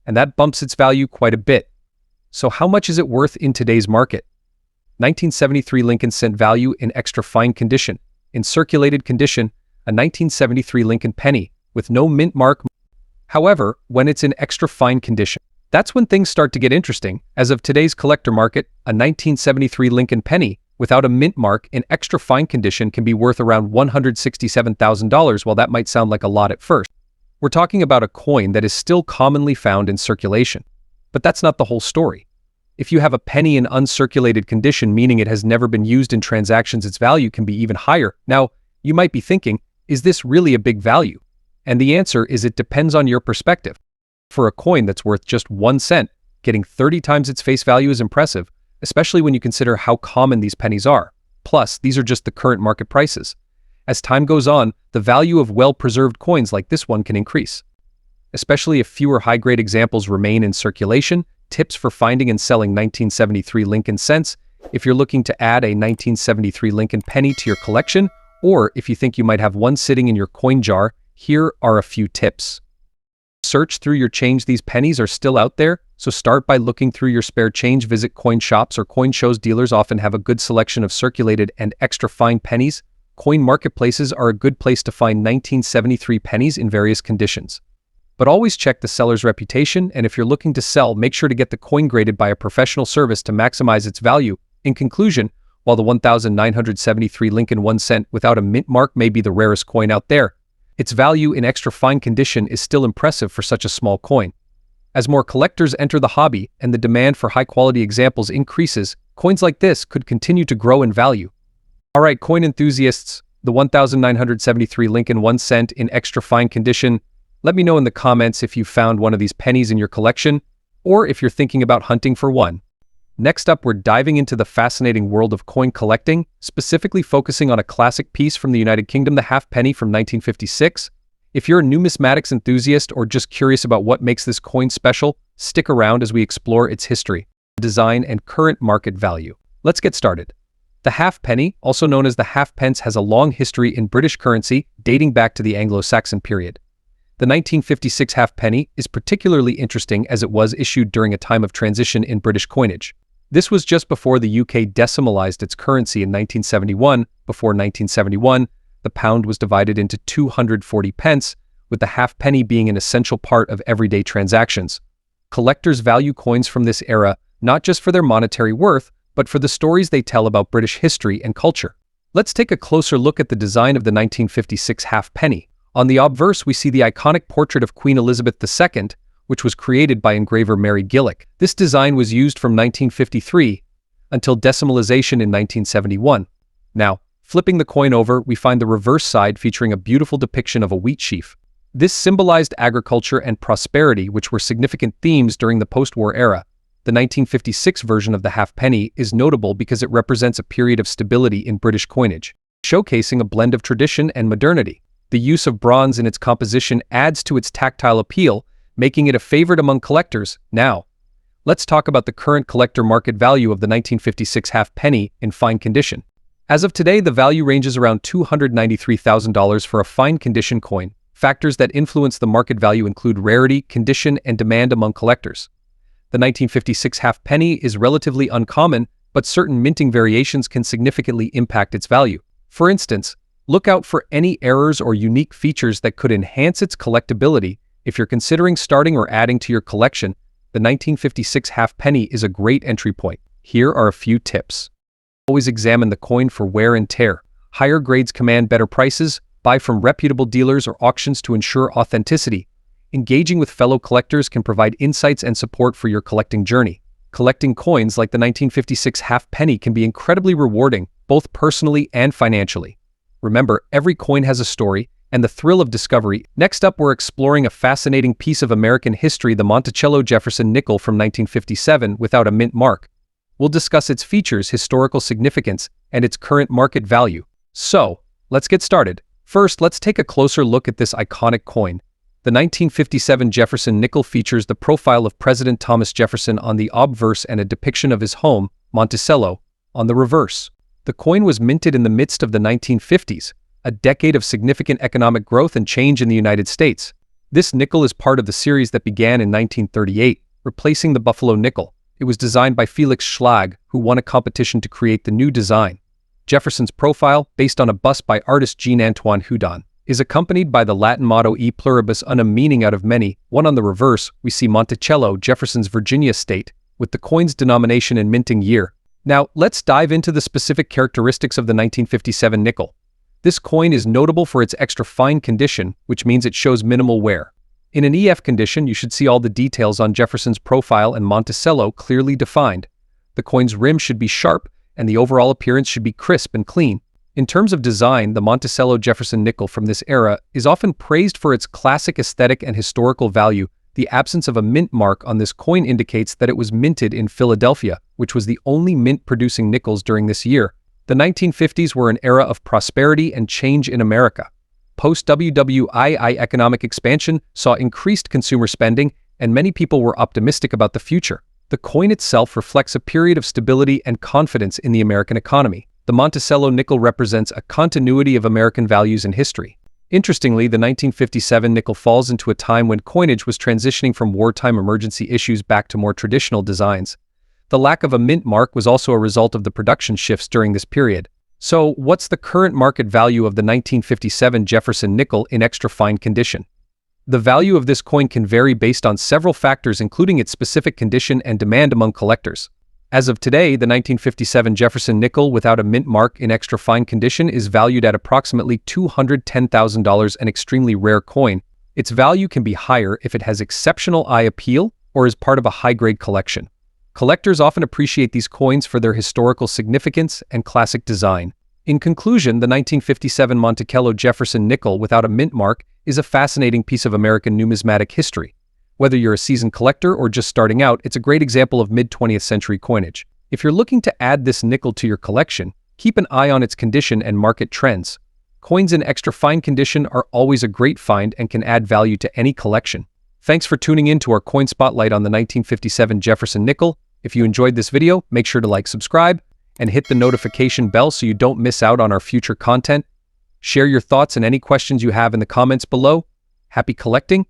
and that bumps its value quite a bit. So how much is it worth in today's market? 1973 Lincoln cent value in extra fine condition. In circulated condition, a 1973 Lincoln penny with no mint mark. However, when it's in extra fine condition, that's when things start to get interesting. As of today's collector market, a 1973 Lincoln penny without a mint mark in extra fine condition can be worth around $167,000. While that might sound like a lot at first, we're talking about a coin that is still commonly found in circulation. But that's not the whole story. If you have a penny in uncirculated condition, meaning it has never been used in transactions, its value can be even higher. Now, you might be thinking, is this really a big value? And the answer is it depends on your perspective. For a coin that's worth just 1 cent, getting 30 times its face value is impressive, especially when you consider how common these pennies are. Plus, these are just the current market prices. As time goes on, the value of well-preserved coins like this one can increase, especially if fewer high-grade examples remain in circulation. Tips for finding and selling 1973 Lincoln cents. If you're looking to add a 1973 Lincoln penny to your collection, or if you think you might have one sitting in your coin jar, here are a few tips. Search through your change. These pennies are still out there, so start by looking through your spare change. Visit coin shops or coin shows. Dealers often have a good selection of circulated and extra fine pennies. Coin marketplaces are a good place to find 1973 pennies in various conditions. But always check the seller's reputation, and if you're looking to sell, make sure to get the coin graded by a professional service to maximize its value. In conclusion, while the 1973 Lincoln 1 cent without a mint mark may be the rarest coin out there, its value in extra fine condition is still impressive for such a small coin. As more collectors enter the hobby and the demand for high-quality examples increases, coins like this could continue to grow in value. Alright, coin enthusiasts, the 1973 Lincoln 1 cent in extra fine condition. Let me know in the comments if you found one of these pennies in your collection, or if you're thinking about hunting for one. Next up, we're diving into the fascinating world of coin collecting, specifically focusing on a classic piece from the United Kingdom, the halfpenny from 1956. If you're a numismatics enthusiast or just curious about what makes this coin special, stick around as we explore its history, design, and current market value. Let's get started. The halfpenny, also known as the halfpence, has a long history in British currency dating back to the Anglo-Saxon period. The 1956 halfpenny is particularly interesting as it was issued during a time of transition in British coinage. This was just before the UK decimalized its currency in 1971. Before 1971, the pound was divided into 240 pence, with the halfpenny being an essential part of everyday transactions. Collectors value coins from this era not just for their monetary worth, but for the stories they tell about British history and culture. Let's take a closer look at the design of the 1956 halfpenny. On the obverse, we see the iconic portrait of Queen Elizabeth II, which was created by engraver Mary Gillick. This design was used from 1953 until decimalization in 1971. Now, flipping the coin over, we find the reverse side featuring a beautiful depiction of a wheat sheaf. This symbolized agriculture and prosperity, which were significant themes during the post-war era. The 1956 version of the halfpenny is notable because it represents a period of stability in British coinage, showcasing a blend of tradition and modernity. The use of bronze in its composition adds to its tactile appeal, making it a favorite among collectors. Now, let's talk about the current collector market value of the 1956 halfpenny in fine condition. As of today, the value ranges around $293,000 for a fine condition coin. Factors that influence the market value include rarity, condition, and demand among collectors. The 1956 halfpenny is relatively uncommon, but certain minting variations can significantly impact its value. For instance, look out for any errors or unique features that could enhance its collectability. If you're considering starting or adding to your collection, the 1956 halfpenny is a great entry point. Here are a few tips. Always examine the coin for wear and tear. Higher grades command better prices. Buy from reputable dealers or auctions to ensure authenticity. Engaging with fellow collectors can provide insights and support for your collecting journey. Collecting coins like the 1956 halfpenny can be incredibly rewarding, both personally and financially. Remember, every coin has a story, and the thrill of discovery. Next up, we're exploring a fascinating piece of American history, the Monticello Jefferson nickel from 1957 without a mint mark. We'll discuss its features, historical significance, and its current market value. So, let's get started. First, let's take a closer look at this iconic coin. The 1957 Jefferson nickel features the profile of President Thomas Jefferson on the obverse and a depiction of his home, Monticello, on the reverse. The coin was minted in the midst of the 1950s, a decade of significant economic growth and change in the United States. This nickel is part of the series that began in 1938, replacing the Buffalo nickel. It was designed by Felix Schlag, who won a competition to create the new design. Jefferson's profile, based on a bust by artist Jean-Antoine Houdon, is accompanied by the Latin motto E pluribus unum, meaning out of many. One on the reverse, we see Monticello, Jefferson's Virginia state, with the coin's denomination and minting year. Now, let's dive into the specific characteristics of the 1957 nickel. This coin is notable for its extra fine condition, which means it shows minimal wear. In an EF condition, you should see all the details on Jefferson's profile and Monticello clearly defined. The coin's rim should be sharp, and the overall appearance should be crisp and clean. In terms of design, the Monticello Jefferson nickel from this era is often praised for its classic aesthetic and historical value. The absence of a mint mark on this coin indicates that it was minted in Philadelphia, which was the only mint-producing nickels during this year. The 1950s were an era of prosperity and change in America. Post-WWII economic expansion saw increased consumer spending, and many people were optimistic about the future. The coin itself reflects a period of stability and confidence in the American economy. The Monticello nickel represents a continuity of American values and history. Interestingly, the 1957 nickel falls into a time when coinage was transitioning from wartime emergency issues back to more traditional designs. The lack of a mint mark was also a result of the production shifts during this period. So, what's the current market value of the 1957 Jefferson nickel in extra fine condition? The value of this coin can vary based on several factors, including its specific condition and demand among collectors. As of today, the 1957 Jefferson nickel without a mint mark in extra fine condition is valued at approximately $210,000, an extremely rare coin. Its value can be higher if it has exceptional eye appeal or is part of a high-grade collection. Collectors often appreciate these coins for their historical significance and classic design. In conclusion, the 1957 Monticello Jefferson nickel without a mint mark is a fascinating piece of American numismatic history. Whether you're a seasoned collector or just starting out, it's a great example of mid-20th century coinage. If you're looking to add this nickel to your collection, keep an eye on its condition and market trends. Coins in extra fine condition are always a great find and can add value to any collection. Thanks for tuning in to our coin spotlight on the 1957 Jefferson nickel. If you enjoyed this video, make sure to like, subscribe, and hit the notification bell so you don't miss out on our future content. Share your thoughts and any questions you have in the comments below. Happy collecting!